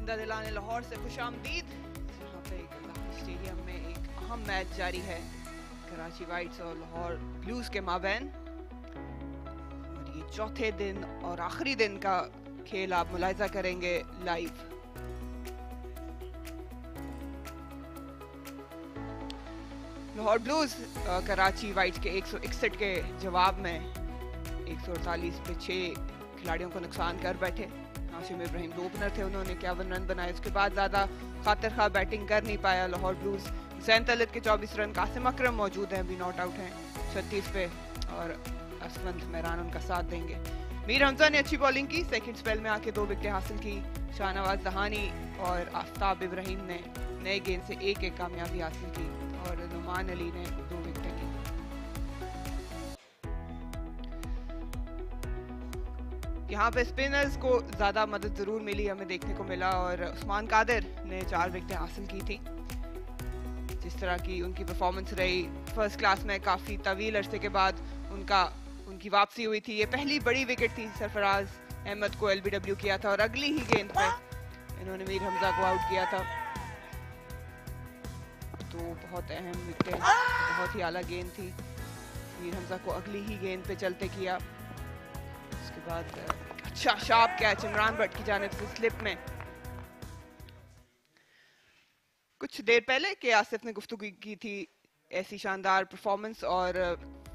जिंदा दिलाने लाहौर से खुशामदीद। यहाँ पे स्टेडियम में एक अहम मैच जारी है कराची वाइट्स और लाहौर ब्लूज के माबैन, और ये चौथे दिन और आखिरी दिन का खेल आप मुलाहिजा करेंगे live. Lahore Blues Karachi Whites के 161 के जवाब में 148 पे 6 खिलाड़ियों को नुकसान कर बैठे। हाशिम इब्राहिम दो ओपनर थे, उन्होंने 51 रन बनाए। उसके बाद ज्यादा खातिर खा बैटिंग कर नहीं पाया लाहौर ब्लूज। हुसैन तलत के 24 रन, कासिम अकरम मौजूद हैं, अभी नॉट आउट हैं 36 पे, और असफंद मेहरान उनका साथ देंगे। मीर हमजा ने अच्छी बॉलिंग की, सेकंड स्पेल में आके 2 विकेटें हासिल की। शाहनवाज दहानी और आफ्ताब इब्राहिम ने नए गेंद से एक कामयाबी हासिल की, और नुमान अली ने 2 विकेटें ली। यहाँ पे स्पिनर्स को ज्यादा मदद जरूर मिली, हमें देखने को मिला, और उस्मान कादिर ने 4 विकेटें हासिल की थी। जिस तरह की उनकी परफॉर्मेंस रही फर्स्ट क्लास में, काफी तवील अरसे के बाद उनकी वापसी हुई थी। ये पहली बड़ी विकेट थी, सरफराज अहमद को LBW किया था, और अगली ही गेंद पे इन्होंने मीर हमजा को आउट किया था। तो बहुत अहम विकेट, बहुत ही आला गेंद थी। मीर हमजा को अगली ही गेंद पे चलते किया। उसके बाद अच्छा शार्प कैच इमरान भट्ट की जानिब से स्लिप में। कुछ देर पहले के आसिफ ने गुफ्तगू की थी ऐसी शानदार परफॉर्मेंस और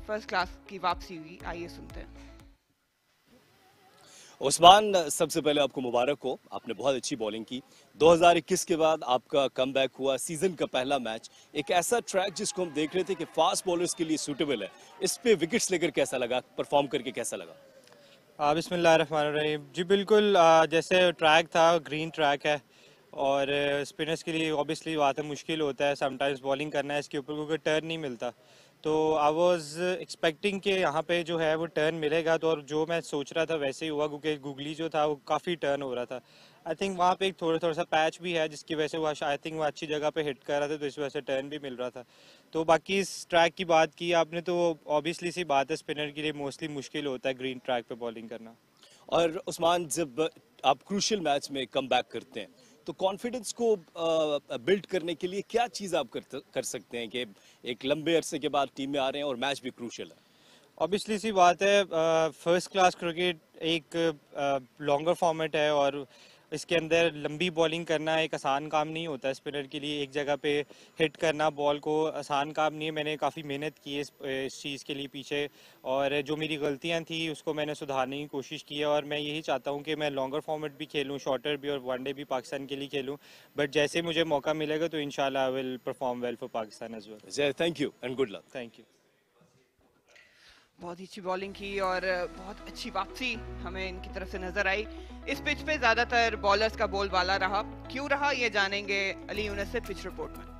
फर्स्ट क्लास की वापसी हुई। आइए सुनते हैं। उस्मान, सबसे पहले आपको मुबारक हो, आपने बहुत अच्छी बॉलिंग की। 2021 के बाद आपका कमबैक हुआ, सीजन का पहला मैच, एक ऐसा ट्रैक जिसको हम देख रहे थे कि फास्ट बॉलर्स के लिए सूटेबल है, इस पे विकेट्स लेकर कैसा लगा, परफॉर्म करके कैसा लगा? बिस्मिल्लाहिर्रहमानिर्रहीम। जी बिल्कुल, जैसे ट्रैक था, ग्रीन ट्रैक है, और स्पिनर्स के लिए ऑब्वियसली बात है, मुश्किल होता है समटाइम्स बॉलिंग करना है इसके ऊपर, क्योंकि टर्न नहीं मिलता। तो आई वाज एक्सपेक्टिंग कि यहाँ पे जो है वो टर्न मिलेगा, तो और जो मैं सोच रहा था वैसे ही हुआ, क्योंकि गुगली जो था वो काफ़ी टर्न हो रहा था। आई थिंक वहाँ पे एक थोड़ा सा पैच भी है जिसकी वजह से वो आई थिंक वो अच्छी जगह पे हिट कर रहा था, तो इस वजह से टर्न भी मिल रहा था। तो बाकी इस ट्रैक की बात की आपने, तो ऑब्वियसली सी बात है, स्पिनर के लिए मोस्टली मुश्किल होता है ग्रीन ट्रैक पे बॉलिंग करना। और उस्मान, जब आप क्रूशियल मैच में कमबैक करते हैं तो कॉन्फिडेंस को बिल्ड करने के लिए क्या चीज़ आप कर सकते हैं कि एक लंबे अरसे के बाद टीम में आ रहे हैं और मैच भी क्रूशियल है? ऑब्वियसली सी बात है, फर्स्ट क्लास क्रिकेट एक लॉन्गर फॉर्मेट है, और इसके अंदर लंबी बॉलिंग करना एक आसान काम नहीं होता है स्पिनर के लिए। एक जगह पे हिट करना बॉल को आसान काम नहीं है। मैंने काफ़ी मेहनत की है इस चीज़ के लिए पीछे, और जो मेरी गलतियां थी उसको मैंने सुधारने की कोशिश की है, और मैं यही चाहता हूं कि मैं लॉन्गर फॉर्मेट भी खेलूं, शॉर्टर भी, और वनडे भी पाकिस्तान के लिए खेलूं। बट जैसे मुझे मौका मिलेगा तो इंशाल्लाह I will perform well for Pakistan as well. Jai, thank you and good luck. Thank you. बहुत ही अच्छी बॉलिंग की और बहुत अच्छी वापसी हमें इनकी तरफ से नजर आई। इस पिच पे ज्यादातर बॉलर्स का बोलबाला रहा, क्यों रहा ये जानेंगे अली यूनुस से पिच रिपोर्ट में।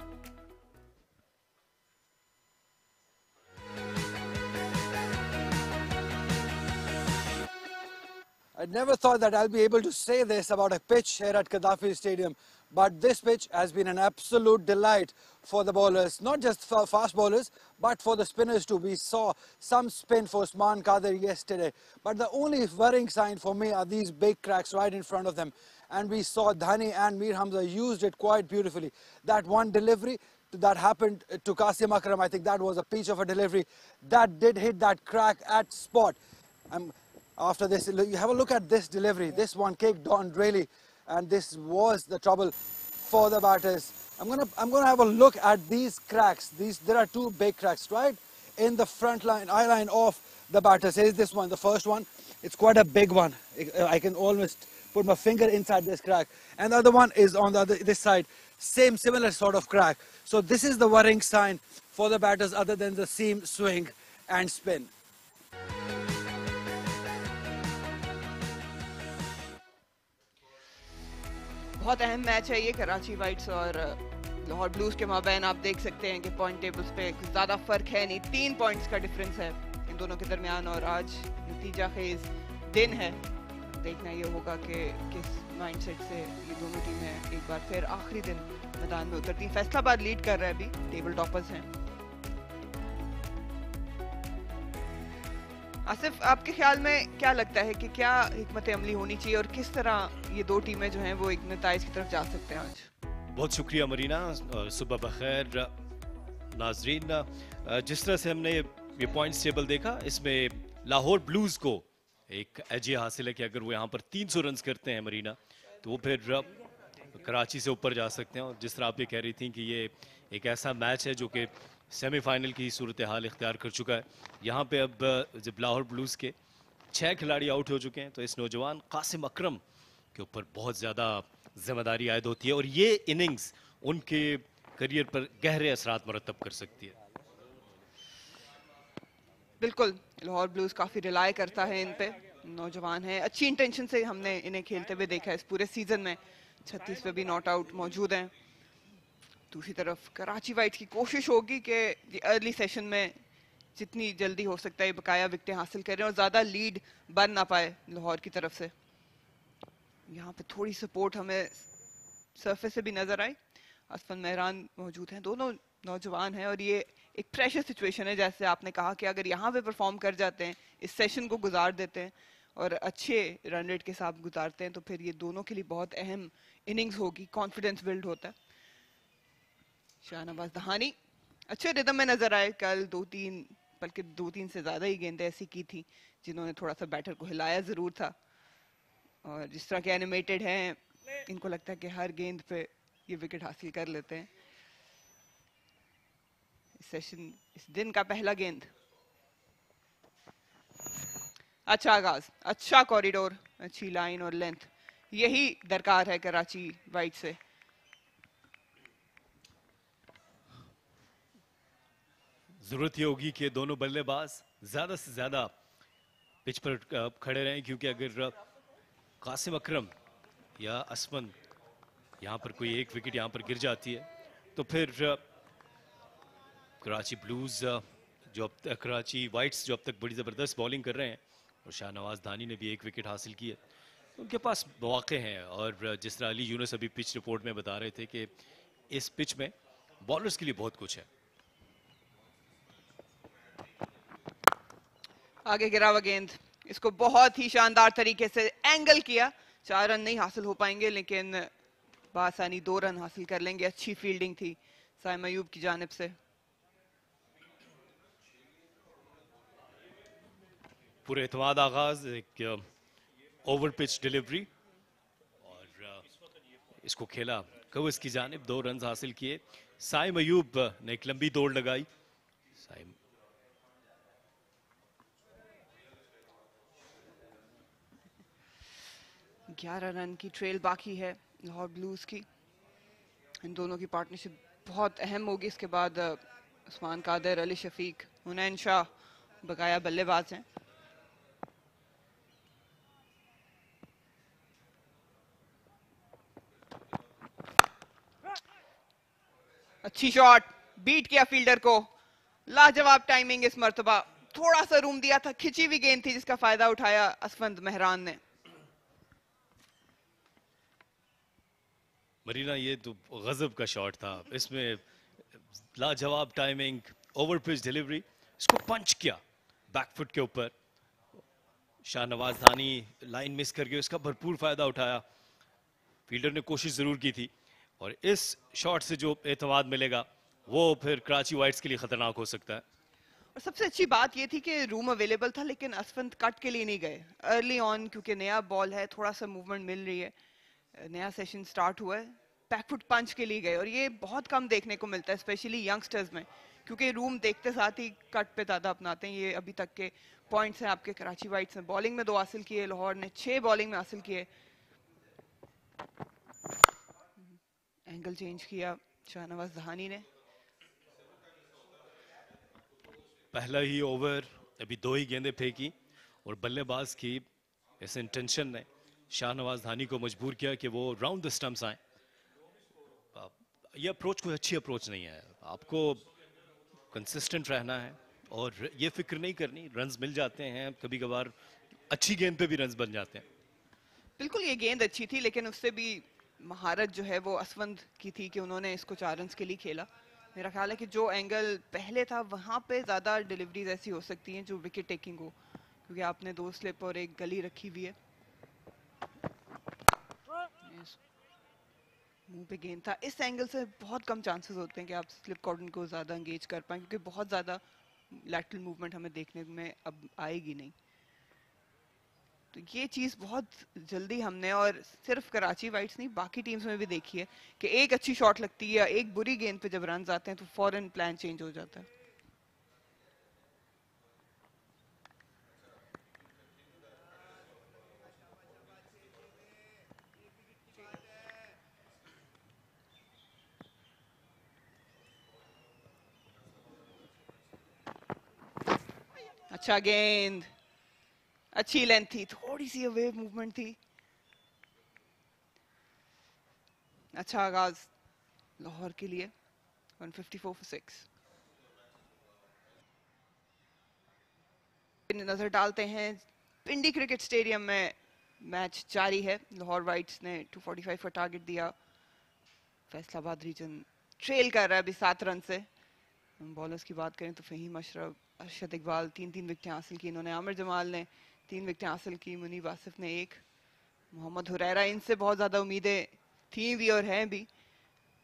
I never thought that I'll be able to say this about a pitch here at Gaddafi Stadium, but this pitch has been an absolute delight for the bowlers, not just for fast bowlers, but for the spinners too. We saw some spin for Usman Qadir yesterday, but the only worrying sign for me are these big cracks right in front of them. And we saw Dhani and Mir Hamza used it quite beautifully. That one delivery that happened to Qasim Akram, I think that was a peach of a delivery. That did hit that crack at spot. After this, you have a look at this delivery. This one kicked on really, and this was the trouble for the batters. I'm gonna have a look at these cracks. There are 2 big cracks right in the front line, eye line of the batters. Here's this one, the first one. It's quite a big one. I can almost put my finger inside this crack. And the other one is on this side. Similar sort of crack. So this is the worrying sign for the batters, other than the seam, swing, and spin. बहुत अहम match है ये Karachi whites और Lahore blues के माबैन। आप देख सकते हैं कि पॉइंट टेबल्स पे कुछ ज़्यादा फर्क है नहीं, 3 पॉइंट्स का डिफरेंस है इन दोनों के दरमियान, और आज नतीजा खेज दिन है। देखना ये होगा कि किस माइंडसेट से ये दोनों टीमें एक बार फिर आखिरी दिन मैदान में उतरती। फैसलाबाद लीड कर रहा है, अभी टेबल टॉपर्स हैं। आसिफ, आपके ख्याल में क्या लगता है कि क्या हिकमत अमली होनी चाहिए और किस तरह ये दो टीमें जो हैं वो एक नताइज की तरफ जा सकते हैं आज? बहुत शुक्रिया मरीना, सुबह बखैर नाजरीन। जिस तरह से हमने ये पॉइंट्स टेबल देखा, इसमें लाहौर ब्लूज को एक एज हासिल है कि अगर वो यहाँ पर 300 रन करते हैं मरीना, तो वो फिर कराची से ऊपर जा सकते हैं। और जिस तरह आप ये कह रही थी कि ये एक ऐसा मैच है जो कि सेमीफाइनल की सूरत हाल इख्तियार कर चुका है। यहाँ पे अब जब लाहौर ब्लूज के 6 खिलाड़ी आउट हो चुके हैं, तो इस नौजवान कासिम अकरम के ऊपर बहुत ज़्यादा जिम्मेदारी आयद होती है और ये इनिंग्स उनके करियर पर गहरे असरात मरतब कर सकती है। बिल्कुल, लाहौर ब्लूज काफी रिलाय करता है इन पे। नौजवान है, अच्छी इंटेंशन से हमने इन्हें खेलते हुए देखा है इस पूरे सीजन में। 36 पे भी नॉट आउट मौजूद हैं। दूसरी तरफ कराची वाइट्स की कोशिश होगी कि अर्ली सेशन में जितनी जल्दी हो सकता है बकाया विकेटें हासिल करें और ज़्यादा लीड बन ना पाए लाहौर की तरफ से। यहाँ पे थोड़ी सपोर्ट हमें सरफेस से भी नजर आई। असफन मेहरान मौजूद हैं, दोनों नौजवान हैं और ये एक प्रेशर सिचुएशन है। जैसे आपने कहा कि अगर यहाँ पे परफॉर्म कर जाते हैं, इस सेशन को गुजार देते हैं और अच्छे रन रेट के साथ गुजारते हैं, तो फिर ये दोनों के लिए बहुत अहम इनिंग्स होगी। कॉन्फिडेंस बिल्ड होता है। शाहनवाज दहानी अच्छे रिदम में नजर आए कल। 2-3 बल्कि 2-3 से ज्यादा ही गेंदें ऐसी की थी जिन्होंने थोड़ा सा बैटर को हिलाया जरूर था। और जिस तरह के एनिमेटेड हैं, इनको लगता है कि हर गेंद पे ये विकेट हासिल कर लेते हैं। इस सेशन, इस दिन का पहला गेंद, अच्छा आगाज, अच्छा कॉरिडोर, अच्छी लाइन और लेंथ, यही दरकार है कराची वाइट से। जरूरत ये होगी कि दोनों बल्लेबाज ज्यादा से ज्यादा पिच पर खड़े रहें, क्योंकि अगर कासिम अकरम या असमन यहाँ पर कोई एक विकेट यहाँ पर गिर जाती है, तो फिर कराची ब्लूज जो अब तक, कराची वाइट्स जो अब तक बड़ी ज़बरदस्त बॉलिंग कर रहे हैं और शाहनवाज धानी ने भी एक विकेट हासिल की है, उनके पास मौके हैं। और जिस तरह अली यूनुस अभी पिच रिपोर्ट में बता रहे थे कि इस पिच में बॉलर्स के लिए बहुत कुछ है। आगे गिरा हुआ गेंद, इसको बहुत ही शानदार तरीके से एंगल किया। 4 रन नहीं हासिल हो पाएंगे, लेकिन बासानी 2 रन हासिल कर लेंगे। अच्छी फील्डिंग थी साइम अयूब की जानिब से। पूरे एतमाद आगाज, एक ओवर पिच डिलीवरी और इसको खेला कवस की जानिब, 2 रन हासिल किए। साइम अयूब ने एक लंबी दौड़ लगाई। साइम 11 रन की ट्रेल बाकी है लाहौर ब्लूज की। इन दोनों की पार्टनरशिप बहुत अहम होगी। इसके बाद उस्मान कादर, अली शफीक, हुनैन शाह बकाया बल्लेबाज हैं। अच्छी शॉट, बीट किया फील्डर को। लाजवाब टाइमिंग इस मर्तबा। थोड़ा सा रूम दिया था, खिंची हुई गेंद थी जिसका फायदा उठाया असफंद मेहरान ने। मरीना, ये तो गजब का शॉट था। इसमें लाजवाब टाइमिंग, ओवर पिच डिलीवरी, इसको पंच किया बैकफुट के ऊपर। शाहनवाज धानी लाइन मिस कर गए, उसका भरपूर फायदा उठाया। फील्डर ने कोशिश जरूर की थी और इस शॉट से जो एतमाद मिलेगा वो फिर कराची वाइट्स के लिए खतरनाक हो सकता है। और सबसे अच्छी बात ये थी कि रूम अवेलेबल था, लेकिन असफंद कट के लिए नहीं गए अर्ली ऑन, क्योंकि नया बॉल है, थोड़ा सा मूवमेंट मिल रही है, नया सेशन स्टार्ट हुआ है। बैकफुट पंच के लिए गए और ये बहुत कम देखने को मिलता है, स्पेशली यंगस्टर्स में, क्योंकि रूम देखते साथ ही कट पे ज्यादा अपनाते हैं। ये अभी तक के पॉइंट्स हैं आपके कराची वाइट्स ने। बॉलिंग में 2 हासिल किए, लाहौर ने 6 बॉलिंग में हासिल किए। एंगल चेंज किया शाहनवाज दहानी ने। पहला ही ओवर, अभी 2 ही गेंदें फेंकी और बल्लेबाज की इस इंटेंशन ने शाहनवाज धानी को मजबूर किया कि वो राउंड द स्टंप्स आए। ये अप्रोच कोई अच्छी अप्रोच नहीं है। आपको कंसिस्टेंट रहना है और ये फिक्र नहीं करनी, रन्स मिल जाते हैं कभी कभार, अच्छी गेंद पे भी रन्स बन जाते हैं। बिल्कुल, ये गेंद अच्छी थी, लेकिन उससे भी महारत जो है वो असवंद की थी कि उन्होंने इसको 4 रन के लिए खेला। मेरा ख्याल है कि जो एंगल पहले था वहां पे ज्यादा डिलीवरीज ऐसी हो सकती हैं जो विकेट टेकिंग हो, क्योंकि आपने 2 स्लिप और एक गली रखी हुई है। मुंह पे गेंद था। इस एंगल से बहुत कम चांसेस होते हैं कि आप स्लिप कॉर्डन को ज़्यादा एंगेज कर पाएं, क्योंकि बहुत ज़्यादा लैटरल मूवमेंट हमें देखने में अब आएगी नहीं। तो ये चीज़ बहुत जल्दी हमने, और सिर्फ कराची वाइट्स नहीं बाकी टीम्स में भी देखी है कि एक अच्छी शॉट लगती है या एक बुरी गेंद पे जब रन आते हैं तो फौरन प्लान चेंज हो जाता है। अच्छा गेंद, अच्छी लेंथ थी, थोड़ी सी अवे मूवमेंट थी। अच्छा आगाज लाहौर के लिए। 154 for 6। नजर डालते हैं पिंडी क्रिकेट स्टेडियम में मैच जारी है। लाहौर वाइट्स ने 245 का टारगेट दिया। फैसलाबाद रीजन ट्रेल कर रहा है अभी 7 रन से। बॉलर्स की बात करें तो फहीम अशरफ, अरशद इकबाल 3-3 विकेटें हासिल की इन्होंने। आमिर जमाल ने 3 विकेटें हासिल की। मुनीब आसिफ ने 1। मोहम्मद हुरैरा, इनसे बहुत ज़्यादा उम्मीदें थी भी और हैं भी।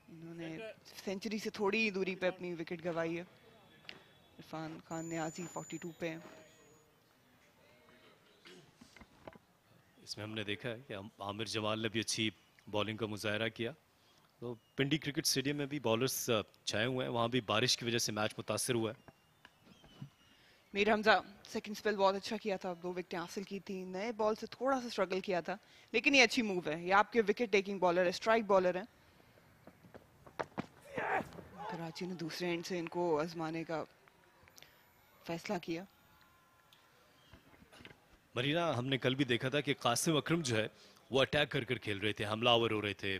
इन्होंने सेंचुरी से थोड़ी दूरी पे अपनी विकेट गंवाई है। इरफान खान न्याजी 42 पे हैं। इसमें हमने देखा है कि आमिर जमाल ने भी अच्छी बॉलिंग का मुजाहरा किया। तो पिंडी क्रिकेट स्टेडियम में भी बॉलर्स छाए हुए हैं, वहाँ भी बारिश की वजह से मैच मुतासर हुआ है। मीर हमजा सेकंड स्पेल बहुत अच्छा किया था, 2 विकेटें हासिल की थी। नए बॉल से थोड़ा सा स्ट्रगल किया था, लेकिन ये अच्छी मूव है। ये आपके विकेट टेकिंग बॉलर है, स्ट्राइक बॉलर है। कराची ने दूसरे एंड से इनको आजमाने का फैसला किया। मरीना, हमने कल भी देखा था कि कासिम अकरम जो है वो अटैक कर कर खेल रहे थे, हमलावर हो रहे थे,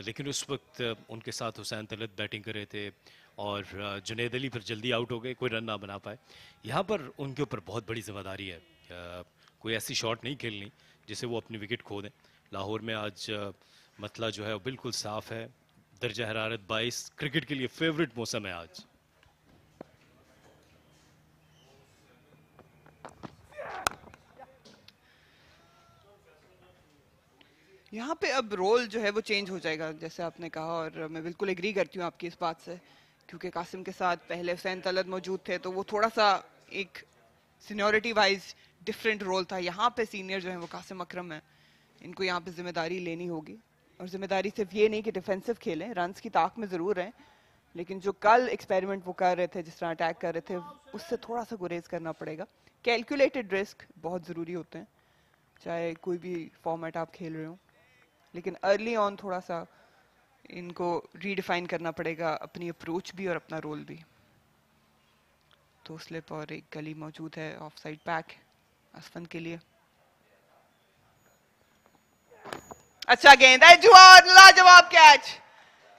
लेकिन उस वक्त उनके साथ हुसैन तलत बैटिंग कर रहे थे और जुनैद अली फिर जल्दी आउट हो गए, कोई रन ना बना पाए। यहाँ पर उनके ऊपर बहुत बड़ी जिम्मेदारी है। कोई ऐसी शॉट नहीं खेलनी जिससे वो अपनी विकेट खो दें। लाहौर में आज मतला जो है वो बिल्कुल साफ है। दर्जा हरारत 22, क्रिकेट के लिए फेवरेट मौसम है आज। यहाँ पे अब रोल जो है वो चेंज हो जाएगा जैसे आपने कहा, और मैं बिल्कुल एग्री करती हूँ आपकी इस बात से, क्योंकि कासिम के साथ पहले हुसैन तलत मौजूद थे तो वो थोड़ा सा एक सीनियरिटी वाइज डिफरेंट रोल था। यहाँ पे सीनियर जो है वो कासिम अकरम है, इनको यहाँ पे जिम्मेदारी लेनी होगी। और जिम्मेदारी सिर्फ ये नहीं कि डिफेंसिव खेलें, रन की ताक में ज़रूर हैं, लेकिन जो कल एक्सपेरिमेंट वो कर रहे थे, जिस तरह अटैक कर रहे थे, उससे थोड़ा सा गुरेज करना पड़ेगा। कैलकुलेटेड रिस्क बहुत ज़रूरी होते हैं चाहे कोई भी फॉर्मेट आप खेल रहे हो, लेकिन अर्ली ऑन थोड़ा सा इनको रीडिफाइन करना पड़ेगा, अपनी अप्रोच भी और अपना रोल भी। तो स्लिप और एक गली मौजूद है। ऑफ साइड पैक असफन के लिए। अच्छा गेंद है, जुआर लाजवाब कैच।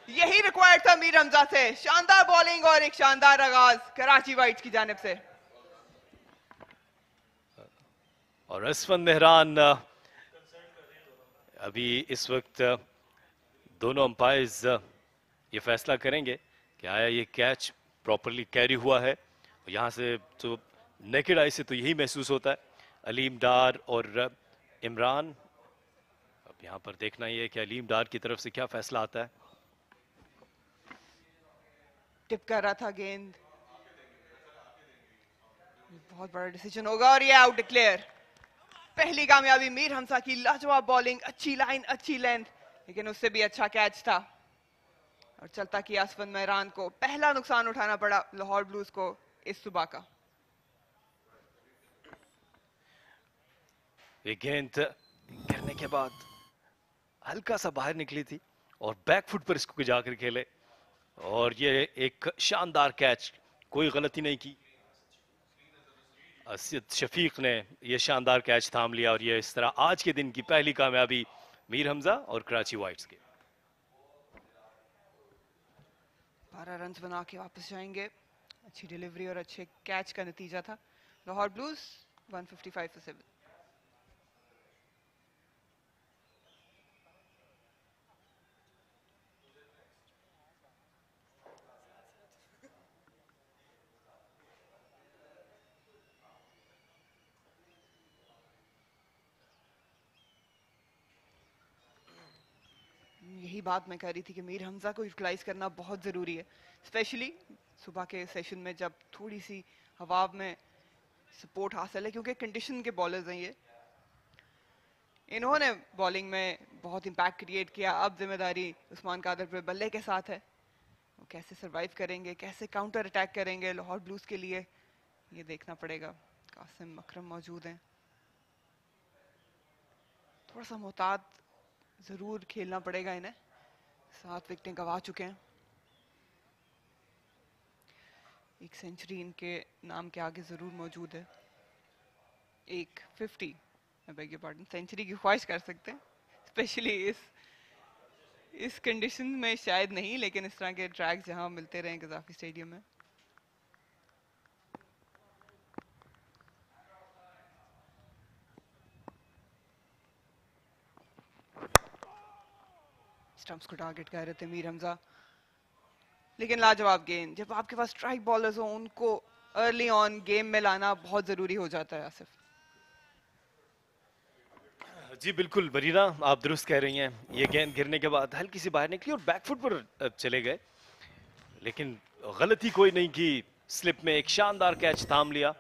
यही रिक्वायर्ड था मीर हमजा से। शानदार बॉलिंग और एक शानदार आगाज कराची वाइट्स की जानिब से। और असफन मेहरान अभी इस वक्त दोनों अंपायर्स ये फैसला करेंगे कि आया ये कैच प्रॉपरली कैरी हुआ है। यहाँ से तो नेकेड आई से तो यही महसूस होता है। अलीम डार और इमरान, अब यहाँ पर देखना ये है कि अलीम डार की तरफ से क्या फैसला आता है। टिप कर रहा था गेंद, बहुत बड़ा डिसीजन होगा और ये आउट डिक्लेयर। पहली कामयाबी मीर हमजा की, लाजवाब बॉलिंग, अच्छी लाइन, अच्छी लेंथ, लेकिन उससे भी अच्छा कैच था। और चलता किया असफन मेहरान को पहला नुकसान उठाना पड़ा लाहौर ब्लूज को इस सुबह का। ये गेंद गिरने के बाद हल्का सा बाहर निकली थी और बैकफुट पर इसको जाकर खेले और ये एक शानदार कैच, कोई गलती नहीं की। असद शफीक ने यह शानदार कैच थाम लिया और ये इस तरह आज के दिन की पहली कामयाबी मीर हमजा और कराची वाइट्स के। 12 रन बना के वापस जाएंगे। अच्छी डिलीवरी और अच्छे कैच का नतीजा था। Lahore blues 155 for 7। यही बात मैं कह रही थी कि मीर हमजा को यूटिलाइज करना बहुत ज़रूरी है, स्पेशली सुबह के सेशन में जब थोड़ी सी हवा में सपोर्ट हासिल है, क्योंकि कंडीशन के बॉलर्स हैं ये। इन्होंने बॉलिंग में बहुत इम्पैक्ट क्रिएट किया। अब जिम्मेदारी उस्मान कादर पे बल्ले के साथ है, वो कैसे सरवाइव करेंगे, कैसे काउंटर अटैक करेंगे लाहौर ब्लूज के लिए, ये देखना पड़ेगा। कासिम अकरम मौजूद हैं, थोड़ा सा मोहतात ज़रूर खेलना पड़ेगा इन्हें। 7 विकेटें गंवा चुके हैं, एक सेंचुरी इनके नाम के आगे ज़रूर मौजूद है। एक 50, मैं बेग योर पार्डन, सेंचुरी की ख्वाहिश कर सकते हैं, स्पेशली इस कंडीशन में शायद नहीं, लेकिन इस तरह के ट्रैक जहां मिलते रहे गजाफी स्टेडियम में। स्टंप्स को टारगेट कर रहे थे मीर हमजा, लेकिन लाजवाब गेंद। जब आपके पास स्ट्राइक बॉलर्स हो, उनको अर्ली ऑन गेम में लाना बहुत जरूरी हो जाता है आसिफ। जी बिल्कुल बरीना, आप दुरुस्त कह रही हैं। ये गेंद गिरने के बाद हल्की सी बाहर निकली और बैकफुट पर चले गए, लेकिन गलती कोई नहीं की। स्लिप में एक शानदार कैच थाम लिया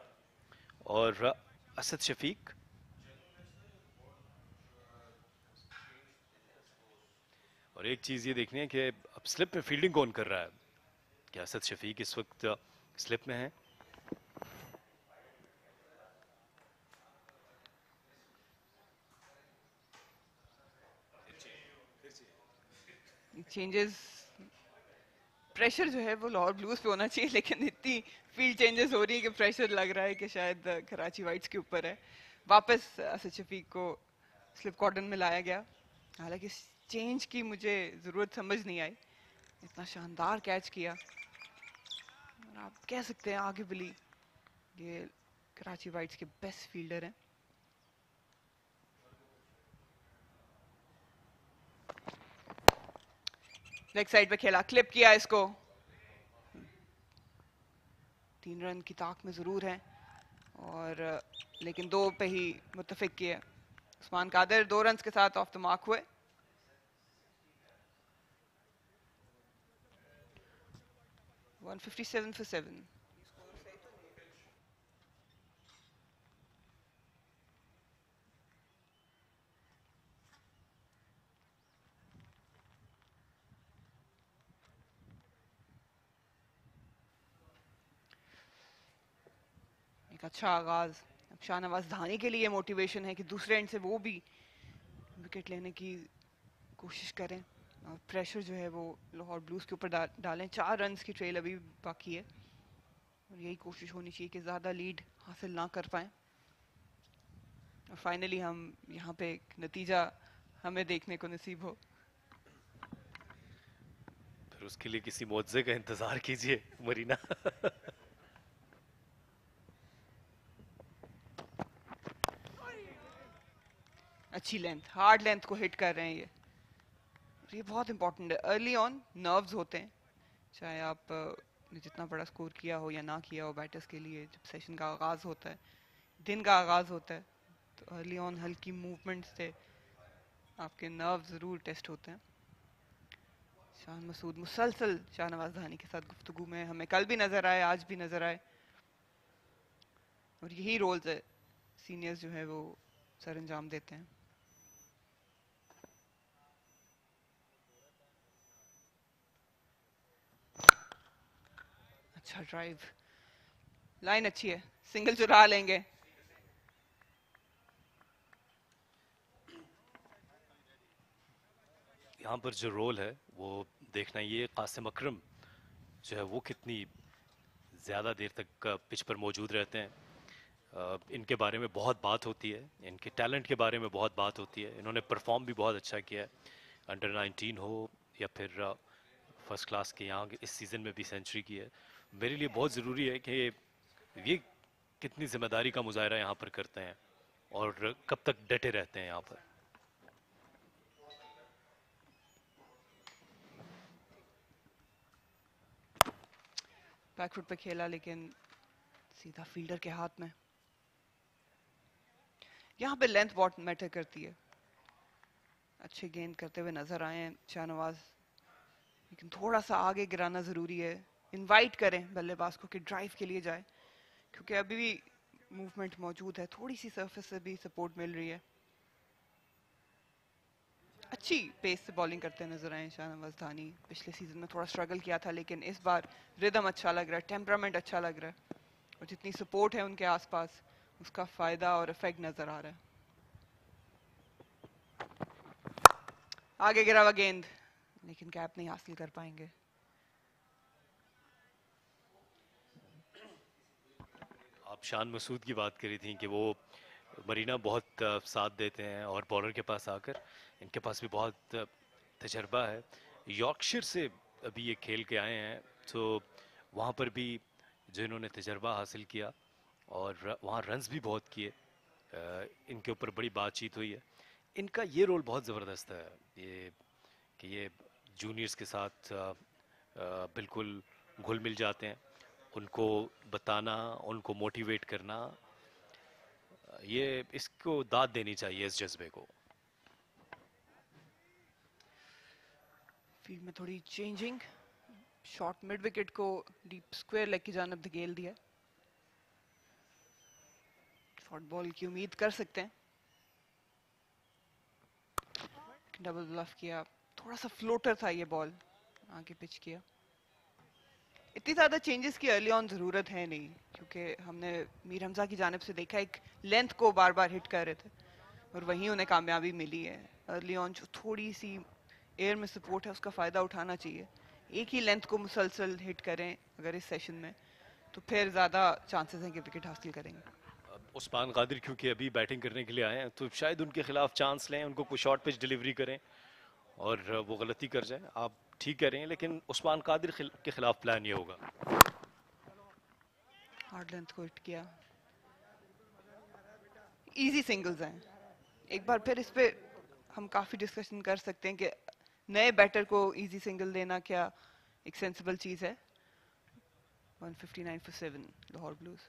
और असद शफीक और एक चीज ये देखनी है कि अब स्लिप में फील्डिंग कौन कर रहा है। क्या असद शफीक इस वक्त स्लिप में है? चेंजेस, प्रेशर जो है वो लाहौर ब्लूज पे होना चाहिए, लेकिन इतनी फील्ड चेंजेस हो रही है कि प्रेशर लग रहा है कि शायद कराची वाइट्स के ऊपर है। वापस असद शफीक को स्लिप कॉर्डन में लाया गया, हालांकि इस चेंज की मुझे ज़रूरत समझ नहीं आई। इतना शानदार कैच किया और आप कह सकते हैं आगे बिली ये कराची वाइट्स के बेस्ट फील्डर हैं। लेग साइड पे खेला, क्लिप किया इसको, 3 रन की ताक में जरूर है, और लेकिन 2 पे ही मुत्तफिक किए। उस्मान कादर 2 रन के साथ ऑफ द मार्क हुए। One 157 for 7। एक अच्छा आगाज। अब शाहनवाज धानी के लिए मोटिवेशन है कि दूसरे एंड से वो भी विकेट लेने की कोशिश करें और प्रेशर जो है वो लाहौर ब्लूज के ऊपर डालें। 4 रन की ट्रेल अभी बाकी है और यही कोशिश होनी चाहिए कि ज़्यादा लीड हासिल ना कर पाएं और फाइनली हम यहाँ पे एक नतीजा हमें देखने को नसीब हो। फिर उसके लिए किसी मुआवजे का इंतजार कीजिए मरीना। अच्छी लेंथ, हार्ड लेंथ को हिट कर रहे हैं ये बहुत इंपॉर्टेंट है। अर्ली ऑन नर्व्स होते हैं, चाहे आप ने जितना बड़ा स्कोर किया हो या ना किया हो बैटर्स के लिए। जब सेशन का आगाज़ होता है, दिन का आगाज़ होता है, तो अर्ली ऑन हल्की मूवमेंट से आपके नर्व ज़रूर टेस्ट होते हैं। शाह मसूद मुसलसल शाहनवाज धानी के साथ गुफ्तगू में हमें कल भी नज़र आए, आज भी नज़र आए, और यही रोल्स है सीनियर्स जो है वो सर अंजाम देते हैं। अच्छा ड्राइव, लाइन अच्छी है, सिंगल चुरा लेंगे। यहाँ पर जो रोल है वो देखना, ये कासिम अकरम जो है वो कितनी ज़्यादा देर तक पिच पर मौजूद रहते हैं। इनके बारे में बहुत बात होती है, इनके टैलेंट के बारे में बहुत बात होती है। इन्होंने परफॉर्म भी बहुत अच्छा किया है, अंडर 19 हो या फिर फर्स्ट क्लास के यहाँ इस सीज़न में भी सेंचुरी की है। मेरे लिए बहुत ज़रूरी है कि ये कितनी जिम्मेदारी का मुजाहरा यहाँ पर करते हैं और कब तक डटे रहते हैं यहाँ पर। बैकफुट पे खेला लेकिन सीधा फील्डर के हाथ में। यहाँ पे लेंथ बहुत मैटर करती है। अच्छे गेंद करते हुए नजर आए हैं शाहनवाज, लेकिन थोड़ा सा आगे गिराना जरूरी है। इनवाइट करें बल्लेबाज को कि ड्राइव के लिए जाए, क्योंकि अभी भी मूवमेंट मौजूद है, थोड़ी सी सरफेस से भी सपोर्ट मिल रही है। अच्छी पेस से बॉलिंग करते नजर आए शाहनवाज धानी। पिछले सीजन में थोड़ा स्ट्रगल किया था, लेकिन इस बार रिदम अच्छा लग रहा है, टेम्परामेंट अच्छा लग रहा है, और जितनी सपोर्ट है उनके आसपास उसका फायदा और इफेक्ट नजर आ रहा है। आगे गिरा हुआ गेंद, लेकिन कैप नहीं हासिल कर पाएंगे। आप शान मसूद की बात करी थी कि वो मरीना बहुत साथ देते हैं और बॉलर के पास आकर इनके पास भी बहुत तजर्बा है। यॉर्कशायर से अभी ये खेल के आए हैं, तो वहाँ पर भी जो इन्होंने तजर्बा हासिल किया और वहाँ रन्स भी बहुत किए, इनके ऊपर बड़ी बातचीत हुई है। इनका ये रोल बहुत ज़बरदस्त है, ये कि ये जूनियर्स के साथ बिल्कुल घुल मिल जाते हैं। उनको बताना, उनको मोटिवेट करना, ये इसको दाद देनी चाहिए इस जज्बे को। फील्ड में थोड़ी चेंजिंग, शॉट मिड विकेट को डीप स्क्वायर लेग की जानब धकेल दिया। शॉर्ट बॉल की उम्मीद कर सकते हैं, डबल ब्लफ किया, थोड़ा सा फ्लोटर था ये बॉल, आगे पिच किया। इतनी ज्यादा चेंजेस की अर्ली ऑन जरूरत है नहीं, क्योंकि हमने मीर हमजा की जानिब से देखा एक लेंथ को बार बार हिट कर रहे थे और वहीं उन्हें कामयाबी मिली है। अर्ली ऑन जो थोड़ी सी एयर में सपोर्ट है उसका फायदा उठाना चाहिए। एक ही लेंथ को मुसलसल हिट करें अगर इस सेशन में, तो फिर ज्यादा चांसेस हैं कि विकेट हासिल करेंगे। उस्मान कादिर क्योंकि अभी बैटिंग करने के लिए आए हैं, तो शायद उनके खिलाफ चांस लें, उनको कोई शॉर्ट पिच डिलीवरी करें और वो गलती कर जाए। आप ठीक कह रहे हैं, लेकिन उस्मान कादिर के खिलाफ प्लान ये होगा। हार्ड लेंथ को हिट किया, इजी सिंगल्स हैं। एक बार फिर इस पे हम काफी डिस्कशन कर सकते हैं कि नए बैटर को इजी सिंगल देना क्या एक सेंसिबल चीज है। 159 for 7 लाहौर ब्लूज।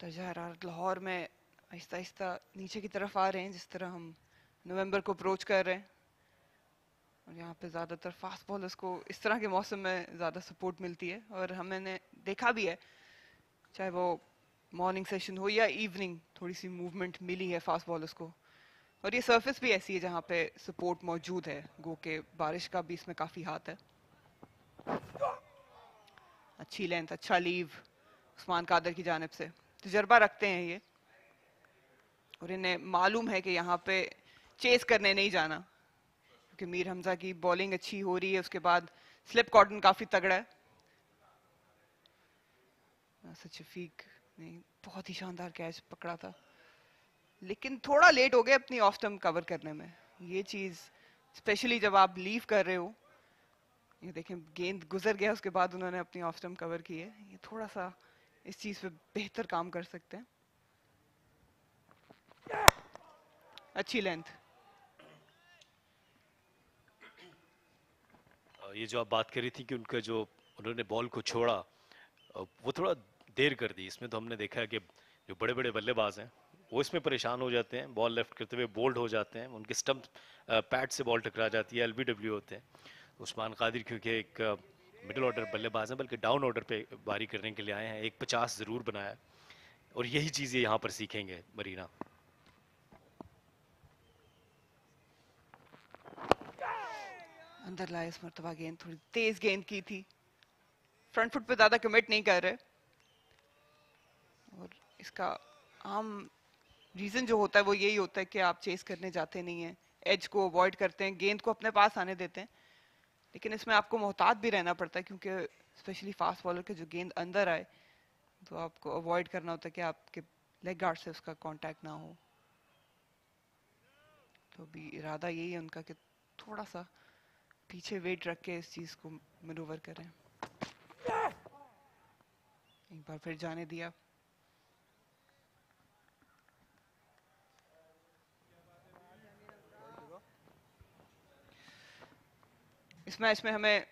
दर्जा हरारत लाहौर में आहिस्ता आहिस्ता नीचे की तरफ आ रहे हैं, जिस तरह हम नवंबर को अप्रोच कर रहे हैं। और यहाँ पे ज़्यादातर फास्ट बॉलर्स को इस तरह के मौसम में ज़्यादा सपोर्ट मिलती है, और हमने देखा भी है, चाहे वो मॉर्निंग सेशन हो या इवनिंग, थोड़ी सी मूवमेंट मिली है फास्ट बॉलर्स को। और ये सरफेस भी ऐसी है जहाँ पे सपोर्ट मौजूद है, गो के बारिश का भी इसमें काफ़ी हाथ है। अच्छी लेंथ, अच्छा लीव उस्मान कादर की जानिब से, तजर्बा रखते हैं ये, और इन्हें मालूम है कि यहाँ पे चेस करने नहीं जाना, क्योंकि मीर हमजा की बॉलिंग अच्छी हो रही है। उसके बाद स्लिप कॉटन काफी तगड़ा है। शफीक ने बहुत ही शानदार कैच पकड़ा था, लेकिन थोड़ा लेट हो गए अपनी ऑफ स्टंप कवर करने में। ये चीज स्पेशली जब आप लीव कर रहे हो, ये देखें गेंद गुजर गया, उसके बाद उन्होंने अपनी ऑफ स्टंप कवर की है। ये थोड़ा सा इस चीज पे बेहतर काम कर सकते हैं। अच्छी लेंथ। ये जो आप बात करी थी कि उनका जो उन्होंने बॉल को छोड़ा, वो थोड़ा देर कर दी। इसमें तो हमने देखा है कि जो बड़े बड़े बल्लेबाज हैं वो इसमें परेशान हो जाते हैं, बॉल लेफ्ट करते हुए बोल्ड हो जाते हैं, उनके स्टंप पैड से बॉल टकरा जाती है, एलबीडब्ल्यू होते हैं। उस्मान कादिर क्योंकि एक मिडिल ऑर्डर बल्लेबाज हैं, बल्कि डाउन ऑर्डर पे बारी करने के लिए आए हैं, एक 50 ज़रूर बनाया है, और यही चीज़ें यहाँ पर सीखेंगे मरीना। अंदर लाए इस मरतबा गेंद, थोड़ी तेज गेंद की थी, फ्रंट फुट पे ज्यादा कमिट नहीं कर रहे, और इसका आम रीजन जो होता है वो यही होता है कि आप चेस करने जाते नहीं हैं, एज को अवॉइड करते हैं, गेंद को अपने पास आने देते हैं। लेकिन इसमें आपको मोहतात भी रहना पड़ता है, क्योंकि स्पेशली फास्ट बॉलर के जो गेंद अंदर आए तो आपको अवॉइड करना होता है कि आपके लेग गार्ड से उसका कांटेक्ट ना हो। तो भी इरादा यही है उनका कि थोड़ा सा पीछे वेट रख के इस चीज को मैनूवर करें। एक बार फिर जाने दिया। इस मैच में हमें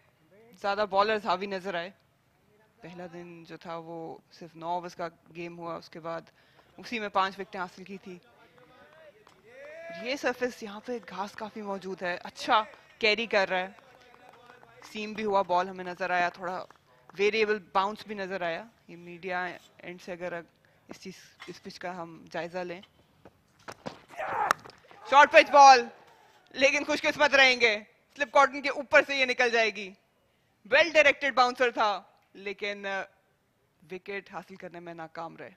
ज़्यादा बॉलर्स हावी नज़र आए। पहला दिन जो था वो सिर्फ 9 ओवर्स का गेम हुआ, उसके बाद उसी में 5 विकेटें हासिल की थी। ये सरफेस यहाँ पे घास काफ़ी मौजूद है, अच्छा कैरी कर रहा है। सीम भी हुआ बॉल हमें नज़र आया, थोड़ा वेरिएबल बाउंस भी नज़र आया। ये मीडिया एंड से अगर इस पिच का हम जायजा लें, शॉर्ट पिच बॉल, लेकिन खुशकिस्मत रहेंगे, स्लिप कॉर्डन के ऊपर से ये निकल जाएगी। वेल डायरेक्टेड बाउंसर था, लेकिन विकेट हासिल करने में नाकाम रहे।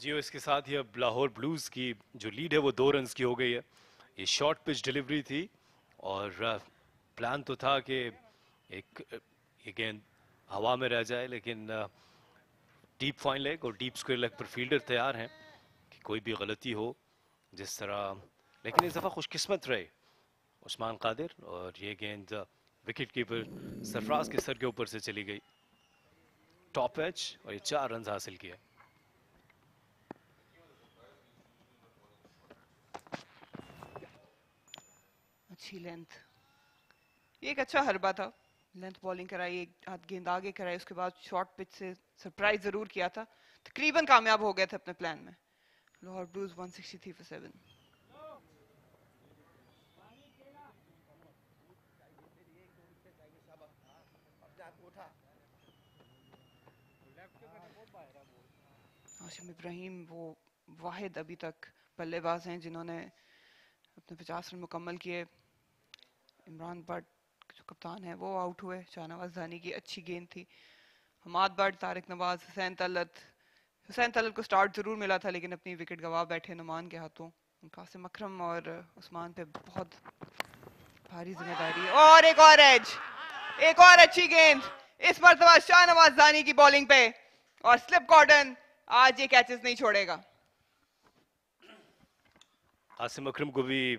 जी, इसके साथ ही अब लाहौर ब्लूज की जो लीड है वो 2 रन्स की हो गई है। ये शॉर्ट पिच डिलीवरी थी और प्लान तो था कि एक ये गेंद हवा में रह जाए, लेकिन डीप फाइन लेग और डीप स्क्वायर लेग पर फील्डर तैयार हैं कि कोई भी गलती हो जिस तरह, लेकिन इस दफ़ा खुशकिस्मत रहे उस्मान कादिर और ये गेंद विकेट कीपर सरफराज के सर के ऊपर से चली गई टॉप एज और ये 4 रन हासिल किए। अच्छी लेंथ, ये एक अच्छा हरबा था। लेंथ बॉलिंग कराई, एक हाथ गेंद आगे कराई, उसके बाद शॉर्ट पिच से सरप्राइज जरूर किया था। तकरीबन कामयाब हो गए थे अपने प्लान में। Lahore blues 163 for 7। हाशिम इब्राहिम वो वाहिद अभी तक बल्लेबाज हैं जिन्होंने अपने 50 रन मुकम्मल किए। इमरान भट्ट जो कप्तान है वो आउट हुए। शाहनवाज दानी की अच्छी गेंद थी। हमाद भट्ट, तारिक नवाज, हुसैन तलत को स्टार्ट जरूर मिला था, लेकिन अपनी विकेट गवा बैठे नुमान के हाथों। कासिम अकरम और उस्मान पे बहुत भारी जिम्मेदारी। और एक और एज, एक और अच्छी गेंद, इस मरतबा शाहनवाज दानी की बॉलिंग पे, और स्लिप कॉर्डन आज ये कैचेस नहीं छोड़ेगा। कासिम अकरम को भी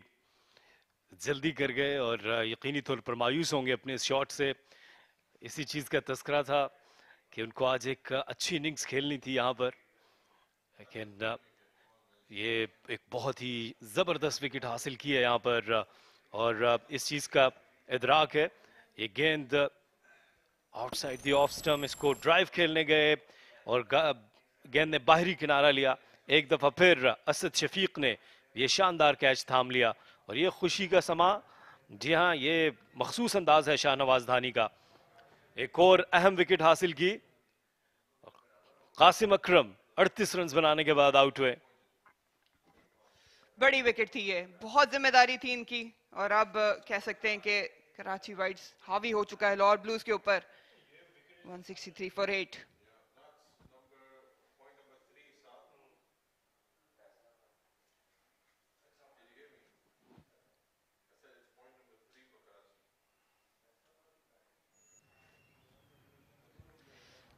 जल्दी कर गए और यकीनी तौर पर मायूस होंगे अपने इस शॉट से। इसी चीज़ का तस्करा था कि उनको आज एक अच्छी इनिंग्स खेलनी थी यहाँ पर, लेकिन ये एक बहुत ही ज़बरदस्त विकेट हासिल की है यहाँ पर और इस चीज़ का इदराक है। ये गेंद आउटसाइड द ऑफ स्टंप, इसको ड्राइव खेलने गए और गेंद ने बाहरी किनारा लिया। एक दफ़ा फिर असद शफीक ने ये शानदार कैच थाम लिया और ये खुशी का समा। जी हाँ, ये मखसूस अंदाज है शाहनवाज धानी का। एक और अहम विकेट हासिल की। कासिम अकरम 38 रन बनाने के बाद आउट हुए। बड़ी विकेट थी ये, बहुत जिम्मेदारी थी इनकी, और अब कह सकते हैं कि कराची वाइट्स हावी हो चुका है लाहौर ब्लूज के ऊपर। 163 for 8।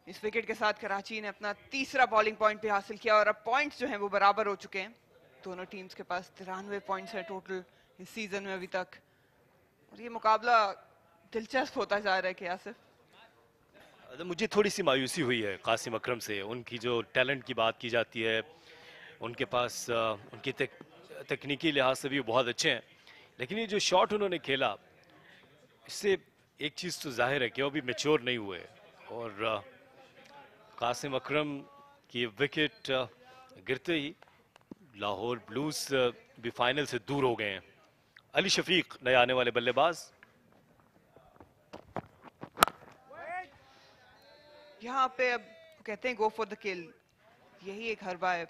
इस विकेट के साथ कराची ने अपना तीसरा बॉलिंग पॉइंट भी हासिल किया और अब पॉइंट्स जो हैं वो बराबर हो चुके हैं। दोनों टीम्स के पास 93 पॉइंट्स है टोटल इस सीजन में अभी तक, और ये मुकाबला दिलचस्प होता जा रहा है। कि आसिफ, मुझे थोड़ी सी मायूसी हुई है कासिम अकरम से। उनकी जो टैलेंट की बात की जाती है, उनके पास उनकी तकनीकी लिहाज से भी बहुत अच्छे हैं, लेकिन ये जो शॉट उन्होंने खेला, इससे एक चीज़ तो जाहिर है कि वो भी मैच्योर नहीं हुए और कासिम अकरम की विकेट गिरते ही लाहौर ब्लूज भी फाइनल से दूर हो गए हैं। अली शफीक नए आने वाले बल्लेबाज। यहाँ पे अब कहते हैं गो फॉर द किल, यही एक हरबा है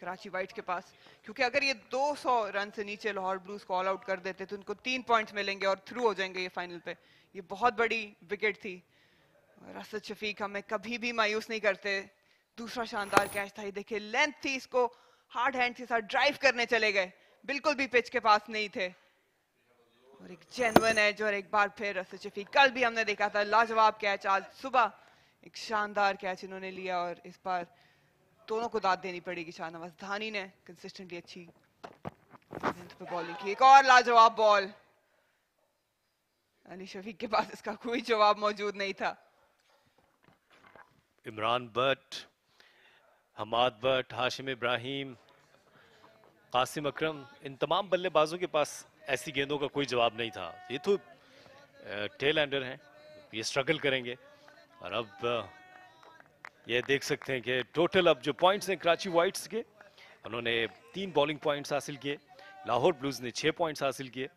कराची वाइट्स के पास, क्योंकि अगर ये 200 रन से नीचे लाहौर ब्लूज को ऑल आउट कर देते तो उनको 3 पॉइंट्स मिलेंगे और थ्रू हो जाएंगे ये फाइनल पे। ये बहुत बड़ी विकेट थी और असद शफीक हमें कभी भी मायूस नहीं करते। दूसरा शानदार कैच था, ये देखिए लेंथ थी, इसको हार्ड हैंड के साथ ड्राइव करने चले गए, बिल्कुल भी पिच के पास नहीं थे, और एक जेन्युइन एज। और एक बार फिर असद शफीक, कल भी हमने देखा था लाजवाब कैच, आज सुबह एक शानदार कैच इन्होंने लिया और इस बार दोनों को दाद देनी पड़ेगी। शाहनवाज धानी ने कंसिस्टेंटली अच्छी पे बॉलिंग की, एक और लाजवाब बॉल। अली शफीक के पास इसका कोई जवाब मौजूद नहीं था। इमरान भट्ट, हमाद भट्ट, हाशिम इब्राहिम, कासिम अकरम, इन तमाम बल्लेबाजों के पास ऐसी गेंदों का कोई जवाब नहीं था। ये तो टेल एंडर हैं, ये स्ट्रगल करेंगे। और अब ये देख सकते हैं कि टोटल अब जो पॉइंट्स हैं कराची वाइट्स के, उन्होंने 3 बॉलिंग पॉइंट्स हासिल किए, लाहौर ब्लूज ने 6 पॉइंट्स हासिल किए।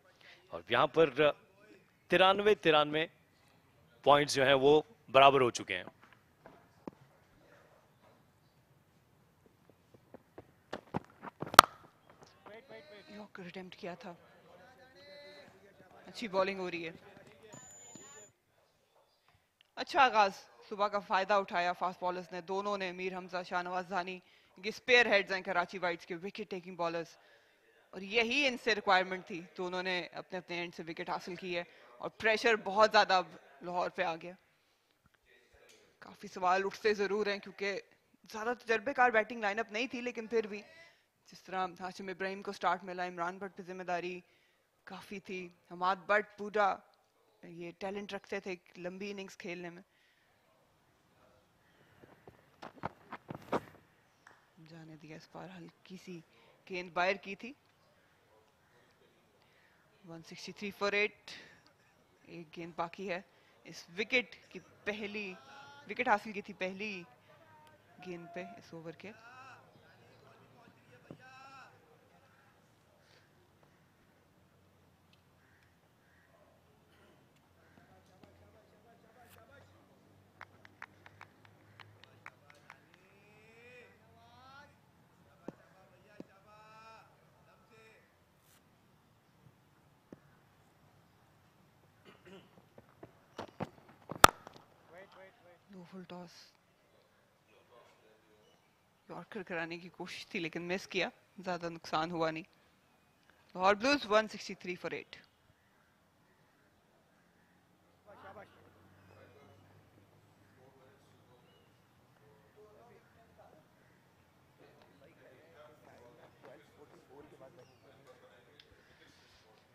और यहाँ पर 93 पॉइंट्स जो हैं वो बराबर हो चुके हैं। यॉर्कर अटेम्प्ट किया था, अच्छी बॉलिंग हो रही है। अच्छा आगाज, सुबह का फायदा उठाया फास्ट बॉलर्स ने, दोनों ने, मीर हमजा, शाहनवाज धानी, ये स्पेयर हेड्स हैं कराची वाइट्स के विकेट टेकिंग बॉलर्स, और यही इनसे रिक्वायरमेंट थी। दोनों ने अपने अपने एंड से विकेट हासिल की है और प्रेशर बहुत ज्यादा अब लाहौर पे आ गया। काफी सवाल उठते जरूर हैं क्योंकि ज्यादा तजर्बेकार बैटिंग लाइनअप नहीं थी, लेकिन फिर भी जिस तरह हाशिम इब्राहिम को स्टार्ट मिला, इमरान भट्ट पे जिम्मेदारी काफी थी, हमाद भट्ट पूरा ये टैलेंट रखते थे एक लंबी इनिंग्स खेलने में। जाने दिया इस बार, हल्की सी गेंद बाहर की थी। 163 फॉर 8, एक गेंद बाकी है। इस विकेट की पहली विकेट हासिल की थी पहली गेंद पे इस ओवर के। नो फुल टॉस, यॉर्कर कराने की कोशिश थी लेकिन मिस किया, ज्यादा नुकसान हुआ नहीं। Lahore blues 163 for 8।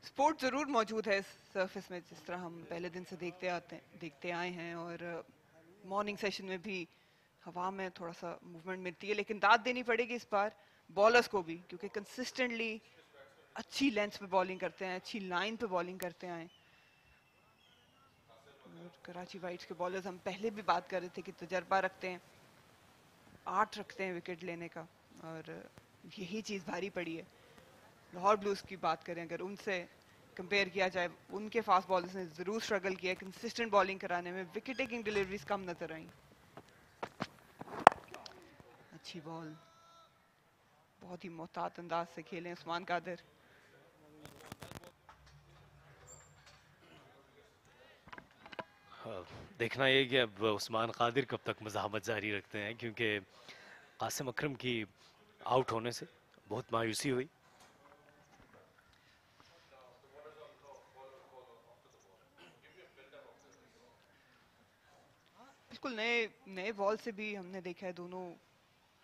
स्पोर्ट जरूर मौजूद है इस सरफेस में, जिस तरह हम पहले दिन से देखते आए हैं, और मॉर्निंग सेशन में भी हवा में थोड़ा सा मूवमेंट मिलती है, लेकिन दाद देनी पड़ेगी इस बार बॉलर्स को भी, क्योंकि कंसिस्टेंटली अच्छी लेंथ पे बॉलिंग करते हैं, अच्छी लाइन पे बॉलिंग करते हैं। कराची वाइट्स के बॉलर्स हम पहले भी बात कर रहे थे कि तजर्बा रखते हैं, 8 रखते हैं विकेट लेने का, और यही चीज़ भारी पड़ी है। लाहौर ब्लूज की बात करें अगर उनसे कंपेयर किया जाए, उनके फास्ट बॉलर्स ने जरूर स्ट्रगल किया कंसिस्टेंट बॉलिंग कराने में, विकेट टेकिंग डिलीवरीज कम नजर आई। अच्छी बॉल, बहुत ही मोहतात अंदाज से खेले उस्मान कादिर। देखना ये कि अब उस्मान कादिर कब तक मज़ाहमत जारी रखते हैं, क्योंकि कासिम अकरम की आउट होने से बहुत मायूसी हुई। बिल्कुल नए बॉल से भी हमने देखा है दोनों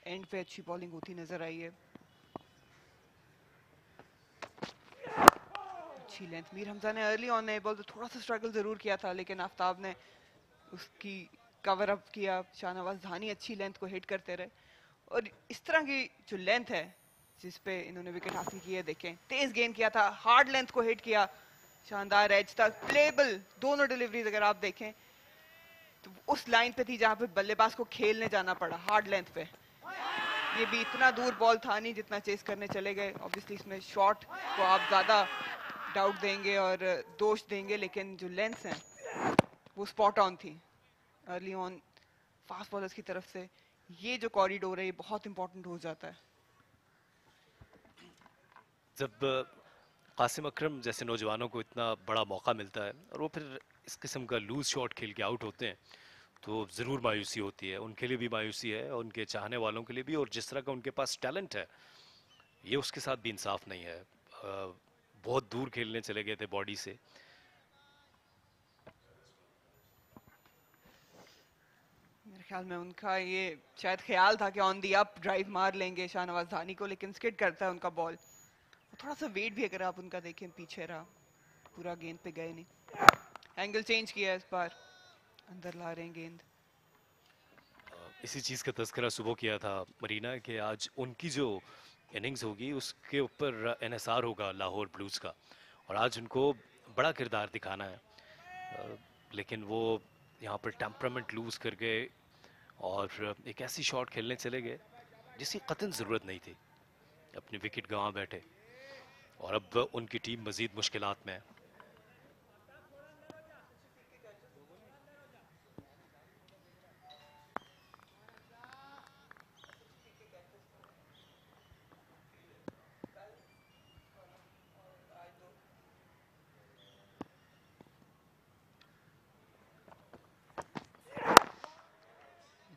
एंड पे अच्छी बॉलिंग होती नजर आई है। अच्छी लेंथ, मीर हमजा ने अर्ली ऑन नए बॉल तो थोड़ा सा स्ट्रगल जरूर किया था, लेकिन आफ्ताब ने उसकी कवर अप किया। शाहनवाज धानी अच्छी लेंथ को हिट करते रहे, और इस तरह की जो लेंथ है जिस पे इन्होंने विकेट हासिल की है, देखें तेज गेंद किया था, हार्ड लेंथ को हिट किया, शानदार एज था, प्लेबल दोनों डिलीवरीज अगर आप देखें तो उस लाइन पे थी जहां पे बल्लेबाज को खेलने जाना पड़ा, हार्ड लेंथ पे। ये भी इतना दूर बॉल था नहीं जितना चेस करने चले गए। ऑब्वियसली इसमें शॉट को आप ज्यादा डाउट देंगे और दोष देंगे, लेकिन जो लेंथ है वो स्पॉट ऑन थी अर्ली ऑन फास्ट बॉलर्स की तरफ से। ये जो कॉरिडोर है ये बहुत इंपॉर्टेंट हो जाता है। जब कासिम अकरम जैसे नौजवानों को इतना बड़ा मौका मिलता है और वो फिर इस किस्म का लूज शॉट खेल के आउट होते हैं, तो ज़रूर मायूसी होती है। उनके लिए भी मायूसी है, उनके चाहने वालों के लिए भी, और जिस तरह का उनके पास टैलेंट है ये उसके साथ भी इंसाफ नहीं है। बहुत दूर खेलने चले गए थे बॉडी से। मेरे ख्याल में उनका ये शायद ख्याल था कि ऑन दी अप ड्राइव मार लेंगे शाहनवाज धानी को, लेकिन स्किड करता है उनका बॉल। थोड़ा सा वेट भी अगर आप उनका देखें पीछे रहा, पूरा गेंद पे गए नहीं। एंगल चेंज किया इस बार, अंदर ला रहे हैं गेंद। इसी चीज़ का तज़किरा सुबह किया था मरीना कि आज उनकी जो इनिंग्स होगी उसके ऊपर एनएसआर होगा लाहौर ब्लूज का, और आज उनको बड़ा किरदार दिखाना है, लेकिन वो यहाँ पर टेम्परामेंट लूज कर गए और एक ऐसी शॉट खेलने चले गए जिसकी कतई ज़रूरत नहीं थी, अपनी विकेट गंवा बैठे और अब उनकी टीम मज़ीद मुश्किलात में है।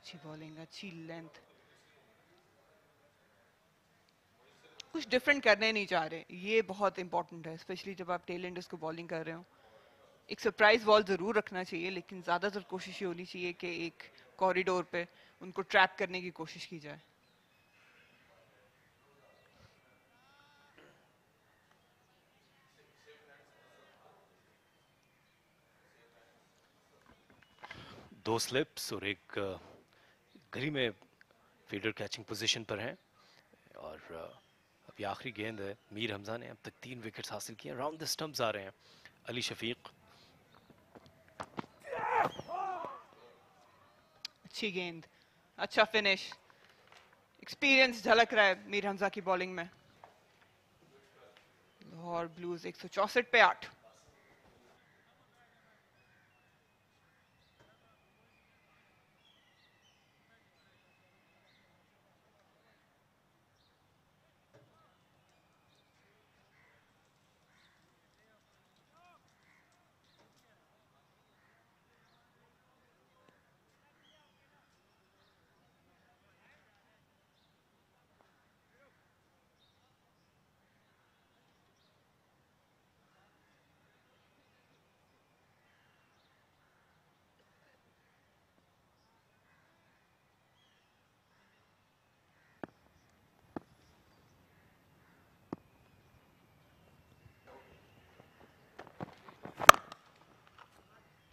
अच्छी बॉलिंग, अच्छी लेंथ, कुछ डिफरेंट करने नहीं चाह रहे, ये बहुत इंपॉर्टेंट है, स्पेशली जब आप टेल एंडर्स को बॉलिंग कर रहे हो। एक सरप्राइज बॉल जरूर रखना चाहिए, लेकिन ज्यादातर कोशिश ये होनी चाहिए कि एक कॉरिडोर पे उनको ट्रैप करने की कोशिश की जाए। दो स्लिप्स और एक गली में फील्डर कैचिंग पोजीशन पर हैं और अब ये आखिरी गेंद है। मीर हमजा ने अब तक 3 विकेट्स हासिल किए, राउंड द स्टंप्स आ रहे हैं अली शफीक। अच्छी गेंद, अच्छा फिनिश, एक्सपीरियंस झलक रहा है मीर हमजा की बॉलिंग में। लाहौर ब्लूज 164 पे 8।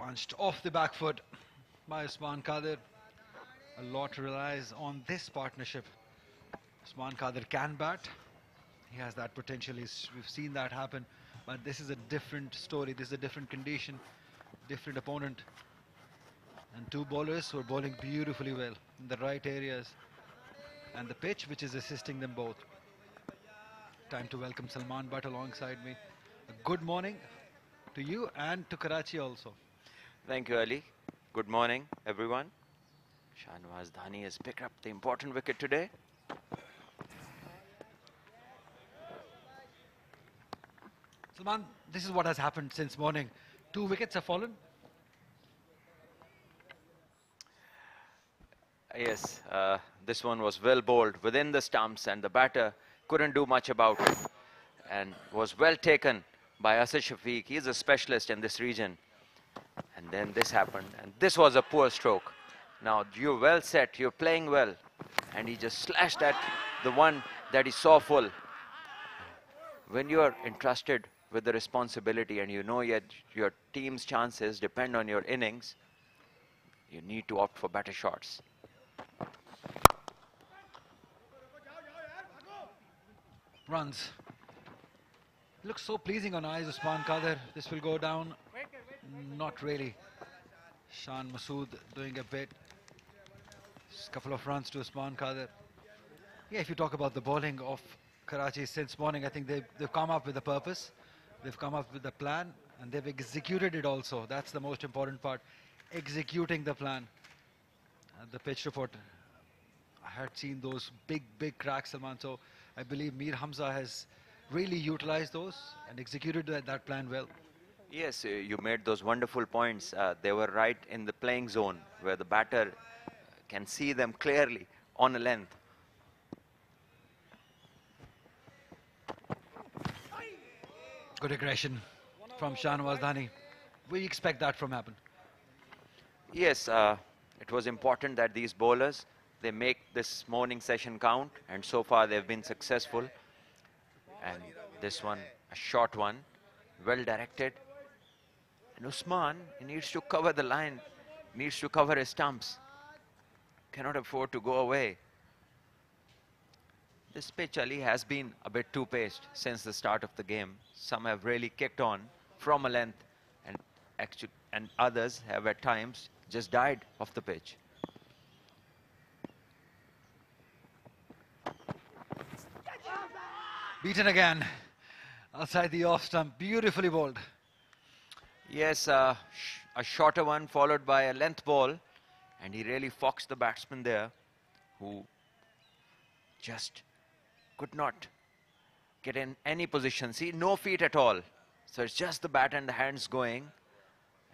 Punched off the back foot by Usman Qadir. A lot relies on this partnership. Usman Qadir can bat. He has that potential. We've seen that happen. But this is a different story. This is a different condition, different opponent. And two bowlers who are bowling beautifully well in the right areas. And the pitch which is assisting them both. Time to welcome Salman Butt alongside me. A good morning to you and to Karachi also. Thank you, Ali. Good morning, everyone. Shahnawaz Dhani has picked up the important wicket today. Salman, this is what has happened since morning. 2 wickets have fallen. Yes, this one was well bowled within the stumps and the batter couldn't do much about it and was well taken by Asad Shafiq. He is a specialist in this region. And then this happened, and this was a poor stroke. Now you're well set, you're playing well, and he just slashed at the one that he saw full. When you're entrusted with the responsibility and you know yet your team's chances depend on your innings, you need to opt for better shots. Runs. Looks so pleasing on eyes, Usman Qadir. This will go down. Not really. Shan Masood doing a bit. Just a couple of runs to Usman Qadir. Yeah, if you talk about the bowling of Karachi since morning, I think they've come up with a purpose. They've come up with a plan and they've executed it also. That's the most important part. Executing the plan. The pitch report, I had seen those big cracks, Salman. So I believe Mir Hamza has really utilized those and executed that plan well. Yes, you made those wonderful points. They were right in the playing zone where the batter can see them clearly on a length. Good aggression from Shahnawaz Dhani. We expect that from happen. Yes, it was important that these bowlers, they make this morning session count, and so far they've been successful. And this one, a short one, well directed. And Usman, he needs to cover the line, needs to cover his stumps. Cannot afford to go away. This pitch, Ali, has been a bit too paced since the start of the game. Some have really kicked on from a length, and and others have at times just died off the pitch. Beaten again. Outside the off stump. Beautifully bowled. Yes, a shorter one followed by a length ball, and he really foxed the batsman there, who just could not get in any position. See, no feet at all. So it's just the bat and the hands going,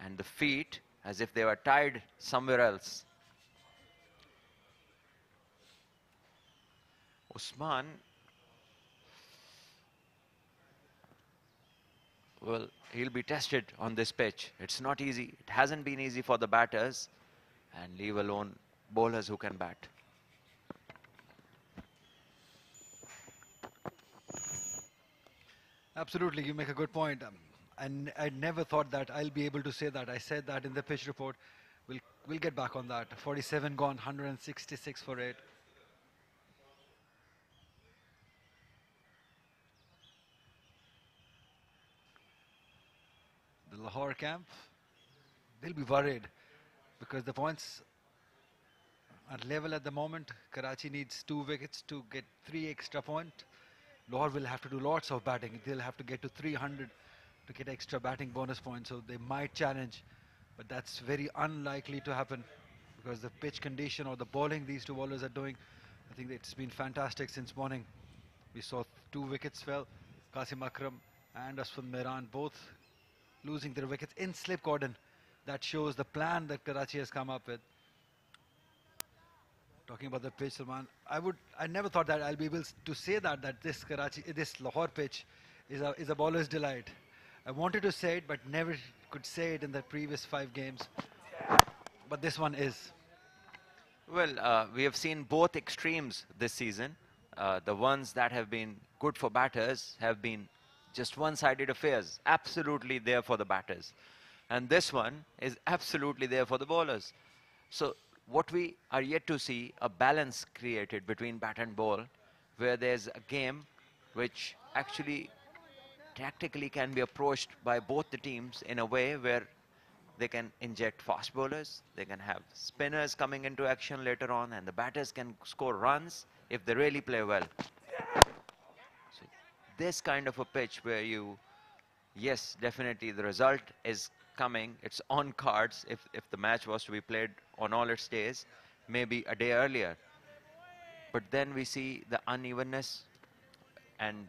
and the feet as if they were tied somewhere else. Usman, well, he'll be tested on this pitch. It's not easy. It hasn't been easy for the batters, and leave alone bowlers who can bat. Absolutely, you make a good point. And I never thought that I'll be able to say that. I said that in the pitch report. We'll get back on that. 47 gone, 166 for 8. The Lahore camp, they'll be worried because the points are level at the moment. Karachi needs 2 wickets to get 3 extra points. Lahore will have to do lots of batting. They'll have to get to 300 to get extra batting bonus points. So they might challenge, but that's very unlikely to happen because the pitch condition or the bowling these two bowlers are doing, I think it's been fantastic since morning. We saw 2 wickets fell. Qasim Akram and Asfan Mehran both losing their wickets in slip cordon. That shows the plan that Karachi has come up with. Talking about the pitch, Salman, I never thought that I'll be able to say that this Lahore pitch is a bowler's delight. I wanted to say it, but never could say it in the previous 5 games. But this one is. Well, we have seen both extremes this season. The ones that have been good for batters have been just one-sided affairs, absolutely there for the batters. And this one is absolutely there for the bowlers. So what we are yet to see, a balance created between bat and ball, where there's a game which actually tactically can be approached by both the teams in a way where they can inject fast bowlers, they can have spinners coming into action later on, and the batters can score runs if they really play well. So this kind of a pitch where yes, definitely the result is coming, it's on cards if the match was to be played on all its days, maybe a day earlier. But then we see the unevenness, and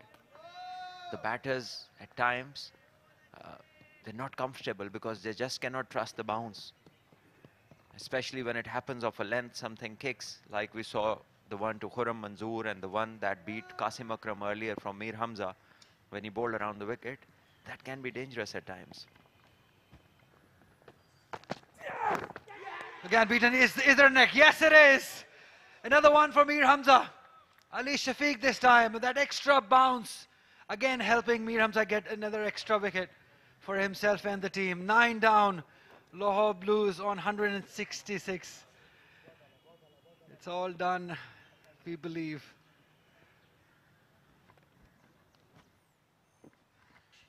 the batters at times, they're not comfortable because they just cannot trust the bounce. Especially when it happens off a length, something kicks, like we saw the one to Khurram Manzoor and the one that beat Qasim Akram earlier from Mir Hamza when he bowled around the wicket. That can be dangerous at times. Again beaten. Is there a neck? Yes, it is. Another one for Mir Hamza. Ali Shafiq this time with that extra bounce. Again helping Mir Hamza get another extra wicket for himself and the team. 9 down. Lahore Blues on 166. It's all done, we believe.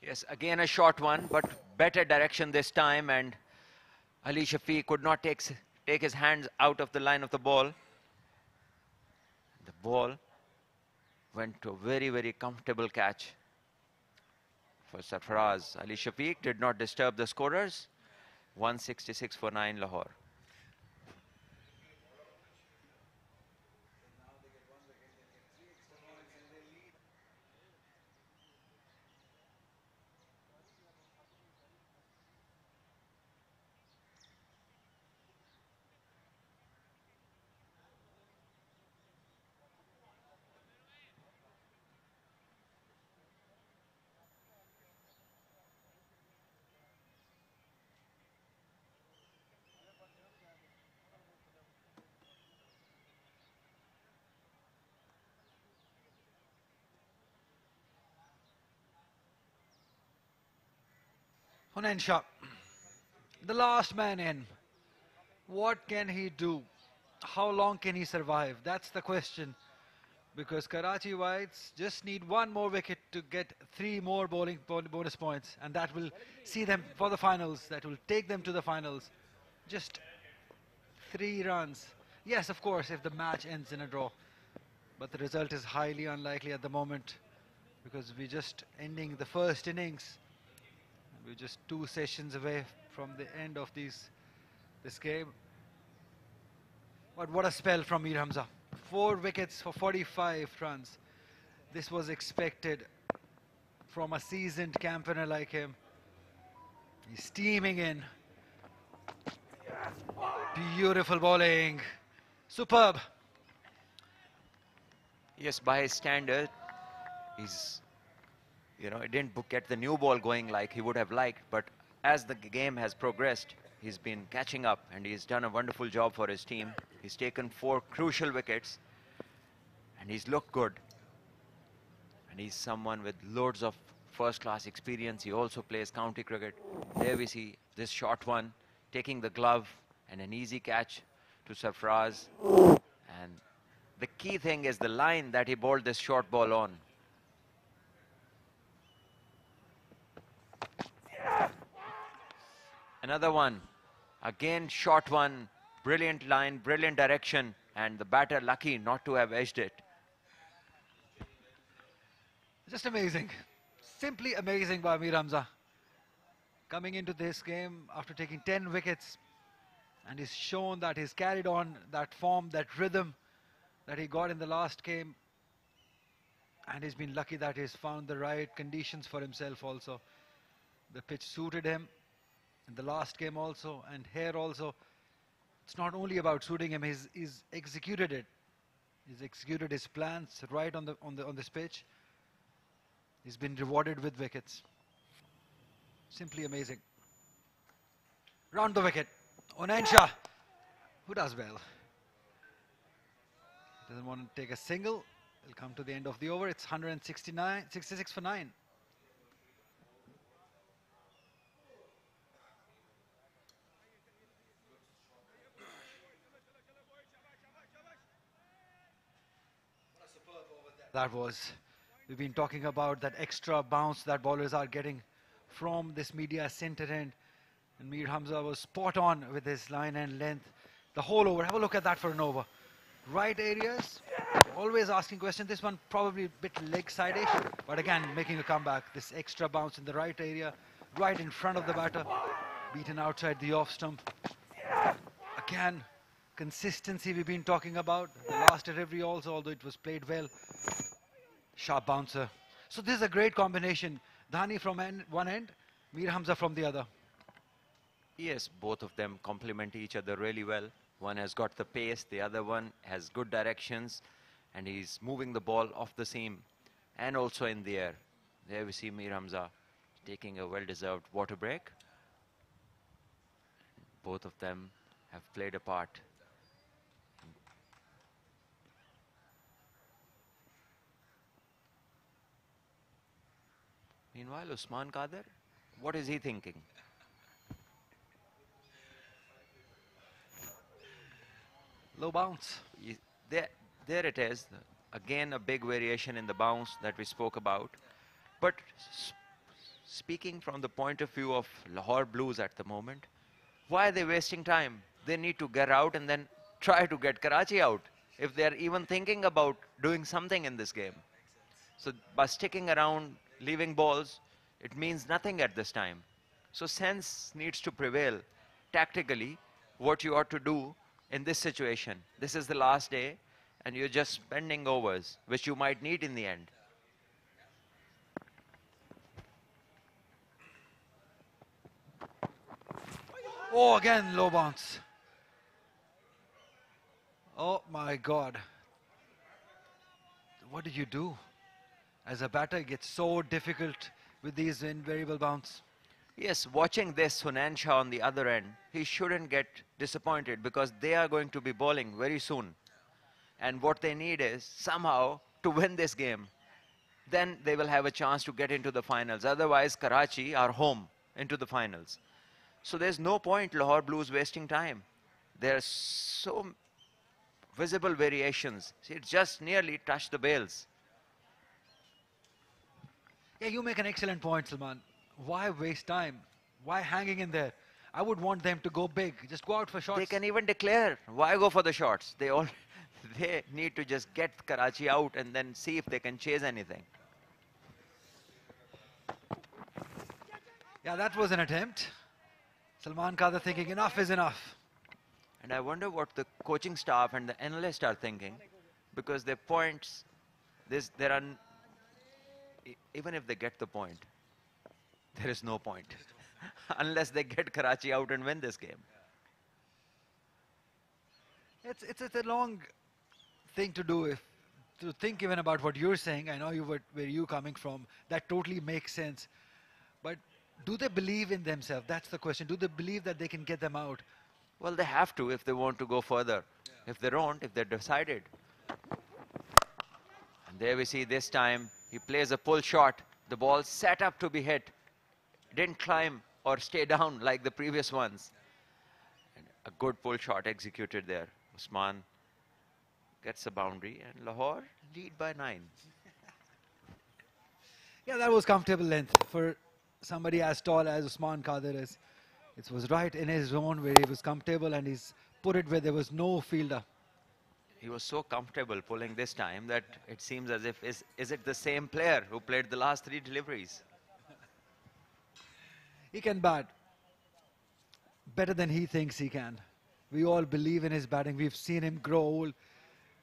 Yes, again a short one, but better direction this time, and Ali Shafiq could not take his hands out of the line of the ball. The ball went to a very, very comfortable catch for Sarfaraz. Ali Shafiq did not disturb the scorers. 166 for 9 Lahore. Hunain Shah, the last man in. What can he do? How long can he survive? That's the question. because Karachi Whites just need one more wicket to get 3 more bonus points, and that will see them for the finals. That will take them to the finals. Just 3 runs. Yes, of course, if the match ends in a draw, but the result is highly unlikely at the moment because we're just ending the first innings. We're just 2 sessions away from the end of this game. But what a spell from Mir Hamza. 4 wickets for 45 runs. This was expected from a seasoned campaigner like him. He's steaming in. Beautiful bowling. Superb. Yes, by his standard, he's, he didn't get the new ball going like he would have liked, but as the game has progressed, he's been catching up and he's done a wonderful job for his team. He's taken 4 crucial wickets and he's looked good. And he's someone with loads of first-class experience. He also plays county cricket. There we see this short one, taking the glove and an easy catch to Sarfraz. And the key thing is the line that he bowled this short ball on. Another one. Again, short one. Brilliant line, brilliant direction. And the batter lucky not to have edged it. Just amazing. Simply amazing by Mir Hamza. Coming into this game after taking 10 wickets. And he's shown that he's carried on that form, that rhythm that he got in the last game. And he's been lucky that he's found the right conditions for himself also. The pitch suited him in the last game also, and here also. It's not only about suiting him, he's executed it. He's executed his plans right on this pitch. He's been rewarded with wickets. Simply amazing. Round the wicket. Onensha, who does well. Doesn't want to take a single. He'll come to the end of the over. It's 66 for 9. That was, we've been talking about that extra bounce that bowlers are getting from this media center end. And Mir Hamza was spot on with his line and length. The whole over, have a look at that for an over. Right areas, always asking questions. This one probably a bit leg side-ish, but again, making a comeback. This extra bounce in the right area, right in front of the batter, beaten outside the off stump. Again, consistency we've been talking about. The last delivery also, although it was played well. Sharp bouncer. So this is a great combination. Dhani from one end, Mir Hamza from the other. Yes, both of them complement each other really well. One has got the pace, the other one has good directions, and he's moving the ball off the seam and also in the air. There we see Mir Hamza taking a well-deserved water break. Both of them have played a part. Meanwhile, Usman Qadir, what is he thinking? Low bounce. There it is. Again, a big variation in the bounce that we spoke about. But speaking from the point of view of Lahore Blues at the moment, why are they wasting time? They need to get out and then try to get Karachi out if they're even thinking about doing something in this game. So by sticking around, leaving balls, it means nothing at this time. So sense needs to prevail. Tactically, what you ought to do in this situation. This is the last day and you're just spending overs, which you might need in the end. Oh, again, low bounce. Oh my God. What do you do? As a batter, it gets so difficult with these invariable bounce. Yes, watching this Hunansha on the other end, he shouldn't get disappointed because they are going to be bowling very soon. And what they need is somehow to win this game. Then they will have a chance to get into the finals. Otherwise, Karachi are home into the finals. So there's no point Lahore Blues wasting time. There's so visible variations. See, it just nearly touched the bails. Yeah, you make an excellent point, Salman. Why waste time? Why hanging in there? I would want them to go big. Just go out for They shots. can even declare, why go for the shots? They all, they need to just get Karachi out and then see if they can chase anything. Yeah, that was an attempt. Salman Qadar thinking enough is enough. And I wonder what the coaching staff and the analysts are thinking, because their points, there are, even if they get the point, there is no point unless they get Karachi out and win this game. It's a long thing to do, if to think even about what you're saying. I know where you coming from. That totally makes sense. But do they believe in themselves? That's the question. Do they believe that they can get them out? Well, they have to if they want to go further. If they don't, if they're decided. And there we see this time, he plays a pull shot. The ball set up to be hit. Didn't climb or stay down like the previous ones. And a good pull shot executed there. Usman gets a boundary and Lahore lead by 9. Yeah, that was comfortable length for somebody as tall as Usman Qadar is. It was right in his zone where he was comfortable, and he's put it where there was no fielder. He was so comfortable pulling this time that it seems as if, is it the same player who played the last 3 deliveries? He can bat better than he thinks he can. We all believe in his batting. We've seen him grow old.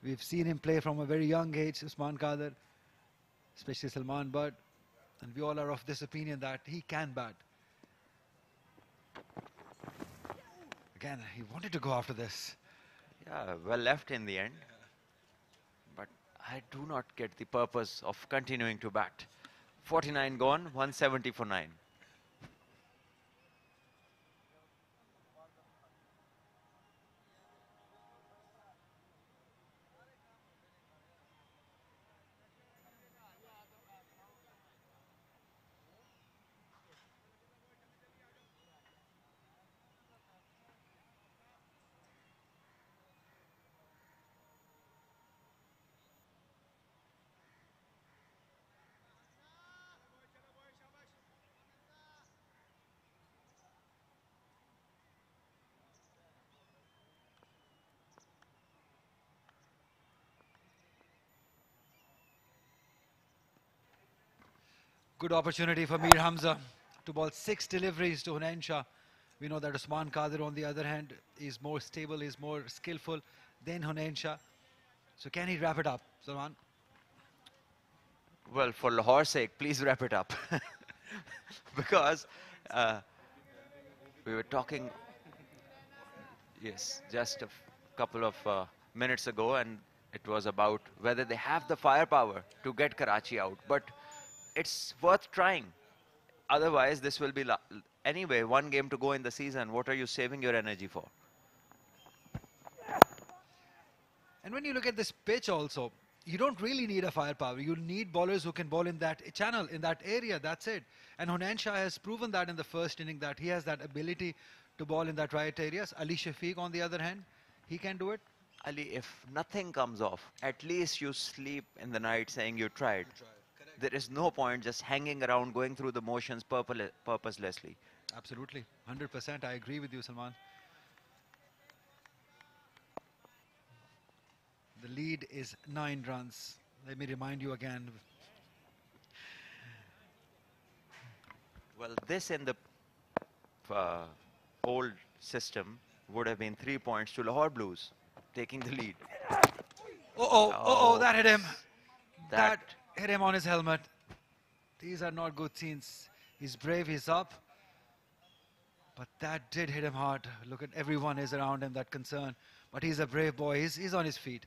We've seen him play from a very young age, Usman Qadar, especially Salman Butt. And we all are of this opinion that he can bat. Again, he wanted to go after this. Yeah, well left in the end. But I do not get the purpose of continuing to bat. 49 gone, 170 for 9. Good opportunity for Mir Hamza to bowl 6 deliveries to Hunain Shah. We know that Usman Qadar, on the other hand, is more stable, is more skillful than Hunain Shah. So can he wrap it up, Salman? Well, for Lahore's sake, please wrap it up. Because we were talking, yes, just a couple of minutes ago, and it was about whether they have the firepower to get Karachi out. But it's worth trying. Otherwise, this will be anyway, 1 game to go in the season. What are you saving your energy for? And when you look at this pitch also, you don't really need a firepower. You need bowlers who can bowl in that channel, in that area. That's it. And Hunain Shah has proven that in the first inning, that he has that ability to bowl in that right areas. Ali Shafiq, on the other hand, he can do it. Ali, if nothing comes off, at least you sleep in the night saying you tried. There is no point just hanging around, going through the motions purposelessly. Absolutely. 100%. I agree with you, Salman. The lead is 9 runs. Let me remind you again. Well, this in the old system would have been 3 points to Lahore Blues, taking the lead. That hit him. That That hit him on his helmet. These are not good scenes. He's brave, he's up. But that did hit him hard. Look at everyone is around him, that concern. But he's a brave boy. He's on his feet.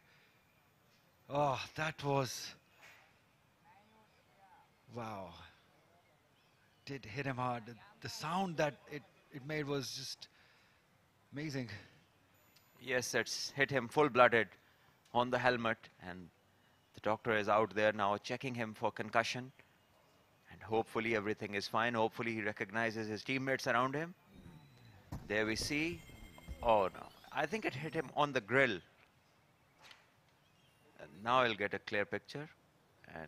Oh, that was... Wow. Did hit him hard. The sound that it made was just amazing. Yes, it's hit him full-blooded on the helmet, and the doctor is out there now checking him for concussion. And hopefully everything is fine. Hopefully he recognizes his teammates around him. There we see. Oh no, I think it hit him on the grill. Now I'll get a clear picture. And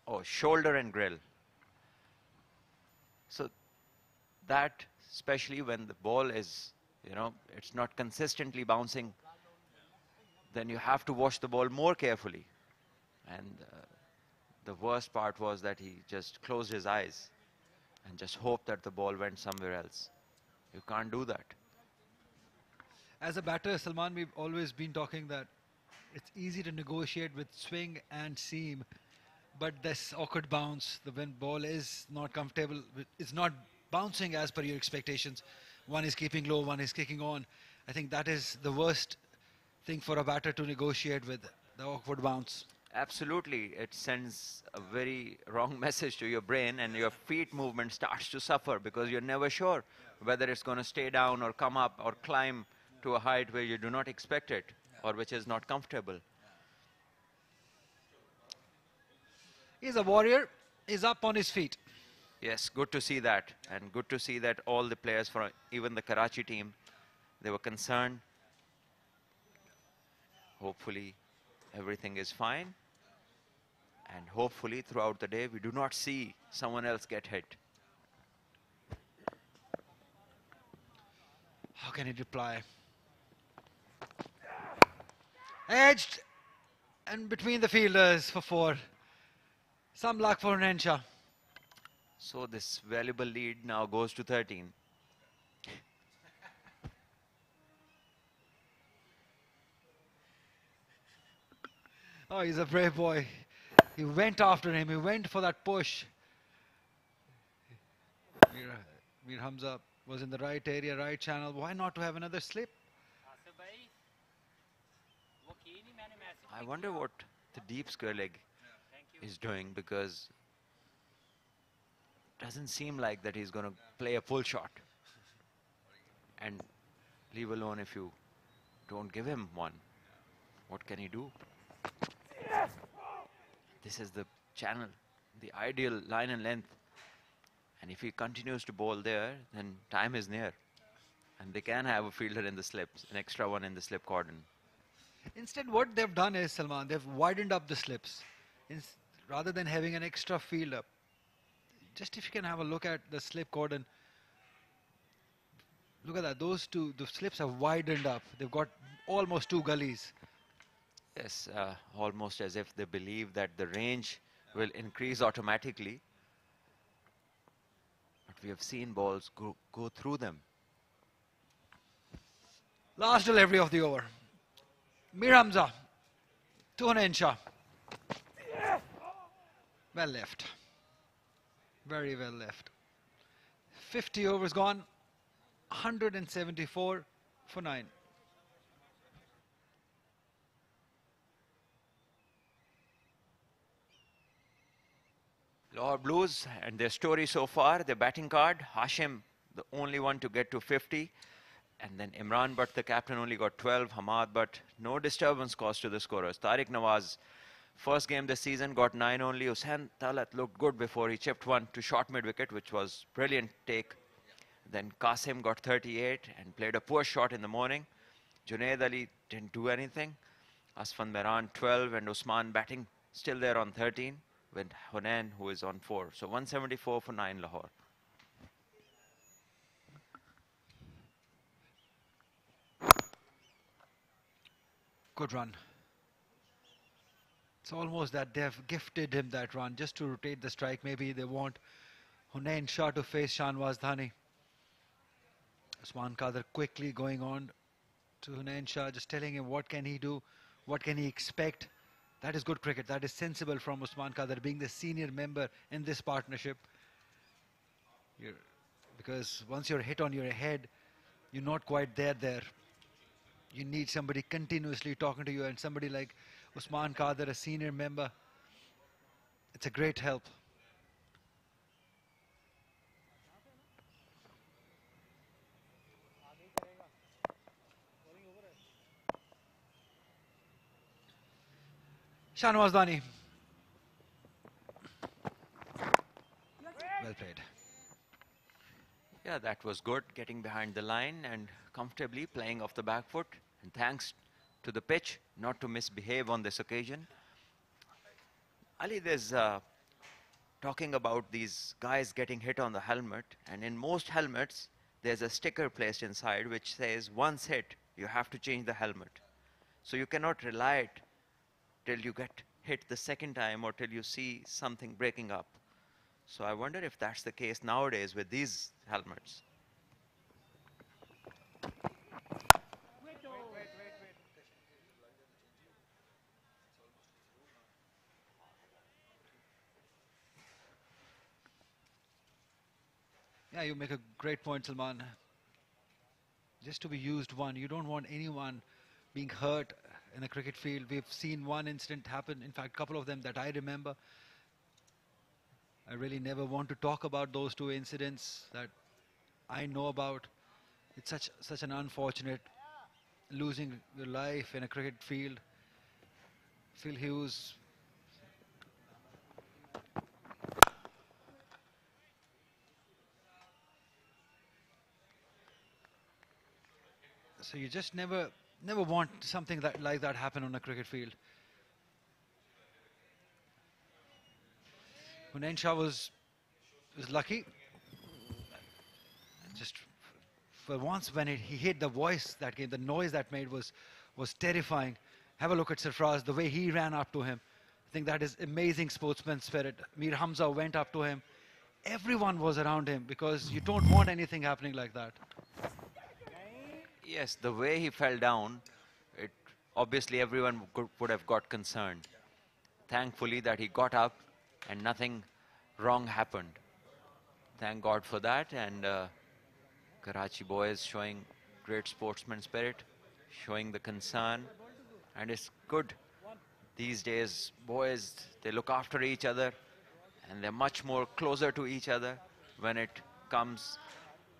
oh, shoulder and grill. So that, especially when the ball is, it's not consistently bouncing, then you have to watch the ball more carefully. And the worst part was that he just closed his eyes and just hoped that the ball went somewhere else. You can't do that. As a batter, Salman, we've always been talking that it's easy to negotiate with swing and seam, but this awkward bounce, the when ball is not comfortable, it's not bouncing as per your expectations. One is keeping low, one is kicking on. I think that is the worst thing for a batter to negotiate with, the awkward bounce. Absolutely, it sends a very wrong message to your brain, and your feet movement starts to suffer because you're never sure whether it's going to stay down or come up or climb to a height where you do not expect it or which is not comfortable. He's a warrior. He's up on his feet. Yes, good to see that, and good to see that all the players from even the Karachi team, they were concerned. Hopefully everything is fine, and hopefully throughout the day we do not see someone else get hit. How can he reply? Edged and between the fielders for 4. Some luck for Nensha. So this valuable lead now goes to 13. Oh, he's a brave boy. He went after him. He went for that push. Mir Hamza was in the right area, right channel. Why not to have another slip? I wonder what the deep square leg is doing, because it doesn't seem like that he's going to play a full shot. And leave alone if you don't give him one. What can he do? This is the channel, the ideal line and length. And if he continues to bowl there, then time is near. And they can have a fielder in the slips, an extra one in the slip cordon. Instead, what they've done is, Salman, they've widened up the slips. Rather than having an extra fielder. Just if you can have a look at the slip cordon. Look at that, the slips have widened up. They've got almost 2 gullies. Yes, almost as if they believe that the range will increase automatically. But we have seen balls go through them. Last delivery of the over. Mir Hamza to Nensha. Well left. Very well left. 50 overs gone. 174 for 9. Lahore Blues and their story so far, their batting card, Hashim, the only one to get to 50. And then Imran Butt, the captain, only got 12. Hamad Butt, no disturbance caused to the scorers. Tariq Nawaz, first game this season, got 9 only. Hussain Talat looked good before he chipped one to short mid-wicket, which was brilliant take. Then Qasim got 38 and played a poor shot in the morning. Junaid Ali didn't do anything. Asfan Mehran 12 and Usman batting still there on 13 with Hunain, who is on 4. So 174 for 9 Lahore. Good run. It's almost that they've gifted him that run just to rotate the strike. Maybe they want Hunain Shah to face Shanwaz Dhani. Usman Qadar quickly going on to Hunain Shah, just telling him what can he do, what can he expect. That is good cricket. That is sensible from Usman Qadar, being the senior member in this partnership. Because once you're hit on your head, you're not quite there. You need somebody continuously talking to you, and somebody like Usman Qadar, a senior member, it's a great help. Shanwaz Dhani. Well played. Yeah, that was good, getting behind the line and comfortably playing off the back foot. And thanks to the pitch, not to misbehave on this occasion. Ali, there's talking about these guys getting hit on the helmet, and in most helmets, there's a sticker placed inside which says, once hit, you have to change the helmet. So you cannot rely it till you get hit the second time or till you see something breaking up. So I wonder if that's the case nowadays with these helmets. Yeah, you make a great point, Salman. Just to be used one, you don't want anyone being hurt in a cricket field. We've seen one incident happen, in fact, a couple of them that I remember. I really never want to talk about those two incidents that I know about. It's such an unfortunate losing your life in a cricket field. Phil Hughes. So you just never want something like that happen on a cricket field. Hunain Shah was lucky. Just for once when he hit, the voice that came, the noise that made was terrifying. Have a look at Sarfraz, the way he ran up to him. I think that is amazing sportsman spirit. Mir Hamza went up to him. Everyone was around him because you don't want anything happening like that. Yes, the way he fell down, it obviously everyone would have got concerned. Thankfully that he got up and nothing wrong happened. Thank God for that. And Karachi boys showing great sportsman spirit, showing the concern, and it's good. These days, boys, they look after each other and they're much more closer to each other when it comes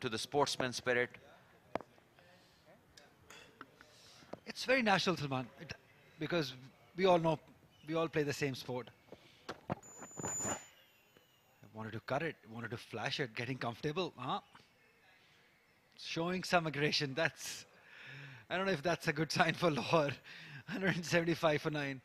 to the sportsman spirit. It's very natural, Salman, because we all know, we all play the same sport. I wanted to cut it, wanted to flash it, getting comfortable, huh? Showing some aggression, I don't know if that's a good sign for Lahore. 175 for 9.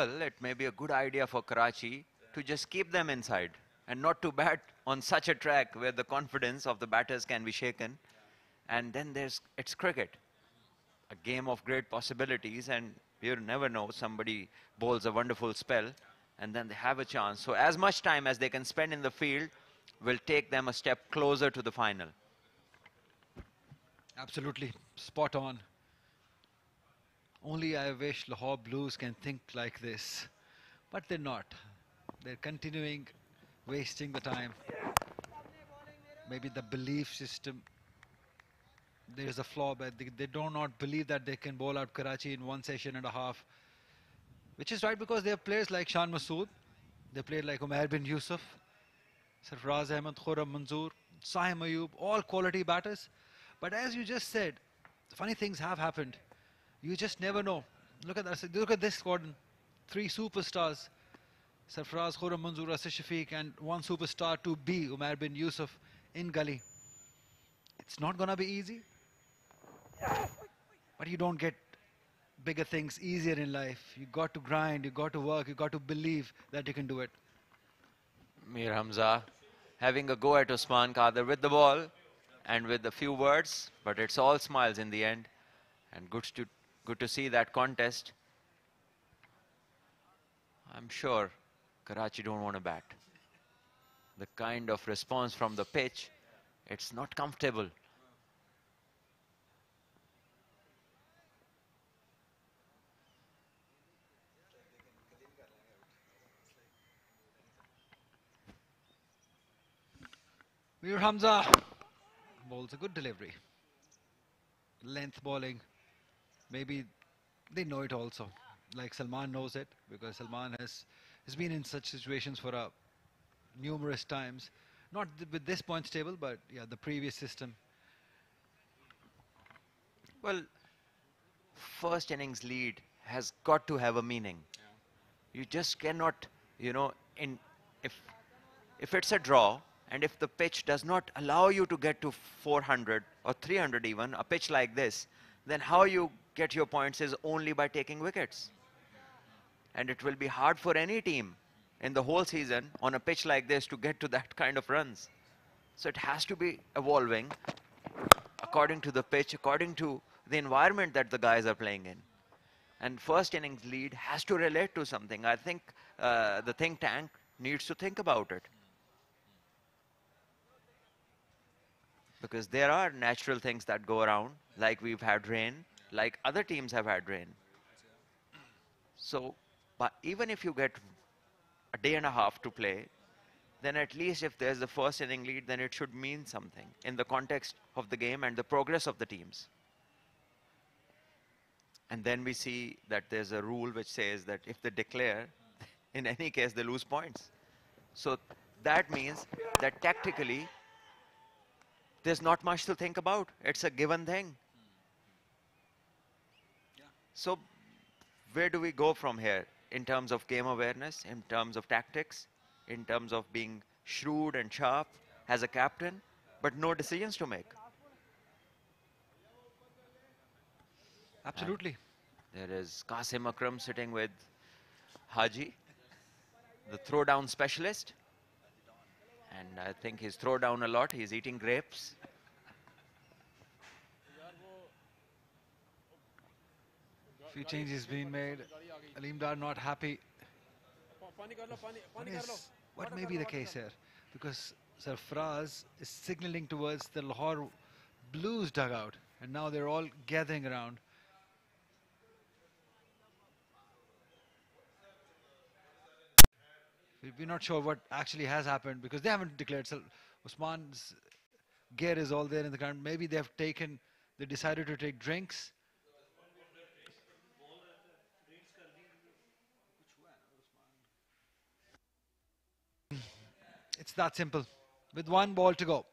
Well, it may be a good idea for Karachi to just keep them inside and not to bat on such a track where the confidence of the batters can be shaken. And then it's cricket, a game of great possibilities, and you never know, somebody bowls a wonderful spell and then they have a chance. So as much time as they can spend in the field will take them a step closer to the final. Absolutely, spot on. Only I wish Lahore Blues can think like this, but they're not. They're continuing wasting the time. Maybe the belief system, there's a flaw, but they do not believe that they can bowl out Karachi in 1 session and a half, which is right because they have players like Shan Masood, they played like Umair bin Yusuf, Sarfraz Ahmed, Khurram Manzoor, Sahim Ayub, all quality batters. But as you just said, funny things have happened. You just never know. Look at that. Look at this squadron. 3 superstars. Sarfraz, Khurram Manzoor, Asif Shafiq, and 1 superstar to be Umair bin Yusuf in Gully. It's not going to be easy. But you don't get bigger things easier in life. You got to grind, you got to work, you got to believe that you can do it. Mir Hamza having a go at Usman Qadir with the ball and with a few words, but it's all smiles in the end. And good to see that contest. I'm sure Karachi don't want to bat. The kind of response from the pitch, it's not comfortable. Mir Hamza bowls a good delivery. Length bowling. Maybe they know it also. Like Salman knows it, because Salman has been in such situations for numerous times. Not with this points table, but yeah, the previous system. Well, first innings lead has got to have a meaning. You just cannot, if it's a draw, And if the pitch does not allow you to get to 400 or 300 even, a pitch like this, then how you get your points is only by taking wickets. And it will be hard for any team in the whole season on a pitch like this to get to that kind of runs. So it has to be evolving according to the pitch, according to the environment that the guys are playing in. And first innings lead has to relate to something. I think the think tank needs to think about it. Because there are natural things that go around, like we've had rain, like other teams have had rain. So, but even if you get a day and a half to play, then at least if there's the first inning lead, then it should mean something in the context of the game and the progress of the teams. And then we see that there's a rule which says that if they declare, in any case, they lose points. So that means that tactically, there's not much to think about. It's a given thing. So where do we go from here in terms of game awareness, in terms of tactics, in terms of being shrewd and sharp as a captain, but no decisions to make? Absolutely. And there is Qasim Akram sitting with Haji, the throwdown specialist. And I think he's thrown down a lot. He's eating grapes. Few changes being made. Alimdar not happy. What may be the case here? Because Sarfraz is signaling towards the Lahore Blues dugout, and now they're all gathering around. We're not sure what actually has happened because they haven't declared. So Usman's gear is all there in the ground. Maybe they decided to take drinks. It's that simple. With one ball to go.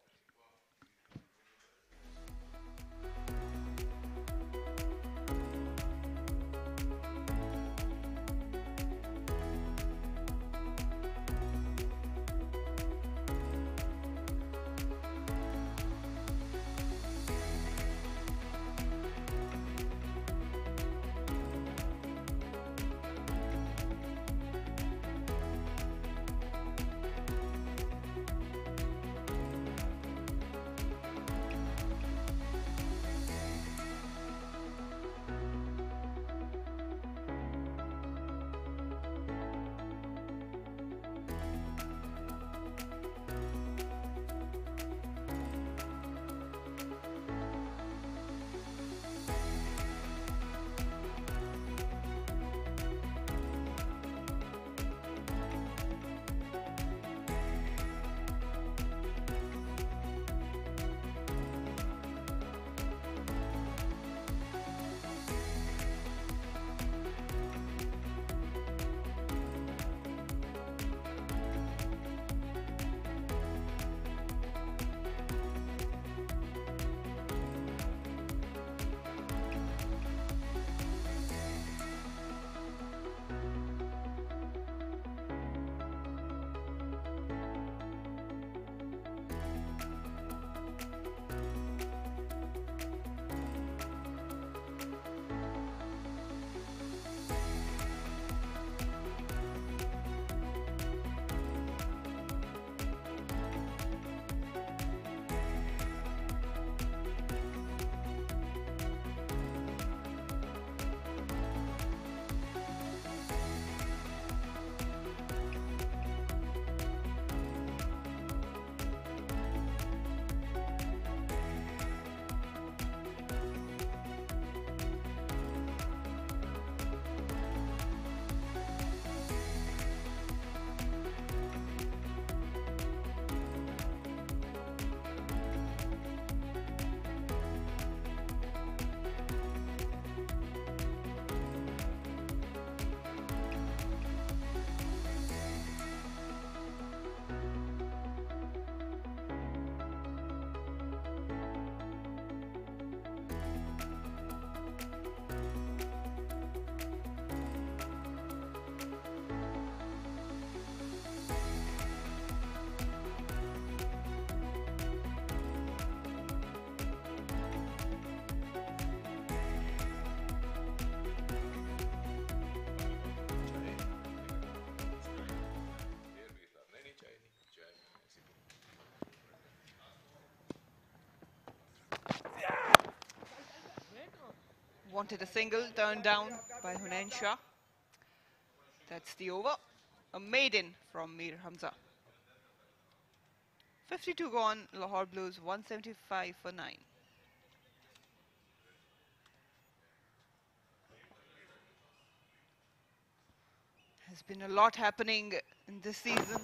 wanted a single, turned down by Hunain Shah. That's the over. A maiden from Mir Hamza. 52 gone, Lahore Blues 175 for 9. There's been a lot happening in this season.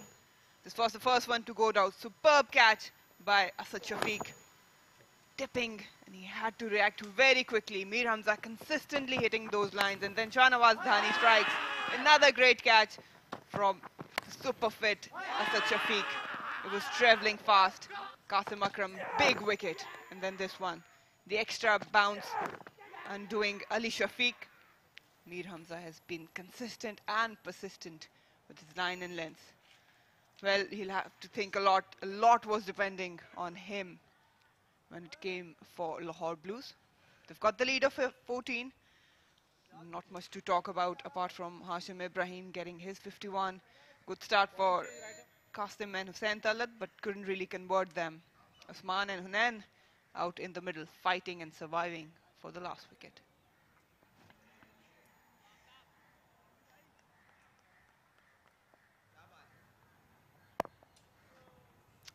This was the first one to go down. Superb catch by Asad Shafiq. Tipping, and he had to react very quickly. Mir Hamza consistently hitting those lines, and then Shahnawaz Dhani strikes. Another great catch from the super fit Asad Shafiq. It was travelling fast. Qasim Akram, big wicket. And then this one, the extra bounce undoing Ali Shafiq. Mir Hamza has been consistent and persistent with his line and length. Well, he'll have to think a lot. A lot was depending on him when it came for Lahore Blues. They've got the lead of 14. Not much to talk about apart from Hashim Ibrahim getting his 51. Good start for Qasim and Hussain Talat, but couldn't really convert them. Usman and Hunain out in the middle, fighting and surviving for the last wicket.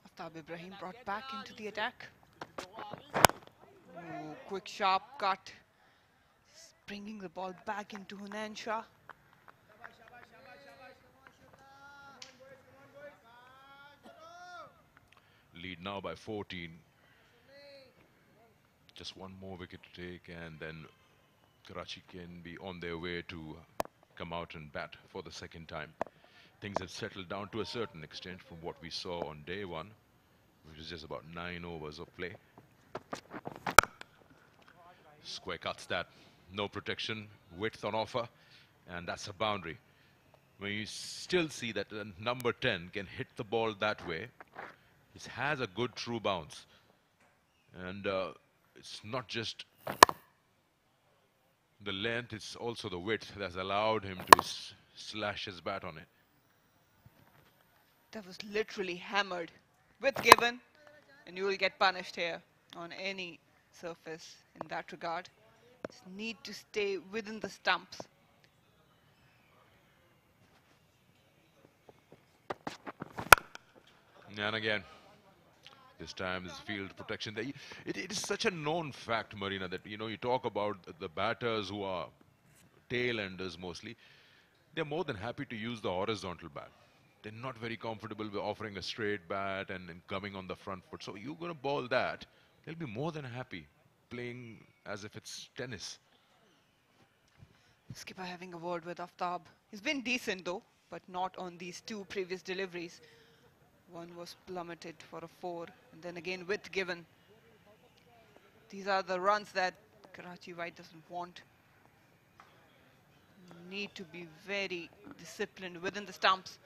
Aftab Ibrahim brought back into the attack. Ooh, quick sharp cut, bringing the ball back into Hunain Shah. Lead now by 14. Just one more wicket to take, and then Karachi can be on their way to come out and bat for the second time. Things have settled down to a certain extent from what we saw on day one, which is just about 9 overs of play. Square cuts that, no protection, width on offer, and that's a boundary. When you still see that number 10 can hit the ball that way, it has a good true bounce. And it's not just the length, it's also the width that's allowed him to slash his bat on it. That was literally hammered with given, and you will get punished here on any surface in that regard. Just need to stay within the stumps. And again, this time is field protection. It is such a known fact, Marina, that you talk about the batters who are tail-enders mostly. They're more than happy to use the horizontal bat. They're not very comfortable with offering a straight bat and coming on the front foot. So you're going to ball that, they'll be more than happy playing as if it's tennis. Skipper having a word with Aftab. He's been decent though, but not on these two previous deliveries. One was plummeted for a 4, and then again with given. These are the runs that Karachi White doesn't want. You need to be very disciplined within the stumps.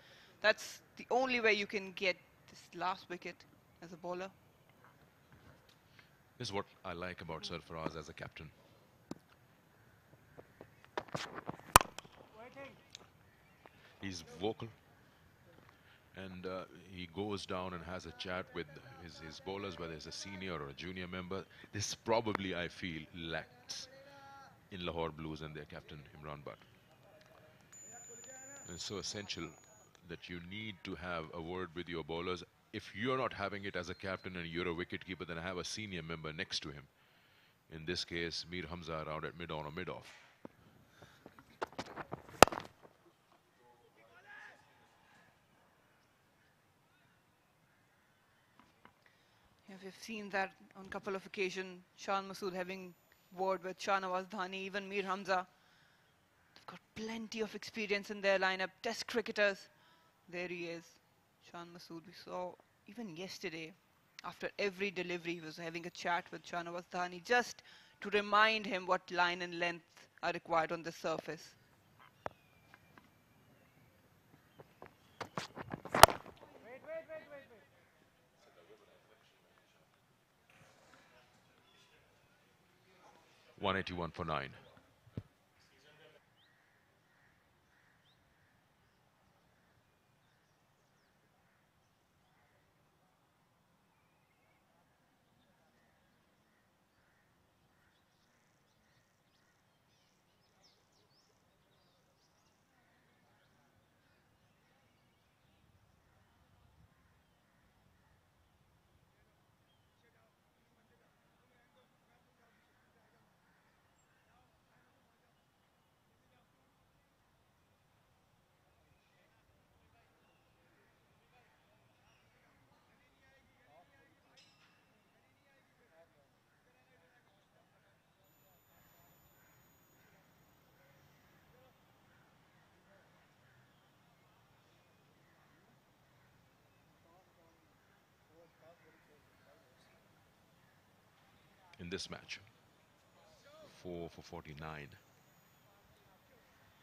That's the only way you can get this last wicket as a bowler. This is what I like about Sarfaraz as a captain. He's vocal, and he goes down and has a chat with his bowlers, whether it's a senior or a junior member. This probably, I feel, lacks in Lahore Blues and their captain, Imran Butt. It's so essential that you need to have a word with your bowlers. If you're not having it as a captain and you're a wicketkeeper, then have a senior member next to him. In this case, Mir Hamza around at mid-on or mid-off. Yeah, we've seen that on a couple of occasions. Shan Masood having word with Shahnawaz Dhani, even Mir Hamza. They've got plenty of experience in their lineup. Test cricketers. There he is, Shan Masood. We saw even yesterday, after every delivery, he was having a chat with Shahnawaz Dhani just to remind him what line and length are required on the surface. .181 for 9. this match. 4 for 49.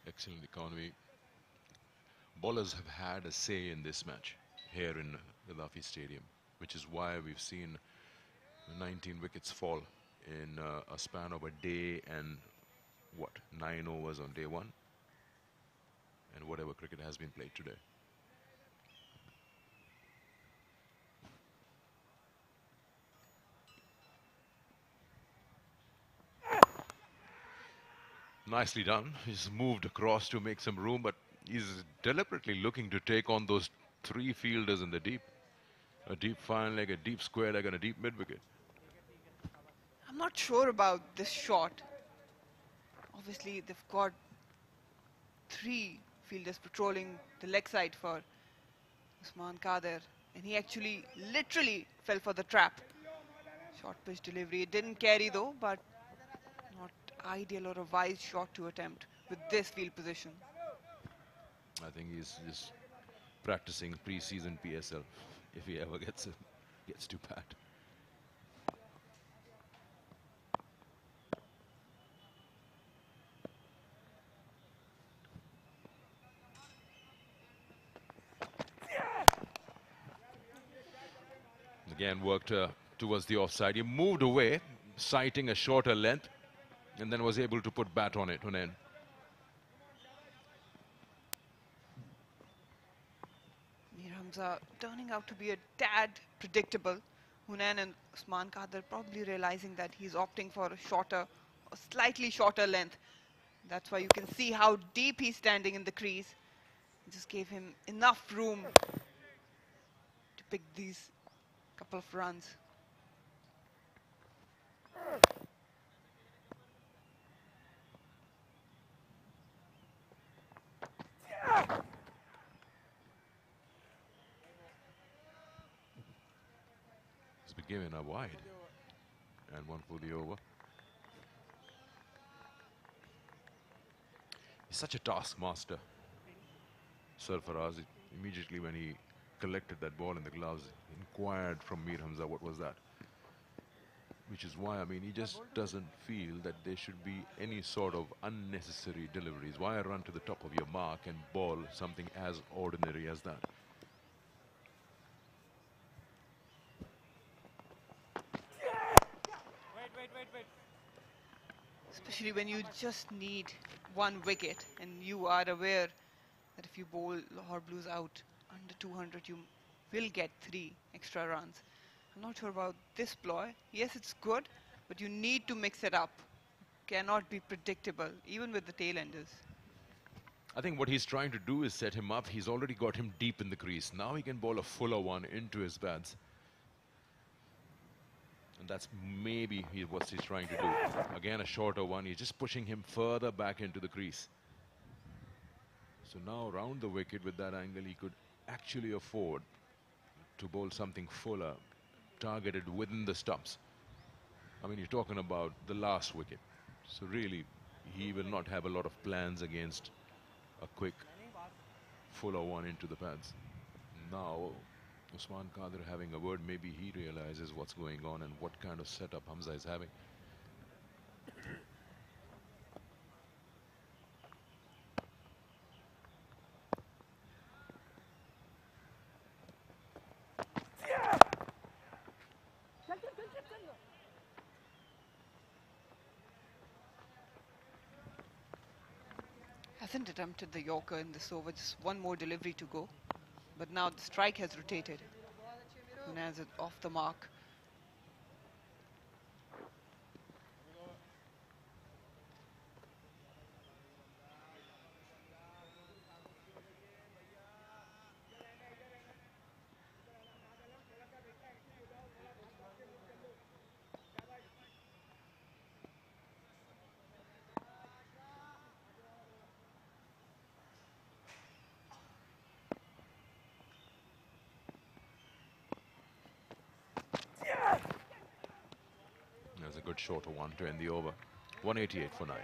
Excellent economy. Bowlers have had a say in this match here in Gaddafi Stadium, which is why we've seen 19 wickets fall in a span of a day and what, 9 overs on day one, and whatever cricket has been played today. Nicely done. He's moved across to make some room, but he's deliberately looking to take on those 3 fielders in the deep. A deep fine leg, a deep square leg, and a deep mid-wicket. I'm not sure about this shot. Obviously, they've got 3 fielders patrolling the leg side for Usman Qadir, and he actually literally fell for the trap. Short pitch delivery. It didn't carry though, but not ideal or a wise shot to attempt with this field position. I think he's just practicing pre-season PSL if he ever gets to bat. Again worked towards the offside. He moved away, sighting a shorter length, and then was able to put bat on it on end. Mir Hamza turning out to be a tad predictable. Hunain and Usman Qadir probably realizing that he's opting for a slightly shorter length. That's why you can see how deep he's standing in the crease. It just gave him enough room to pick these couple of runs. He's been given a wide and one for the over. He's such a taskmaster, Sarfaraz. Immediately when he collected that ball in the gloves, inquired from Mir Hamza what was that. Which is why, I mean, he just doesn't feel that there should be any sort of unnecessary deliveries. Why run to the top of your mark and ball something as ordinary as that? Especially when you just need 1 wicket and you are aware that if you bowl Lahore Blues out under 200, you will get 3 extra runs. I'm not sure about this ploy. Yes, it's good, but you need to mix it up. Cannot be predictable, even with the tail-enders. I think what he's trying to do is set him up. He's already got him deep in the crease. Now he can bowl a fuller one into his pads. And that's maybe what he's trying to do. Again, a shorter one. He's just pushing him further back into the crease. So now round the wicket with that angle, he could actually afford to bowl something fuller, targeted within the stumps. I mean, you're talking about the last wicket. So really, he will not have a lot of plans against a quick, fuller one into the pads. Now, Usman Qadir having a word, maybe he realizes what's going on and what kind of setup Hamza is having. Hasn't attempted the Yorker in this over, just 1 more delivery to go. But now the strike has rotated. Munaz is off the mark. There's a good shorter one to end the over. 188 for 9.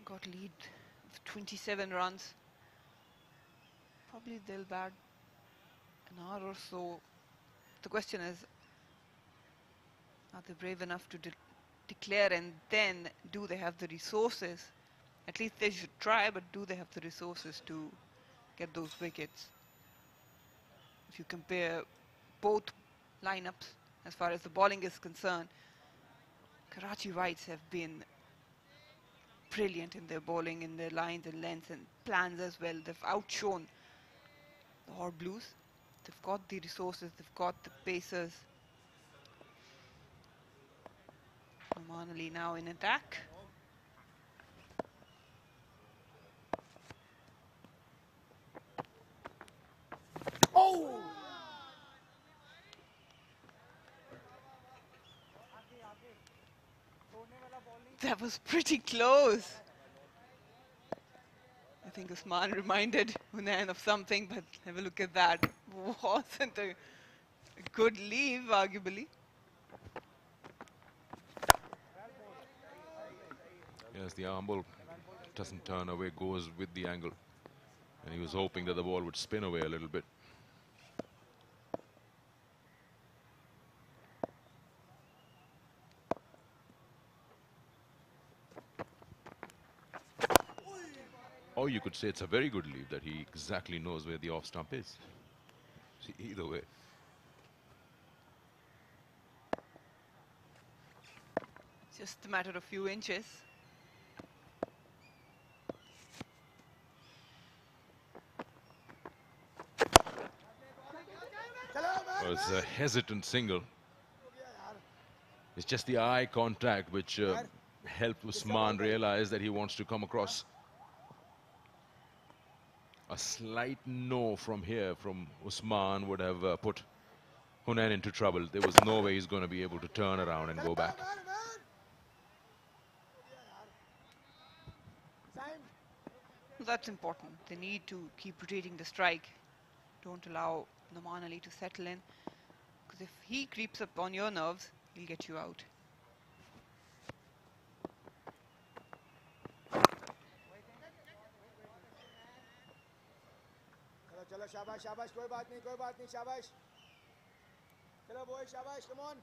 got lead of 27 runs. Probably they'll bat an hour or so. The question is, are they brave enough to declare, and then do they have the resources? At least they should try, but do they have the resources to get those wickets? If you compare both lineups as far as the bowling is concerned, Karachi Whites have been brilliant in their bowling, in their lines and lengths and plans as well. They've outshone the Lahore Blues. They've got the resources, they've got the pacers. Oman Ali now in attack. Oh! That was pretty close. I think Usman reminded Hunain of something, but have a look at that. Wasn't a good leave, arguably. Yes, the arm ball doesn't turn away, goes with the angle. And he was hoping that the ball would spin away a little bit. Or you could say it's a very good leave that he exactly knows where the off stump is. See, either way. Just a matter of few inches. Well, it's a hesitant single. It's just the eye contact which helped Usman realize that he wants to come across. A slight no from here from Usman would have put Hunain into trouble. There was no way he's going to be able to turn around and go back. That's important. They need to keep rotating the strike. Don't allow Oman Ali to settle in, because if he creeps up on your nerves, he'll get you out. चलो शाबाश शाबाश कोई बात नहीं शाबाश चलो boy शाबाश come on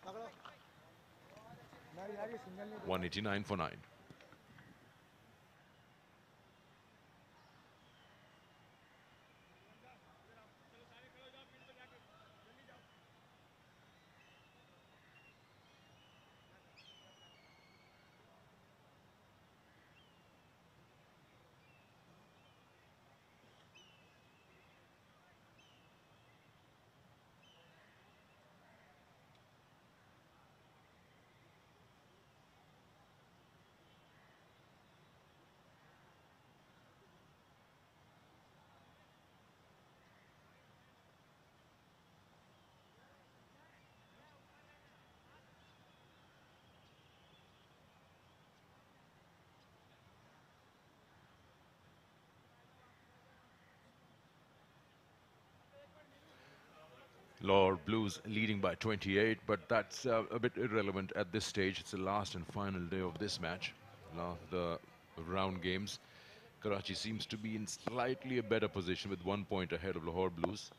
पकड़ो 189 for 9. Lahore Blues leading by 28, but that's a bit irrelevant at this stage. It's the last and final day of this match. The round games. Karachi seems to be in slightly a better position with 1 point ahead of Lahore Blues.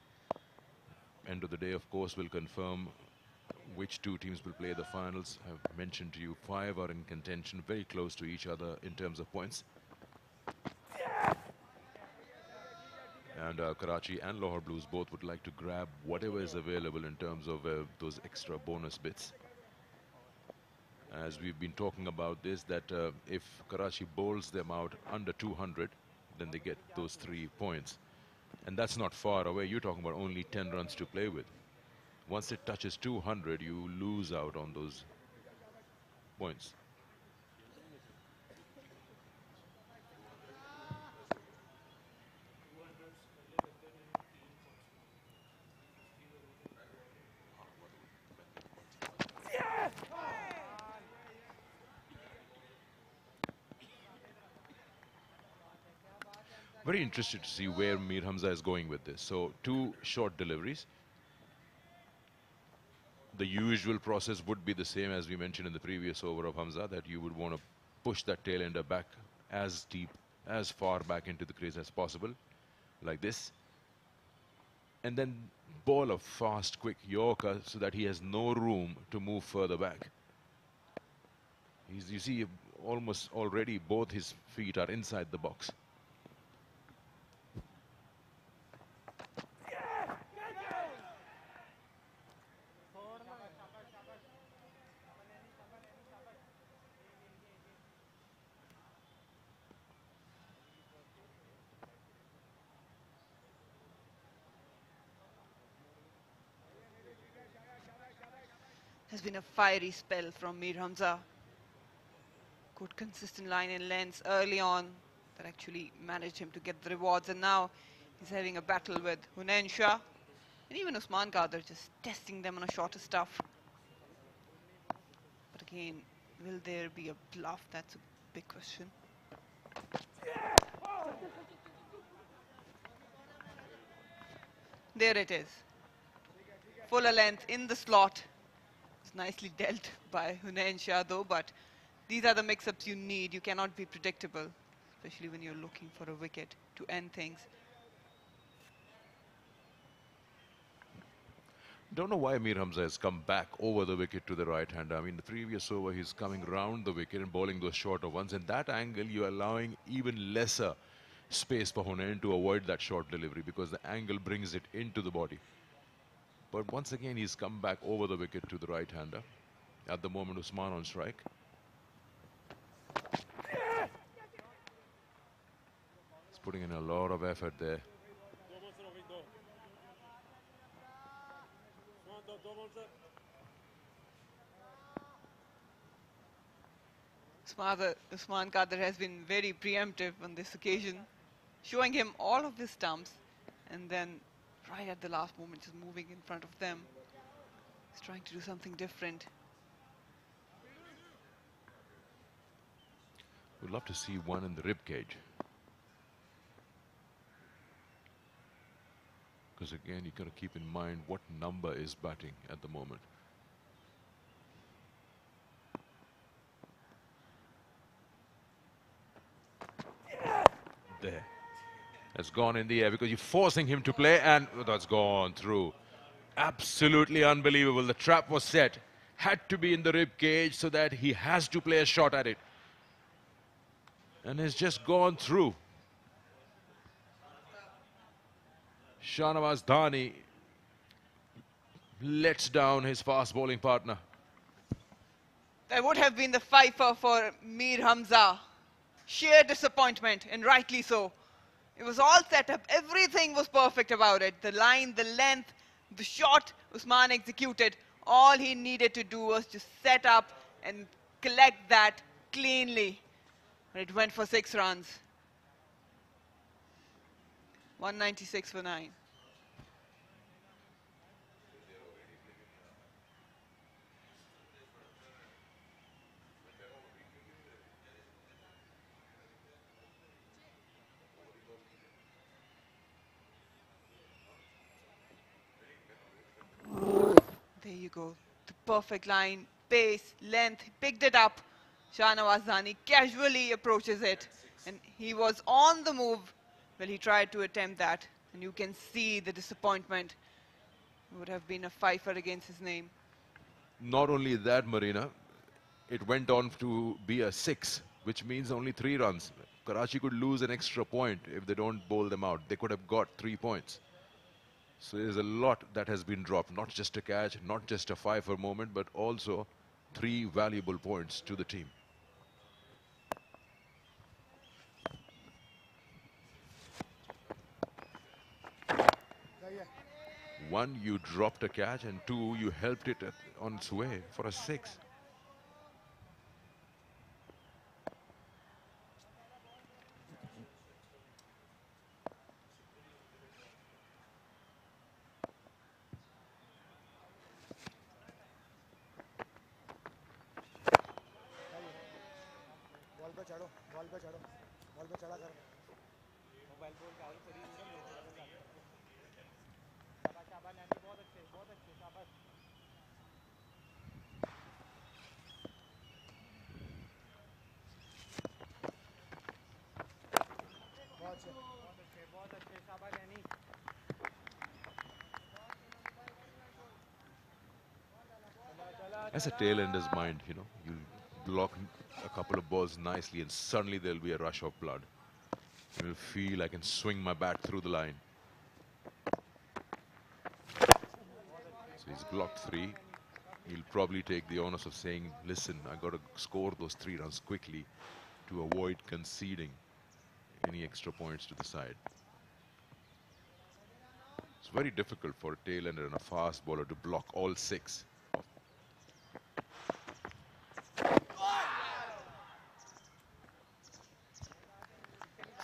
End of the day, of course, will confirm which two teams will play the finals. I've mentioned to you 5 are in contention, very close to each other in terms of points. And Karachi and Lahore Blues both would like to grab whatever is available in terms of those extra bonus bits. As we've been talking about this, that if Karachi bowls them out under 200, then they get those 3 points. And that's not far away. You're talking about only 10 runs to play with. Once it touches 200, you lose out on those points. Very interested to see where Mir Hamza is going with this. So 2 short deliveries. The usual process would be the same as we mentioned in the previous over of Hamza, that you would want to push that tail ender back as deep, as far back into the crease as possible, like this. And then ball a fast, quick Yorker so that he has no room to move further back. You see, almost already both his feet are inside the box. Has been a fiery spell from Mir Hamza. Good consistent line and lengths early on that actually managed him to get the rewards, and now he's having a battle with Hunain Shah and even Usman Qadir, just testing them on a shorter stuff. But again, will there be a bluff? That's a big question. There it is. Fuller length in the slot. It's nicely dealt by Hunain Shah though, but these are the mix-ups you need. You cannot be predictable, especially when you're looking for a wicket to end things. Don't know why Mir Hamza has come back over the wicket to the right hander. I mean, the previous over he's coming round the wicket and bowling those shorter ones. And that angle, you're allowing even lesser space for Hunain to avoid that short delivery because the angle brings it into the body. But once again, he's come back over the wicket to the right hander. At the moment, Usman on strike. He's putting in a lot of effort there. Usman Qadir has been very preemptive on this occasion, showing him all of his stumps and then right at the last moment just moving in front of them. He's trying to do something different. We'd love to see one in the rib cage. Because again, you got to keep in mind what number is batting at the moment. There. That's gone in the air because you're forcing him to play, and that's gone through. Absolutely unbelievable. The trap was set. Had to be in the rib cage so that he has to play a shot at it. And it's just gone through. Shahnawaz Dhani lets down his fast bowling partner. That would have been the fifer for Mir Hamza. Sheer disappointment, and rightly so. It was all set up. Everything was perfect about it. The line, the length, the shot Usman executed. All he needed to do was just set up and collect that cleanly. And it went for 6 runs. 196 for 9. There you go. The perfect line, pace, length. He picked it up. Shahnawaz Dhani casually approaches it. And he was on the move when he tried to attempt that. And you can see the disappointment. It would have been a fifer against his name. Not only that, Marina, it went on to be a 6, which means only 3 runs. Karachi could lose an extra point if they don't bowl them out. They could have got 3 points. So there's a lot that has been dropped. Not just a catch, not just a fifer moment, but also 3 valuable points to the team. One, you dropped a catch, and 2, you helped it on its way for a 6. Ball पे चढ़ो ball पे चढ़ो ball पे चढ़ा कर As a tail ender's mind, you know, you'll block a couple of balls nicely and suddenly there'll be a rush of blood. You'll feel I can swing my bat through the line. So he's blocked 3. He'll probably take the onus of saying, listen, I got to score those 3 runs quickly to avoid conceding any extra points to the side. It's very difficult for a tail ender and a fast bowler to block all 6.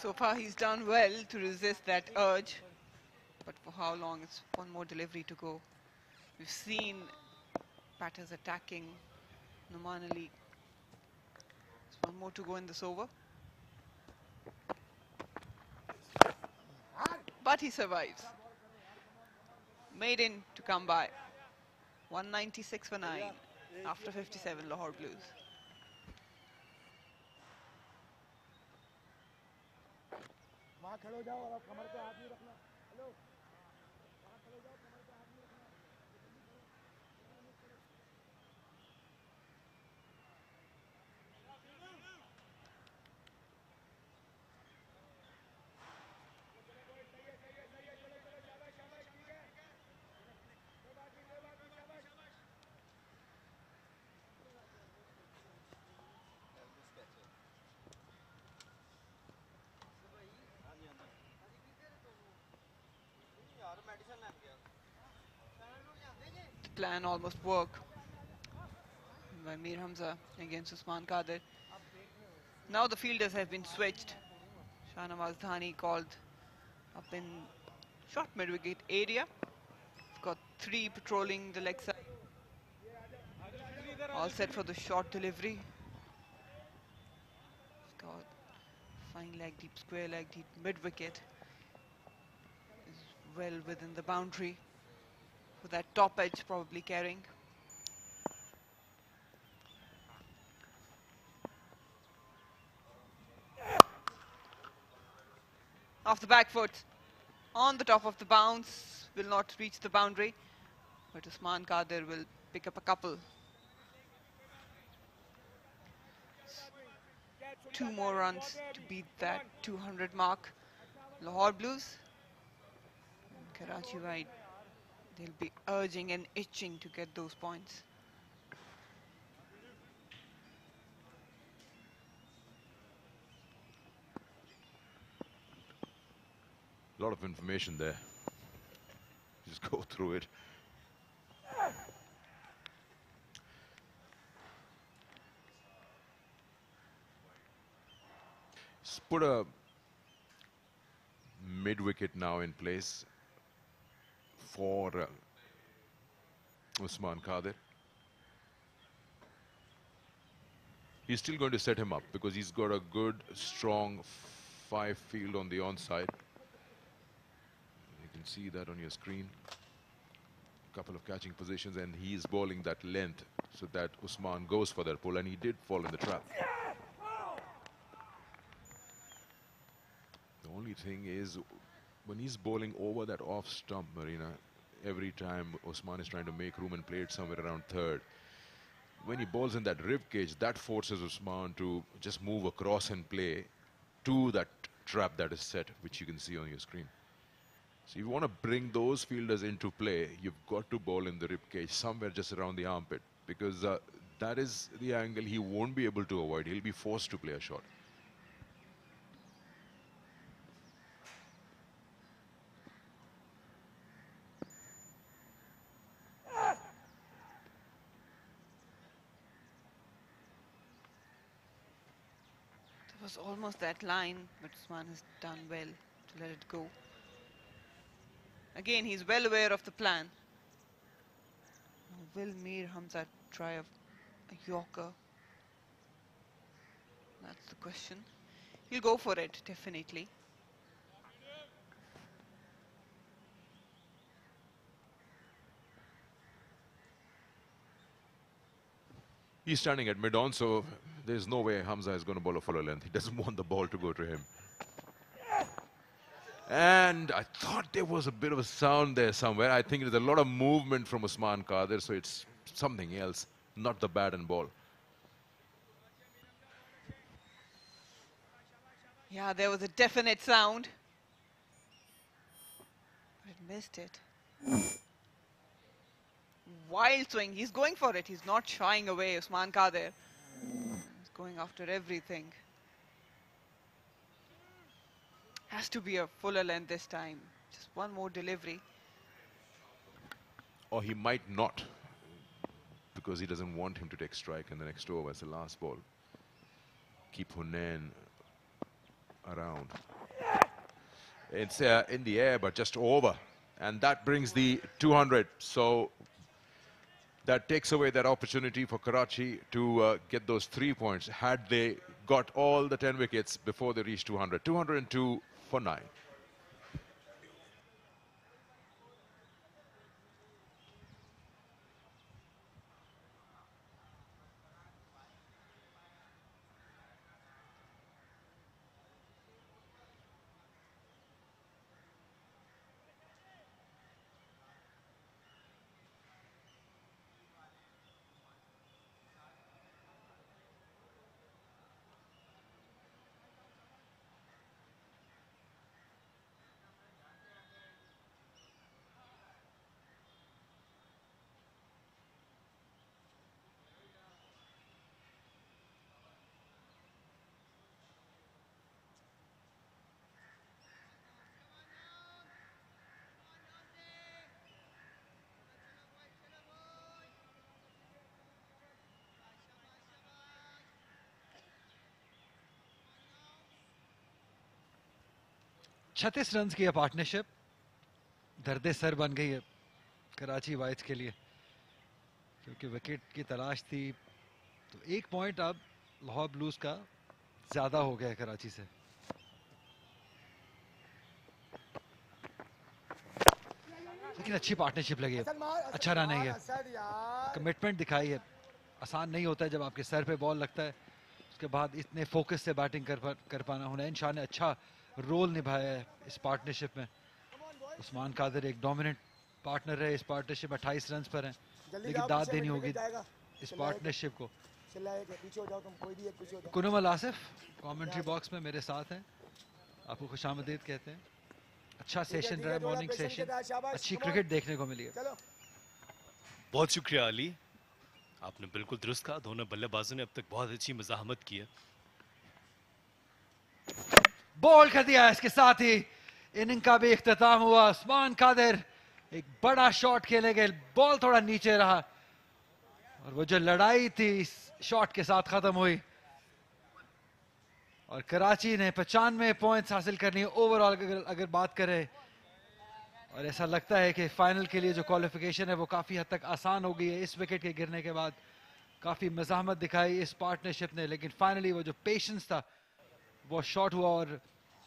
So far he's done well to resist that urge, but for how long? It's one more delivery to go. We've seen batters attacking Numan Ali. There's one more to go in this over. But he survives. Maiden to come by. 196 for 9 after 57 Lahore Blues. वहाँ खड़े हो जाओ और आप कमर पे हाथ नहीं रखना हेलो वहाँ खड़े हो जाओ कमर पे हाथ नहीं रखना The plan almost worked by Mir Hamza against Usman Qadir. Now the fielders have been switched. Shahnawaz Dhani called up in short mid-wicket area. Got 3 patrolling the leg side. All set for the short delivery. Got fine leg deep, square leg deep, mid-wicket. Is well within the boundary. With that top edge probably carrying. Off the back foot, on the top of the bounce, will not reach the boundary, but Usman Qadir will pick up a couple. 2 more runs to beat that 200 mark. Lahore Blues, Karachi White, they'll be urging and itching to get those points. A lot of information there. Just go through it. Let's put a mid-wicket now in place for Usman Qadir. He's still going to set him up because he's got a good, strong 5 field on the onside. You can see that on your screen. A couple of catching positions, and he's bowling that length so that Usman goes for that pull, and he did fall in the trap. The only thing is, when he's bowling over that off stump, Marina, every time Usman is trying to make room and play it somewhere around third, when he bowls in that rib cage, that forces Usman to just move across and play to that trap that is set, which you can see on your screen. So if you want to bring those fielders into play, you've got to bowl in the rib cage somewhere just around the armpit, because that is the angle he won't be able to avoid. He'll be forced to play a shot. It was almost that line, but Usman has done well to let it go. Again, he's well aware of the plan. Now, will Mir Hamza try a Yorker? That's the question. He'll go for it, definitely. He's standing at mid-on, so there's no way Hamza is going to bowl a fuller length. He doesn't want the ball to go to him. And I thought there was a bit of a sound there somewhere. I think there's a lot of movement from Usman Qadir, so it's something else, not the bat and ball. Yeah, there was a definite sound. But it missed it. Wild swing. He's going for it. He's not shying away, Usman Qadir. He's going after everything. Has to be a fuller length this time. Just one more delivery. Or he might not, because he doesn't want him to take strike in the next over. It's the last ball. Keep Hunain around. It's in the air, but just over. And that brings the 200. So that takes away that opportunity for Karachi to get those 3 points. Had they got all the 10 wickets before they reached 200. 202 for 9. छत्तीस run की partnership दर्द sir बन गई है Karachi Whites के लिए, क्योंकि wicket की तलाश थी। तो 1 पॉइंट अब लाहौर ब्लूज का ज्यादा हो गया है कराची से। लेकिन अच्छी पार्टनरशिप लगी है, अच्छा रन है ये, कमिटमेंट दिखाई है। आसान नहीं होता है जब आपके सर पे बॉल लगता है, उसके बाद इतने फोकस से बैटिंग कर पाना। हुनैन शाह ने अच्छा रोल निभाया है इस पार्टनरशिप में। उस्मान कादिर एक डोमिनेंट पार्टनर है इस पार्टनरशिप में, 28 रन पर हैं, लेकिन दाद देनी होगी इस पार्टनरशिप को। कुनमल आसिफ कमेंट्री बॉक्स में मेरे साथ हैं, आपको खुशामदीद कहते हैं। अच्छा सेशन रहा है, मॉर्निंग सेशन, अच्छी क्रिकेट देखने को मिली है। बहुत शुक्रिया अली, आपने बिल्कुल दुरुस्त कहा। दोनों बल्लेबाजों ने अब तक बहुत अच्छी मज़ाहमत की है। बॉल कर दिया, इसके साथ ही इनिंग का भी इख्तिताम हुआ। उस्मान कादिर एक बड़ा शॉट खेले गए, बॉल थोड़ा नीचे रहा और वो जो लड़ाई थी शॉट के साथ खत्म हुई और कराची ने 95 पॉइंट्स हासिल करनी ओवरऑल अगर बात करें। और ऐसा लगता है कि फाइनल के लिए जो क्वालिफिकेशन है वो काफी हद तक आसान हो गई है इस विकेट के गिरने के बाद। काफी मज़ाहमत दिखाई इस पार्टनरशिप ने, लेकिन फाइनली वो जो पेशेंस था वो शॉट हुआ और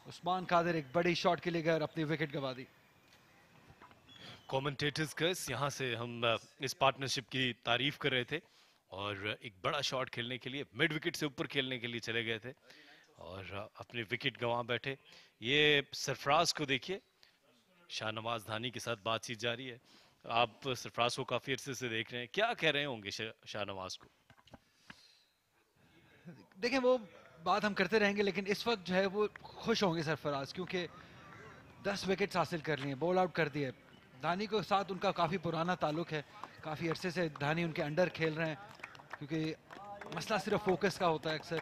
उस्मान कादिर एक बड़ी शॉट के लिए गए और अपनी विकेट गंवा दी। कमेंटेटर्स का यहाँ से हम इस पार्टनरशिप की तारीफ कर रहे थे और एक बड़ा शॉट खेलने के लिए मिड विकेट से ऊपर खेलने के लिए चले गए थे और अपनी विकेट गंवा बैठे। ये सरफराज को देखिए, शाहनवाज धानी के साथ बातचीत जारी है। आप सरफराज को काफी अरसे से देख रहे हैं, क्या कह रहे होंगे शाहनवाज को? देखें वो बात हम करते रहेंगे, लेकिन इस वक्त जो है वो खुश होंगे सरफराज, क्योंकि 10 विकेट्स हासिल कर लिए, बॉल आउट कर दिए। धानी के साथ उनका काफ़ी पुराना ताल्लुक है, काफ़ी अरसे से धानी उनके अंडर खेल रहे हैं, क्योंकि मसला सिर्फ फोकस का होता है अक्सर।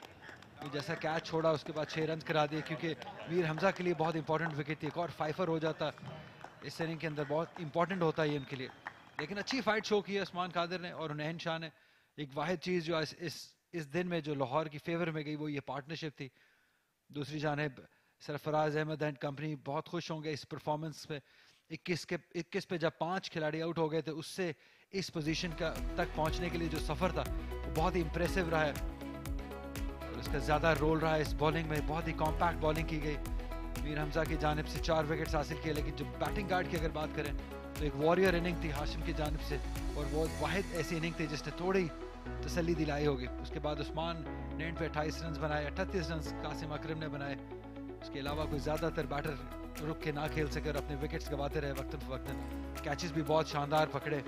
तो जैसा कैच छोड़ा उसके बाद 6 रन करा दिए, क्योंकि मीर हमजा के लिए बहुत इंपॉर्टेंट विकेट थी। एक और 5 हो जाता इस इनिंग के अंदर, बहुत इंपॉर्टेंट होता है ये उनके लिए। लेकिन अच्छी फाइट शो की है उस्मान कादिर ने और हुनैन शाह ने। एक वाहिद चीज़ जो इस दिन में जो लाहौर की फेवर में गई वो ये पार्टनरशिप थी। दूसरी जानिब सरफराज अहमद एंड कंपनी बहुत खुश होंगे इस परफॉर्मेंस पे। 21 पे जब 5 खिलाड़ी आउट हो गए थे, उससे इस पोजीशन तक पहुंचने के लिए जो सफ़र था वो बहुत ही इंप्रेसिव रहा है और उसका ज़्यादा रोल रहा है इस बॉलिंग में। बहुत ही कॉम्पैक्ट बॉलिंग की गई, मीर हमजा की जानिब से 4 विकेट्स हासिल किए। लेकिन जो बैटिंग गार्ड की अगर बात करें तो एक वॉरियर इनिंग थी हाशिम की जानिब से, और वो वाहिद ऐसी इनिंग थी जिसने थोड़ी तसल्ली दिलाई होगी। उसके बाद उस्मान ने एंड पे 28 रन बनाए, 38 रन कासिम अकरम ने बनाए। उसके अलावा कोई ज़्यादातर बैटर रुक के ना खेल सके और अपने विकेट्स गवाते रहे वक्तन फ़वक्तन। कैचेस भी बहुत शानदार पकड़े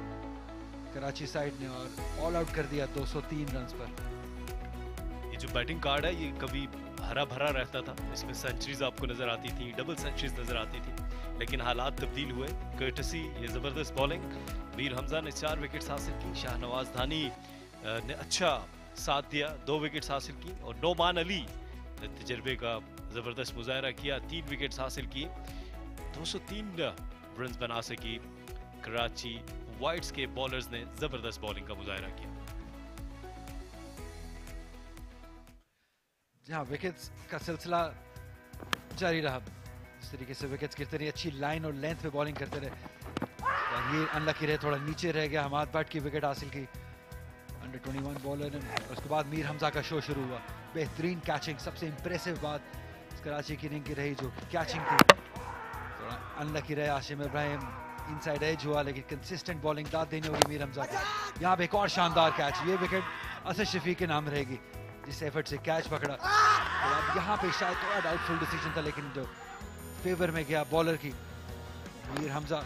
कराची साइड ने और ऑल आउट कर दिया 203 रन पर। ये जो बैटिंग कार्ड है ये कभी हरा भरा रहता था, इसमें सेंचुरीज आपको नजर आती थी, डबल सेंचुरीज नजर आती थी, लेकिन हालात तब्दील हुए। कर्टसी ये जबरदस्त बॉलिंग, मीर हमजा ने 4 विकेट्स हासिल की, शाहनवाज धानी ने अच्छा साथ दिया, 2 विकेट्स हासिल की, और नोमान अली ने तजर्बे का जबरदस्त मुजाहरा किया, 3 विकेट्स हासिल की, 203 रन बना सकी। कराची वाइट्स के बॉलर्स ने जबरदस्त बॉलिंग का मुजाहरा किया। जहाँ विकेट्स का सिलसिला जारी रहा, इस तरीके से विकेट्स गिरते रहे, अच्छी लाइन और लेंथ पे बॉलिंग करते रहे, और ये अनलकी रहे, थोड़ा नीचे रह गया। हमाद भट्ट की विकेट हासिल की अंडर 21 बॉलर ने। और उसके बाद मीर हमजा का शो शुरू हुआ, बेहतरीन कैचिंग, सबसे इंप्रेसिव बात कराची की इनिंग की रही जो कैचिंग थी। थोड़ा अनलकी रहे आशिम इब्राहिम, इनसाइड एज हुआ, लेकिन कंसिस्टेंट बॉलिंग दाद देनी होगी मीर हमजा को। यहाँ पे एक और शानदार कैच, ये विकेट असद शफीक के नाम रहेगी जिस एफर्ट से कैच पकड़ा। तो अब यहाँ पे शायद थोड़ा डाउटफुल डिसीजन था, लेकिन जो फेवर में गया बॉलर की, Mir Hamza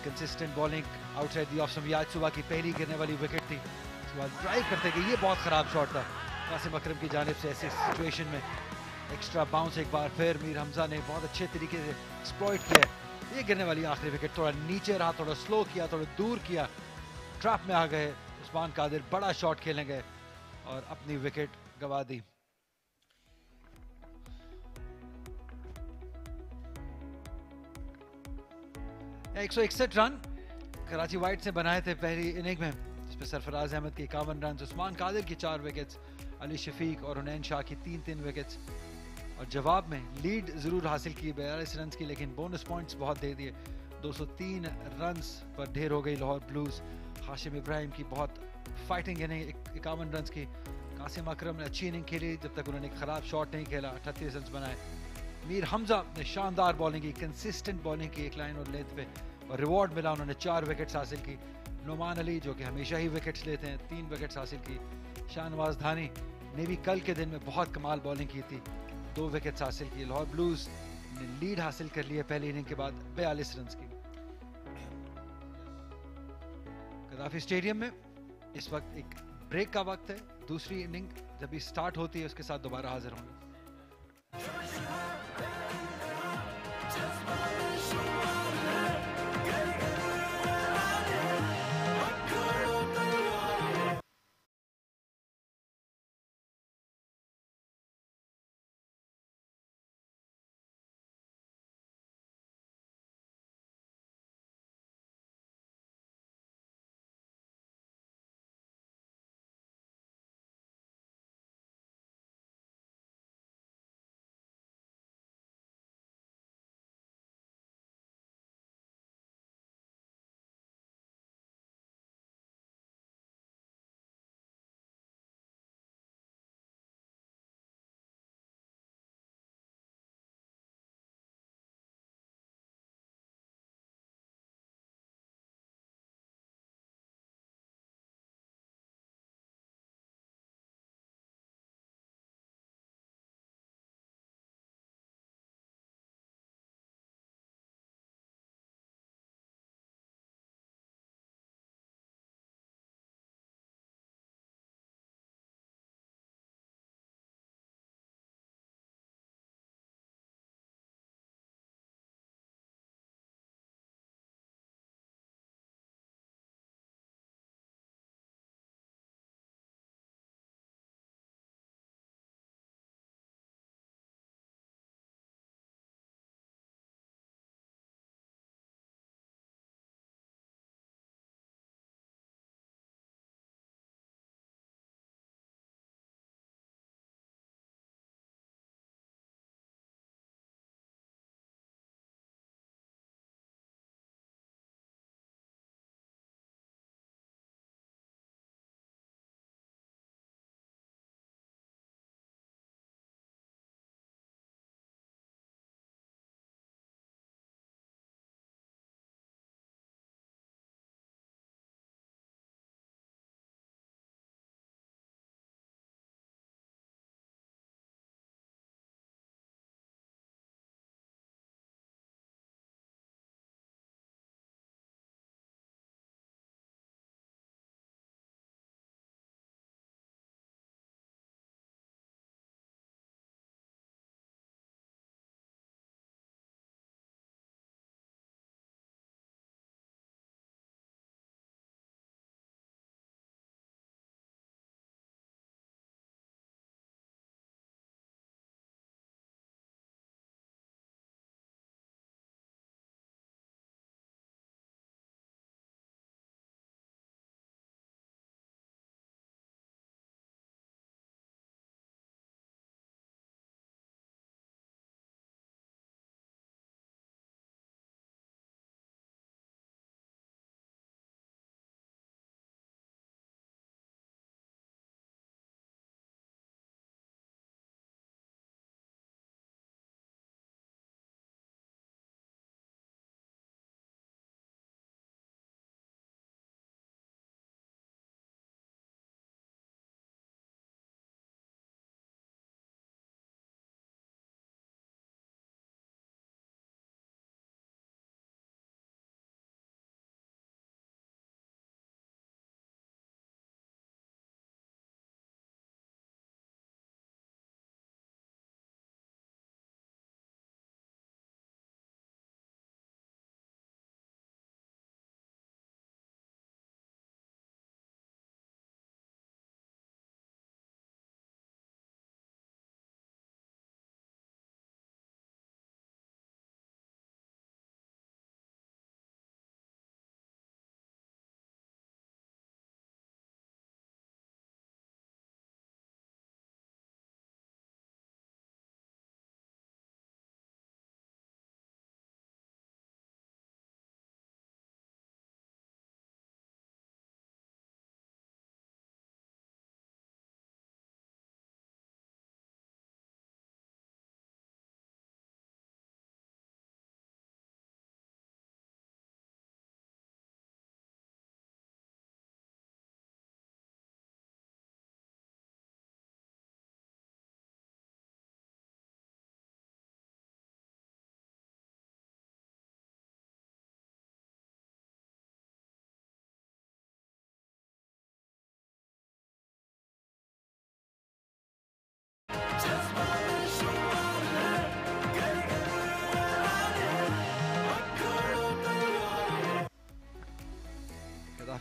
consistent bowling outside the off stump. आज सुबह की पहली गिरने वाली विकेट थी, उसके बाद ड्राइव करते गए, ये बहुत खराब शॉट था कासिम अकरम की जानिब से। ऐसे सिचुएशन में एक्स्ट्रा बाउंस एक बार फिर मीर हमजा ने बहुत अच्छे तरीके से एक्सप्लॉइट किया। ये गिरने वाली आखिरी विकेट, थोड़ा नीचे रहा, थोड़ा स्लो किया, थोड़ा दूर किया, ट्रैप में आ गए उस्मान कादिर, बड़ा शॉट खेलने गए और अपनी विकेट गवा दी। एक 161 रन कराची वाइट से बनाए थे पहली इनिंग में, जिसमें सरफराज अहमद के 51 रन, उस्मान कादिर की 4 विकेट्स, अली शफीक और हुनैन शाह की 3-3 विकेट्स। और जवाब में लीड जरूर हासिल की 42 रन की, लेकिन बोनस पॉइंट्स बहुत दे दिए। 203 रन पर ढेर हो गई लाहौर ब्लूज। हाशिम इब्राहिम की बहुत फाइटिंग इनिंग, 51 रन की। कासिम अकरम ने अच्छी इनिंग खेली जब तक उन्होंने खराब शॉट नहीं खेला, 38 रन बनाए। मीर हमजा ने शानदार बॉलिंग की, कंसिस्टेंट बॉलिंग की एक लाइन और लेंथ पे, और रिवॉर्ड मिला, उन्होंने 4 विकेट्स हासिल की। नोमान अली जो कि हमेशा ही विकेट्स लेते हैं, 3 विकेट्स हासिल की। शाहनवाज धानी ने भी कल के दिन में बहुत कमाल बॉलिंग की थी, 2 विकेट्स हासिल की। लाहौर ब्लूज ने लीड हासिल कर लिया पहली इनिंग के बाद 42 रन की। गद्दाफी स्टेडियम में इस वक्त एक ब्रेक का वक्त है, दूसरी इनिंग जब भी स्टार्ट होती है उसके साथ दोबारा हाजिर होंगे।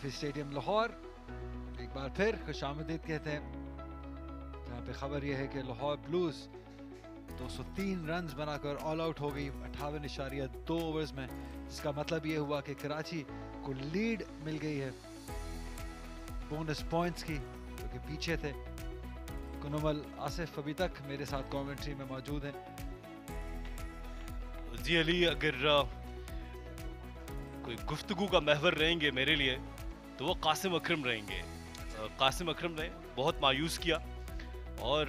कद्दाफी स्टेडियम लाहौर एक बार फिर खुशामदीद कहते हैं, जहाँ पे खबर यह है कि लाहौर ब्लूज 203 रन्स बनाकर ऑल आउट हो गई 58.2 ओवर्स में, जिसका मतलब ये हुआ कि कराची को लीड मिल गई है बोनस पॉइंट्स की, जो कि पीछे थे। कुनुमल आसिफ अभी तक मेरे साथ कमेंट्री में मौजूद हैं। जी अली, अगर कोई गुफ्तगू का महवर रहेंगे मेरे लिए तो वो कासिम अकरम रहेंगे। कासिम अकरम ने बहुत मायूस किया और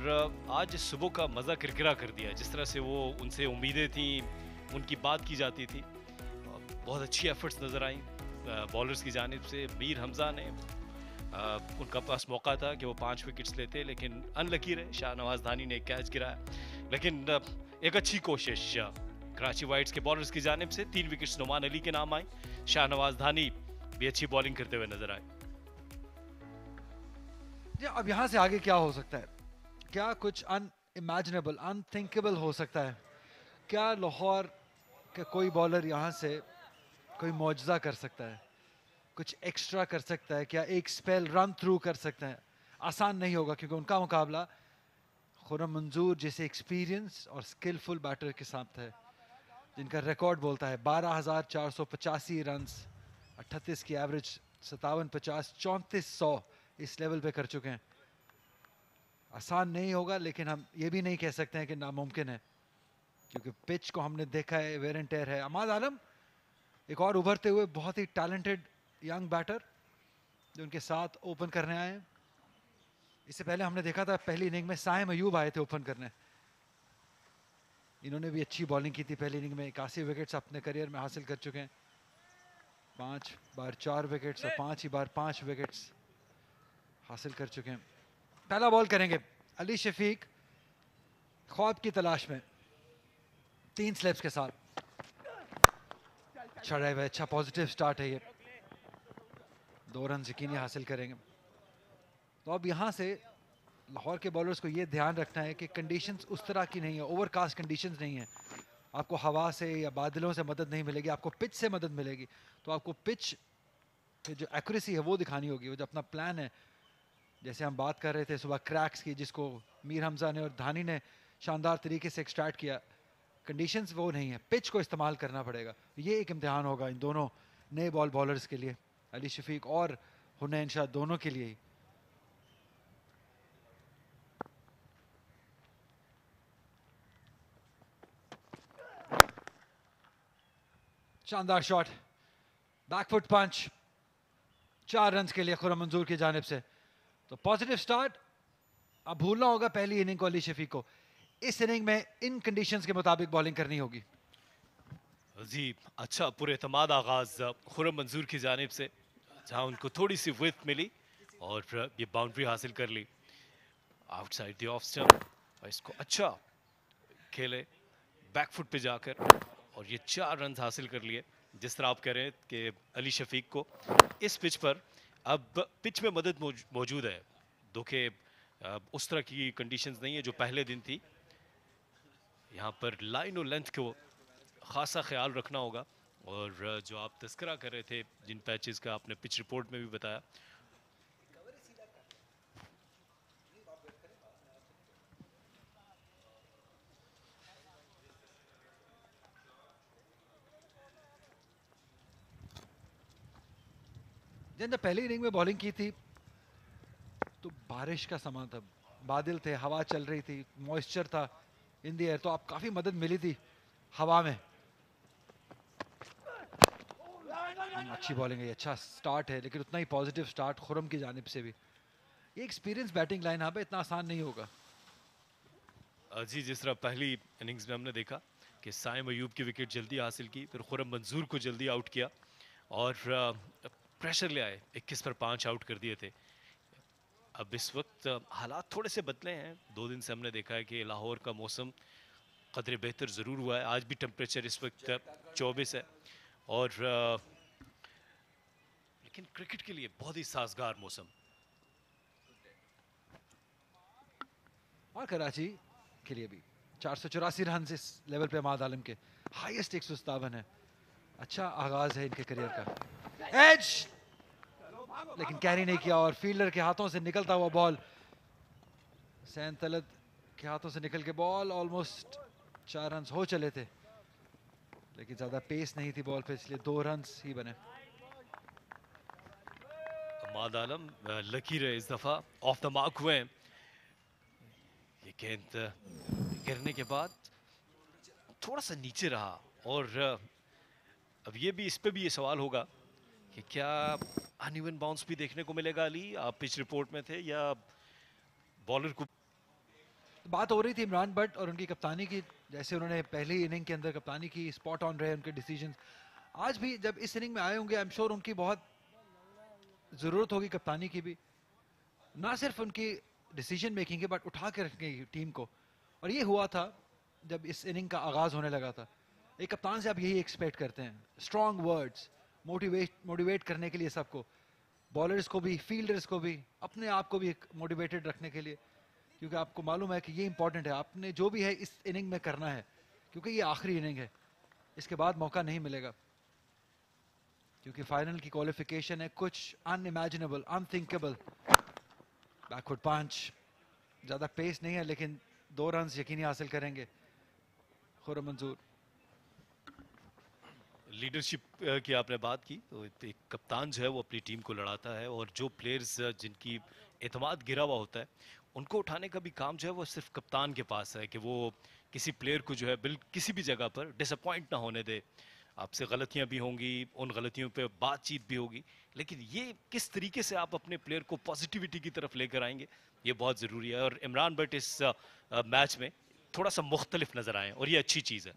आज सुबह का मज़ा किरकिरा कर दिया। जिस तरह से वो उनसे उम्मीदें थी, उनकी बात की जाती थी, बहुत अच्छी एफर्ट्स नज़र आई बॉलर्स की जानिब से। मीर हमज़ा ने उनका पास मौका था कि वो 5 विकेट्स लेते, लेकिन अनलकी रहे। शाहनवाज धानी ने कैच गिराया, लेकिन एक अच्छी कोशिश कराची वाइट्स के बॉलर्स की जानिब से। 3 विकेट्स नुमान अली के नाम आई। शाहनवाज धानी भी अच्छी बॉलिंग करते हुए नजर आए। अब यहाँ से आगे क्या हो सकता है? क्या कुछ अनइमेजिनेबल, अनथिंकेबल हो सकता है? क्या लाहौर का कोई बॉलर यहाँ से कोई मौजज़ा कर सकता है, कुछ एक्स्ट्रा कर सकता है? क्या एक स्पेल रन थ्रू कर सकते हैं? आसान नहीं होगा, क्योंकि उनका मुकाबला खुर्रम मंजूर जैसे एक्सपीरियंस और स्किलफुल बैटर के साथ है, जिनका रिकॉर्ड बोलता है 12,485 रन्स, 38 की एवरेज, 57-50, 3400 इस लेवल पे कर चुके हैं। आसान नहीं होगा, लेकिन हम ये भी नहीं कह सकते हैं कि नामुमकिन है, क्योंकि पिच को हमने देखा है, वेयर एंड टेयर है। अमाद आलम एक और उभरते हुए बहुत ही टैलेंटेड यंग बैटर जो उनके साथ ओपन करने आए हैं। इससे पहले हमने देखा था पहली इनिंग में साइम अयूब आए थे ओपन करने, इन्होंने भी अच्छी बॉलिंग की थी पहली इनिंग में। 81 विकेट्स अपने करियर में हासिल कर चुके हैं, 5 बार 4 विकेट्स और 5 ही बार 5 विकेट्स हासिल कर चुके हैं। पहला बॉल करेंगे अली शफीक, ख्वाब की तलाश में, 3 स्लिप्स के साथ। अच्छा ड्राइव है, अच्छा पॉजिटिव स्टार्ट है ये, 2 रन यकीनी हासिल करेंगे। तो अब यहाँ से लाहौर के बॉलर्स को ये ध्यान रखना है कि कंडीशंस उस तरह की नहीं है, ओवरकास्ट कंडीशंस नहीं है। आपको हवा से या बादलों से मदद नहीं मिलेगी, आपको पिच से मदद मिलेगी। तो आपको पिच पे जो एक्यूरेसी है वो दिखानी होगी, वो जो अपना प्लान है। जैसे हम बात कर रहे थे सुबह क्रैक्स की, जिसको मीर हमजा ने और धानी ने शानदार तरीके से एक्सट्रैक्ट किया, कंडीशंस वो नहीं है, पिच को इस्तेमाल करना पड़ेगा। ये एक इम्तिहान होगा इन दोनों नए बॉल बॉलर्स के लिए, अली शफीक और हुनैन शाह दोनों के लिए ही। शानदार शॉट, बैकफुट पंच, 4 रन के लिए खुर्रम मंजूर की जानिब से। तो पॉजिटिव स्टार्ट। अब भूलना होगा पहली इनिंग को अली शफीक को, इस इनिंग में इन कंडीशंस के मुताबिक बॉलिंग करनी होगी। जी अच्छा पुरएतमाद आगाज खुर्रम मंजूर की जानिब से, जहां उनको थोड़ी सी विड्थ मिली और ये बाउंड्री हासिल कर ली आउटसाइड द ऑफ स्टंप। और इसको अच्छा खेले बैकफुट पे जाकर, और ये 4 रन हासिल कर लिए। जिस तरह आप कह रहे हैं कि अली शफीक को इस पिच पर अब पिच में मदद मौजूद है, दो के उस तरह की कंडीशंस नहीं है जो पहले दिन थी। यहाँ पर लाइन और लेंथ को खासा ख्याल रखना होगा, और जो आप तस्करा कर रहे थे जिन पैचेस का, आपने पिच रिपोर्ट में भी बताया, जब पहली इनिंग में बॉलिंग की थी तो बारिश का समय था, बादल थे, हवा चल रही थी, मॉइस्चर था इन द एयर, तो आप काफी मदद मिली थी हवा में। अच्छी बॉलिंग है, अच्छा स्टार्ट है, लेकिन उतना ही पॉजिटिव स्टार्ट खुर्रम की जानिब से भी। ये एक्सपीरियंस बैटिंग लाइन पे इतना आसान नहीं होगा। जी जिस तरह पहली इनिंग्स में हमने देखा कि साइम अयूब की विकेट जल्दी हासिल की, फिर खुर्रम मंजूर को जल्दी आउट किया और प्रेशर ले आए, 21 पर 5 आउट कर दिए थे। अब इस वक्त हालात थोड़े से बदले हैं, 2 दिन से हमने देखा है कि लाहौर का मौसम कदरे बेहतर ज़रूर हुआ है। आज भी टेम्परेचर इस वक्त 24 है, और लेकिन क्रिकेट के लिए बहुत ही साजगार मौसम। और कराची के लिए भी 484 रन इस लेवल पे अमाद आलम के, हाईएस्ट 157 है। अच्छा आगाज है इनके करियर का। एज लेकिन कैरी नहीं किया और फील्डर के हाथों से निकलता हुआ बॉल, सैन तलत के हाथों से निकल के बॉल ऑलमोस्ट 4 रन हो चले थे, लेकिन ज्यादा पेस नहीं थी बॉल पे, इसलिए 2 रन ही बने। अहमद आलम लकी रहे इस दफा, ऑफ द मार्क हुए। ये गेंद गिरने के बाद थोड़ा सा नीचे रहा, और अब ये भी, इस पे भी ये सवाल होगा कि क्या अनइवन बाउंस भी देखने को मिलेगा। अली, आप पिच रिपोर्ट में थे, या बॉलर को बात हो रही थी इमरान भट्ट और उनकी कप्तानी की, जैसे उन्होंने पहली इनिंग के अंदर कप्तानी की, स्पॉट ऑन रहे उनके डिसीजंस। आज भी जब इस इनिंग में आए होंगे, आई एम श्योर उनकी बहुत ज़रूरत होगी कप्तानी की भी, ना सिर्फ उनकी डिसीजन मेकिंग की, बट उठा के रखने की टीम को। और ये हुआ था जब इस इनिंग का आगाज़ होने लगा था। एक कप्तान से आप यही एक्सपेक्ट करते हैं, स्ट्रॉन्ग वर्ड्स, मोटिवेट करने के लिए सबको, बॉलर्स को भी, फील्डर्स को भी, अपने आप को भी मोटिवेटेड रखने के लिए, क्योंकि आपको मालूम है कि ये इंपॉर्टेंट है, आपने जो भी है इस इनिंग में करना है, क्योंकि ये आखिरी इनिंग है, इसके बाद मौका नहीं मिलेगा, क्योंकि फाइनल की क्वालिफिकेशन है। कुछ अनइमेजिनेबल, अनथिंकेबल, बैकवर्ड पंच, ज़्यादा पेस नहीं है, लेकिन 2 रन यकीनी हासिल करेंगे खुर्रम मंजूर। लीडरशिप की आपने बात की, तो एक कप्तान जो है वो अपनी टीम को लड़ाता है, और जो प्लेयर्स जिनकी एतमाद गिरा हुआ होता है, उनको उठाने का भी काम जो है वो सिर्फ कप्तान के पास है, कि वो किसी प्लेयर को जो है किसी भी जगह पर डिसअपॉइंट ना होने दे। आपसे गलतियां भी होंगी, उन गलतियों पे बातचीत भी होगी, लेकिन ये किस तरीके से आप अपने प्लेयर को पॉजिटिविटी की तरफ लेकर आएंगे, ये बहुत ज़रूरी है। और इमरान भट्ट इस मैच में थोड़ा सा मुख्तलिफ नज़र आए, और ये अच्छी चीज़ है।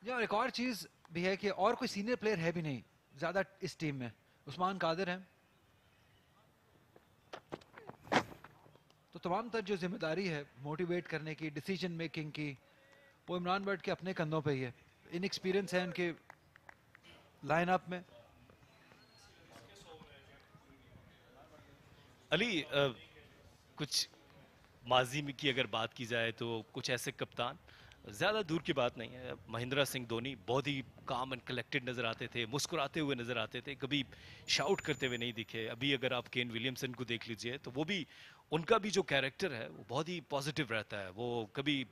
यार एक और चीज़ भी है कि और कोई सीनियर प्लेयर है भी नहीं ज़्यादा इस टीम में, उस्मान कादिर हैं, तो तमाम तर जो जिम्मेदारी है मोटिवेट करने की, डिसीजन मेकिंग की, वो इमरान भट्ट के अपने कंधों पे ही है। इनएक्सपीरियंस है उनके लाइनअप में। अली, कुछ माजी में की अगर बात की जाए, तो कुछ ऐसे कप्तान, ज़्यादा दूर की बात नहीं है, महेंद्र सिंह धोनी बहुत ही काम एंड कलेक्टेड नज़र आते थे, मुस्कुराते हुए नज़र आते थे, कभी शाउट करते हुए नहीं दिखे। अभी अगर आप केन विलियमसन को देख लीजिए, तो वो भी, उनका भी जो कैरेक्टर है वो बहुत ही पॉजिटिव रहता है, वो कभी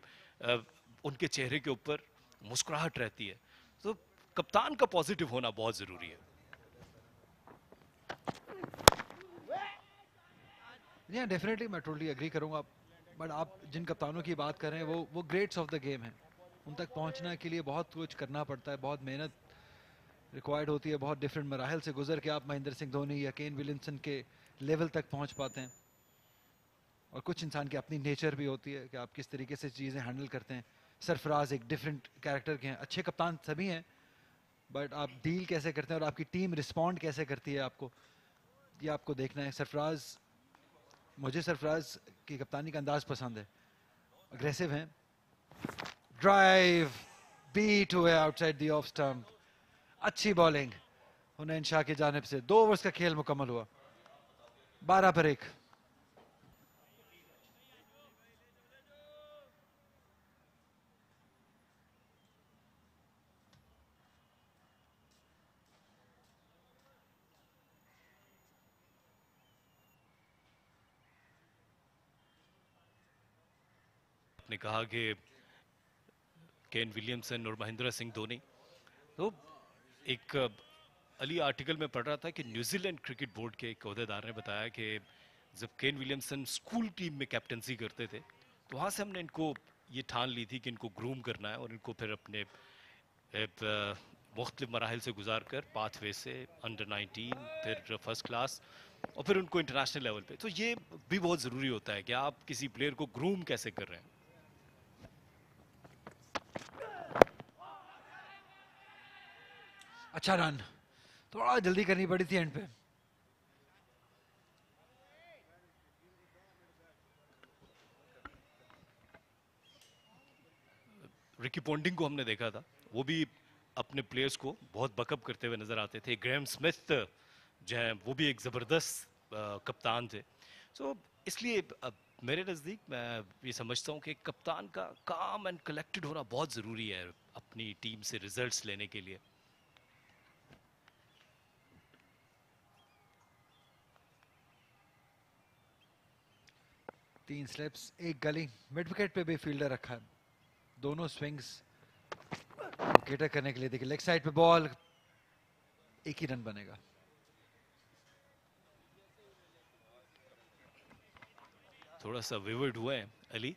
उनके चेहरे के ऊपर मुस्कुराहट रहती है। तो कप्तान का पॉजिटिव होना बहुत ज़रूरी है। डेफिनेटली मैं टोटली एग्री करूंगा, बट आप जिन कप्तानों की बात कर रहे हैं वो ग्रेट्स ऑफ द गेम हैं। उन तक पहुंचने के लिए बहुत कुछ करना पड़ता है, बहुत मेहनत रिक्वायर्ड होती है, बहुत डिफरेंट मराहल से गुजर के आप महेंद्र सिंह धोनी या केन विलियमसन के लेवल तक पहुंच पाते हैं। और कुछ इंसान की अपनी नेचर भी होती है कि आप किस तरीके से चीज़ें हैंडल करते हैं। सरफराज एक डिफरेंट कैरेक्टर के हैं, अच्छे कप्तान सभी हैं, बट आप डील कैसे करते हैं और आपकी टीम रिस्पॉन्ड कैसे करती है, ये आपको देखना है। मुझे सरफराज की कप्तानी का अंदाज पसंद है, अग्रेसिव हैं, ड्राइव बीट हुए आउटसाइड द ऑफ स्टंप, अच्छी बॉलिंग हुनैन शाह की जानिब से। 2 ओवर्स का खेल मुकम्मल हुआ, 12 पर 1। आपने कहा कि केन विलियमसन और महेंद्र सिंह धोनी, तो एक अली आर्टिकल में पढ़ रहा था कि न्यूजीलैंड क्रिकेट बोर्ड के एक अहदेदार ने बताया कि जब केन विलियमसन स्कूल टीम में कैप्टनसी करते थे, तो वहाँ से हमने इनको ये ठान ली थी कि इनको ग्रूम करना है, और इनको फिर अपने मुख्तलिफ मराहल से गुजार कर, पाथवे से अंडर 19, फिर फर्स्ट क्लास, और फिर उनको इंटरनेशनल लेवल पे। तो ये भी बहुत ज़रूरी होता है कि आप किसी प्लेयर को ग्रूम कैसे कर रहे हैं। अच्छा रन, थोड़ा जल्दी करनी पड़ी थी एंड पे। रिकी पॉन्टिंग को हमने देखा था, वो भी अपने प्लेयर्स को बहुत बकअप करते हुए नजर आते थे। ग्रेम स्मिथ जो है वो भी एक ज़बरदस्त कप्तान थे। सो इसलिए मेरे नज़दीक मैं ये समझता हूँ कि कप्तान का काम एंड कलेक्टेड होना बहुत ज़रूरी है अपनी टीम से रिजल्ट्स लेने के लिए। 3 स्लिप्स, 1 गली, मिड विकेट पे भी फील्डर रखा है, दोनों स्विंग्स कैटर करने के लिए। देखिए लेग साइड पे बॉल, एक ही रन बनेगा। थोड़ा सा विवर्ड हुए हैं अली,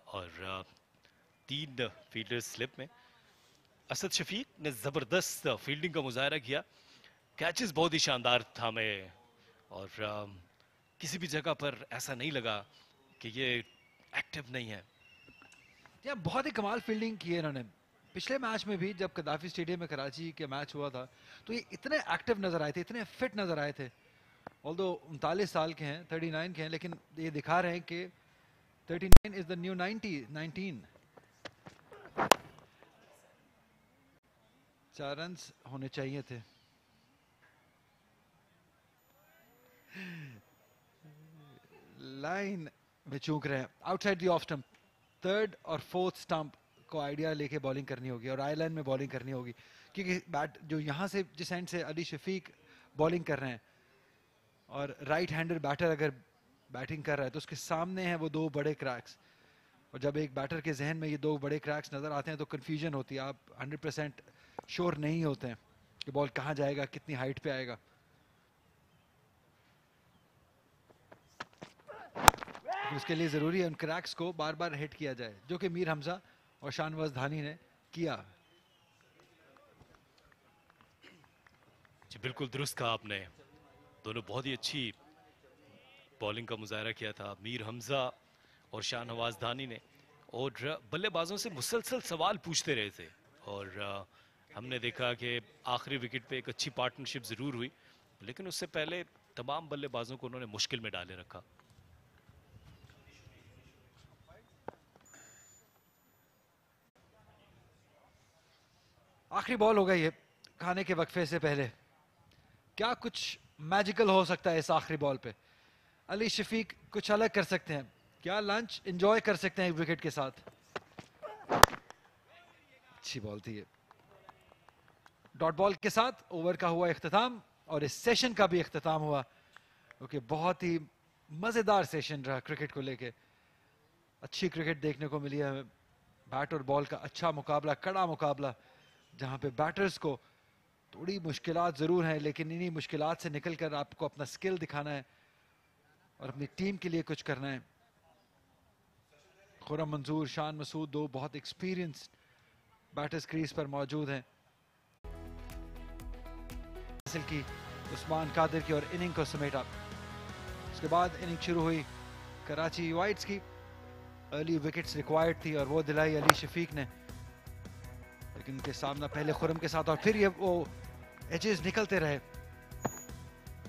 और 3 फील्डर स्लिप में। असद शफीक ने जबरदस्त फील्डिंग का मुजाहरा किया, कैचेस बहुत ही शानदार था में, और किसी भी जगह पर ऐसा नहीं लगा कि ये एक्टिव नहीं है। या बहुत ही कमाल फील्डिंग की है इन्होंने। पिछले मैच में भी जब कदाफी स्टेडियम में कराची के मैच हुआ था तो ये इतने एक्टिव नजर आए थे, इतने फिट नजर आए थे। ऑल्दो 39 साल के हैं, 39 के हैं, लेकिन ये दिखा रहे हैं कि 39 इज द न्यू 19। 4 रन होने चाहिए थे। लाइन में चूक रहे हैं, outside the off stump. 3rd और 4th स्टंप को आइडिया लेके बॉलिंग करनी होगी और आइलैंड में बॉलिंग करनी होगी, क्योंकि बैट जो यहाँ से जिस एंड से अली शफीक बॉलिंग कर रहे हैं और राइट हैंडर बैटर अगर बैटिंग कर रहा है तो उसके सामने हैं वो 2 बड़े क्रैक्स, और जब एक बैटर के जहन में ये 2 बड़े क्रैक्स नजर आते हैं तो कंफ्यूजन होती है। आप 100% श्योर नहीं होते हैं कि बॉल कहाँ जाएगा, कितनी हाइट पे आएगा। उसके लिए जरूरी है उन क्रैक्स को बार बार हिट किया जाए, जो कि मीर हमजा और शानवाज धानी ने किया। जी बिल्कुल दुरुस्त कहा आपने, दोनों बहुत ही अच्छी बॉलिंग का मुजाहरा किया था मीर हमजा और शाहनवाज धानी ने, और बल्लेबाजों से मुसलसल सवाल पूछते रहे थे, और हमने देखा कि आखिरी विकेट पे एक अच्छी पार्टनरशिप ज़रूर हुई, लेकिन उससे पहले तमाम बल्लेबाजों को उन्होंने मुश्किल में डाले रखा। आखिरी बॉल होगा ये खाने के वक्फे से पहले। क्या कुछ मैजिकल हो सकता है इस आखिरी बॉल पे? अली शफीक कुछ अलग कर सकते हैं क्या? लंच एंजॉय कर सकते हैं एक विकेट के साथ। अच्छी बॉल थी ये। डॉट बॉल के साथ ओवर का हुआ इख्तिताम और इस सेशन का भी इख्तिताम हुआ, क्योंकि बहुत ही मजेदार सेशन रहा क्रिकेट को लेके। अच्छी क्रिकेट देखने को मिली है, बैट और बॉल का अच्छा मुकाबला, कड़ा मुकाबला, जहां पे बैटर्स को थोड़ी मुश्किलात जरूर हैं, लेकिन इन्हीं मुश्किलात से निकलकर आपको अपना स्किल दिखाना है और अपनी टीम के लिए कुछ करना है। खुरम मंजूर, शान मसूद, 2 बहुत एक्सपीरियंस्ड बैटर्स क्रीज पर मौजूद हैं। हासिल की उस्मान कादिर की और इनिंग को समेटा। उसके बाद इनिंग शुरू हुई कराची वाइट्स की। अर्ली विकेट्स रिक्वायर्ड थी और वो दिलाई अली शफीक ने, लेकिन उनके सामना पहले खुरम के साथ और फिर ये वो एजेस निकलते रहे,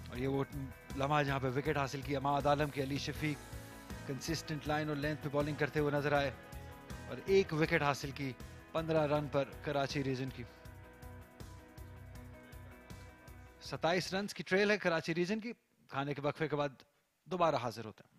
और ये वो लम्हा जहां पे विकेट हासिल किया अमाद आलम की। अली शफीक कंसिस्टेंट लाइन और लेंथ पे बॉलिंग करते हुए नजर आए और 1 विकेट हासिल की 15 रन पर कराची रीजन की। 27 रन की ट्रेल है कराची रीजन की। खाने के वक्फे के बाद दोबारा हाजिर होते हैं।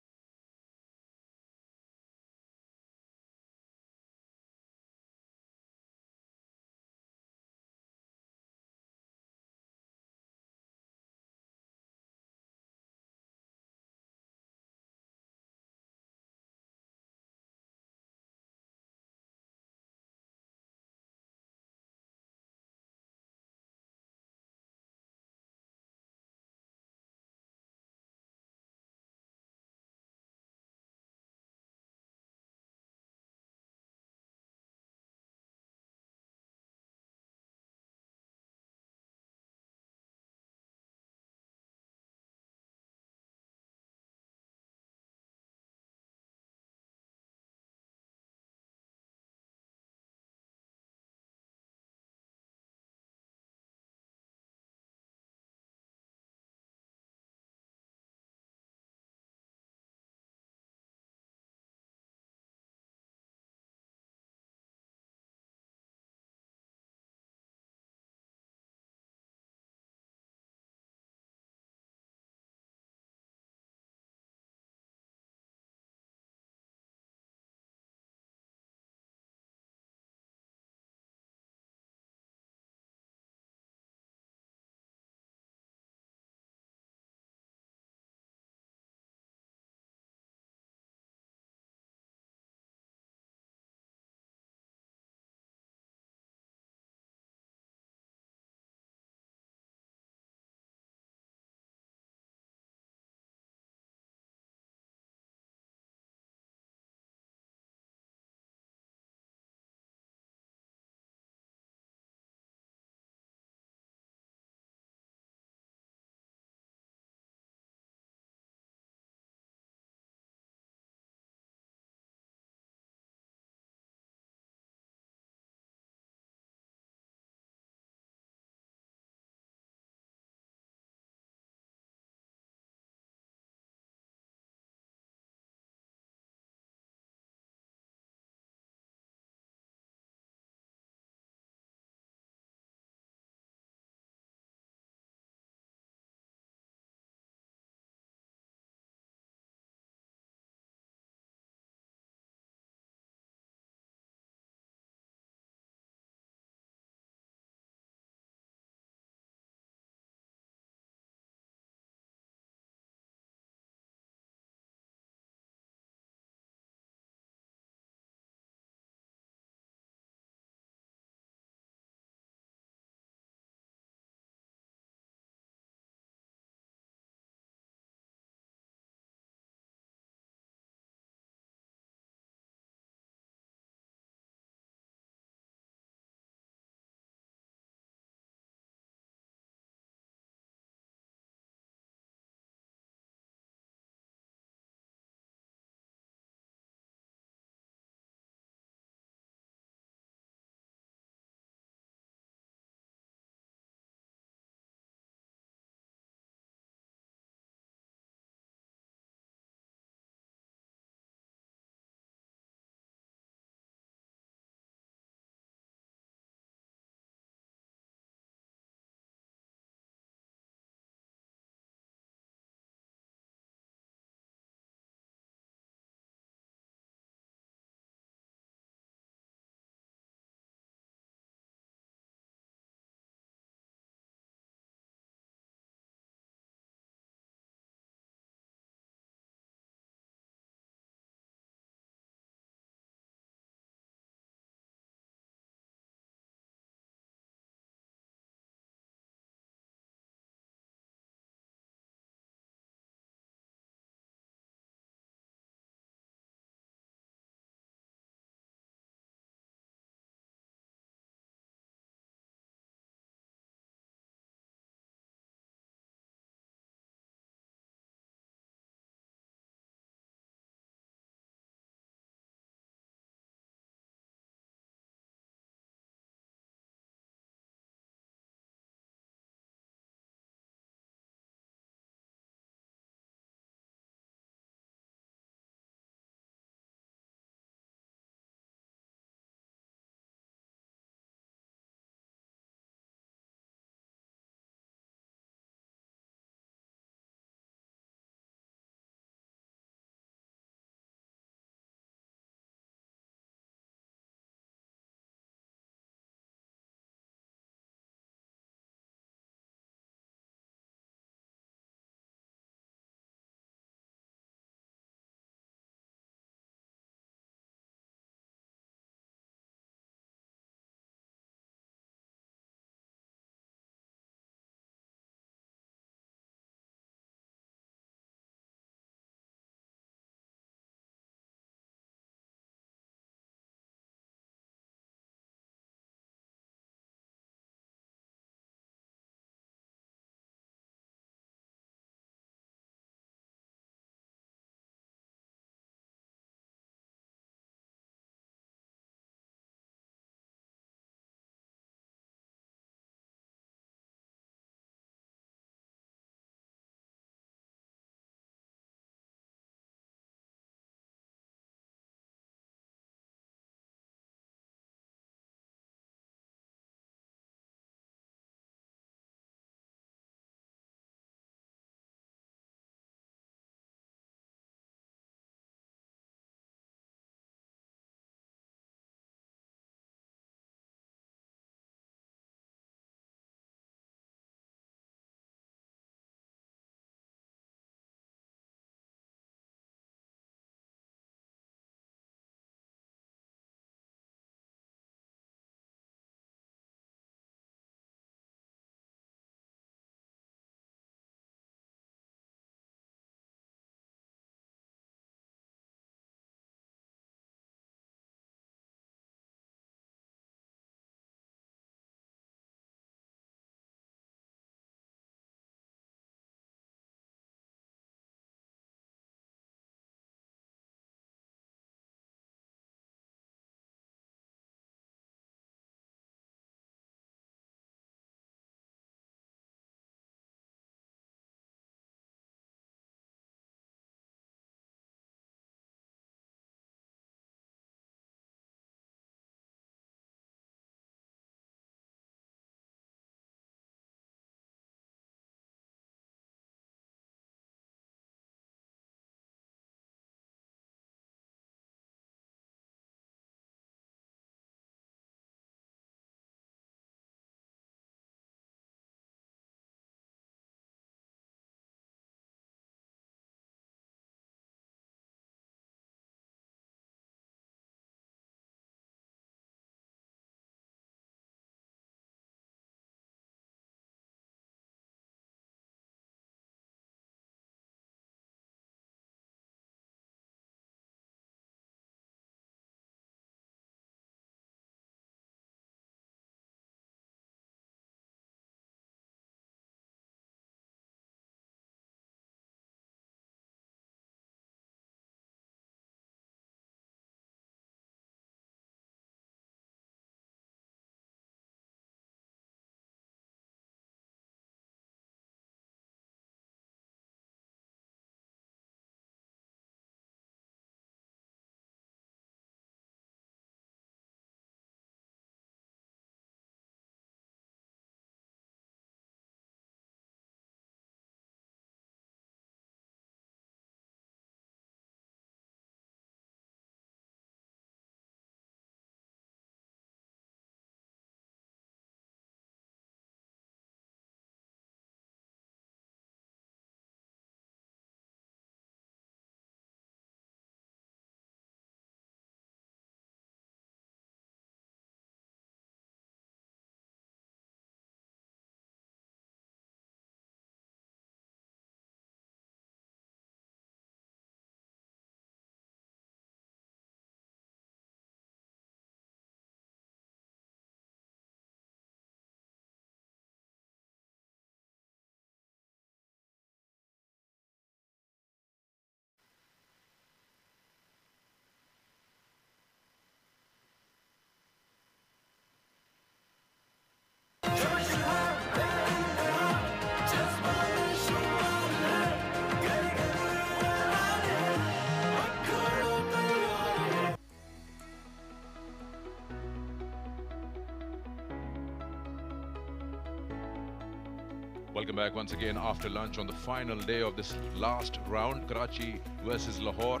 Welcome back once again after lunch on the final day of this last round, Karachi versus Lahore.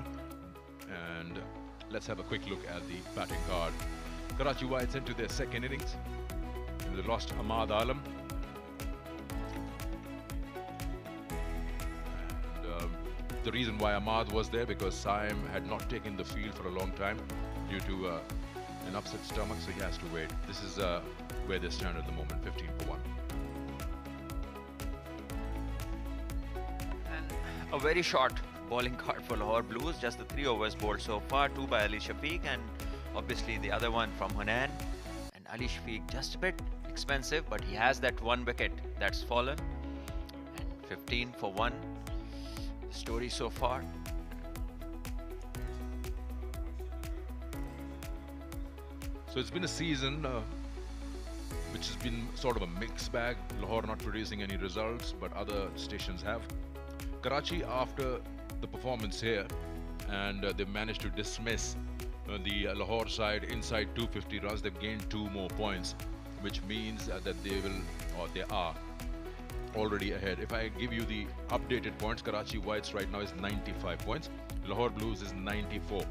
And let's have a quick look at the batting card. Karachi Whites into their second innings. And they lost Ahmad-Alam. And the reason why Ahmad was there because Saim had not taken the field for a long time due to an upset stomach, so he has to wait. This is where they stand at the moment, 15 for 1. A very short bowling card for Lahore Blues, just the 3 overs bowled so far, 2 by Ali Shafiq and obviously the other one from Hunain. And Ali Shafiq just a bit expensive, but he has that 1 wicket that's fallen. And 15 for 1 story so far. So it's been a season which has been sort of a mixed bag. Lahore not producing any results, but other stations have. Karachi, after the performance here, and they've managed to dismiss the Lahore side inside 250 runs, they've gained 2 more points, which means that they will, or they are, already ahead. If I give you the updated points, Karachi Whites right now is 95 points, Lahore Blues is 94.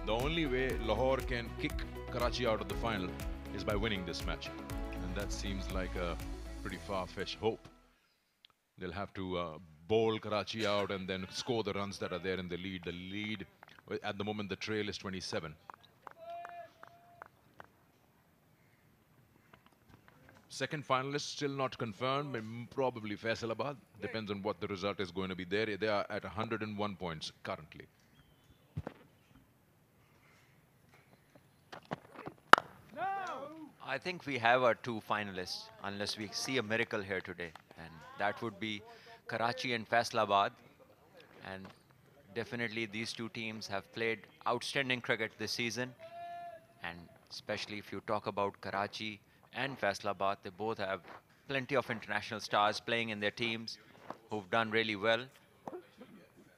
The only way Lahore can kick Karachi out of the final is by winning this match, and that seems like a pretty far-fetched hope. They'll have to bowl Karachi out and then score the runs that are there in the lead. The lead, at the moment, the trail is 27. Second finalist still not confirmed, probably Faisalabad. Depends on what the result is going to be there. They are at 101 points currently. I think we have our 2 finalists, unless we see a miracle here today. And that would be Karachi and Faisalabad. And definitely these 2 teams have played outstanding cricket this season. And especially if you talk about Karachi and Faisalabad, they both have plenty of international stars playing in their teams who've done really well.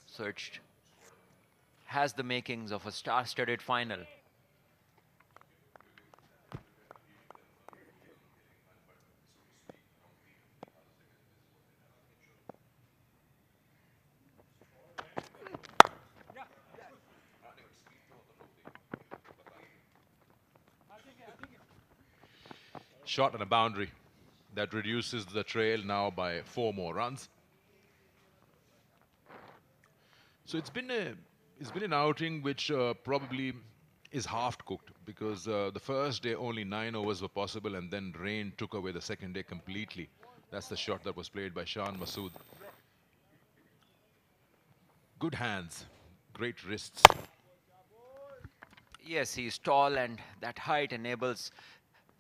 So it has the makings of a star-studded final. Shot and a boundary. That reduces the trail now by 4 more runs. So it's been an outing which probably is half cooked, because the first day only 9 overs were possible, and then rain took away the second day completely. That's the shot that was played by Shan Masood. Good hands, great wrists. Yes, he's tall, and that height enables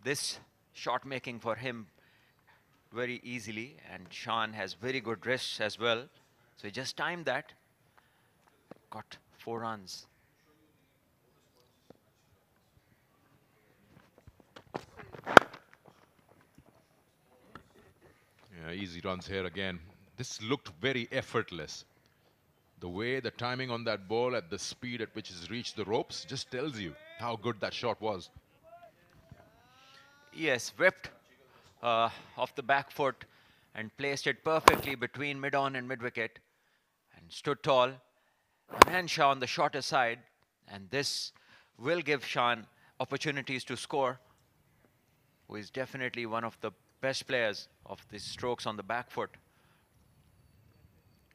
this shot making for him very easily, and Shan has very good wrists as well, so he just timed that, got 4 runs. Yeah, easy runs here again. This looked very effortless. The way, the timing on that ball at the speed at which it's reached the ropes just tells you how good that shot was. Yes, whipped off the back foot and placed it perfectly between mid-on and mid-wicket and stood tall. And Shah on the shorter side, and this will give Shan opportunities to score, who is definitely one of the best players of the strokes on the back foot,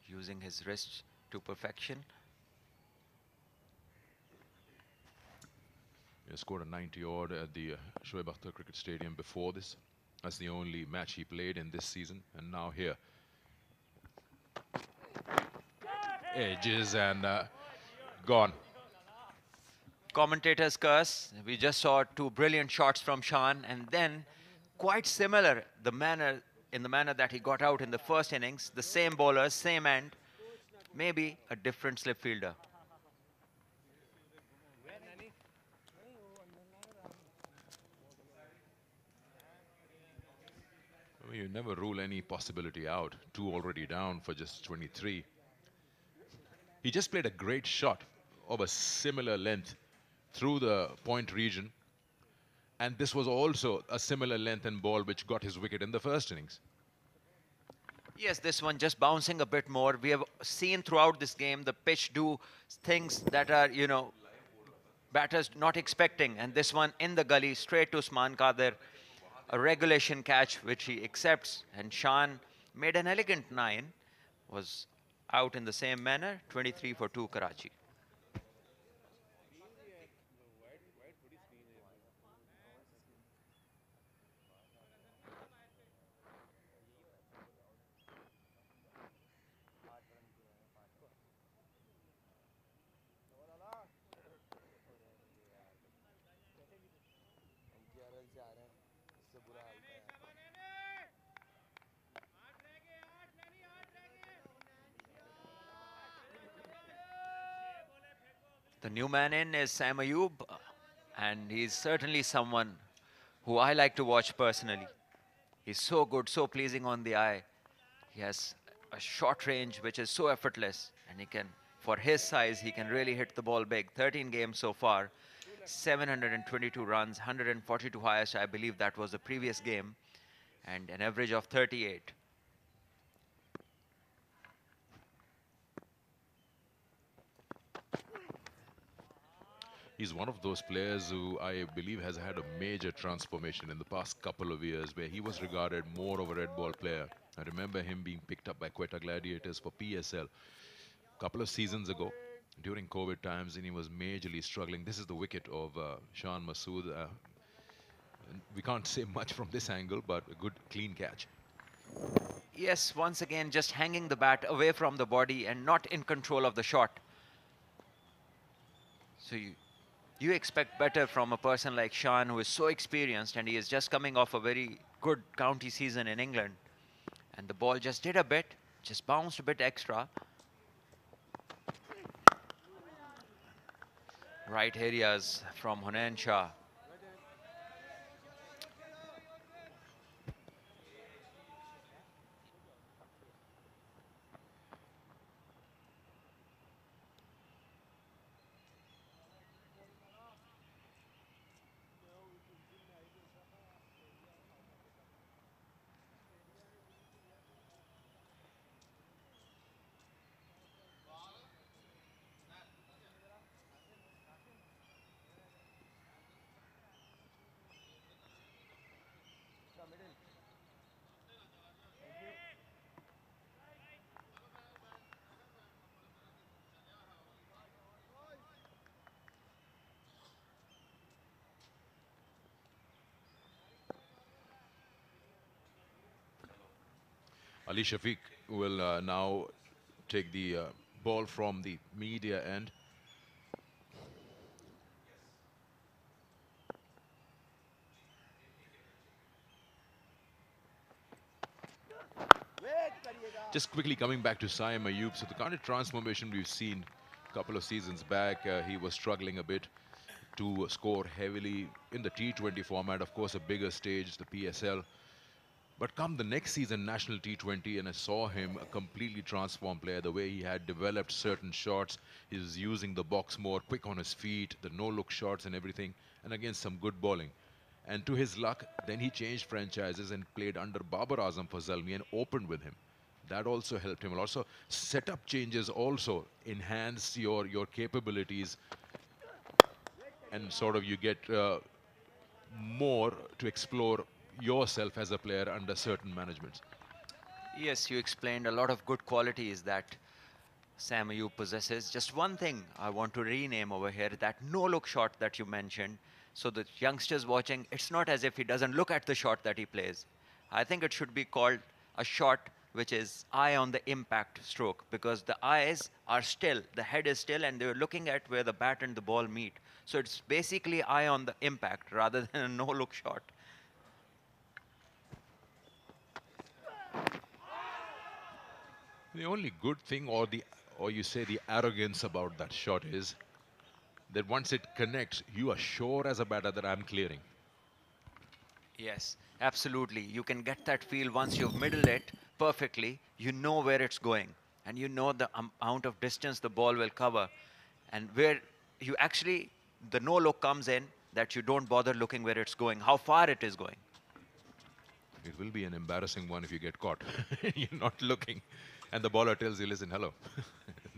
using his wrists to perfection. He scored a 90 odd at the Shoaib Akhtar Cricket Stadium before this. That's the only match he played in this season, and now here. Edges and gone. Commentator's curse. We just saw 2 brilliant shots from Shan, and then quite similar in the manner that he got out in the first innings. The same bowlers, same end, maybe a different slip fielder. You never rule any possibility out. 2 already down for just 23. He just played a great shot of a similar length through the point region. And this was also a similar length and ball which got his wicket in the first innings. Yes, this one just bouncing a bit more. We have seen throughout this game the pitch do things that are, batters not expecting. And this one in the gully, straight to Usman Kadir. A regulation catch, which he accepts. And Shan made an elegant 9. Was out in the same manner, 23 for 2 Karachi. The new man in is Sam Ayub, and he's certainly someone who I like to watch personally. He's so good, so pleasing on the eye. He has a short range which is so effortless, and he can, for his size, he can really hit the ball big. 13 games so far, 722 runs, 142 highest. I believe that was the previous game, and an average of 38. He's one of those players who I believe has had a major transformation in the past couple of years, where he was regarded more of a red ball player. I remember him being picked up by Quetta Gladiators for PSL a couple of seasons ago during COVID times, and he was majorly struggling. This is the wicket of Shan Masood. And we can't say much from this angle, but a good clean catch. Yes, once again, just hanging the bat away from the body and not in control of the shot. So you expect better from a person like Shan, who is so experienced, and he is just coming off a very good county season in England. And the ball just did a bit, just bounced a bit extra. Right areas from Hunain Shah. Ali Shafiq will now take the ball from the media end. Just quickly coming back to Saim Ayub, so the kind of transformation we've seen a couple of seasons back, he was struggling a bit to score heavily in the T20 format, of course a bigger stage, the PSL. But come the next season, National T20, and I saw him a completely transformed player, the way he had developed certain shots. He was using the box more, quick on his feet, the no-look shots and everything, and again some good bowling. And to his luck, then he changed franchises and played under Quaid-e-Azam for Zalmi and opened with him. That also helped him a lot. So setup changes also enhance your capabilities, and sort of you get more to explore yourself as a player under certain managements. Yes, you explained a lot of good qualities that Sam Ayub possesses. Just one thing I want to rename over here, that no-look shot that you mentioned. So the youngsters watching, it's not as if he doesn't look at the shot that he plays. I think it should be called a shot which is eye on the impact stroke, because the eyes are still, the head is still, and they're looking at where the bat and the ball meet. So it's basically eye on the impact rather than a no-look shot. The only good thing, or you say the arrogance about that shot is that once it connects, you are sure as a batter that I'm clearing. Yes, absolutely. You can get that feel once you've middled it perfectly. You know where it's going, and you know the amount of distance the ball will cover, and where you actually, the no look comes in, that you don't bother looking where it's going, how far it is going. It will be an embarrassing one if you get caught. You're not looking. And the bowler tells you, listen, hello.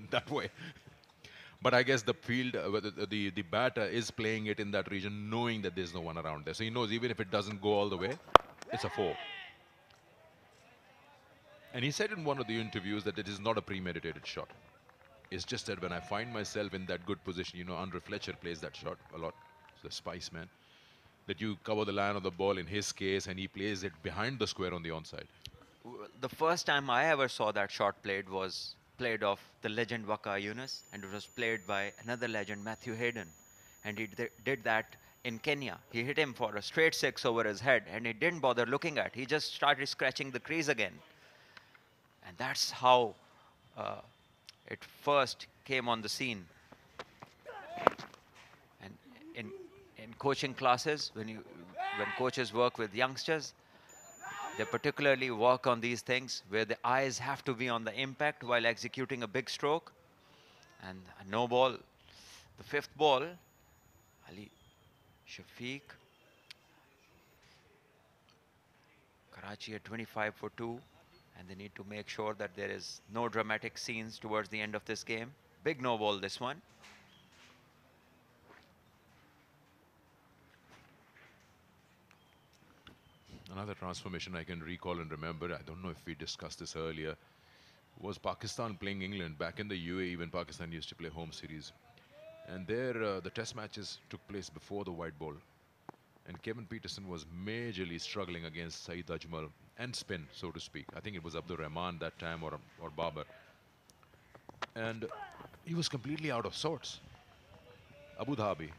That way. But I guess the field, the batter is playing it in that region, knowing that there's no one around there. So he knows even if it doesn't go all the way, it's a 4. And he said in one of the interviews that it is not a premeditated shot. It's just that when I find myself in that good position, you know, Andre Fletcher plays that shot a lot, the Spice Man, that you cover the line of the ball in his case and he plays it behind the square on the onside. The first time I ever saw that shot played was played off the legend Waka Yunus, and it was played by another legend, Matthew Hayden. And he did that in Kenya. He hit him for a straight 6 over his head, and he didn't bother looking at. He just started scratching the crease again. And that's how it first came on the scene. And in coaching classes, when coaches work with youngsters, they particularly work on these things where the eyes have to be on the impact while executing a big stroke. And a no ball, the 5th ball, Ali Shafiq. Karachi at 25 for 2. And they need to make sure that there is no dramatic scenes towards the end of this game. Big no ball, this one. Another transformation I can recall and remember, I don't know if we discussed this earlier, was Pakistan playing England back in the UAE when Pakistan used to play home series. And there, the test matches took place before the white ball. And Kevin Peterson was majorly struggling against Saeed Ajmal and spin, so to speak. I think it was Abdur Rahman that time or Babar. And he was completely out of sorts. Abu Dhabi.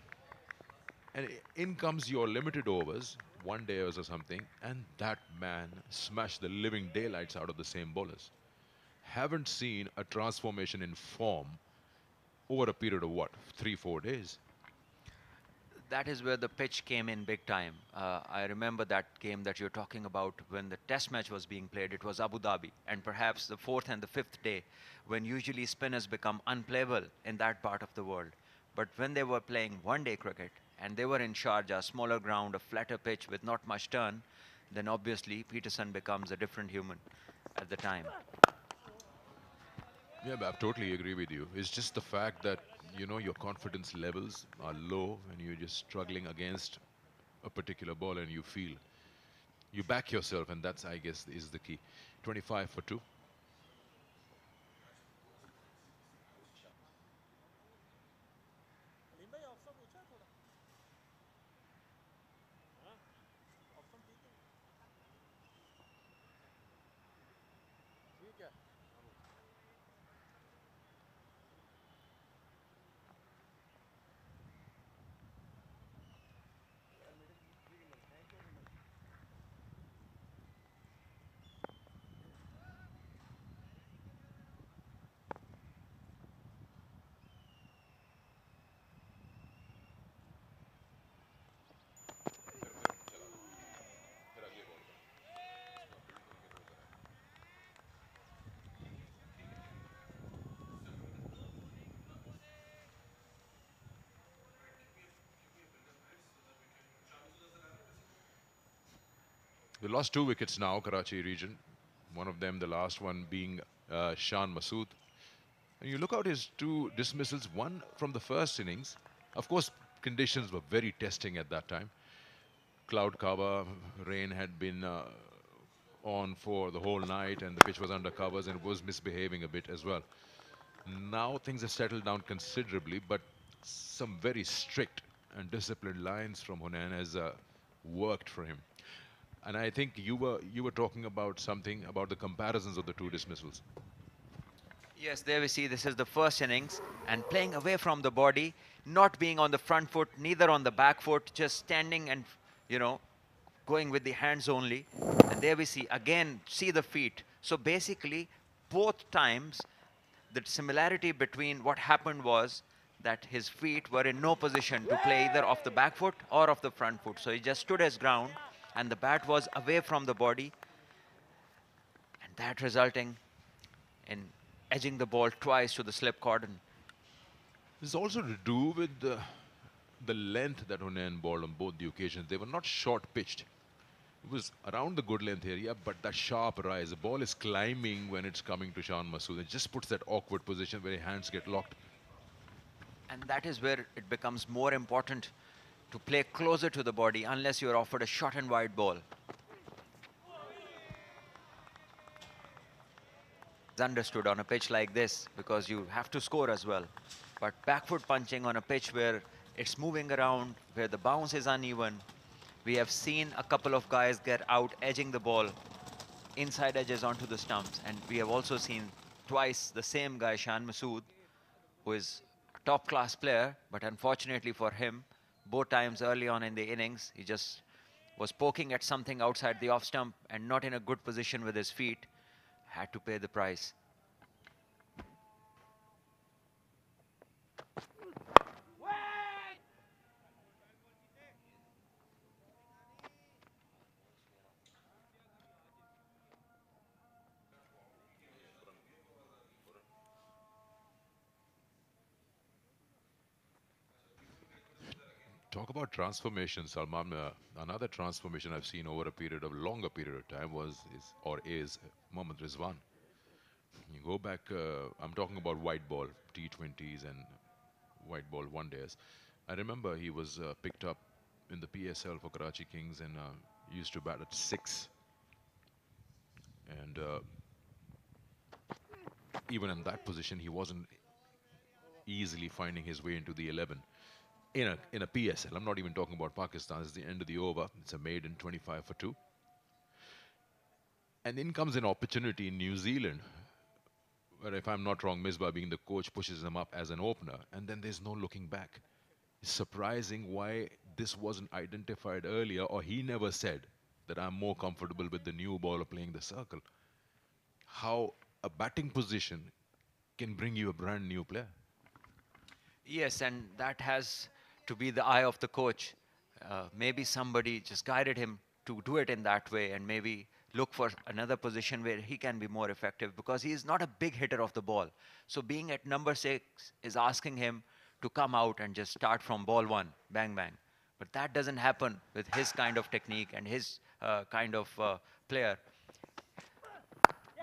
And in comes your limited overs, 1 day or something, and that man smashed the living daylights out of the same bowlers. Haven't seen a transformation in form over a period of what, 3-4 days? That is where the pitch came in big time. I remember that game that you're talking about when the test match was being played. It was Abu Dhabi, and perhaps the 4th and the 5th day, when usually spinners become unplayable in that part of the world. But when they were playing one-day cricket and they were in Sharjah, a smaller ground, a flatter pitch with not much turn, then obviously Peterson becomes a different human at the time. Yeah, but I totally agree with you. It's just the fact that, you know, your confidence levels are low and you're just struggling against a particular ball and you feel. You back yourself, and that's, I guess, is the key. 25 for 2. They lost 2 wickets now, Karachi region. One of them, the last one, being Shan Masood. And you look out his 2 dismissals, one from the first innings. Of course, conditions were very testing at that time. Cloud cover, rain had been on for the whole night and the pitch was under covers and was misbehaving a bit as well. Now things have settled down considerably, but some very strict and disciplined lines from Hunain has worked for him. And I think you were talking about something about the comparisons of the 2 dismissals. Yes, there we see this is the first innings, and playing away from the body, not being on the front foot, neither on the back foot, just standing and, you know, going with the hands only. And there we see, again, see the feet. So basically, both times, the similarity between what happened was that his feet were in no position to play either off the back foot or off the front foot. So he just stood his ground, and the bat was away from the body, and that resulting in edging the ball twice to the slip cordon. This is also to do with the length that Hunain bowled on both the occasions. They were not short pitched. It was around the good length area, but that sharp rise. The ball is climbing when it's coming to Shan Masood. It just puts that awkward position where your hands get locked. And that is where it becomes more important to play closer to the body unless you're offered a short and wide ball. It's understood on a pitch like this because you have to score as well. But back foot punching on a pitch where it's moving around, where the bounce is uneven, we have seen a couple of guys get out edging the ball inside edges onto the stumps. And we have also seen twice the same guy, Shan Masood, who is a top-class player, but unfortunately for him, both times early on in the innings, he just was poking at something outside the off stump and not in a good position with his feet, had to pay the price. Talk about transformation, Salman. Another transformation I've seen over a period of longer period of time is Mohammad Rizwan. You go back, I'm talking about white ball T20s and white ball one days. I remember he was picked up in the PSL for Karachi Kings and used to bat at 6. And even in that position, he wasn't easily finding his way into the 11 in a PSL. I'm not even talking about Pakistan. It's the end of the over. It's a maiden 25 for 2. And in comes an opportunity in New Zealand, where if I'm not wrong, Misbah being the coach pushes him up as an opener, and then there's no looking back. It's surprising why this wasn't identified earlier, or he never said that I'm more comfortable with the new ball or playing the circle. How a batting position can bring you a brand new player. Yes, and that has to be the eye of the coach. Maybe somebody just guided him to do it in that way and maybe look for another position where he can be more effective because he is not a big hitter of the ball. So being at number 6 is asking him to come out and just start from ball 1, bang, bang. But that doesn't happen with his kind of technique and his kind of player.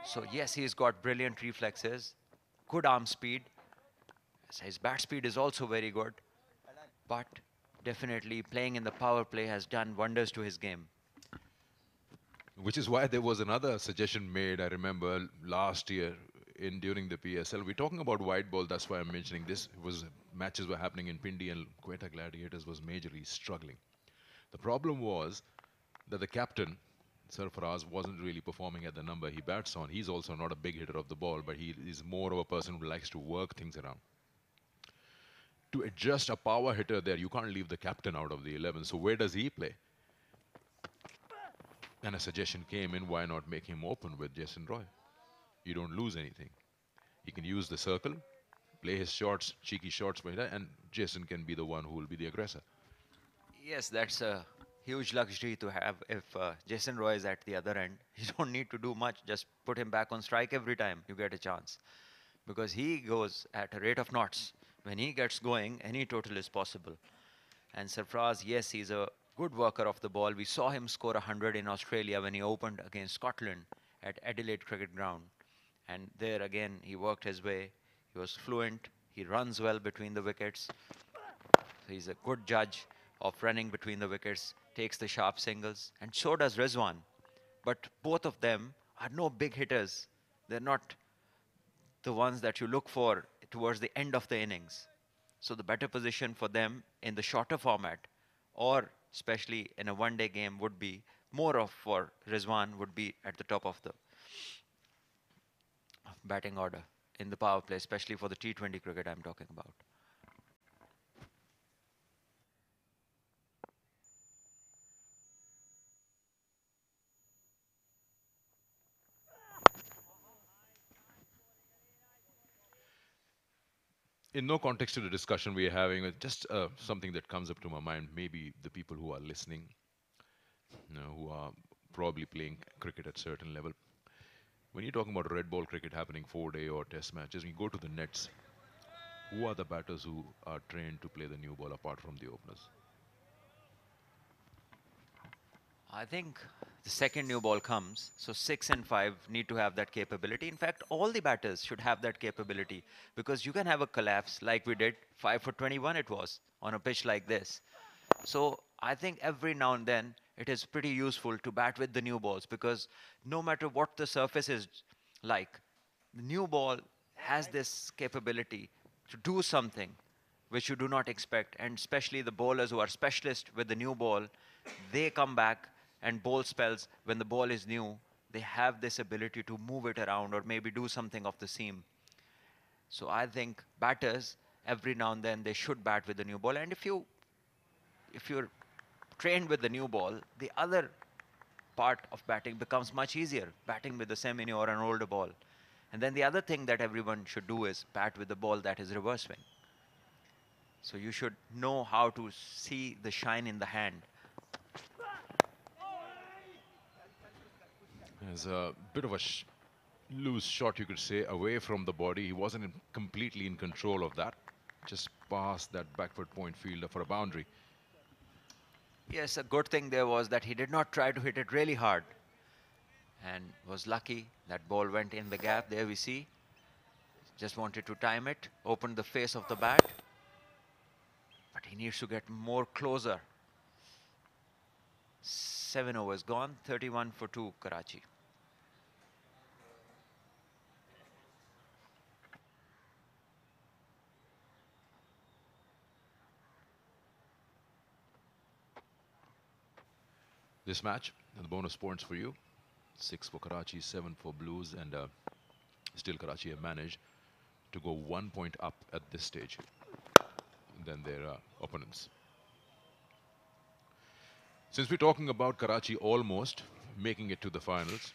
So yes, he's got brilliant reflexes, good arm speed. His bat speed is also very good. But definitely playing in the power play has done wonders to his game. Which is why there was another suggestion made, I remember, last year during the PSL. We're talking about white ball, that's why I'm mentioning this. Matches were happening in Pindi and Quetta Gladiators was majorly struggling. The problem was that the captain, Sarfaraz, wasn't really performing at the number he bats on. He's also not a big hitter of the ball, but he is more of a person who likes to work things around. To adjust a power hitter there, you can't leave the captain out of the 11. So where does he play? And a suggestion came in, why not make him open with Jason Roy? You don't lose anything. He can use the circle, play his shots, cheeky shots, and Jason can be the one who will be the aggressor. Yes, that's a huge luxury to have if Jason Roy is at the other end. You don't need to do much, just put him back on strike every time you get a chance. Because he goes at a rate of knots. When he gets going, any total is possible. And Sarfraz, yes, he's a good worker of the ball. We saw him score 100 in Australia when he opened against Scotland at Adelaide Cricket Ground. And there again, he worked his way. He was fluent. He runs well between the wickets. So he's a good judge of running between the wickets, takes the sharp singles, and so does Rizwan. But both of them are no big hitters. They're not the ones that you look for towards the end of the innings. So the better position for them in the shorter format, or especially in a one-day game, would be more of for Rizwan would be at the top of the batting order in the power play, especially for the T20 cricket I'm talking about. In no context to the discussion we are having, just something that comes up to my mind, maybe the people who are listening, who are probably playing cricket at certain level. When you're talking about red ball cricket happening 4-day or test matches, when you go to the nets, who are the batters who are trained to play the new ball apart from the openers? I think the second new ball comes, so 6 and 5 need to have that capability. In fact, all the batters should have that capability because you can have a collapse like we did, 5 for 21 it was on a pitch like this. So I think every now and then it is pretty useful to bat with the new balls because no matter what the surface is like, the new ball has this capability to do something which you do not expect. And especially the bowlers who are specialists with the new ball, they come back and bowl spells when the ball is new. They have this ability to move it around or maybe do something off the seam. So I think batters every now and then they should bat with the new ball. And if you're trained with the new ball, the other part of batting becomes much easier, batting with a semi or an older ball. And then the other thing that everyone should do is bat with the ball that is reverse swing. So you should know how to see the shine in the hand. There's a bit of a loose shot, you could say, away from the body. He wasn't completely in control of that. Just past that backward point fielder for a boundary. Yes, a good thing there was that he did not try to hit it really hard and was lucky that ball went in the gap. There we see. Just wanted to time it, opened the face of the bat. But he needs to get more closer. 7 overs gone, 31 for 2 Karachi. This match, and the bonus points for you. 6 for Karachi, 7 for Blues, and still Karachi have managed to go 1 point up at this stage than their opponents. Since we're talking about Karachi almost making it to the finals,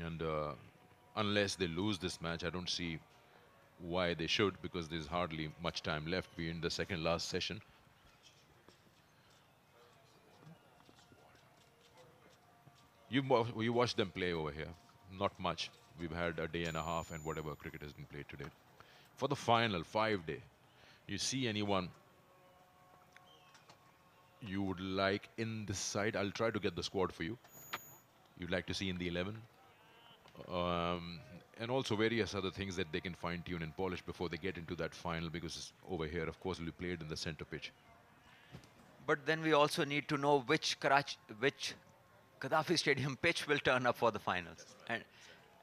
and unless they lose this match, I don't see why they should, because there's hardly much time left. We're in the second last session. You watched them play over here. Not much. We've had a day and a half and whatever cricket has been played today. For the final 5-day, you see anyone you would like in this side? I'll try to get the squad for you. You'd like to see in the 11. And also various other things that they can fine-tune and polish before they get into that final, because over here, of course, will be played in the center pitch. But then we also need to know which Gaddafi Stadium pitch will turn up for the finals.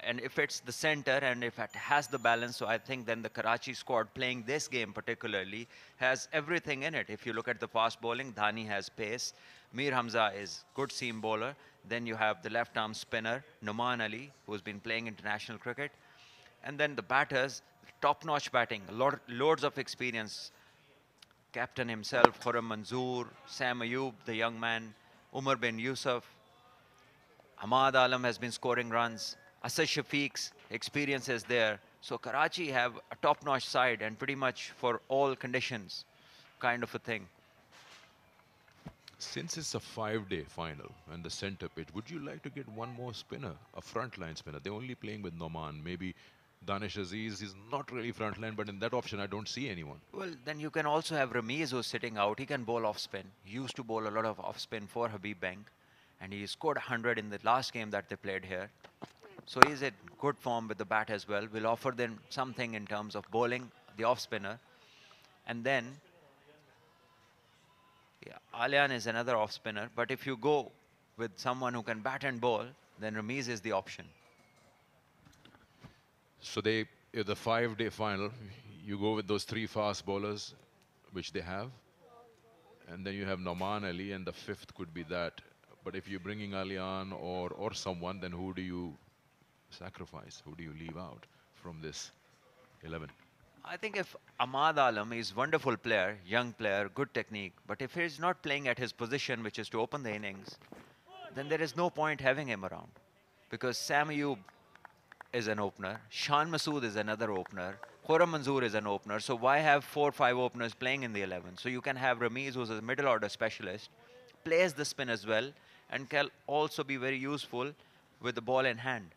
And if it's the center and if it has the balance, so I think then the Karachi squad playing this game particularly has everything in it. If you look at the fast bowling, Dhani has pace. Mir Hamza is good seam bowler. Then you have the left arm spinner, Numan Ali, who's been playing international cricket. And then the batters, top-notch batting, loads of experience. Captain himself, Khurram Manzoor, Sam Ayub, the young man, Umar bin Yusuf. Ahmad Alam has been scoring runs. Asad Shafiq's experience is there. So Karachi have a top-notch side and pretty much for all conditions kind of a thing. Since it's a 5-day final and the center pitch, would you like to get one more spinner, a frontline spinner? They're only playing with Noman. Maybe Danish Aziz is not really frontline, but in that option, I don't see anyone. Well, then you can also have Ramiz who's sitting out. He can bowl off-spin. He used to bowl a lot of off-spin for Habib Bank. And he scored 100 in the last game that they played here. So he's in good form with the bat as well. We'll offer them something in terms of bowling, the off-spinner. And then, yeah, Alian is another off-spinner. But if you go with someone who can bat and bowl, then Ramiz is the option. So the 5-day final, you go with those 3 fast bowlers, which they have. And then you have Noman Ali, and the 5th could be that. But if you're bringing Alian or someone, then who do you sacrifice? Who do you leave out from this 11? I think if Ahmad Alam is wonderful player, young player, good technique, but if he's not playing at his position, which is to open the innings, then there is no point having him around. Because Sam Ayub is an opener, Shan Masood is another opener, Khurram Manzoor is an opener, so why have 4 or 5 openers playing in the 11? So you can have Ramiz, who's a middle order specialist, plays the spin as well, and can also be very useful with the ball in hand.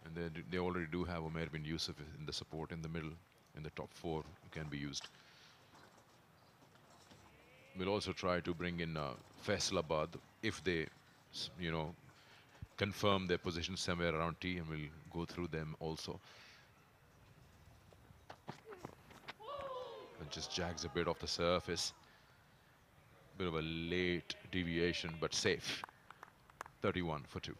And they already do have Umar bin Yusuf in the support in the middle, in the top 4 who can be used. will also try to bring in Faisalabad if they, you know, confirm their position somewhere around T, and we'll go through them also. And just jags a bit off the surface. Bit of a late deviation, but safe. 31 for 2.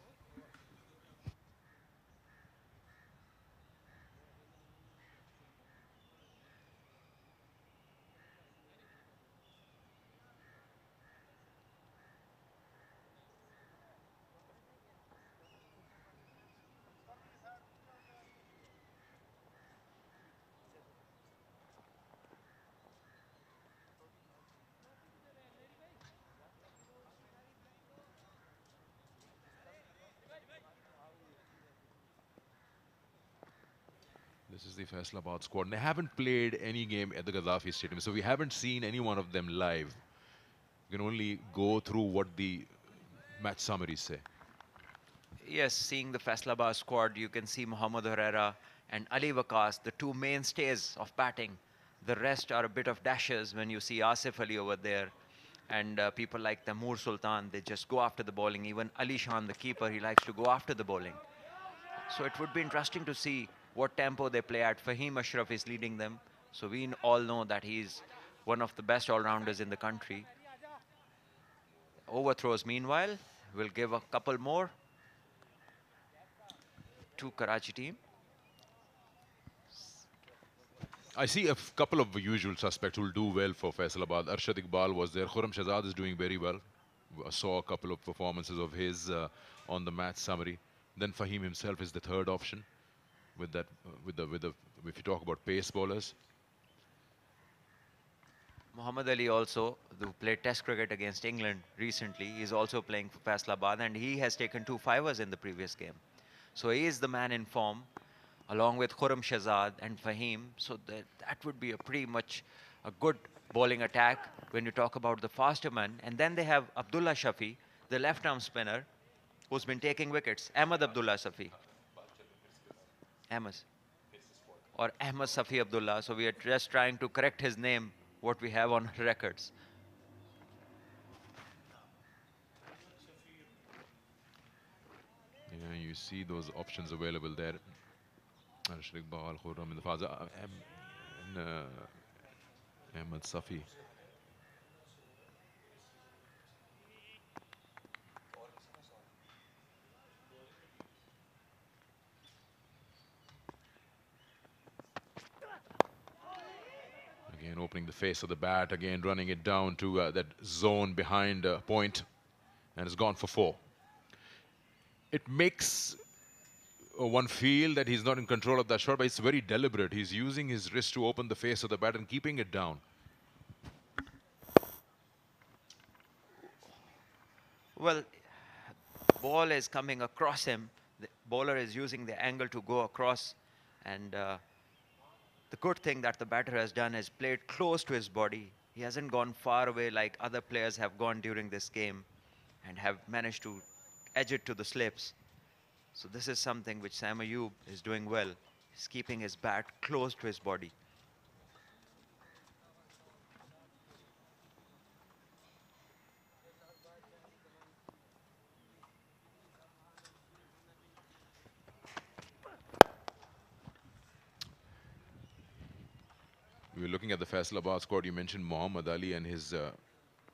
This is the Faisalabad squad. And they haven't played any game at the Gaddafi Stadium, so we haven't seen any one of them live. You can only go through what the match summaries say. Yes, seeing the Faisalabad squad, you can see Mohammad Herrera and Ali Waqas, the two mainstays of batting. The rest are a bit of dashers when you see Asif Ali over there. And people like Taimur Sultan, they just go after the bowling. Even Ali Shan, the keeper, he likes to go after the bowling. So it would be interesting to see what tempo they play at. Fahim Ashraf is leading them. So we all know that he's one of the best all-rounders in the country. Overthrows, meanwhile, will give a couple more to Karachi team. I see a couple of usual suspects who will do well for Faisalabad. Arshad Iqbal was there. Khurram Shahzad is doing very well. I saw a couple of performances of his on the match summary. Then Fahim himself is the third option. With that, if you talk about pace bowlers. Muhammad Ali also, who played Test cricket against England recently, is also playing for Faisalabad, and he has taken 2 fivers in the previous game. So he is the man in form, along with Khurram Shahzad and Fahim. So that would be a pretty much a good bowling attack when you talk about the faster man. And then they have Abdullah Shafi, the left-arm spinner, who's been taking wickets. Ahmad Abdullah Shafi. Ahmad. Or Ahmad Safi Abdullah. So we are just trying to correct his name, what we have on records. Yeah, you see those options available there. Arshad Iqbal, Khurram in the Faza, and Ahmad Safi. Again, opening the face of the bat, again running it down to that zone behind point, and it's gone for 4. It makes one feel that he's not in control of that shot, but it's very deliberate. He's using his wrist to open the face of the bat and keeping it down. Well, ball is coming across him. The bowler is using the angle to go across, and the good thing that the batter has done is played close to his body. He hasn't gone far away like other players have gone during this game and have managed to edge it to the slips. So this is something which Sam Ayub is doing well. He's keeping his bat close to his body. We were looking at the Faisalabad squad. You mentioned Muhammad Ali and his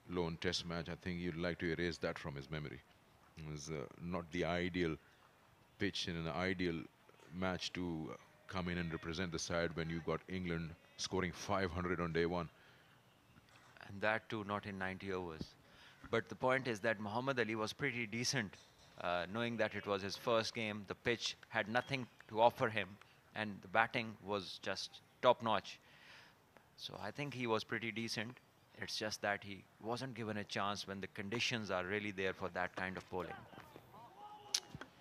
lone test match. I think you'd like to erase that from his memory. It was not the ideal pitch in an ideal match to come in and represent the side when you got England scoring 500 on day 1. And that too not in 90 overs. But the point is that Muhammad Ali was pretty decent, knowing that it was his first game. The pitch had nothing to offer him, and the batting was just top-notch. So I think he was pretty decent. It's just that he wasn't given a chance when the conditions are really there for that kind of bowling.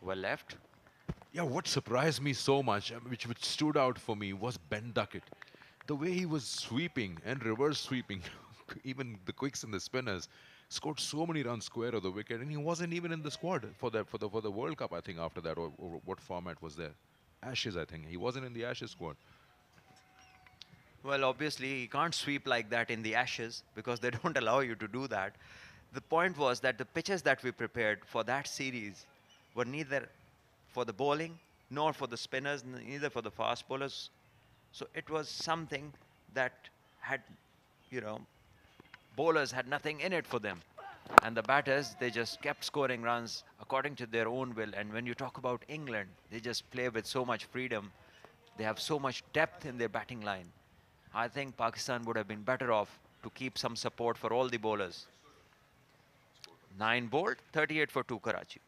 Well left. Yeah, what surprised me so much, which stood out for me, was Ben Duckett. The way he was sweeping and reverse sweeping, even the quicks and the spinners, scored so many runs square of the wicket, and he wasn't even in the squad for the World Cup. I think after that, or what format was there? Ashes, I think he wasn't in the Ashes squad. Well, obviously, you can't sweep like that in the Ashes because they don't allow you to do that. The point was that the pitches that we prepared for that series were neither for the bowling nor for the spinners, neither for the fast bowlers. So it was something that had, you know, bowlers had nothing in it for them. And the batters, they just kept scoring runs according to their own will. And when you talk about England, they just play with so much freedom. They have so much depth in their batting line. I think Pakistan would have been better off to keep some support for all the bowlers. 9 bowled, 38 for 2 Karachi.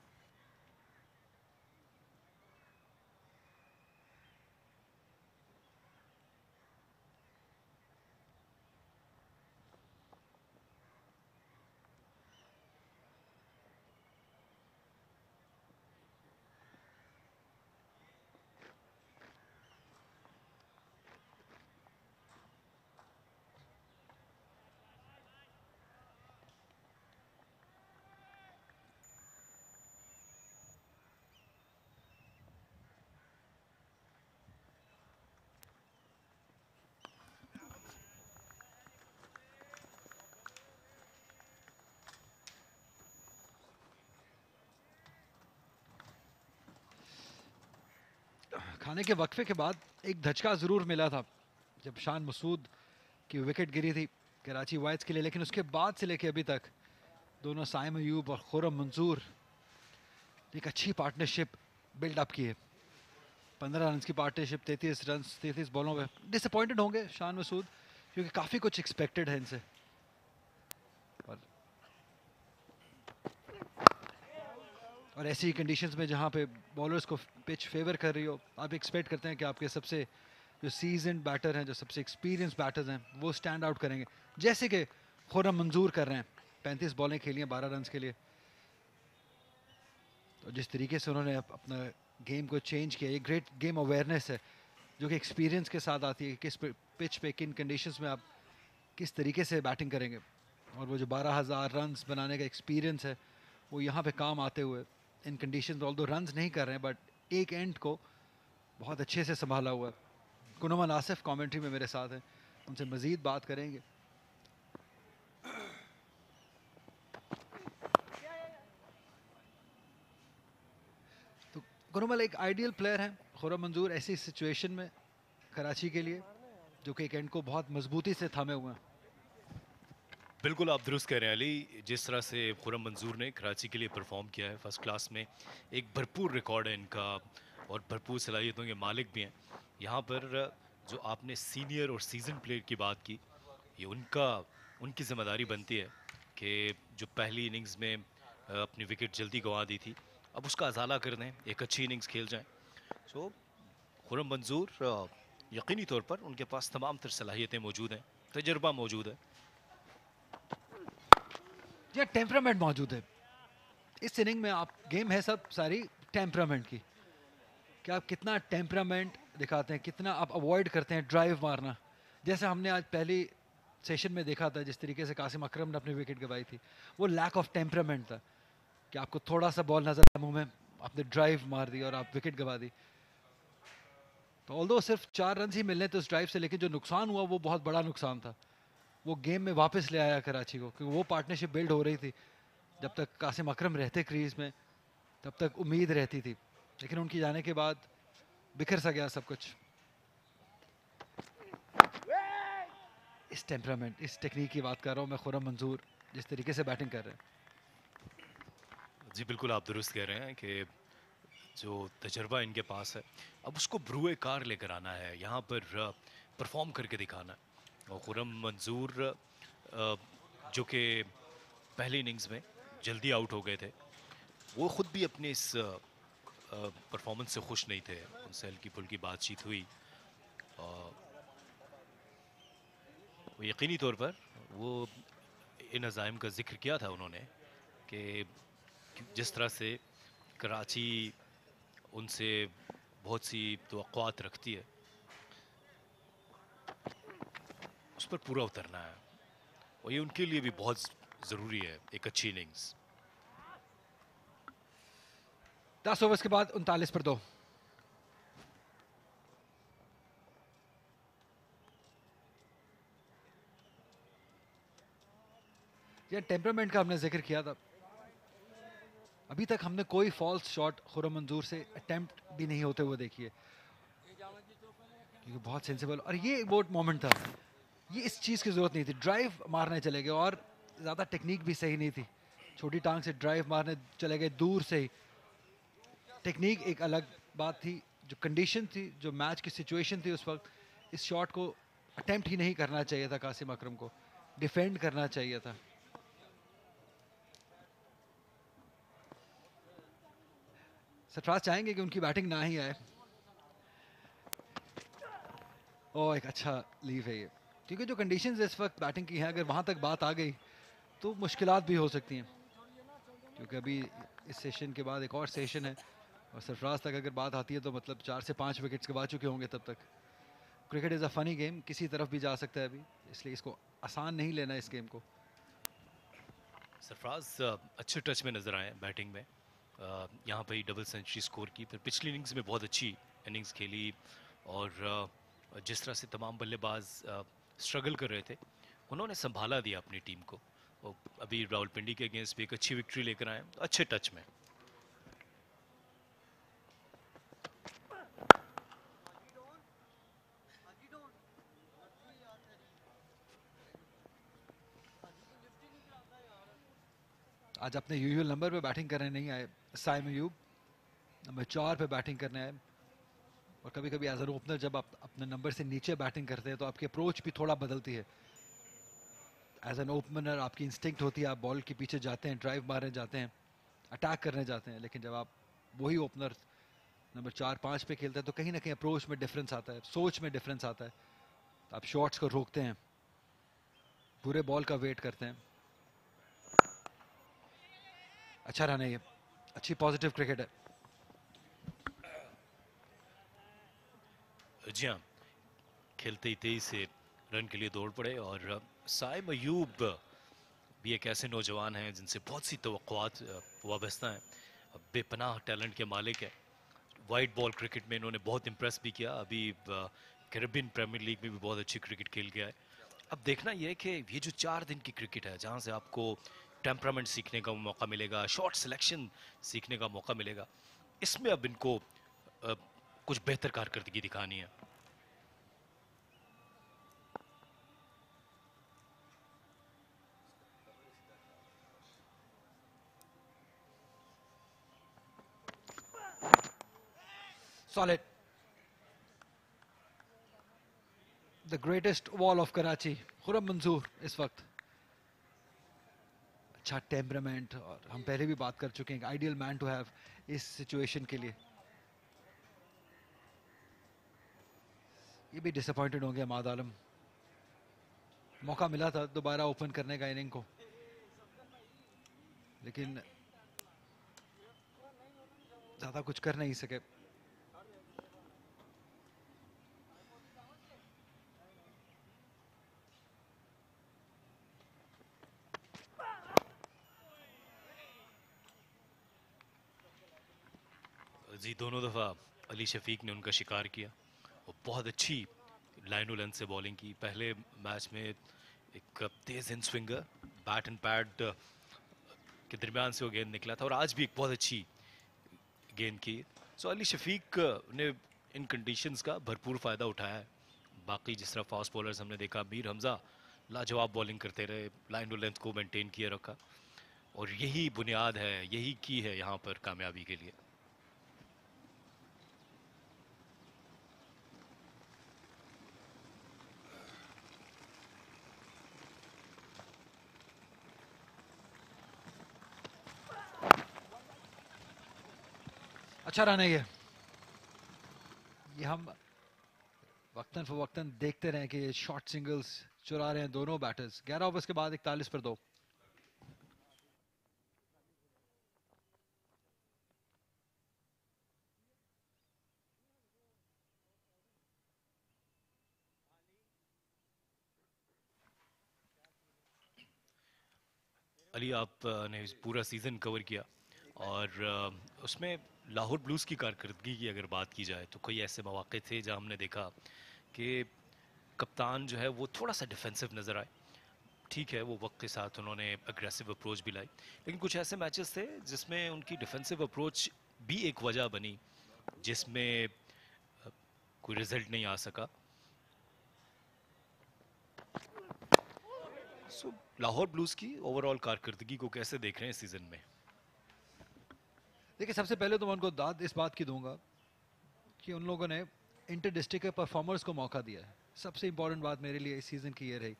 खाने के वक्फे के बाद एक धचका ज़रूर मिला था जब शान मसूद की विकेट गिरी थी कराची वाइट्स के लिए, लेकिन उसके बाद से लेके अभी तक दोनों साइम अयूब और खुरम मंजूर एक अच्छी पार्टनरशिप बिल्डअप की है। 15 रन की पार्टनरशिप, 33 बॉलों पे डिसअपॉइंटेड होंगे शान मसूद क्योंकि काफ़ी कुछ एक्सपेक्टेड है इनसे। और ऐसी कंडीशंस में जहाँ पे बॉलर्स को पिच फेवर कर रही हो, आप एक्सपेक्ट करते हैं कि आपके सबसे जो सीजन बैटर हैं, जो सबसे एक्सपीरियंस बैटर्स हैं, वो स्टैंड आउट करेंगे, जैसे कि खुरम मंजूर कर रहे हैं। 35 बॉलें खेली हैं 12 रन के लिए। तो जिस तरीके से उन्होंने अपना गेम को चेंज किया, ये ग्रेट गेम अवेयरनेस है जो कि एक्सपीरियंस के साथ आती है। किस पिच पे किन कंडीशंस में आप किस तरीके से बैटिंग करेंगे, और वो जो 12,000 रन बनाने का एक्सपीरियंस है वो यहाँ पे काम आते हुए इन कंडीशंस, ऑल्दो रन्स नहीं कर रहे हैं बट एक एंड को बहुत अच्छे से संभाला हुआ है। कुनुमान आसिफ कमेंट्री में मेरे साथ हैं, उनसे मज़ीद बात करेंगे। तो कुनुमान एक आइडियल प्लेयर हैं खुरम मंजूर ऐसी सिचुएशन में कराची के लिए, जो कि एक एंड को बहुत मजबूती से थामे हुए हैं। बिल्कुल आप दुरुस्त कह रहे हैं अली। जिस तरह से खुरम मंजूर ने कराची के लिए परफॉर्म किया है फर्स्ट क्लास में, एक भरपूर रिकॉर्ड है इनका और भरपूर सलाहियतों के मालिक भी हैं। यहाँ पर जो आपने सीनियर और सीजन प्लेयर की बात की, ये उनकी जिम्मेदारी बनती है कि जो पहली इनिंग्स में अपनी विकेट जल्दी गंवा दी थी, अब उसका अजाला कर दें, एक अच्छी इनिंग्स खेल जाएं। सो खुरम मंजूर यकीनी तौर पर उनके पास तमाम तर सलाहियतें मौजूद हैं, तजर्बा मौजूद है, या टेम्परामेंट मौजूद है। इस इनिंग में आप गेम है सब सारी टेम्परामेंट की, कि आप कितना टेम्परामेंट दिखाते हैं, कितना आप अवॉइड करते हैं ड्राइव मारना। जैसे हमने आज पहली सेशन में देखा था, जिस तरीके से कासिम अकरम ने अपनी विकेट गंवाई थी, वो लैक ऑफ टेम्परामेंट था कि आपको थोड़ा सा बॉल नजर आया मुंह में, आपने ड्राइव मार दी और आप विकेट गंवा दी। तो ऑल्दो सिर्फ 4 रन ही मिलने थे उस ड्राइव से, लेकिन जो नुकसान हुआ वो बहुत बड़ा नुकसान था। वो गेम में वापस ले आया कराची को, क्योंकि वो पार्टनरशिप बिल्ड हो रही थी। जब तक कासिम अकरम रहते क्रीज में तब तक उम्मीद रहती थी, लेकिन उनकी जाने के बाद बिखर सा गया सब कुछ। इस टेम्परामेंट, इस टेक्निक की बात कर रहा हूँ मैं, खुरम मंजूर जिस तरीके से बैटिंग कर रहे हैं। जी बिल्कुल आप दुरुस्त कह रहे हैं कि जो तजर्बा इनके पास है, अब उसको ब्रुए कार लेकर आना है, यहाँ पर परफॉर्म करके दिखाना है। और खुरम मंजूर जो कि पहली इनिंग्स में जल्दी आउट हो गए थे, वो ख़ुद भी अपने इस परफॉर्मेंस से खुश नहीं थे। उनसे हल्की फुल्की बातचीत हुई, वो यकीनी तौर पर वो इन अज़ाइम का जिक्र किया था उन्होंने कि जिस तरह से कराची उनसे बहुत सी तवक्कुआत रखती है, उस पर पूरा उतरना है, और ये उनके लिए भी बहुत ज़रूरी है एक अच्छी इनिंग्स। 10 ओवर्स के बाद 39 पर 2। ये टेम्परामेंट का हमने जिक्र किया था, अभी तक हमने कोई फॉल्स शॉट खुर्रम मंजूर से अटेम्प्ट भी नहीं होते हुए देखिए, क्योंकि बहुत सेंसिबल। और ये वो मोमेंट था, ये इस चीज़ की ज़रूरत नहीं थी, ड्राइव मारने चले गए और ज़्यादा टेक्निक भी सही नहीं थी, छोटी टांग से ड्राइव मारने चले गए दूर से ही। टेक्निक एक अलग बात थी, जो कंडीशन थी, जो मैच की सिचुएशन थी उस वक्त, इस शॉट को अटेम्प्ट ही नहीं करना चाहिए था कासिम अकरम को, डिफेंड करना चाहिए था। सरफराज चाहेंगे कि उनकी बैटिंग ना ही आए। और एक अच्छा लीव है ये, क्योंकि जो कंडीशंस इस वक्त बैटिंग की हैं, अगर वहां तक बात आ गई तो मुश्किलात भी हो सकती हैं, क्योंकि अभी इस सेशन के बाद एक और सेशन है और सरफराज तक अगर बात आती है तो मतलब 4 से 5 विकेट्स गवा चुके होंगे तब तक। Cricket is a funny game, किसी तरफ भी जा सकता है अभी, इसलिए इसको आसान नहीं लेना इस गेम को। सरफराज अच्छे टच में नजर आए बैटिंग में, यहाँ पे ही डबल सेंचुरी स्कोर की, फिर पिछली इनिंग्स में बहुत अच्छी इनिंग्स खेली और जिस तरह से तमाम बल्लेबाज स्ट्रगल कर रहे थे, उन्होंने संभाला दिया अपनी टीम को। और अभी रावलपिंडी के अगेंस्ट भी एक अच्छी विक्ट्री लेकर आए अच्छे टच में। आज अपने यूजुअल नंबर पे बैटिंग करने नहीं आए साइम अयूब, नंबर 4 पे बैटिंग करने आए। और कभी कभी एज एन ओपनर जब आप अपने नंबर से नीचे बैटिंग करते हैं तो आपकी अप्रोच भी थोड़ा बदलती है। एज एन ओपनर आपकी इंस्टिंक्ट होती है, आप बॉल के पीछे जाते हैं, ड्राइव मारने जाते हैं, अटैक करने जाते हैं, लेकिन जब आप वही ओपनर नंबर 4-5 पे खेलते हैं तो कहीं ना कहीं अप्रोच में डिफरेंस आता है, सोच में डिफरेंस आता है, तो आप शॉट्स को रोकते हैं, पूरे बॉल का वेट करते हैं। अच्छा रन है ये, अच्छी पॉजिटिव क्रिकेट है। जी हाँ, खेलते ही तेजी से रन के लिए दौड़ पड़े और साइम अयूब भी एक ऐसे नौजवान हैं जिनसे बहुत सी तवक्कुआत वाबस्ता हैं, बेपनाह टैलेंट के मालिक हैं। वाइट बॉल क्रिकेट में इन्होंने बहुत इम्प्रेस भी किया, अभी कैरेबियन प्रीमियर लीग में भी बहुत अच्छी क्रिकेट खेल गया है। अब देखना यह है कि ये जो 4 दिन की क्रिकेट है, जहाँ से आपको टेम्परामेंट सीखने का मौका मिलेगा, शॉट सिलेक्शन सीखने का मौका मिलेगा, इसमें अब इनको कुछ बेहतर कारकर्दगी दिखानी है। Solid. The greatest wall of Karachi, Khurram मंजूर इस वक्त। अच्छा टेम्परामेंट, और हम पहले भी बात कर चुके हैं, आइडियल मैन टू हैव इस सिचुएशन के लिए। ये भी डिसअपॉइंटेड होंगे अमाद आलम, मौका मिला था दोबारा ओपन करने का इनिंग को, लेकिन ज्यादा कुछ कर नहीं सके। जी, दोनों दफ़ा अली शफीक ने उनका शिकार किया और बहुत अच्छी लाइनो लेंथ से बॉलिंग की। पहले मैच में एक तेज इन स्विंगर, बैट एंड पैड के दरमियान से वो गेंद निकला था, और आज भी एक बहुत अच्छी गेंद की। सो अली शफीक ने इन कंडीशंस का भरपूर फ़ायदा उठाया है। बाकी जिस तरह फास्ट बॉलर्स हमने देखा, मीर हमजा लाजवाब बॉलिंग करते रहे, लाइनो लेंथ को मेंटेन किए रखा, और यही बुनियाद है, यही की है यहाँ पर कामयाबी के लिए। अच्छा रन है ये हम वक्तन फवक्तन देखते रहे कि शॉर्ट सिंगल्स चुरा रहे हैं दोनों बैटर्स। 11 ओवर्स के बाद 41 पर 2। अली, आपने पूरा सीज़न कवर किया और उसमें लाहौर ब्लूज़ की कारकर्दगी की अगर बात की जाए तो कोई ऐसे मौके थे जहां हमने देखा कि कप्तान जो है वो थोड़ा सा डिफेंसिव नज़र आए, ठीक है, वो वक्त के साथ उन्होंने अग्रेसिव अप्रोच भी लाई, लेकिन कुछ ऐसे मैचेस थे जिसमें उनकी डिफेंसिव अप्रोच भी एक वजह बनी जिसमें कोई रिजल्ट नहीं आ सका। सो लाहौर ब्लूज की ओवरऑल कारकर्दगी को कैसे देख रहे हैं सीजन में? देखिए, सबसे पहले तो मैं उनको दाद इस बात की दूंगा कि उन लोगों ने इंटर डिस्ट्रिक्ट के परफॉर्मर्स को मौका दिया है। सबसे इंपॉर्टेंट बात मेरे लिए इस सीज़न की ये रही।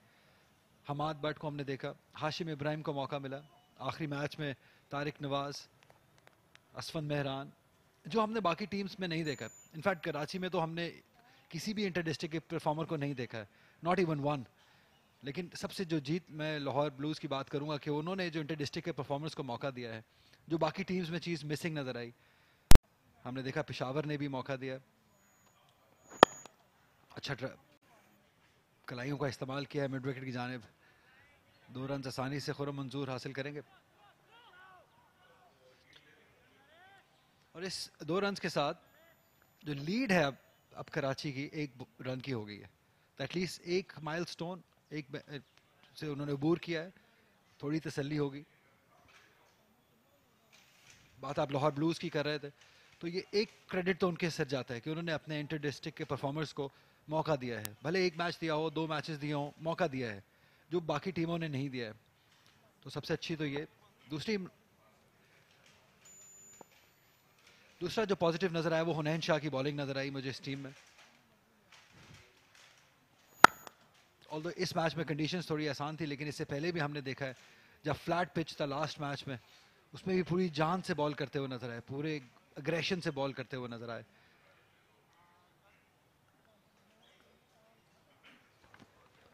हमाद बट को हमने देखा, हाशिम इब्राहिम को मौका मिला, आखिरी मैच में तारिक नवाज, असफन मेहरान, जो हमने बाकी टीम्स में नहीं देखा। इनफैक्ट कराची में तो हमने किसी भी इंटर डिस्ट्रिक्ट के परफॉर्मर को नहीं देखा है, नॉट इवन वन। लेकिन सबसे जो जीत मैं लाहौर ब्लूज़ की बात करूंगा कि उन्होंने जो इंटर डिस्ट्रिक्ट के परफॉर्मर्स को मौका दिया है, जो बाकी टीम्स में चीज़ मिसिंग नज़र आई। हमने देखा पेशावर ने भी मौका दिया, अच्छा कलाइयों का इस्तेमाल किया है मिड विकेट की जानिब। 2 रन आसानी से खुरम मंजूर हासिल करेंगे और इस 2 रन के साथ जो लीड है अब कराची की 1 रन की हो गई है। तो एटलीस्ट एक माइलस्टोन से उन्होंने अबूर किया है, थोड़ी तसल्ली होगी। बात आप लाहौर ब्लूज़ की कर रहे थे, तो ये एक क्रेडिट तो उनके सर जाता है कि उन्होंने अपने इंटर डिस्ट्रिक्ट के परफॉर्मर्स को मौका दिया है। भले एक मैच दिया हो, 2 मैचेस दिए हो, मौका दिया है जो बाकी टीमों ने नहीं दिया है। तो सबसे अच्छी तो ये। दूसरा जो पॉजिटिव नजर आया वो हुनैन शाह की बॉलिंग नजर आई मुझे इस टीम में। ऑल्दो इस मैच में कंडीशंस थोड़ी आसान थी, लेकिन इससे पहले भी हमने देखा है जब फ्लैट पिच था लास्ट मैच में, उसमें भी पूरी जान से बॉल करते हुए नजर आए, पूरे अग्रेशन से बॉल करते हुए नजर आए।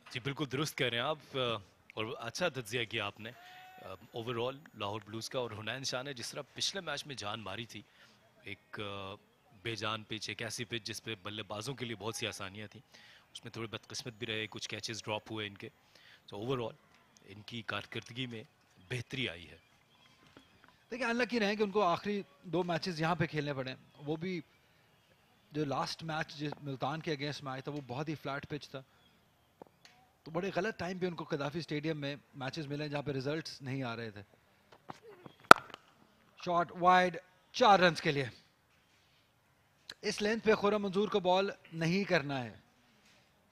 जी बिल्कुल दुरुस्त कह रहे हैं आप, और अच्छा तज्जिया किया आपने ओवरऑल लाहौर ब्लूज का। और हुनैन शाह ने जिस तरह पिछले मैच में जान मारी थी, एक बेजान पिच, एक ऐसी पिच जिस पे बल्लेबाजों के लिए बहुत सी आसानियां थी, उसमें थोड़ी बदकिस्मत भी रहे, कुछ कैचेस ड्रॉप हुए इनके। तो ओवरऑल इनकी कारकर्दगी में बेहतरी आई है। देखिए, अनलकी रहे कि उनको आखिरी 2 मैचेस यहाँ पे खेलने पड़े, वो भी जो लास्ट मैच जिस मुल्तान के अगेंस्ट में आया था वो बहुत ही फ्लैट पिच था। तो बड़े गलत टाइम पे उनको कदाफी स्टेडियम में मैचेस मिले जहाँ पे रिजल्ट्स नहीं आ रहे थे। शॉट वाइड, 4 रन के लिए। इस लेंथ पे खुरम मंजूर को बॉल नहीं करना है,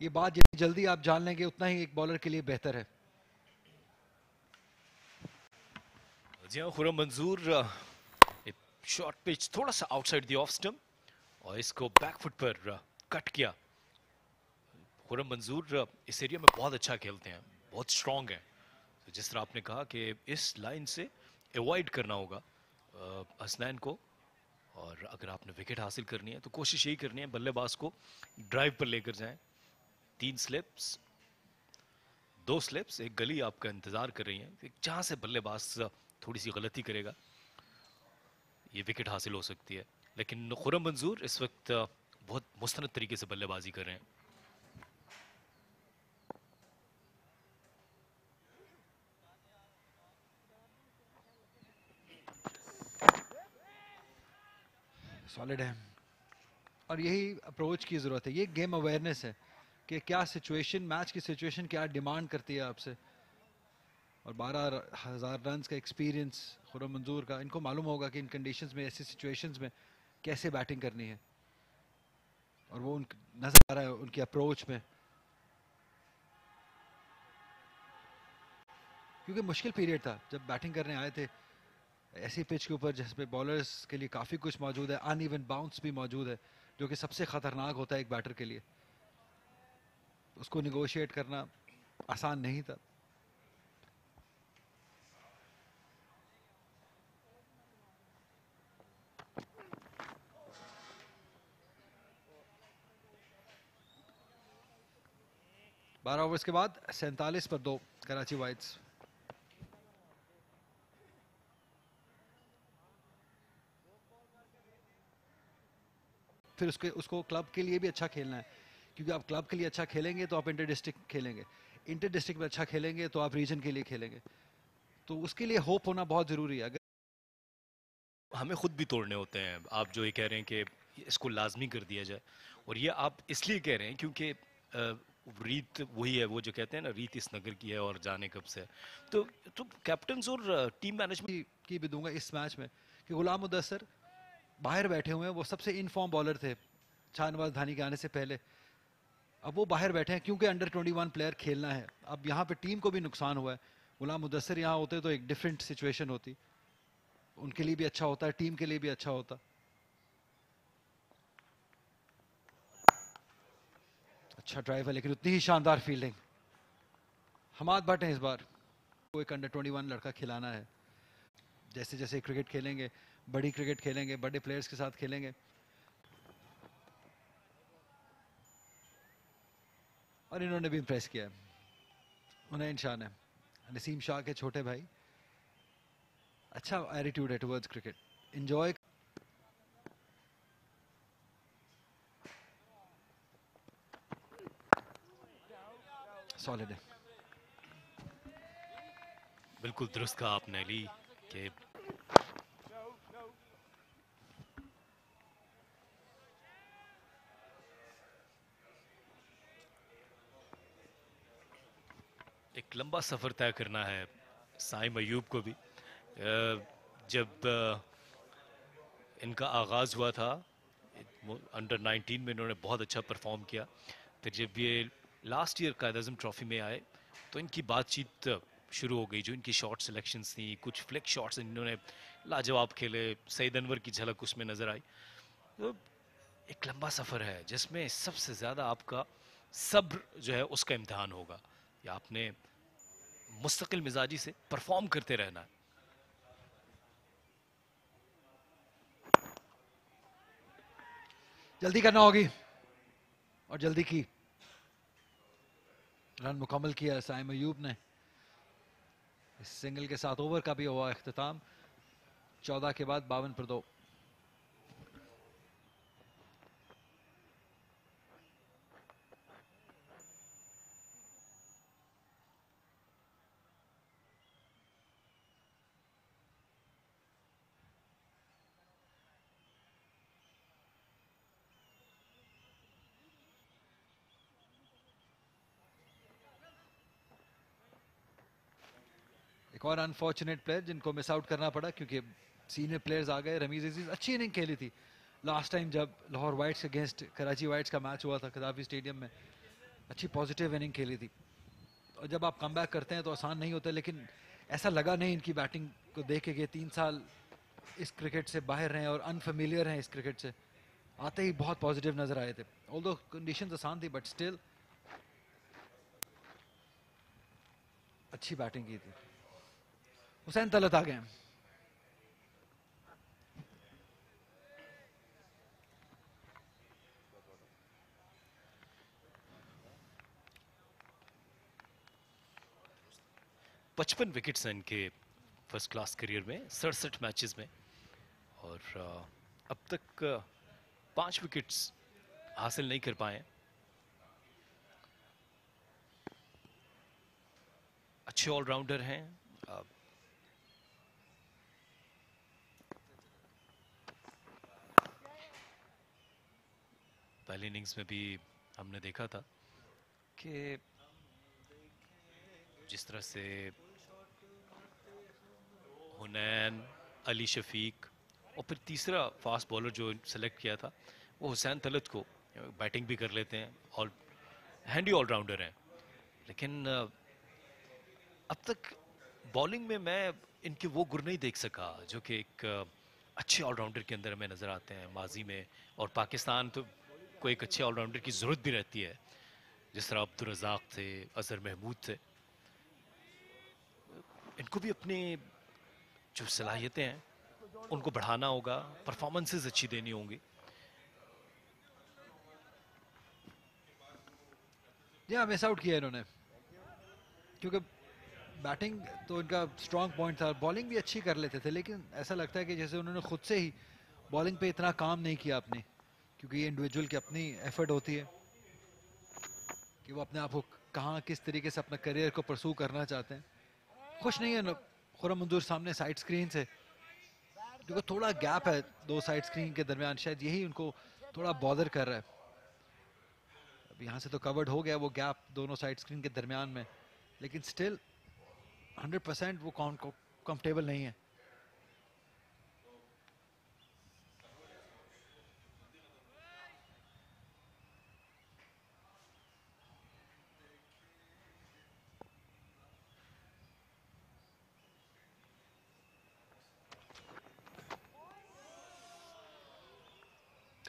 ये बात जितनी जल्दी आप जान लेंगे उतना ही एक बॉलर के लिए बेहतर है। जी हाँ, खुरम मंजूर शॉर्ट पिच थोड़ा सा आउटसाइड द ऑफ स्टंप और इसको बैकफुट पर कट किया। खुरम मंजूर इस एरिया में बहुत अच्छा खेलते हैं, बहुत स्ट्रांग हैं। तो जिस तरह आपने कहा कि इस लाइन से अवॉइड करना होगा हसनैन को, और अगर आपने विकेट हासिल करनी है तो कोशिश यही करनी है बल्लेबाज को ड्राइव पर लेकर जाएं। 3 स्लिप्स, 2 स्लिप्स, एक गली आपका इंतजार कर रही है, जहां से बल्लेबाज थोड़ी सी गलती करेगा ये विकेट हासिल हो सकती है। लेकिन खुरम मंजूर इस वक्त बहुत मुस्तनद तरीके से बल्लेबाजी कर रहे हैं। सॉलिड है और यही अप्रोच की ज़रूरत है। ये गेम अवेयरनेस है कि क्या सिचुएशन, मैच की सिचुएशन क्या डिमांड करती है आपसे। और 12,000 रन का एक्सपीरियंस खुरम मंजूर का, इनको मालूम होगा कि इन कंडीशंस में, ऐसी सिचुएशंस में कैसे बैटिंग करनी है, और वो नजर आ रहा है उनकी अप्रोच में। क्योंकि मुश्किल पीरियड था जब बैटिंग करने आए थे ऐसी पिच के ऊपर जिसमें बॉलर्स के लिए काफ़ी कुछ मौजूद है, अनइवन बाउंस भी मौजूद है जो कि सबसे ख़तरनाक होता है एक बैटर के लिए। उसको निगोशिएट करना आसान नहीं था। बारह ओवर्स के बाद 47 पर 2 कराची वाइट्स। फिर उसको क्लब के लिए भी अच्छा खेलना है, क्योंकि आप क्लब के लिए अच्छा खेलेंगे तो आप इंटर डिस्ट्रिक्ट खेलेंगे, इंटर डिस्ट्रिक्ट में अच्छा खेलेंगे तो आप रीजन के लिए खेलेंगे। तो उसके लिए होप होना बहुत ज़रूरी है। अगर हमें खुद भी तोड़ने होते हैं, आप जो ये कह रहे हैं कि इसको लाजमी कर दिया जाए, और ये आप इसलिए कह रहे हैं क्योंकि रीत वही है, वो जो कहते हैं ना, रीत इस नगर की है और जाने कब से है। तो कैप्टन और टीम मैनेजमेंट की भी दूंगा इस मैच में कि गुलाम मुदस्सर बाहर बैठे हुए हैं, वो सबसे इनफॉर्म बॉलर थे शाहनवाज धानी के आने से पहले। अब वो बाहर बैठे हैं क्योंकि अंडर 21 प्लेयर खेलना है। अब यहाँ पे टीम को भी नुकसान हुआ है। गुलाम मुदस्सर यहाँ होते तो एक डिफरेंट सिचुएशन होती, उनके लिए भी अच्छा होता है, टीम के लिए भी अच्छा होता। अच्छा ड्राइव है लेकिन उतनी ही शानदार फील्डिंग। हमाद भट्ट हैं इस बार। कोई अंडर 21 लड़का खिलाना है। जैसे जैसे क्रिकेट खेलेंगे, बड़ी क्रिकेट खेलेंगे, बड़े प्लेयर्स के साथ खेलेंगे, और इन्होंने भी इंप्रेस किया है। उन्हें इंशान है, नसीम शाह के छोटे भाई। अच्छा एटीट्यूड है टुवर्ड्स क्रिकेट, एंजॉय। सॉलिड है। बिल्कुल दुरुस्त कहा आपने अली कि एक लंबा सफ़र तय करना है साइम अयूब को भी। जब इनका आगाज़ हुआ था अंडर 19 में, इन्होंने बहुत अच्छा परफॉर्म किया। फिर जब ये लास्ट ईयर कायद-ए-आज़म ट्रॉफी में आए तो इनकी बातचीत शुरू हो गई। जो इनकी शॉट सिलेक्शंस थी, कुछ फ्लिक शॉट्स इन्होंने लाजवाब खेले, सईद अनवर की झलक उसमें नज़र आई। तो एक लंबा सफ़र है जिसमें सबसे ज़्यादा आपका सब्र जो है उसका इम्तिहान होगा, या आपने मुस्तकिल मिजाजी से परफॉर्म करते रहना है। जल्दी करना होगी और जल्दी की। रन मुकम्मल किया साइम अयूब ने। इस सिंगल के साथ ओवर का भी हुआ इख्तिताम। 14 के बाद 52 पर 2। एक और अनफॉर्चुनेट प्लेयर जिनको मिस आउट करना पड़ा क्योंकि सीनियर प्लेयर्स आ गए। रमीज अजीज अच्छी इनिंग खेली थी लास्ट टाइम जब Lahore Whites against Karachi Whites का मैच हुआ था कदाफी स्टेडियम में। अच्छी पॉजिटिव इनिंग खेली थी। और जब आप कम बैक करते हैं तो आसान नहीं होता, लेकिन ऐसा लगा नहीं इनकी बैटिंग को देख के कि 3 साल इस क्रिकेट से बाहर रहे और अनफेमिलियर हैं इस क्रिकेट से। आते ही बहुत पॉजिटिव नजर आए थे, ऑल्दो कंडीशंस आसान थी बट स्टिल अच्छी बैटिंग की थी। हुसैन तलत आ गए। पचपन विकेट्स हैं इनके फर्स्ट क्लास करियर में, 67 मैचेस में, और अब तक 5 विकेट्स हासिल नहीं कर पाए। अच्छे ऑलराउंडर हैं। पहली इनिंग्स में भी हमने देखा था कि जिस तरह से हुनैन, अली शफीक और फिर तीसरा फास्ट बॉलर जो सेलेक्ट किया था वो हुसैन तलत को, बैटिंग भी कर लेते हैं और हैंडी ऑलराउंडर हैं। लेकिन अब तक बॉलिंग में मैं इनके वो गुण नहीं देख सका जो कि एक अच्छे ऑलराउंडर के अंदर हमें नज़र आते हैं माजी में। और पाकिस्तान तो को एक अच्छे ऑलराउंडर की ज़रूरत भी रहती है, जिस तरह अब्दुल रज़ाक थे, अजहर महमूद थे। इनको भी अपनी जो सलाहियतें हैं उनको बढ़ाना होगा, परफॉर्मेंसेस अच्छी देनी होंगी। या मिस आउट किया इन्होंने क्योंकि बैटिंग तो इनका स्ट्रांग पॉइंट था, बॉलिंग भी अच्छी कर लेते थे, लेकिन ऐसा लगता है कि जैसे उन्होंने खुद से ही बॉलिंग पे इतना काम नहीं किया अपने, क्योंकि ये इंडिविजुअल की अपनी एफर्ट होती है कि वो अपने आप को कहाँ किस तरीके से अपना करियर को परसू करना चाहते हैं। खुश नहीं है खुर्रम मंजूर सामने साइड स्क्रीन से, क्योंकि थोड़ा गैप है 2 साइड स्क्रीन के दरमियान, शायद यही उनको थोड़ा बॉदर कर रहा है। अब यहाँ से तो कवर्ड हो गया वो गैप दोनों साइड स्क्रीन के दरमियान में, लेकिन स्टिल 100% वो कंफर्टेबल नहीं है।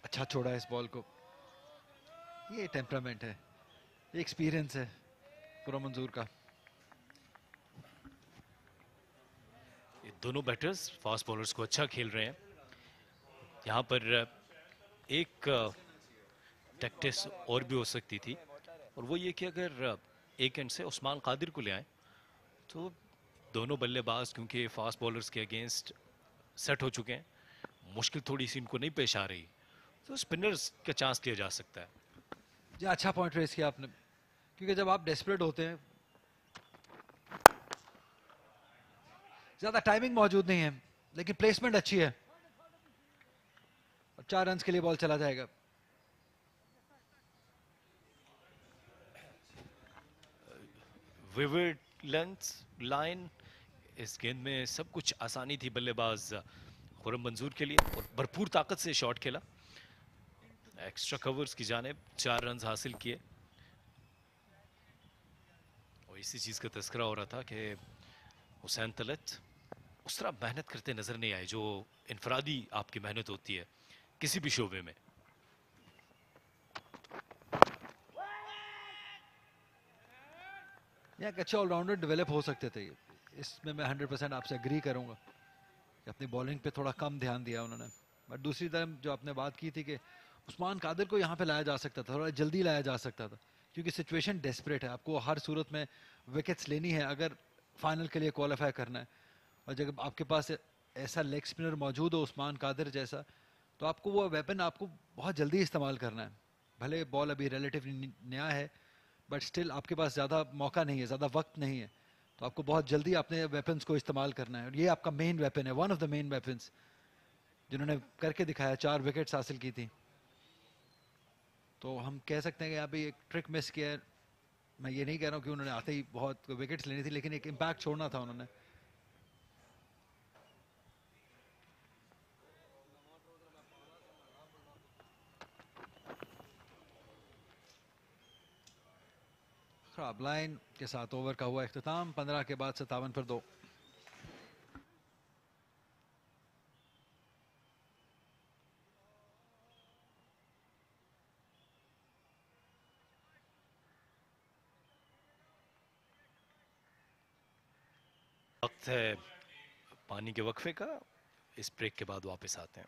अच्छा छोड़ा इस बॉल को, ये टेम्परामेंट है, ये एक्सपीरियंस है पूरा मंजूर का। ये दोनों बैटर्स फास्ट बॉलर्स को अच्छा खेल रहे हैं। यहाँ पर एक टैक्टिस और भी हो सकती थी, और वो ये कि अगर एक एंड से उस्मान कादिर को ले आए तो दोनों बल्लेबाज क्योंकि फास्ट बॉलर्स के अगेंस्ट सेट हो चुके हैं, मुश्किल थोड़ी सी इनको नहीं पेश आ रही, तो स्पिनर्स का चांस लिया जा सकता है। जी अच्छा पॉइंट रेस किया आपने, क्योंकि जब आप डेस्परेट होते हैं, ज्यादा टाइमिंग मौजूद नहीं है लेकिन प्लेसमेंट अच्छी है, और 4 रन के लिए बॉल चला जाएगा। विविड लेंथ लाइन, इस गेंद में सब कुछ आसानी थी बल्लेबाज खुरम मंजूर के लिए, और भरपूर ताकत से शॉट खेला, एक्स्ट्रा कवर्स की जानिब 4 रन हासिल किए। और इसी चीज का तस्करा हो रहा था कि हुसैन तलत उस तरह मेहनत करते नजर नहीं आए जो इनफरादी आपकी मेहनत होती है किसी भी शोबे में। यहाँ एक अच्छे ऑलराउंडर डेवलप हो सकते थे, इसमें मैं 100% आपसे एग्री करूंगा कि अपनी बॉलिंग पे थोड़ा कम ध्यान दिया उन्होंने। बट दूसरी तरफ जो आपने बात की थी कि उस्मान कादिर को यहाँ पे लाया जा सकता था, थोड़ा जल्दी लाया जा सकता था, क्योंकि सिचुएशन डेस्परेट है, आपको हर सूरत में विकेट्स लेनी है अगर फाइनल के लिए क्वालिफाई करना है। और जब आपके पास ऐसा लेग स्पिनर मौजूद हो उस्मान कादिर जैसा, तो आपको वो वेपन आपको बहुत जल्दी इस्तेमाल करना है। भले बॉल अभी रिलेटिवली नया है, बट स्टिल आपके पास ज़्यादा मौका नहीं है, ज़्यादा वक्त नहीं है, तो आपको बहुत जल्दी अपने वेपन्स को इस्तेमाल करना है, और ये आपका मेन वेपन है, one of the main weapons जिन्होंने करके दिखाया, 4 विकेट्स हासिल की थी। तो हम कह सकते हैं कि यहाँ पे एक ट्रिक मिस किया है। मैं ये नहीं कह रहा हूँ कि उन्होंने आते ही बहुत विकेट्स लेनी थी, लेकिन एक इम्पैक्ट छोड़ना था उन्होंने। खराब लाइन के साथ ओवर का हुआ इख्तिताम, 15 के बाद 57 पर 2। वक्त है पानी के वक्फे का, इस ब्रेक के बाद वापस आते हैं।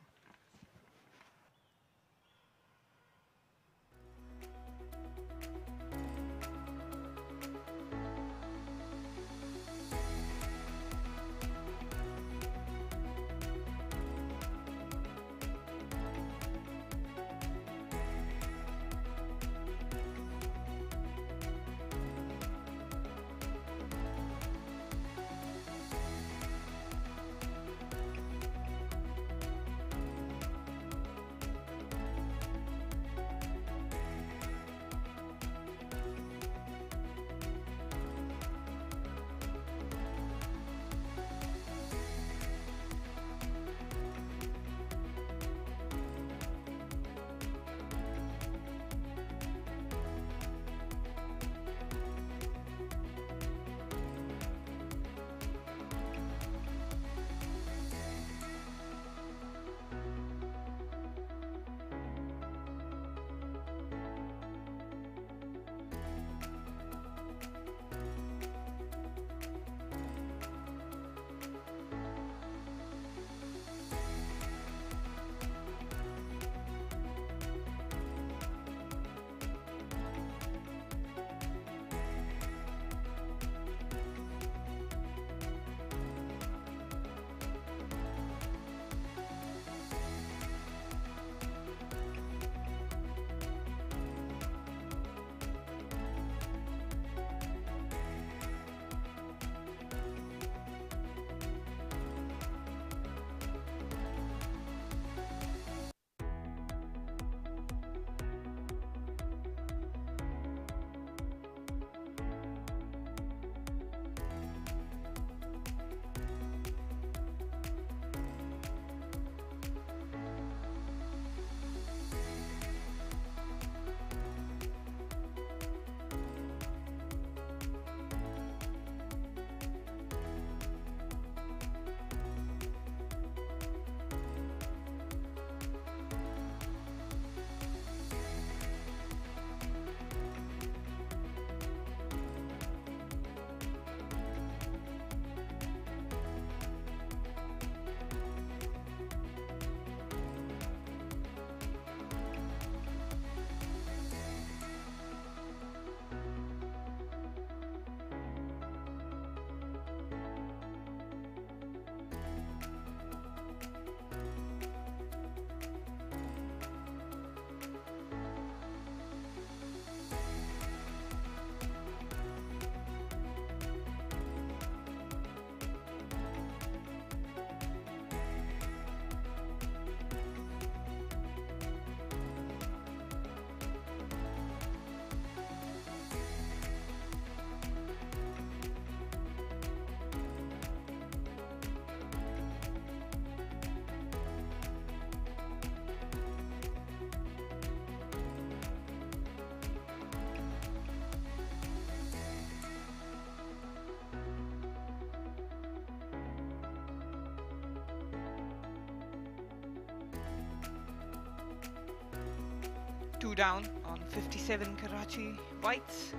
2 down on 57 Karachi Whites.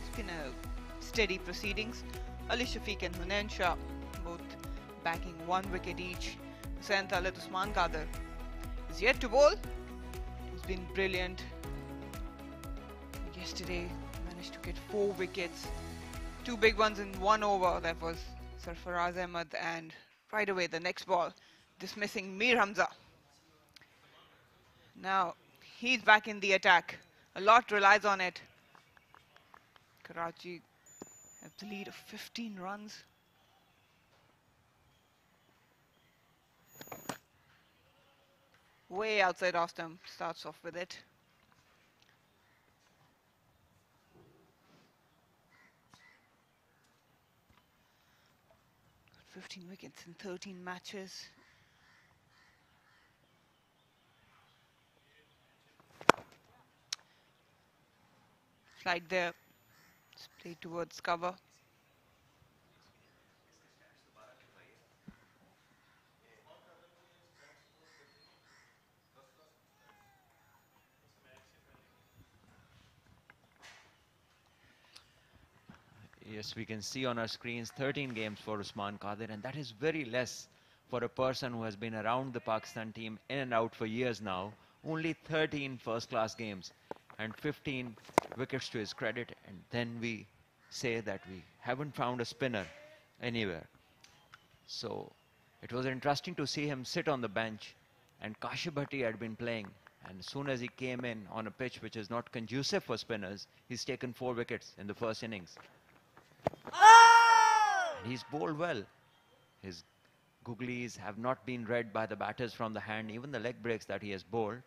It's been a steady proceedings. Ali Shafiq and Hunain Shah both backing 1 wicket each. Hussain Khalid Usman Qadir is yet to bowl. He's been brilliant. Yesterday managed to get 4 wickets. 2 big ones in 1 over. That was Sarfaraz Ahmed, and right away the next ball dismissing Mir Hamza. Now he's back in the attack. A lot relies on it. Karachi has the lead of 15 runs. Way outside off stump, starts off with it. Got 15 wickets in 13 matches. Slide there, it's played towards cover. Yes, we can see on our screens 13 games for Usman Qadir, and that is very less for a person who has been around the Pakistan team in and out for years now. Only 13 first-class games and 15 wickets to his credit, and then we say that we haven't found a spinner anywhere. So it was interesting to see him sit on the bench, and Kashif Bhatti had been playing, and as soon as he came in on a pitch which is not conducive for spinners, he's taken 4 wickets in the first innings. And he's bowled well. His googlies have not been read by the batters from the hand. Even the leg breaks that he has bowled,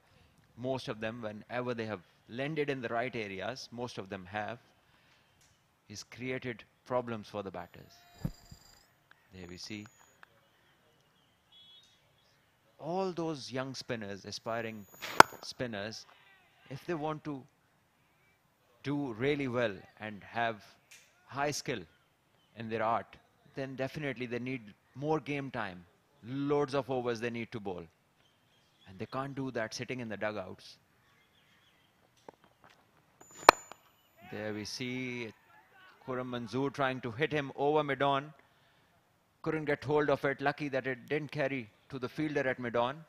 most of them, whenever they have landed in the right areas, most of them have, he's created problems for the batters. There we see all those young spinners, aspiring spinners, if they want to do really well and have high skill in their art, then definitely they need more game time, loads of overs they need to bowl, and they can't do that sitting in the dugouts. There we see Khurram Manzoor trying to hit him over mid-on, couldn't get hold of it. Lucky that it didn't carry to the fielder at mid-on.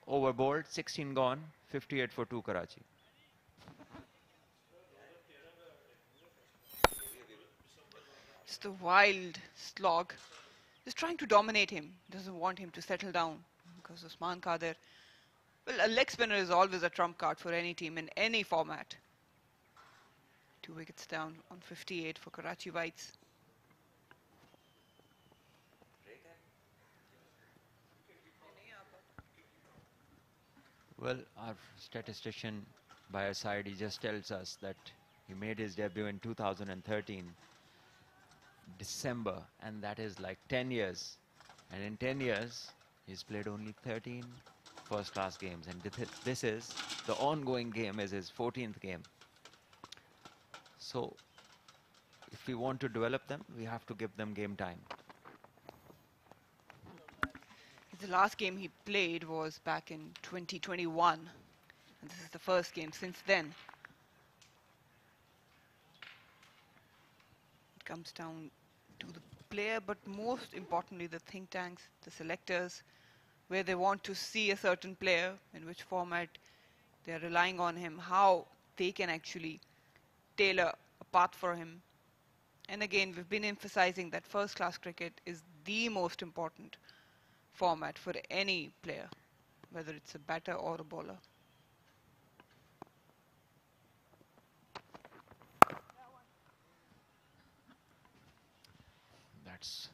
Over bowled, 16 gone, 58 for 2 Karachi. It's the wild slog. Just trying to dominate him. Doesn't want him to settle down, because Usman Qadir, well, a leg spinner is always a trump card for any team in any format. 2 wickets down on 58 for Karachi Whites. Well, our statistician by our side, he just tells us that he made his debut in 2013, December, and that is like 10 years. And in 10 years, he's played only 13 first-class games. And this is, the ongoing game is his 14th game. So, if we want to develop them, we have to give them game time. The last game he played was back in 2021, and this is the first game since then. It comes down to the player, but most importantly the think tanks, the selectors, where they want to see a certain player, in which format they are relying on him, how they can actually tailor a path for him. And again, we've been emphasizing that first-class cricket is the most important format for any player, whether it's a batter or a bowler. That's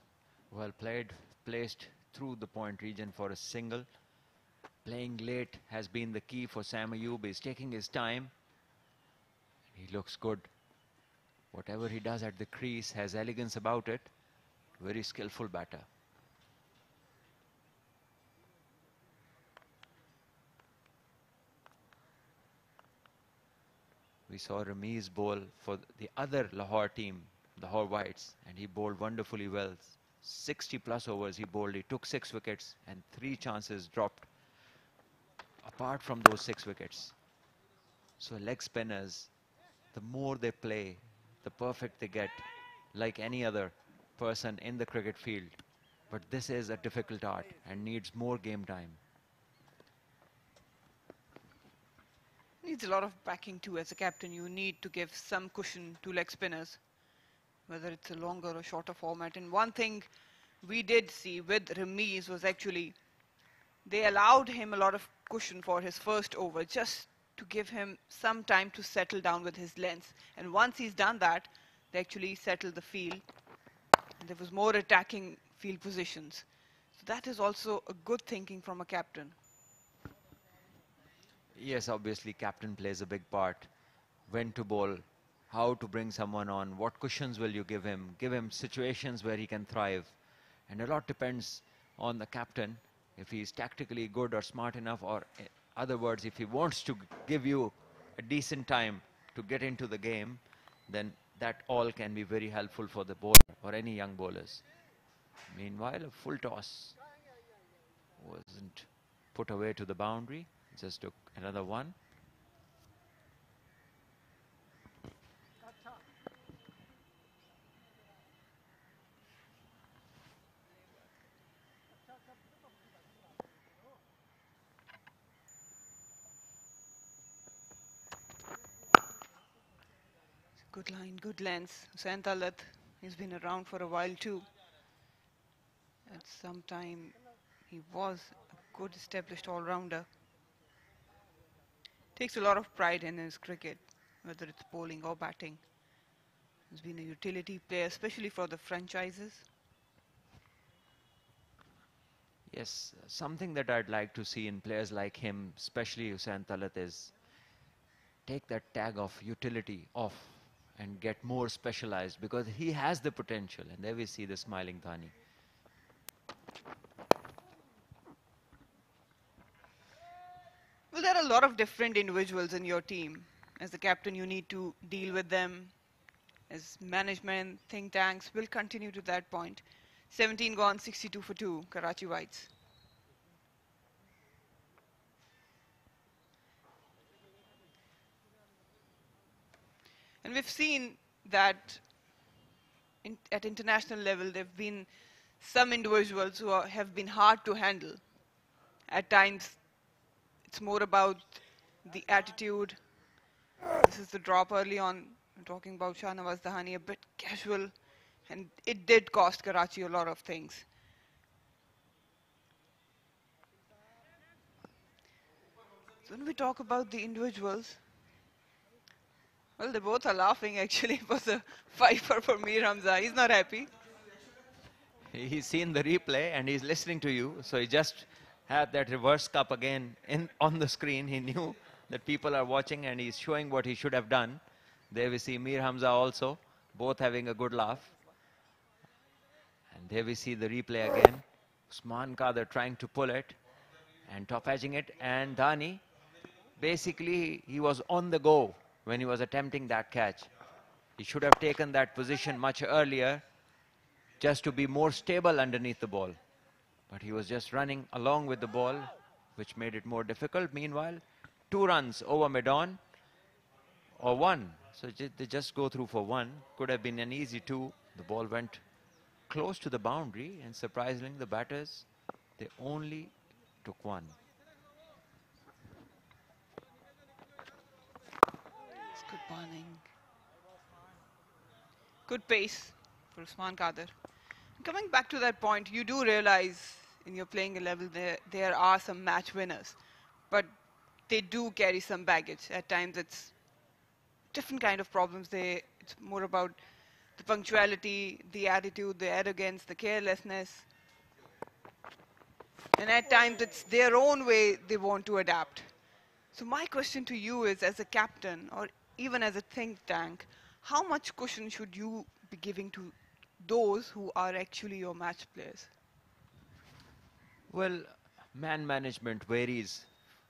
well played, placed through the point region for a single. Playing late has been the key for Sam Ayub. He's taking his time. He looks good. Whatever he does at the crease has elegance about it. Very skillful batter. We saw Ramiz bowl for the other Lahore team, Lahore Whites, and he bowled wonderfully well. 60 plus overs he bowled. He took 6 wickets and 3 chances dropped. A apart from those 6 wickets. So leg spinners, the more they play, the perfect they get, like any other person in the cricket field. But this is a difficult art and needs more game time. Needs a lot of backing too. As a captain, you need to give some cushion to leg spinners, whether it's a longer or shorter format. And one thing we did see with Ramiz was actually they allowed him a lot of cushion for his first over, just to give him some time to settle down with his length. And once he's done that, they actually settled the field. And there was more attacking field positions. So that is also a good thinking from a captain. Yes, obviously captain plays a big part. When to bowl, how to bring someone on, what cushions will you give him situations where he can thrive. And a lot depends on the captain, if he's tactically good or smart enough, or in other words, if he wants to give you a decent time to get into the game, then that all can be very helpful for the bowler or any young bowlers. Meanwhile, a full toss wasn't put away to the boundary, just took another one. Good line, good length. Hussain Talat, he's been around for a while too. At some time, he was a good established all-rounder. Takes a lot of pride in his cricket, whether it's bowling or batting. He's been a utility player, especially for the franchises. Yes, something that I'd like to see in players like him, especially Hussain Talat, is take that tag of utility off and get more specialized, because he has the potential. And there we see the smiling Dhani. Well, there are a lot of different individuals in your team. As the captain, you need to deal with them. As management, think tanks will continue to that point. 17 gone, 62 for 2, Karachi Whites. And we've seen that at international level, there have been some individuals who have been hard to handle. At times, it's more about the attitude. This is the drop early on. I'm talking about Shahnawaz Dahani, a bit casual. And it did cost Karachi a lot of things. So when we talk about the individuals, well, they both are laughing actually. It was a fiver for Mir Hamza. He's not happy. He's seen the replay and he's listening to you. So he just had that reverse cup again on the screen. He knew that people are watching and he's showing what he should have done. There we see Mir Hamza also, both having a good laugh. And there we see the replay again. Usman Kader trying to pull it and top edging it. And Dhani, basically, he was on the go when he was attempting that catch. He should have taken that position much earlier, just to be more stable underneath the ball. But he was just running along with the ball, which made it more difficult. Meanwhile, 2 runs over mid-on, or 1. So they just go through for 1. Could have been an easy 2. The ball went close to the boundary, and surprisingly, the batters, they only took 1. It's good bowling. Good pace for Usman Kader. Coming back to that point, you do realize in your playing level there are some match winners, but they do carry some baggage. At times it's different kind of problems. It's more about the punctuality, the attitude, the arrogance, the carelessness. And at times it's their own way they want to adapt. So my question to you is, as a captain or even as a think tank, how much cushion should you be giving to those who are actually your match players? Well, man management varies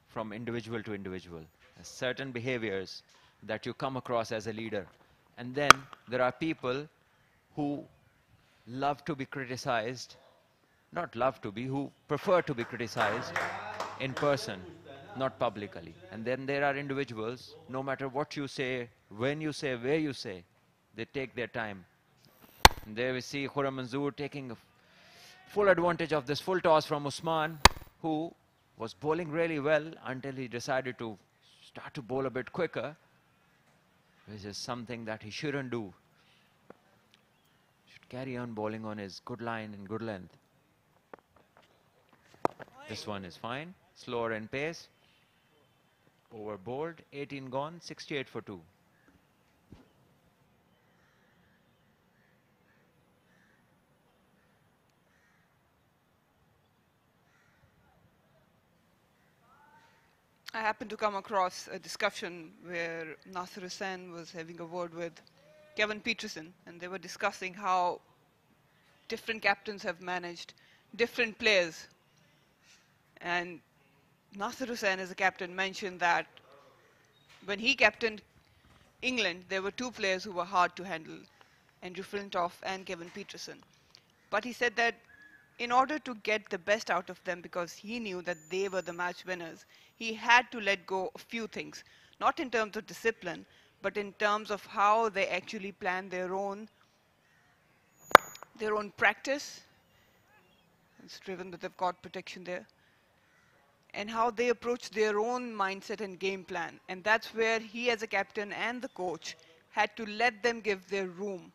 from individual to individual. There's certain behaviors that you come across as a leader. And then there are people who love to be criticized, not love to be, who prefer to be criticized in person. not publicly. And then there are individuals, no matter what you say, when you say, where you say, they take their time. And there we see Khurram Manzoor taking full advantage of this full toss from Usman, who was bowling really well until he decided to start to bowl a bit quicker, which is something that he shouldn't do. Should carry on bowling on his good line and good length. This one is fine, slower in pace. Over bowled, 18 gone, 68 for 2. I happened to come across a discussion where Nasser Hussain was having a word with Kevin Peterson, and they were discussing how different captains have managed different players. And Nasser Hussain, as a captain, mentioned that when he captained England, there were two players who were hard to handle, Andrew Flintoff and Kevin Peterson. But he said that in order to get the best out of them, because he knew that they were the match winners, he had to let go a few things, not in terms of discipline, but in terms of how they actually plan their own practice. It's driven that they've got protection there. And how they approach their own mindset and game plan. And that's where he, as a captain and the coach, had to let them give their room.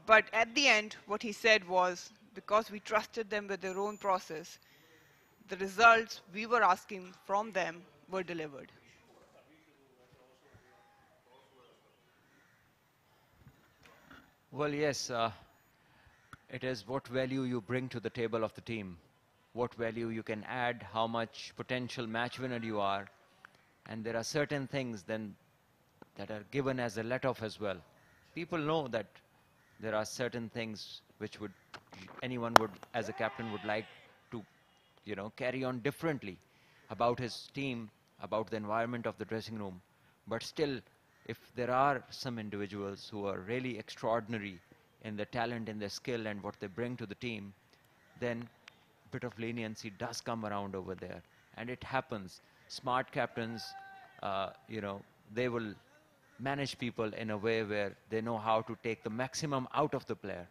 But at the end, what he said was, because we trusted them with their own process, the results we were asking from them were delivered. Well, yes, it is what value you bring to the table of the team, what value you can add, how much potential match winner you are, and there are certain things then that are given as a let-off as well. People know that there are certain things which anyone would, as a captain, would like to, carry on differently about his team, about the environment of the dressing room. But still, if there are some individuals who are really extraordinary in their talent, in their skill, and what they bring to the team, then a bit of leniency does come around over there. And it happens. Smart captains, they will manage people in a way where they know how to take the maximum out of the player.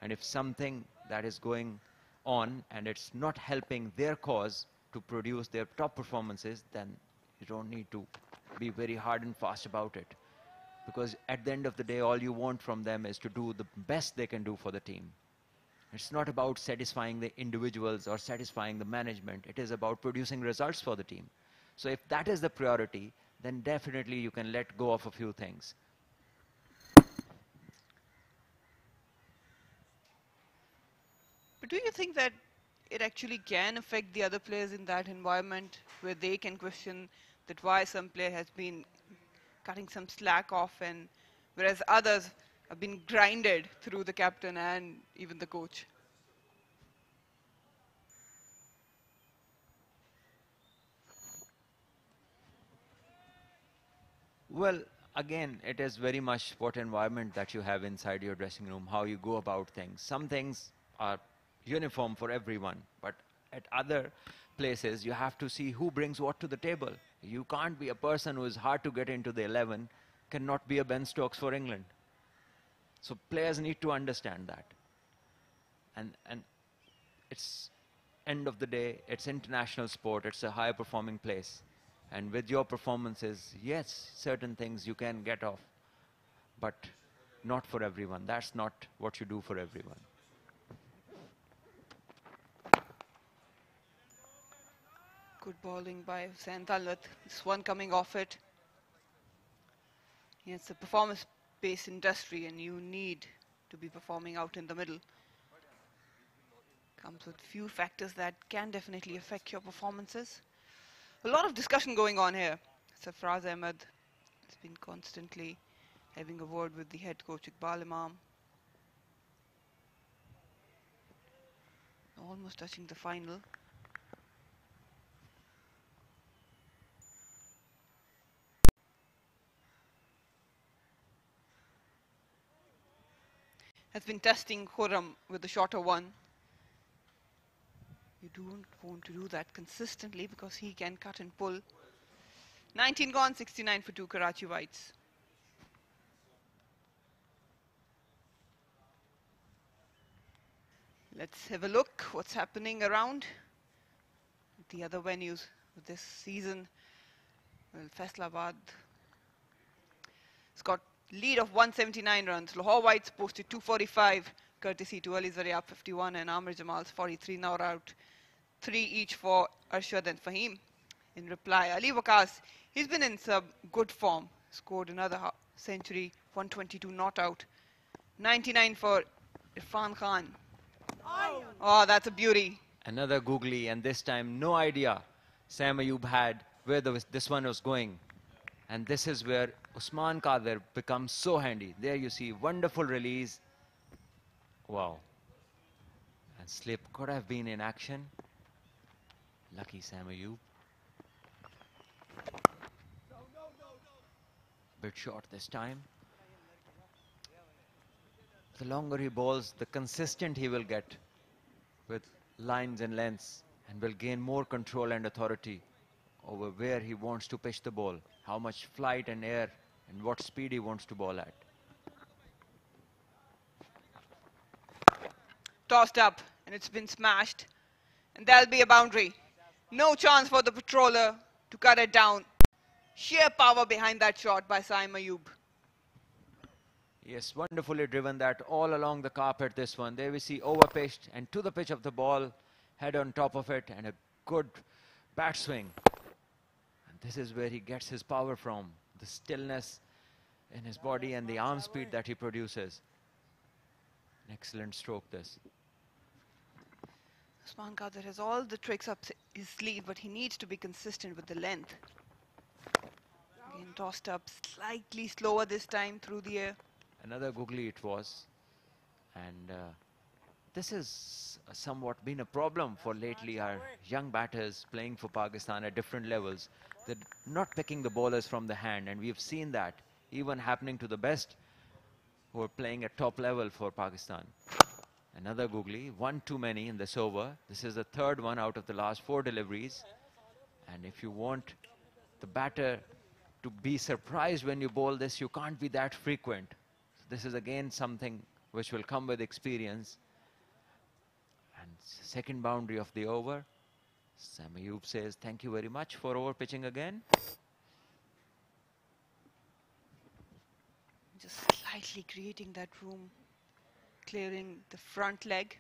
And if something that is going on and it's not helping their cause to produce their top performances, then you don't need to be very hard and fast about it. Because at the end of the day, all you want from them is to do the best they can do for the team. It's not about satisfying the individuals or satisfying the management. It is about producing results for the team. So if that is the priority, then definitely you can let go of a few things. But do you think that it actually can affect the other players in that environment, where they can question that why some player has been cutting some slack off, and whereas others have been grinded through the captain and even the coach? Well, again, it is very much what environment that you have inside your dressing room, how you go about things. Some things are uniform for everyone, but at other places, you have to see who brings what to the table. You can't be a person who is hard to get into the 11, cannot be a Ben Stokes for England. So players need to understand that. And it's end of the day, it's international sport, it's a high performing place. And with your performances, yes, certain things you can get off, but not for everyone. That's not what you do for everyone. Good bowling by Hussain Talat. This one coming off it. It's a performance-based industry, and you need to be performing out in the middle. Comes with few factors that can definitely affect your performances. A lot of discussion going on here. Sarfraz Ahmed has been constantly having a word with the head coach Iqbal Imam. Almost touching the final. Has been testing Khurram with the shorter one. You You don't want to do that consistently because he can cut and pull. 19 gone, 69 for 2 Karachi Whites. Let's have a look what's happening around the other venues this season. Well, Faisalabad has got lead of 179 runs. Lahore Whites posted 245, courtesy to Ali Zaria 51 and Amir Jamal's 43. Now out 3 each for Arshad and Fahim. In reply, Ali Waqas, he's been in some good form. Scored another century, 122 not out. 99 for Irfan Khan. Oh, that's a beauty. Another googly, and this time no idea Sam Ayub had where this one was going. And this is where Usman Qadir becomes so handy. There you see, wonderful release. Wow. And slip could have been in action. Lucky Sam Ayub. Bit short this time. The longer he bowls, the consistent he will get with lines and lengths, and will gain more control and authority over where he wants to pitch the ball, how much flight and air and what speed he wants to bowl at. Tossed up, and it's been smashed, and there'll be a boundary. No chance for the patroller to cut it down. Sheer power behind that shot by Saim Ayub. Yes, wonderfully driven that all along the carpet, this one. There we see over-pitched and to the pitch of the ball, head on top of it, and a good bat swing. And this is where he gets his power from, the stillness in his body and the arm speed that he produces. An excellent stroke, this. Usman Qadir has all the tricks up his sleeve, but he needs to be consistent with the length. Again, tossed up slightly slower this time through the air. Another googly it was. And this has somewhat been a problem for lately our young batters playing for Pakistan at different levels. They're not picking the bowlers from the hand, and we've seen that even happening to the best who are playing at top level for Pakistan. Another googly, one too many in this over. This is the third one out of the last 4 deliveries. And if you want the batter to be surprised when you bowl this, you can't be that frequent. This is again something which will come with experience. And second boundary of the over. Sam Ayub says, thank you very much for over pitching again. Just slightly creating that room, clearing the front leg.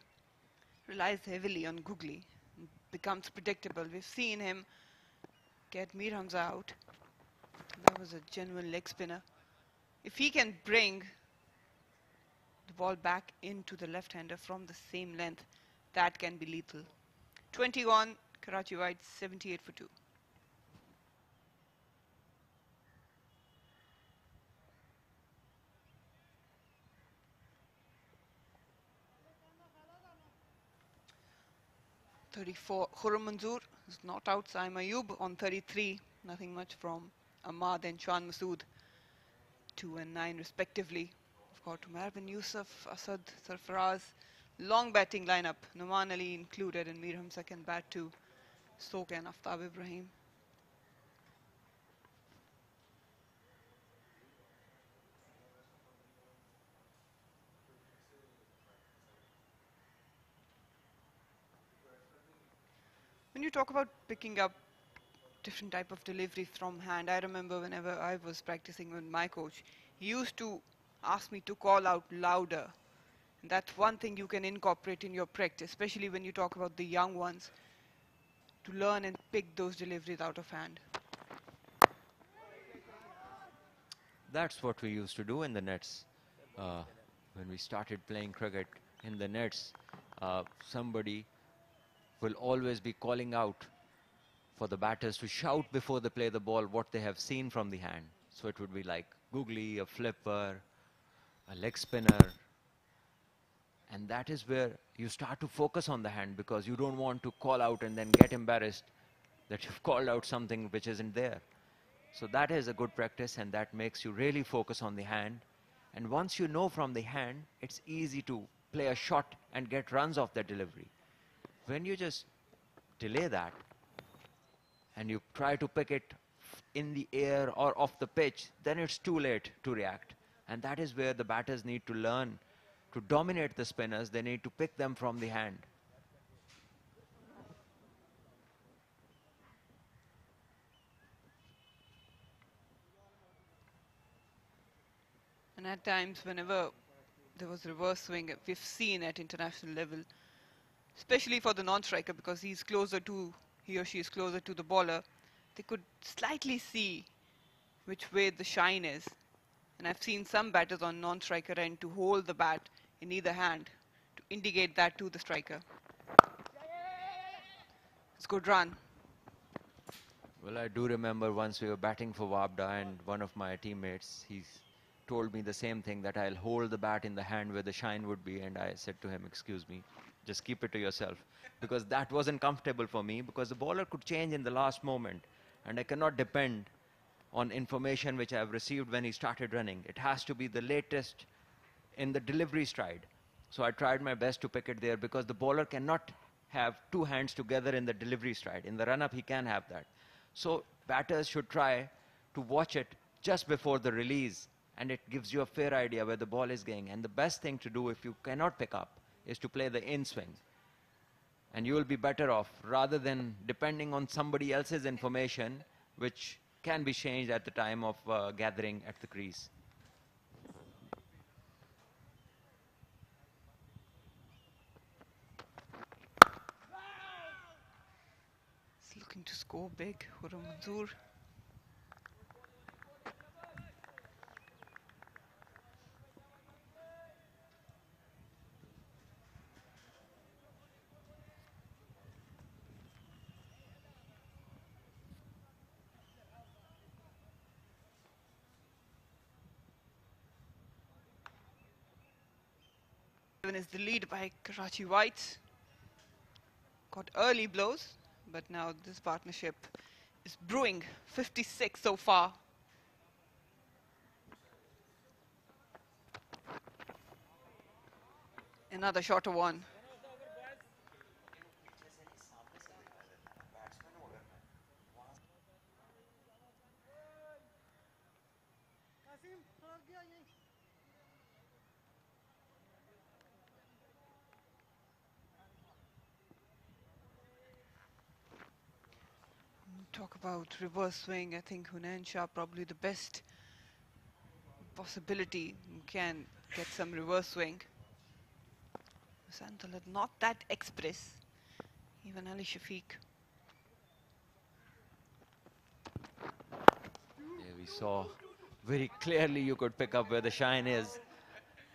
Relies heavily on googly. Becomes predictable. We've seen him get Mir Hamza out. That was a genuine leg spinner. If he can bring the ball back into the left-hander from the same length, that can be lethal. 20 gone, Karachi Whites 78 for 2. .34 Khurram Manzoor is not out. Saim Ayub on 33. Nothing much from Ahmad and Shan Masood. 2 and 9 respectively. We've got Umar bin Yusuf, Asad, Sarfaraz. Long batting lineup. Numan Ali included, and Mir Hamza can bat too. So can Aftab Ibrahim. When you talk about picking up different type of delivery from hand, I remember whenever I was practicing with my coach, he used to ask me to call out louder. And that's one thing you can incorporate in your practice, especially when you talk about the young ones, to learn and pick those deliveries out of hand. That's what we used to do in the nets. When we started playing cricket in the nets, somebody will always be calling out for the batters to shout before they play the ball what they have seen from the hand. So it would be like googly, a flipper, a leg spinner. And that is where you start to focus on the hand, because you don't want to call out and then get embarrassed that you've called out something which isn't there. So that is a good practice, and that makes you really focus on the hand. And once you know from the hand, it's easy to play a shot and get runs off that delivery. When you just delay that and you try to pick it in the air or off the pitch, then it's too late to react. And that is where the batters need to learn to dominate the spinners. They need to pick them from the hand. And at times, whenever there was reverse swing, we've seen at international level, especially for the non-striker, because he or she is closer to the bowler, they could slightly see which way the shine is. And I've seen some batters on non-striker end to hold the bat in either hand to indicate that to the striker. It's a good run. Well, I do remember once we were batting for Wabda and one of my teammates, he told me the same thing, that I'll hold the bat in the hand where the shine would be, and I said to him, excuse me, just keep it to yourself, because that wasn't comfortable for me, because the bowler could change in the last moment and I cannot depend on information which I've received when he started running. It has to be the latest in the delivery stride. So I tried my best to pick it there, because the bowler cannot have two hands together in the delivery stride. In the run-up, he can have that. So batters should try to watch it just before the release, and it gives you a fair idea where the ball is going. And the best thing to do if you cannot pick up is to play the in-swing. And you will be better off rather than depending on somebody else's information, which can be changed at the time of gathering at the crease. He's looking to score big, Khurram Manzoor. Is the lead by Karachi Whites. Got early blows, but now this partnership is brewing. 56 so far. Another shorter one. Talk about reverse swing. I think Hunain Shah probably the best possibility can get some reverse swing. Santala not that express. Even Ali Shafiq. Yeah, we saw very clearly you could pick up where the shine is,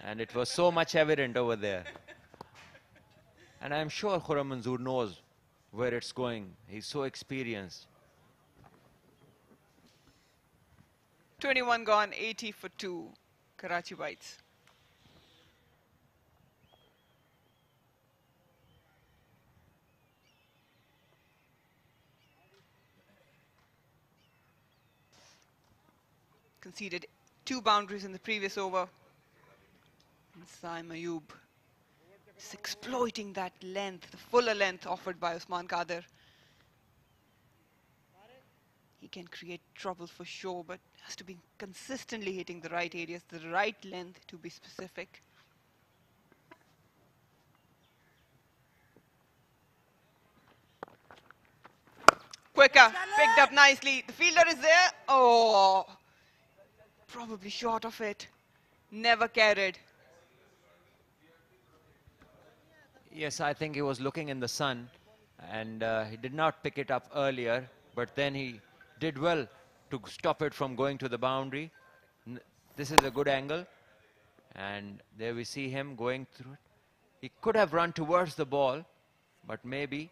and it was so much evident over there. And I'm sure Khurram Manzoor knows where it's going. He's so experienced. 21 gone, 80 for 2, Karachi Whites. Conceded 2 boundaries in the previous over. And Saim Ayub just exploiting that length, the fuller length offered by Usman Qadir. He can create trouble for sure, but has to be consistently hitting the right areas, the right length to be specific. Quicker, picked up nicely. The fielder is there. Oh, probably short of it. Never carried. Yes, I think he was looking in the sun, and he did not pick it up earlier, but then he did well to stop it from going to the boundary. This is a good angle, and there we see him going through it. He could have run towards the ball, but maybe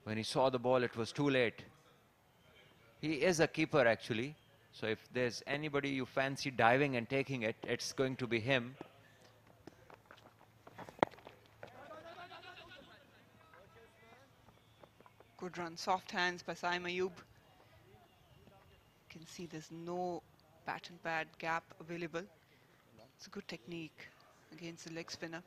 when he saw the ball, it was too late. He is a keeper, actually, so if there's anybody you fancy diving and taking it, it's going to be him. Good run, soft hands by Saim Ayub. You can see there's no bat and pad gap available. It's a good technique against the leg spinner.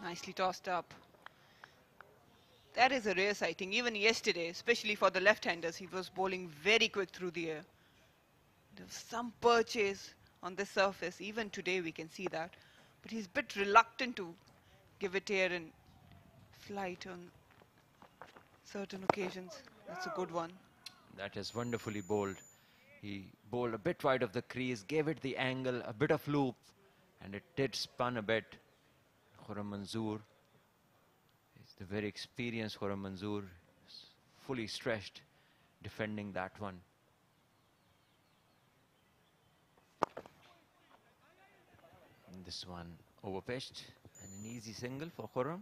Nicely tossed up. That is a rare sighting. Even yesterday, especially for the left-handers, he was bowling very quick through the air. There was some purchase on the surface. Even today we can see that. But he's a bit reluctant to give it air in flight on certain occasions. That's a good one. That is wonderfully bowled. He bowled a bit wide of the crease, gave it the angle, a bit of loop, and it did spun a bit. Khurram Manzoor is the very experienced Khurram Manzoor, fully stretched, defending that one. And this one overpitched, and an easy single for Khurram.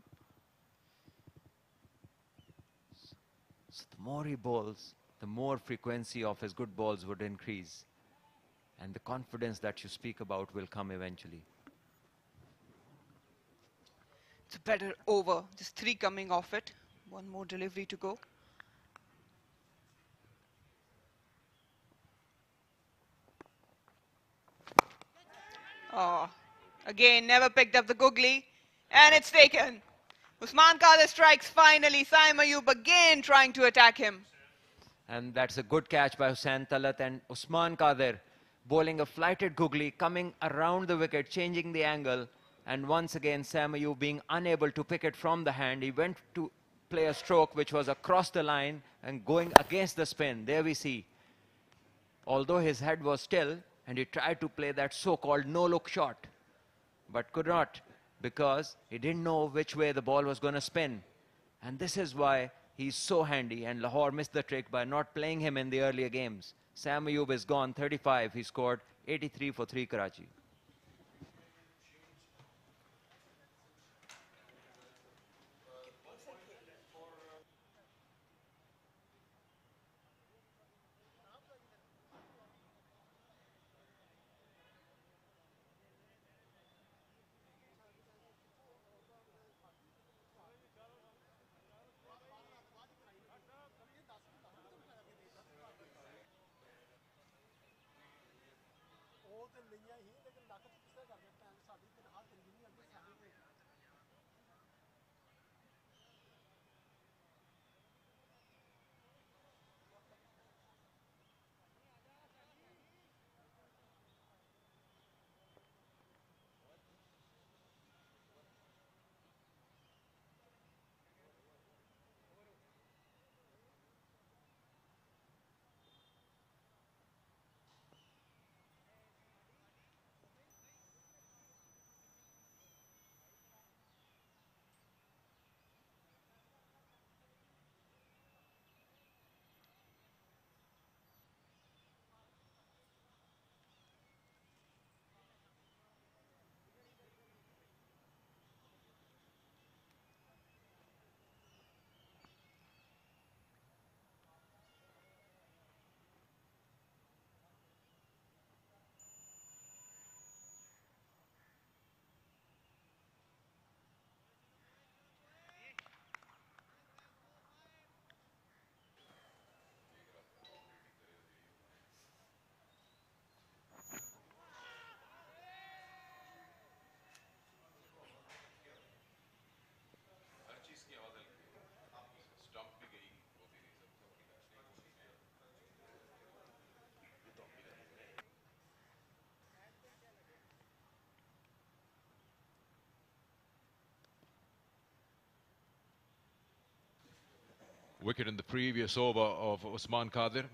So the more he bowls, the more frequency of his good balls would increase. And the confidence that you speak about will come eventually. It's a better over. Just 3 coming off it. One more delivery to go. Oh, again, never picked up the googly. And it's taken. Usman Qadir strikes finally. Saim Ayub again trying to attack him. And that's a good catch by Hussain Talat, and Usman Qadir bowling a flighted googly, coming around the wicket, changing the angle. And once again, Saim Ayub being unable to pick it from the hand. He went to play a stroke which was across the line and going against the spin. There we see. Although his head was still, and he tried to play that so-called no-look shot, but could not, because he didn't know which way the ball was going to spin. And this is why he's so handy, and Lahore missed the trick by not playing him in the earlier games. Saim Ayub is gone 35. He scored 83 for 3 Karachi. Wicket in the previous over of Usman Qadir.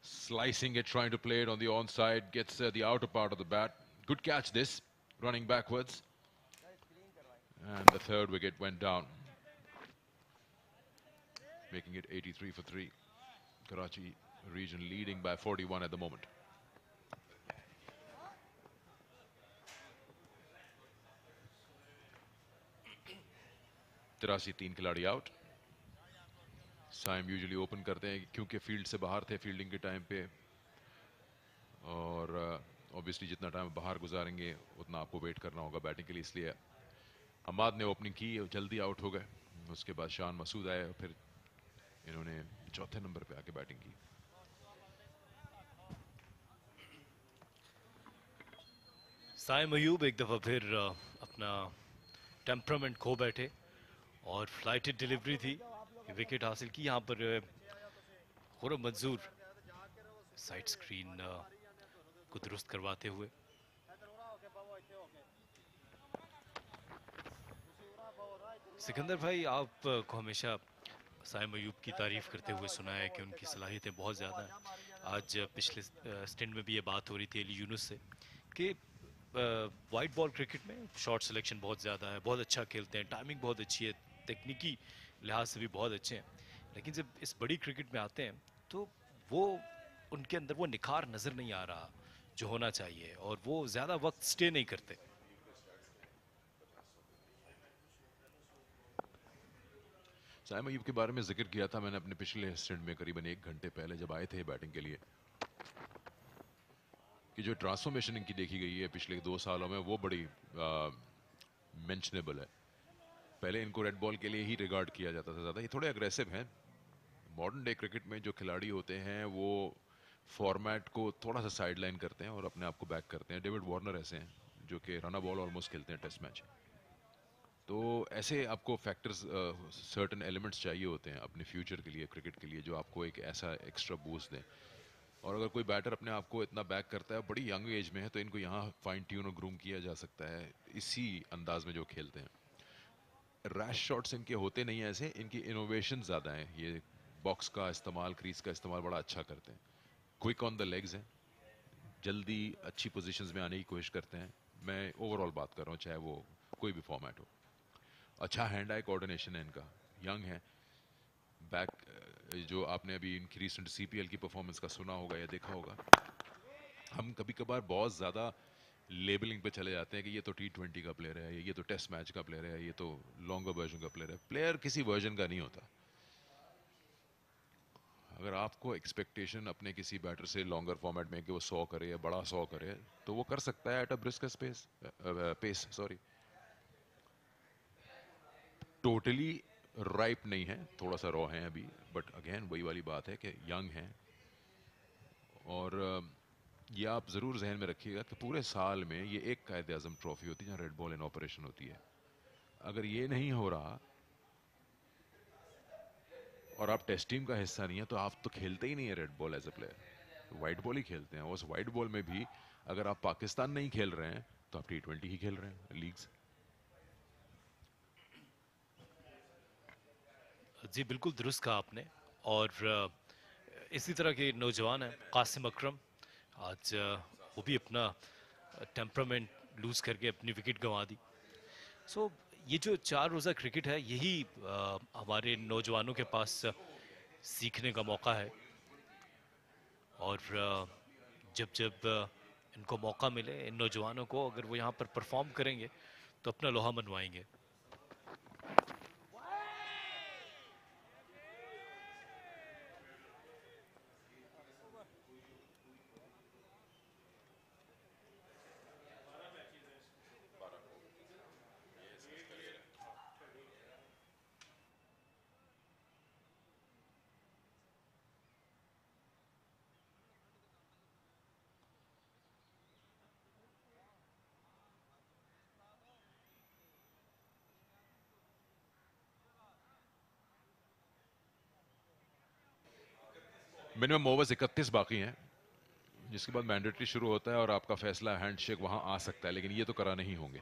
Slicing it, trying to play it on the onside, gets the outer part of the bat. Good catch this, running backwards. And the third wicket went down, making it 83 for 3. Karachi region leading by 41 at the moment. तिरासी 3 खिलाड़ी out. Saim usually open करते हैं क्योंकि field से बाहर थे fielding के time पे, और ऑब्वियसली जितना टाइम बाहर गुजारेंगे उतना आपको वेट करना होगा बैटिंग के लिए, इसलिए हमाद ने ओपनिंग की, जल्दी आउट हो गए. उसके बाद शान मसूद आए, फिर इन्होंने चौथे नंबर पे आके बैटिंग की। साइम अयूब एक दफ़ा फिर अपना टेम्परामेंट खो बैठे और फ्लाइटेड डिलीवरी थी, विकेट हासिल की। यहाँ पर खुरम मंजूर साइड स्क्रीन को दुरुस्त करवाते हुए। सिकंदर भाई, आपको हमेशा साइम अयूब की तारीफ करते हुए सुना है कि उनकी सलाहियतें बहुत ज़्यादा हैं। आज पिछले स्टेंड में भी ये बात हो रही थी अली यूनुस से कि वाइट बॉल क्रिकेट में शॉट सिलेक्शन बहुत ज़्यादा है, बहुत अच्छा खेलते हैं, टाइमिंग बहुत अच्छी है, तकनीकी लिहाज से भी बहुत अच्छे हैं, लेकिन जब इस बड़ी क्रिकेट में आते हैं तो वो उनके अंदर वो निखार नज़र नहीं आ रहा जो होना चाहिए, और वो ज़्यादा वक्त स्टे नहीं करते। साइम अयूब के बारे में जिक्र किया था मैंने अपने पिछले स्टेंड में करीबन 1 घंटे पहले जब आए थे बैटिंग के लिए, कि जो ट्रांसफॉर्मेशन इनकी देखी गई है पिछले 2 सालों में वो बड़ी मेंशनेबल है। पहले इनको रेड बॉल के लिए ही रिगार्ड किया जाता था ज़्यादा, ये थोड़े अग्रेसिव हैं। मॉडर्न डे क्रिकेट में जो खिलाड़ी होते हैं वो फॉर्मेट को थोड़ा सा साइडलाइन करते हैं और अपने आप को बैक करते हैं। डेविड वार्नर ऐसे हैं जो कि रन बॉल ऑलमोस्ट खेलते हैं टेस्ट मैच। तो ऐसे आपको फैक्टर्स, सर्टेन एलिमेंट्स चाहिए होते हैं अपने फ्यूचर के लिए, क्रिकेट के लिए, जो आपको एक ऐसा एक्स्ट्रा बूस्ट दें। और अगर कोई बैटर अपने आप को इतना बैक करता है, बड़ी यंग एज में है, तो इनको यहाँ फाइन ट्यून और ग्रूम किया जा सकता है इसी अंदाज में जो खेलते हैं। रैश शॉट्स इनके होते नहीं ऐसे, इनकी इनोवेशन ज़्यादा हैं। ये बॉक्स का इस्तेमाल, क्रीज का इस्तेमाल बड़ा अच्छा करते हैं। क्विक ऑन द लेग्स हैं, जल्दी अच्छी पोजीशंस में आने की कोशिश करते हैं। मैं ओवरऑल बात कर रहा हूँ, चाहे वो कोई भी फॉर्मेट हो। अच्छा हैंड आई कोऑर्डिनेशन है इनका, यंग है। बैक जो आपने अभी इनकी रिसेंट सीपीएल की परफॉर्मेंस का सुना होगा या देखा होगा, हम कभी कभार बहुत ज़्यादा लेबलिंग पे चले जाते हैं कि ये तो T20 का प्लेयर है, ये तो टेस्ट मैच का प्लेयर है, ये तो लॉन्गर वर्जन का प्लेयर है। प्लेयर किसी वर्जन का नहीं होता। अगर आपको एक्सपेक्टेशन अपने किसी बैटर से लॉन्गर फॉर्मेट में कि वो 100 करे या बड़ा 100 करे, तो वो कर सकता है at a brisk pace. Sorry, totally ripe नहीं है, थोड़ा सा रॉ है अभी, बट अगेन वही वाली बात है कि यंग है। और ये आप ज़रूर जहन में रखिएगा कि पूरे साल में ये एक कायद-ए-आज़म ट्रॉफी होती है जहाँ रेड बॉल इन ऑपरेशन होती है। अगर ये नहीं हो रहा और आप टेस्ट टीम का हिस्सा नहीं है, तो आप तो खेलते ही नहीं है red ball as a player, white ball ही खेलते हैं। उस वाइट बॉल में भी अगर आप पाकिस्तान नहीं खेल रहे हैं तो आप T20 ही खेल रहे हैं, लीग्स। जी बिल्कुल दुरुस्त कहा आपने। और इसी तरह के नौजवान हैं कासिम अकरम, आज वो भी अपना टेम्परामेंट लूज़ करके अपनी विकेट गंवा दी। सो ये जो 4 रोज़ा क्रिकेट है, यही हमारे नौजवानों के पास सीखने का मौका है। और जब जब इनको मौका मिले, इन नौजवानों को, अगर वो यहाँ पर परफॉर्म करेंगे तो अपना लोहा मनवाएंगे। मिनिमम ओवर्स 31 बाकी हैं, जिसके बाद मैंडेटरी शुरू होता है और आपका फैसला हैंडशेक वहां आ सकता है, लेकिन ये तो करा नहीं होंगे।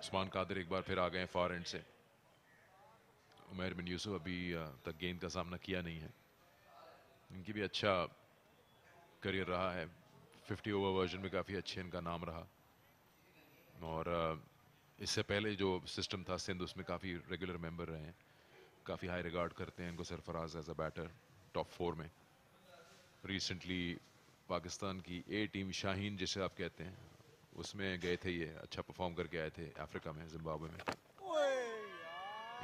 उस्मान कादिर एक बार फिर आ गए फार एंड से। उमैर बिन यूसुफ अभी तक गेंद का सामना किया नहीं है। इनकी भी अच्छा करियर रहा है, 50 ओवर वर्जन में काफ़ी अच्छे इनका नाम रहा। और इससे पहले जो सिस्टम था सिंध, उसमें काफ़ी रेगुलर मेंबर रहे हैं। काफ़ी हाई रिगार्ड करते हैं इनको Sarfaraz as a batter, top 4 में। रिसेंटली पाकिस्तान की ए टीम शाहीन जिसे आप कहते हैं, उसमें गए थे, ये अच्छा परफॉर्म करके आए थे अफ्रीका में, जिम्बाब्वे में।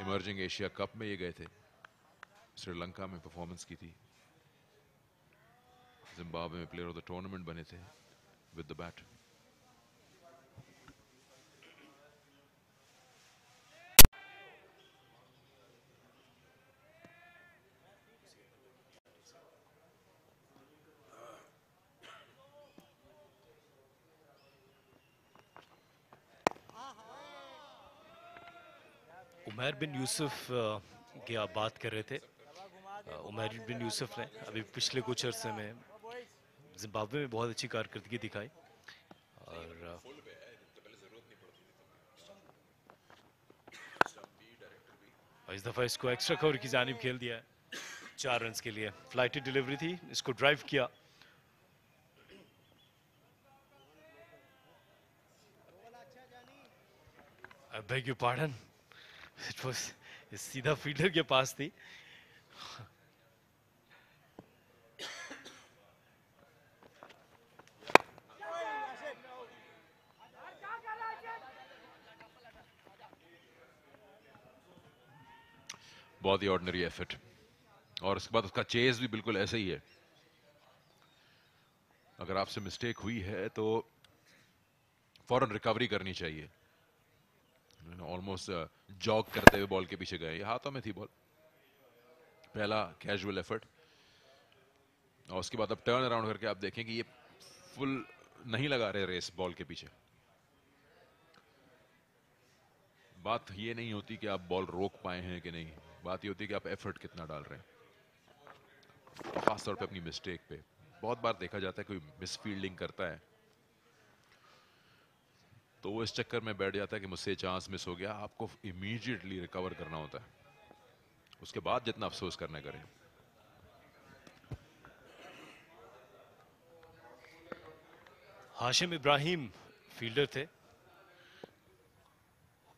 इमर्जिंग एशिया कप में ये गए थे, श्रीलंका में परफॉर्मेंस की थी, जिम्बाब्वे में प्लेयर ऑफ द टूर्नामेंट बने थे विद द बैट। उमर बिन यूसुफ की आप बात कर रहे थे। उमर बिन यूसुफ ने अभी पिछले कुछ अरसे में जिम्बाब्वे में बहुत अच्छी कारकर्दगी दिखाई और इस दफ़ा इसको एक्स्ट्रा कवर की जानिब खेल दिया है। 4 रन्स के लिए फ्लाइटेड डिलीवरी थी, इसको ड्राइव किया। I beg your pardon. It was सीधा फील्डर के पास थी। बहुत ही ऑर्डिनरी एफर्ट, और उसके बाद उसका चेज भी बिल्कुल ऐसे ही है। अगर आपसे मिस्टेक हुई है तो फौरन रिकवरी करनी चाहिए। ऑलमोस्ट जॉग करते हुए बॉल के पीछे गए, ये हाथों में थी बॉल। पहला कैजुअल एफर्ट, और उसके बाद अब टर्न अराउंड करके आप देखें कि ये फुल नहीं लगा रहे रेस बॉल के पीछे। बात ये नहीं होती कि आप बॉल रोक पाए हैं कि नहीं, बात ये होती है कि आप एफर्ट कितना डाल रहे हैं। खासतौर पे अपनी मिस्टेक पे बहुत बार देखा जाता है कोई मिसफील्डिंग करता है तो वो इस चक्कर में बैठ जाता है कि मुझसे चांस मिस हो गया। आपको इमीडिएटली रिकवर करना होता है, उसके बाद जितना अफसोस करना करें। हाशिम इब्राहिम फील्डर थे,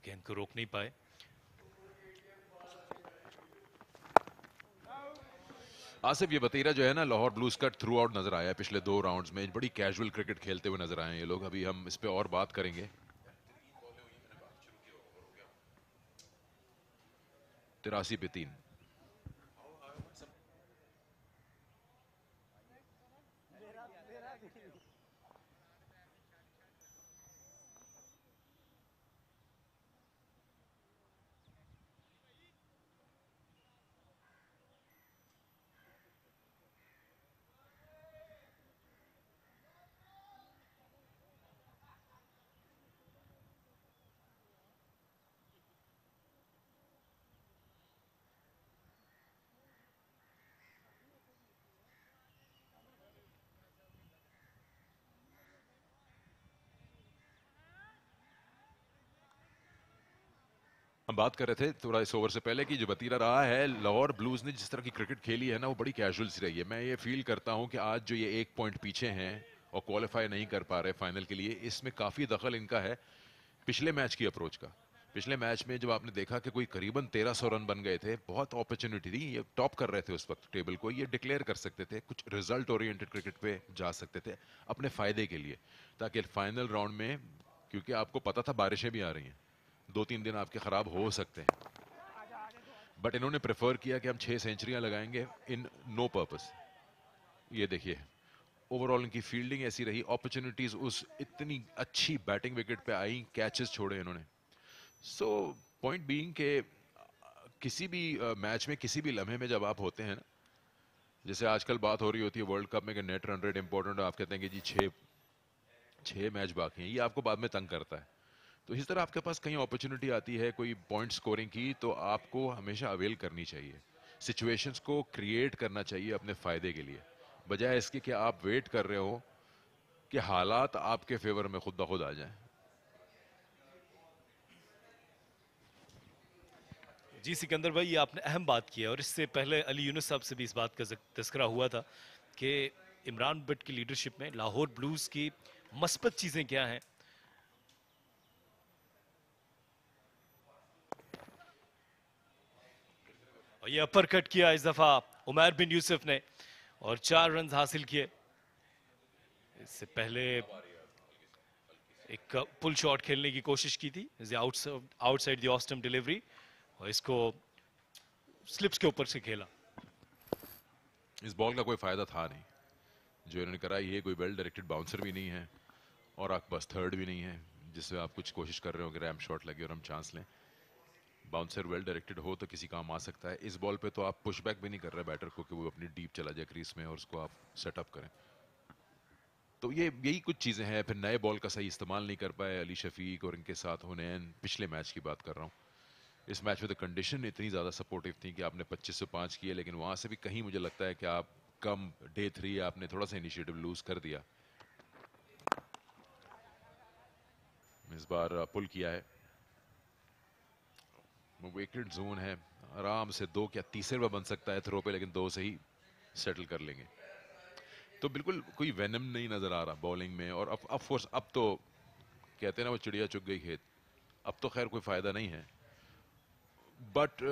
गेंद को रोक नहीं पाए। आसिफ, ये बतीरा जो है ना लाहौर ब्लूज का थ्रू आउट नजर आया है पिछले 2 राउंड्स में। बड़ी कैजुअल क्रिकेट खेलते हुए नजर आए ये लोग। अभी हम इस पे और बात करेंगे। 83 पे 3। हम बात कर रहे थे थोड़ा इस ओवर से पहले कि जो बतीरा रहा है, लाहौर ब्लूज ने जिस तरह की क्रिकेट खेली है ना, वो बड़ी कैजुअल सी रही है। मैं ये फील करता हूं कि आज जो ये 1 पॉइंट पीछे हैं और क्वालिफाई नहीं कर पा रहे फाइनल के लिए, इसमें काफी दखल इनका है पिछले मैच की अप्रोच का। पिछले मैच में जब आपने देखा कि कोई करीबन 1300 रन बन गए थे, बहुत अपॉर्चुनिटी थी, ये टॉप कर रहे थे उस वक्त टेबल को, ये डिक्लेयर कर सकते थे, कुछ रिजल्ट ओरिएंटेड क्रिकेट पे जा सकते थे अपने फायदे के लिए, ताकि फाइनल राउंड में, क्योंकि आपको पता था बारिशें भी आ रही हैं, 2-3 दिन आपके खराब हो सकते हैं, बट इन्होंने प्रेफर किया कि हम 6 सेंचुरियां लगाएंगे इन नो पर्पस। ये देखिए ओवरऑल इनकी फील्डिंग ऐसी रही, अपॉर्चुनिटीज उस इतनी अच्छी बैटिंग विकेट पे आई, कैचेस छोड़े इन्होंने। सो पॉइंट बीइंग के किसी भी मैच में किसी भी लम्हे में जब आप होते हैं ना, जैसे आजकल बात हो रही होती है वर्ल्ड कप में कि नेट रन रेट इंपॉर्टेंट है, आप कहते हैं कि जी 6 मैच बाकी हैं, ये आपको बाद में तंग करता है। तो इस तरह आपके पास कहीं अपॉर्चुनिटी आती है कोई पॉइंट स्कोरिंग की, तो आपको हमेशा अवेल करनी चाहिए, सिचुएशंस को क्रिएट करना चाहिए अपने फायदे के लिए, बजाय इसके कि आप वेट कर रहे हो कि हालात आपके फेवर में खुद ब खुद आ जाएं। जी सिकंदर भाई, ये आपने अहम बात की है, और इससे पहले अली यूनुस साहब से भी इस बात का तस्करा हुआ था कि इमरान भट्ट की लीडरशिप में लाहौर ब्लूज की मस्बत चीजें क्या हैं। और ये अपर कट किया इस दफा उमर बिन यूसुफ ने और 4 रन हासिल किए। इससे पहले एक पुल शॉट खेलने की कोशिश की थी, outside the off stump delivery, और इसको स्लिप्स के ऊपर से खेला। इस बॉल का कोई फायदा था नहीं जो इन्होंने करा, ये कोई वेल डायरेक्टेड बाउंसर भी नहीं है और आपके पास थर्ड भी नहीं है जिससे आप कुछ कोशिश कर रहे हो कि रैम शॉट लगे और हम चांस लें। बाउंसर वेल डायरेक्टेड हो तो किसी काम आ सकता है। इस बॉल पे तो आप पुशबैक भी नहीं कर रहे बैटर को कि वो अपनी डीप चला जाए क्रीज में और उसको आप सेटअप करें। तो ये यही कुछ चीजें हैं। फिर नए बॉल का सही इस्तेमाल नहीं कर पाए अली शफीक और इनके साथ हुनैन, पिछले मैच की बात कर रहा हूँ। इस मैच में तो कंडीशन इतनी ज़्यादा सपोर्टिव थी कि आपने 25 से 5 किए, लेकिन वहाँ से भी कहीं मुझे लगता है कि आप कम डे 3 आपने थोड़ा सा इनिशिएटिव लूज कर दिया। इस बार पुल किया है, विकेट जोन है, आराम से 2 क्या तीसरे में बन सकता है थ्रो पे, लेकिन 2 से ही सेटल कर लेंगे। तो बिल्कुल कोई वेनम नहीं नजर आ रहा बॉलिंग में। और अब फोर्स अब तो कहते हैं ना वो चिड़िया चुग गई खेत, अब तो खैर कोई फायदा नहीं है। बट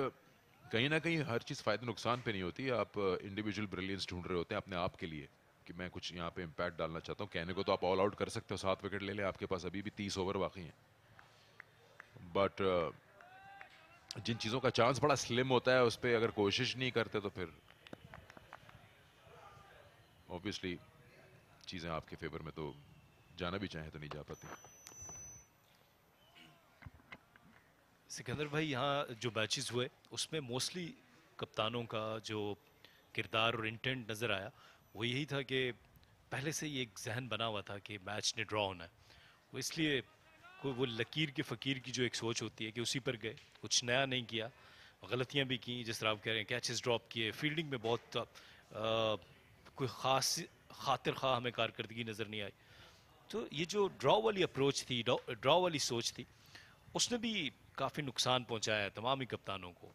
कहीं ना कहीं हर चीज फायदे नुकसान पे नहीं होती। आप इंडिविजुअल ब्रिलियंस ढूंढ रहे होते हैं अपने आप के लिए कि मैं कुछ यहाँ पे इम्पैक्ट डालना चाहता हूँ। कहने को तो आप ऑल आउट कर सकते हो, 7 विकेट ले लें, आपके पास अभी भी 30 ओवर बाकी हैं। बट जिन चीजों का चांस बड़ा स्लिम होता है उस पर अगर कोशिश नहीं करते तो फिर ऑब्वियसली चीजें आपके फेवर में तो जाना भी चाहे तो नहीं जा पाती। सिकंदर भाई, यहाँ जो मैचेस हुए उसमें मोस्टली कप्तानों का जो किरदार और इंटेंट नज़र आया वो यही था कि पहले से ही एक जहन बना हुआ था कि मैच ने ड्रॉ होना है। वो इसलिए कोई वो लकीर के फ़कीर की जो एक सोच होती है कि उसी पर गए, कुछ नया नहीं किया। गलतियाँ भी की, जिस तरह आप कह रहे हैं, कैचेस ड्रॉप किए, फील्डिंग में बहुत कोई ख़ास खातिर खा हमें कारकर्दगी नज़र नहीं आई। तो ये जो ड्रॉ वाली अप्रोच थी, ड्रॉ वाली सोच थी, उसने भी काफ़ी नुकसान पहुंचाया है तमाम ही कप्तानों को।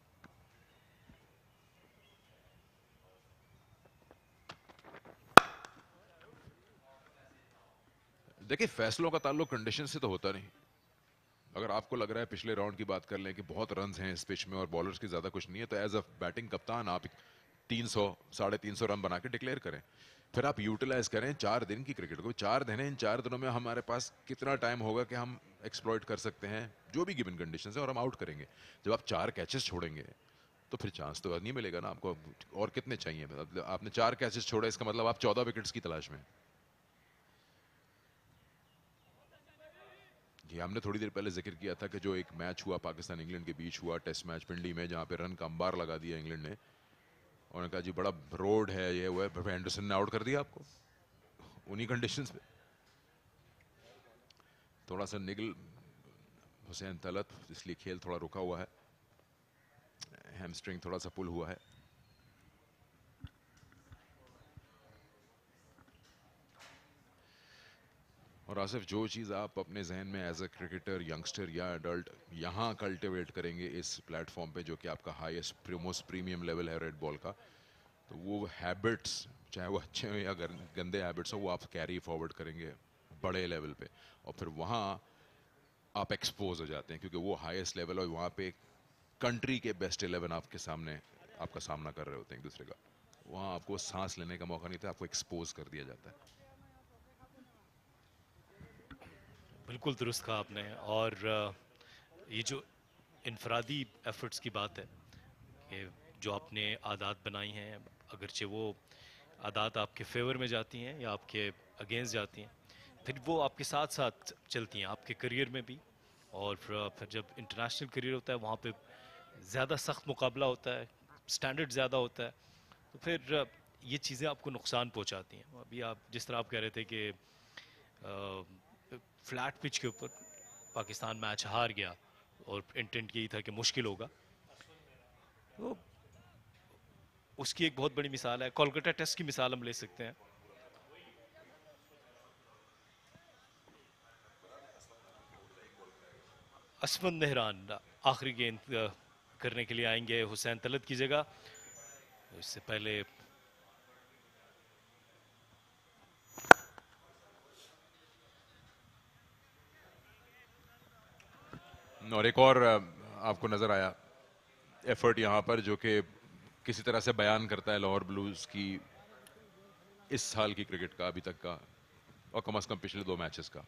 देखिए, फैसलों का ताल्लुक कंडीशन से तो होता नहीं। अगर आपको लग रहा है, पिछले राउंड की बात कर लें कि बहुत रन्स हैं इस पिच में और बॉलर्स की ज्यादा कुछ नहीं है, तो एज अ बैटिंग कप्तान आप 300 350 रन बना के डिक्लेयर करें। फिर आप यूटिलाइज करें 4 दिन की क्रिकेट को। 4 दिन है, इन 4 दिनों में हमारे पास कितना टाइम होगा कि हम एक्सप्लॉइट कर सकते हैं जो भी गिवन कंडीशन है और हम आउट करेंगे। जब आप 4 कैचेस छोड़ेंगे तो फिर चांस तो नहीं मिलेगा ना आपको। और कितने चाहिए? मतलब आपने 4 कैचेस छोड़े, इसका मतलब आप 14 विकेट्स की तलाश में। ये हमने थोड़ी देर पहले जिक्र किया था कि जो एक मैच हुआ पाकिस्तान इंग्लैंड के बीच हुआ, टेस्ट मैच पिंडी में, जहां पे रन का अंबार लगा दिया इंग्लैंड ने। उन्होंने कहा जी बड़ा रोड है, ये हुआ है, एंडरसन ने आउट कर दिया आपको उन्हीं कंडीशंस पे। थोड़ा सा निगल हुसैन तलत, इसलिए खेल थोड़ा रुका हुआ है, हैमस्ट्रिंग थोड़ा सा पुल हुआ है। और आसिफ, जो चीज़ आप अपने जहन में एज अ क्रिकेटर, यंगस्टर या एडल्ट यहाँ कल्टिवेट करेंगे इस प्लेटफॉर्म पे, जो कि आपका हाईएस्ट मोस्ट प्रीमियम लेवल है रेड बॉल का, तो वो हैबिट्स, चाहे वो अच्छे हो या गंदे हैबिट्स हो, वो आप कैरी फॉरवर्ड करेंगे बड़े लेवल पे। और फिर वहाँ आप एक्सपोज हो जाते हैं, क्योंकि वो हाईएस्ट लेवल और वहाँ पे कंट्री के बेस्ट 11 आपके सामने आपका सामना कर रहे होते हैं एक दूसरे का। वहाँ आपको सांस लेने का मौका नहीं था, आपको एक्सपोज कर दिया जाता है। बिल्कुल दुरुस्त कहा आपने। और ये जो इनफरादी एफर्ट्स की बात है कि जो आपने आदात बनाई हैं, अगरचे वो आदात आपके फेवर में जाती हैं या आपके अगेंस्ट जाती हैं, फिर वो आपके साथ साथ चलती हैं आपके करियर में भी। और फिर जब इंटरनेशनल करियर होता है वहाँ पे ज़्यादा सख्त मुकाबला होता है, स्टैंडर्ड ज़्यादा होता है, तो फिर ये चीज़ें आपको नुकसान पहुँचाती हैं। अभी आप जिस तरह आप कह रहे थे कि फ्लैट पिच के ऊपर पाकिस्तान मैच हार गया और इंटेंट यही था कि मुश्किल होगा, तो उसकी एक बहुत बड़ी मिसाल है, कोलकाता टेस्ट की मिसाल हम ले सकते हैं। असमत मेहरान आखिरी गेंद करने के लिए आएंगे हुसैन तलत की जगह। इससे पहले और एक और आपको नजर आया एफर्ट यहाँ पर, जो कि किसी तरह से बयान करता है लाहौर ब्लूज की इस साल की क्रिकेट का, अभी तक का, और कम से कम पिछले 2 मैचेस का।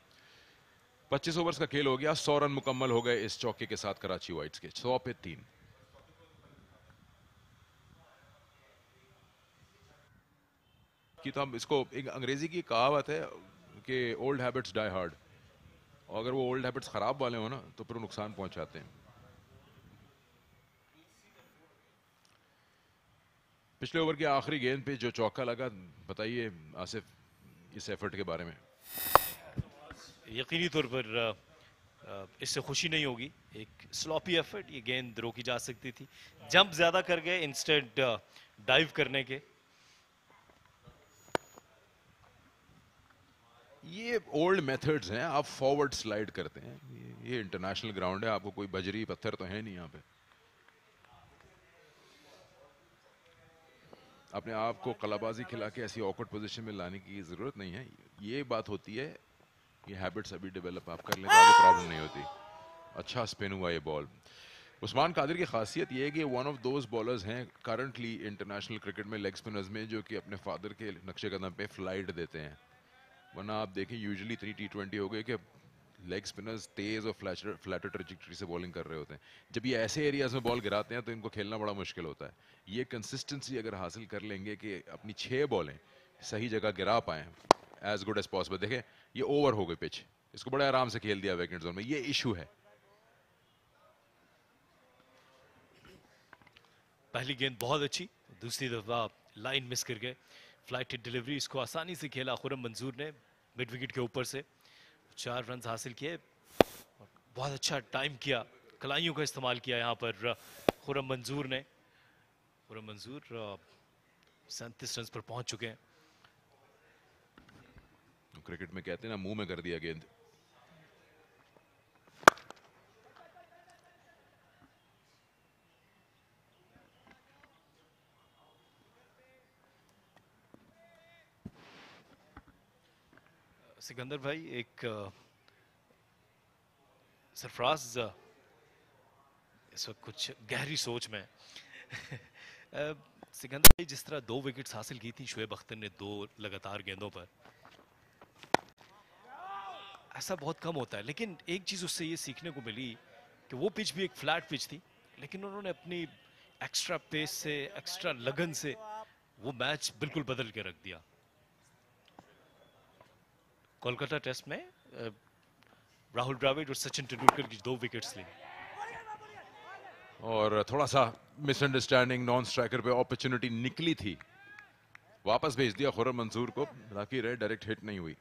25 ओवर्स का खेल हो गया, 100 रन मुकम्मल हो गए इस चौके के साथ कराची वाइट्स के, 100 पे 3। कि तो हम इसको, एक अंग्रेजी की कहावत है कि ओल्ड हैबिट्स डाई हार्ड, और अगर वो ओल्ड हैबिट्स खराब वाले हो ना तो फिर नुकसान पहुंचाते हैं। पिछले ओवर की आखिरी गेंद पे जो चौका लगा, बताइए आसिफ इस एफर्ट के बारे में। यकीनी तौर पर इससे खुशी नहीं होगी। एक स्लॉपी एफर्ट, ये गेंद रोकी जा सकती थी। जंप ज्यादा कर गए इंस्टेड डाइव करने के। ये ओल्ड मेथड्स हैं, आप फॉरवर्ड स्लाइड करते हैं। ये इंटरनेशनल ग्राउंड है, आपको कोई बजरी पत्थर तो है नहीं यहाँ पे। अपने आप को कलाबाजी खिला के ऐसी ऑकवर्ड पोजीशन में लाने की जरूरत नहीं है। ये बात होती है, ये हैबिट्स अभी डेवलप आप कर लें तो आगे प्रॉब्लम नहीं होती। अच्छा स्पिन हुआ ये बॉल। उस्मान कादिर की खासियत ये है कि वन ऑफ दोज बॉलर्स हैं करंटली इंटरनेशनल क्रिकेट में, लेग स्पिनर्स में, जो कि अपने फादर के नक्शे कदम पे फ्लाइट देते हैं। वरना आप देखें यूजुअली 3 T20 हो गए कि लेग स्पिनर्स तेज और फ्लैटर ट्रेजेक्टरी से बॉलिंग कर रहे होते हैं। जब ये ऐसे एरियाज में बॉल गिराते हैं तो इनको खेलना बड़ा मुश्किल होता है। ये कंसिस्टेंसी अगर हासिल कर लेंगे कि अपनी 6 बॉलें सही जगह गिरा पाएं एज गुड एज पॉसिबल। देखें ये ओवर हो गई पिच, इसको बड़े आराम से खेल दिया वैकेंट जोन में, ये इशू है। पहली गेंद बहुत अच्छी, दूसरी दफा लाइन मिस कर गए। फ्लाइटेड डिलीवरी, इसको आसानी से खेला खुरम मंजूर ने मिड विकेट के ऊपर से। 4 रन हासिल किए, बहुत अच्छा टाइम किया, कलाइयों का इस्तेमाल किया यहाँ पर खुरम मंजूर ने। खुरम मंजूर 37 रन पर पहुंच चुके हैं। क्रिकेट में कहते हैं ना, मुंह में कर दिया गेंद। सिकंदर भाई, एक सरफराज इस वक्त कुछ गहरी सोच में सिकंदर भाई, जिस तरह 2 विकेट्स हासिल की थी शोएब अख्तर ने 2 लगातार गेंदों पर, ऐसा बहुत कम होता है। लेकिन एक चीज उससे ये सीखने को मिली कि वो पिच भी एक फ्लैट पिच थी, लेकिन उन्होंने अपनी एक्स्ट्रा पेस से, एक्स्ट्रा लगन से वो मैच बिल्कुल बदल के रख दिया। कोलकाता टेस्ट में राहुल द्रविड़ और सचिन तेंदुलकर की 2 विकेट्स ली। और थोड़ा सा मिसअंडरस्टैंडिंग, नॉन स्ट्राइकर पे अपॉर्चुनिटी निकली थी, वापस भेज दिया खुरम मंसूर को, ताकि रहे डायरेक्ट हिट नहीं हुई।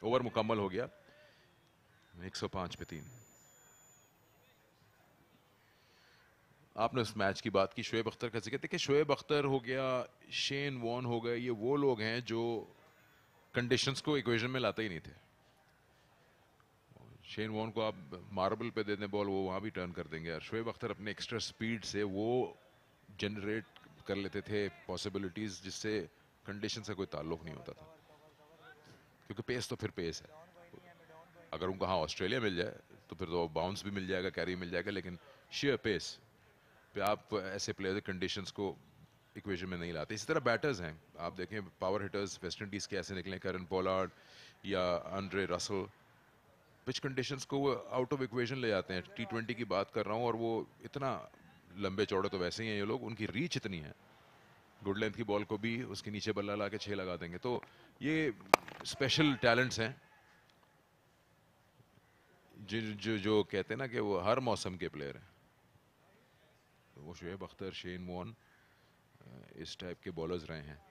ओवर मुकम्मल हो गया 105 पे 3। आपने उस मैच की बात की, शोएब अख्तर का जिक्र, देखिए शोएब अख्तर हो गया, शेन वॉर्न हो गए, ये वो लोग हैं जो कंडीशंस को इक्वेशन में लाते ही नहीं थे। शेन वॉर्न को आप मार्बल पे दे दें बॉल, वो वहां भी टर्न कर देंगे। और शोएब अख्तर अपने एक्स्ट्रा स्पीड से वो जनरेट कर लेते थे पॉसिबिलिटीज, जिससे कंडीशन से कोई ताल्लुक नहीं होता था। क्योंकि पेस तो फिर पेस है, अगर उनको हाँ ऑस्ट्रेलिया मिल जाए तो फिर तो बाउंस भी मिल जाएगा, कैरी मिल जाएगा, लेकिन शेयर पेस पे आप ऐसे प्लेयर कंडीशंस को इक्वेशन में नहीं लाते। इसी तरह बैटर्स हैं, आप देखें पावर हिटर्स वेस्ट इंडीज के ऐसे निकले, करन पोलार्ड या आंद्रे रसल, पिच कंडीशंस को वो आउट ऑफ इक्वेशन ले जाते हैं। T20 की बात कर रहा हूँ, और वो इतना लंबे चौड़े तो वैसे ही हैं ये लोग, उनकी रीच इतनी है, गुड लेंथ की बॉल को भी उसके नीचे बल्ला ला के 6 लगा देंगे। तो ये स्पेशल टैलेंट्स हैं जो कहते हैं ना कि वो हर मौसम के प्लेयर हैं। तो वो शोएब अख्तर, शेन वॉर्न इस टाइप के बॉलर्स रहे हैं।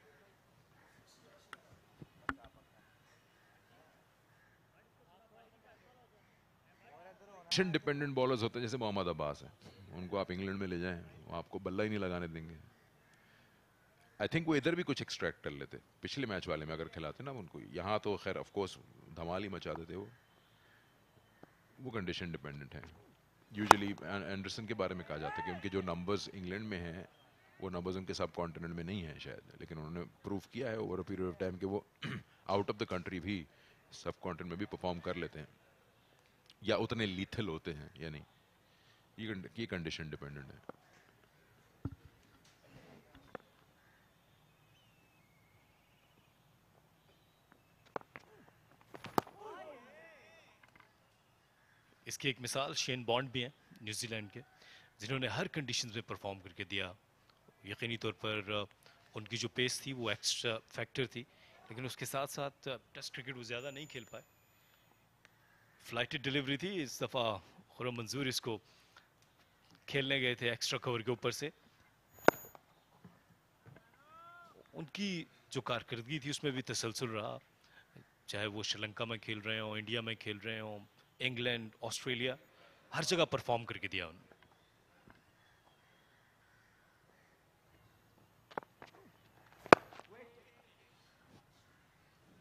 डिपेंडेंट बॉलर्स होते हैं, जैसे मोहम्मद अब्बास है, उनको आप इंग्लैंड में ले जाएं, वो आपको बल्ला ही नहीं लगाने देंगे। आई थिंक वो इधर भी कुछ एक्सट्रैक्ट कर लेते, पिछले मैच वाले में अगर खिलाते ना उनको। यहाँ तो खैर ऑफ कोर्स धमाल ही मचा देते वो कंडीशन डिपेंडेंट है। यूजुअली एंडरसन के बारे में कहा जाता है कि उनके जो नंबर्स इंग्लैंड में हैं वो नंबर्स उनके सब कॉन्टिनेंट में नहीं है शायद, लेकिन उन्होंने प्रूव किया है over a period of time कि वो आउट ऑफ द कंट्री भी सब कॉन्टिनेंट में भी परफॉर्म कर लेते हैं, या उतने लीथल होते हैं या नहीं। ये कंडीशन डिपेंडेंट है। इसकी एक मिसाल शेन बॉन्ड भी हैं न्यूजीलैंड के, जिन्होंने हर कंडीशन में परफॉर्म करके दिया। यकीनी तौर पर उनकी जो पेस थी वो एक्स्ट्रा फैक्टर थी, लेकिन उसके साथ साथ टेस्ट क्रिकेट वो ज़्यादा नहीं खेल पाए। फ्लाइटेड डिलीवरी थी इस दफ़ा, खुरम मंजूर इसको खेलने गए थे एक्स्ट्रा कवर के ऊपर से। उनकी जो कारकर्दगी थी उसमें भी तसलसल रहा, चाहे वो श्रीलंका में खेल रहे हों, इंडिया में खेल रहे हों, इंग्लैंड, ऑस्ट्रेलिया, हर जगह परफॉर्म करके दिया उन्होंने।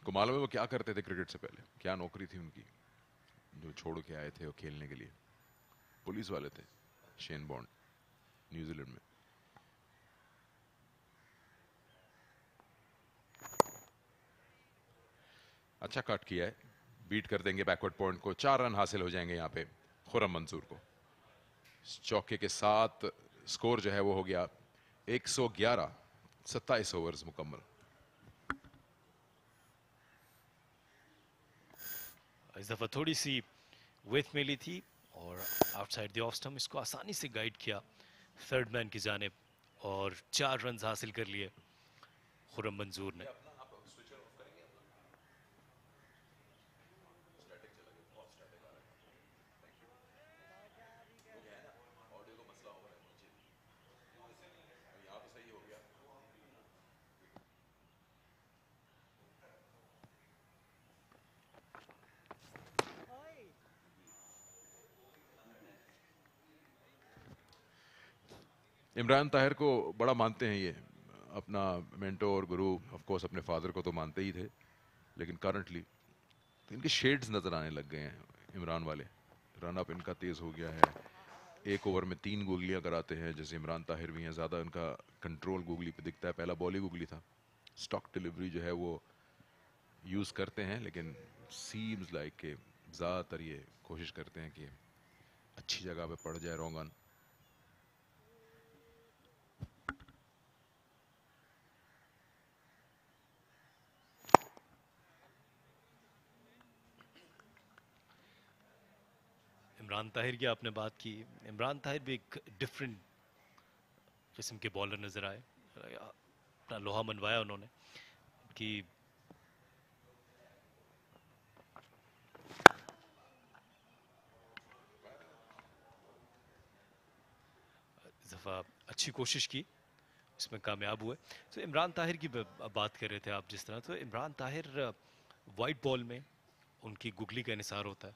को मालूम है वो क्या करते थे क्रिकेट से पहले? क्या नौकरी थी उनकी जो छोड़ के आए थे वो खेलने के लिए? पुलिस वाले थे, शेन बॉन्ड, न्यूजीलैंड में। अच्छा कट किया है, बीट कर देंगे बैकवर्ड पॉइंट को, 4 रन हासिल हो जाएंगे यहाँ पे खुर्रम मंसूर को। चौके के साथ स्कोर जो है वो हो गया 111, 27 ओवर्स मुकम्मल। इस दफा थोड़ी सी विड्थ मिली थी और आउटसाइड द ऑफ स्टंप इसको आसानी से गाइड किया थर्ड मैन की जानिब और 4 रन हासिल कर लिए खुर्रम मंजूर ने। इमरान ताहिर को बड़ा मानते हैं ये, अपना मेंटोर गुरु, ऑफ कोर्स अपने फादर को तो मानते ही थे, लेकिन करंटली तो इनके शेड्स नजर आने लग गए हैं इमरान वाले। रन अप इनका तेज हो गया है, 1 ओवर में 3 गुगलियां कराते हैं जैसे इमरान ताहिर भी हैं। ज़्यादा इनका कंट्रोल गुगली पे दिखता है, पहला बॉल ही गुगली था। स्टॉक डिलीवरी जो है वो यूज़ करते हैं, लेकिन सीम्स लाइक के ज़्यादातर ये कोशिश करते हैं कि अच्छी जगह पे पड़ जाए रॉन्ग ऑन। इमरान ताहिर की आपने बात की, इमरान ताहिर भी एक डिफरेंट किस्म के बॉलर नजर आए। अपना लोहा मनवाया उन्होंने कि दफा अच्छी कोशिश की, इसमें कामयाब हुए। तो इमरान ताहिर की बात कर रहे थे आप जिस तरह, तो इमरान ताहिर वाइट बॉल में उनकी गुगली का इन्हिसार होता है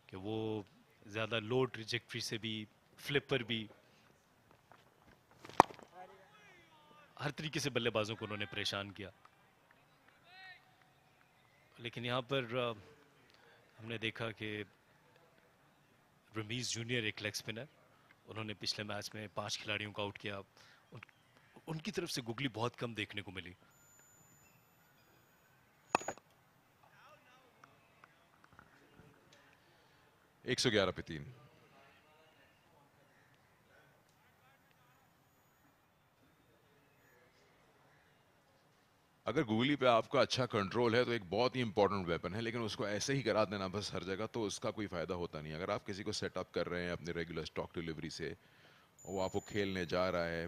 कि वो ज़्यादा लो ट्रिजेक्ट्री से भी, फ्लिप पर भी, हर तरीके से बल्लेबाजों को उन्होंने परेशान किया। लेकिन यहाँ पर हमने देखा कि रमीज जूनियर एक लेग स्पिनर, उन्होंने पिछले मैच में 5 खिलाड़ियों को आउट किया। उनकी तरफ से गुगली बहुत कम देखने को मिली। एक 111 पे 3। अगर गुगली पे आपका अच्छा कंट्रोल है तो एक बहुत ही इंपॉर्टेंट वेपन है, लेकिन उसको ऐसे ही करा देना बस हर जगह तो उसका कोई फायदा होता नहीं। अगर आप किसी को सेटअप कर रहे हैं अपने रेगुलर स्टॉक डिलीवरी से, वो आपको खेलने जा रहा है,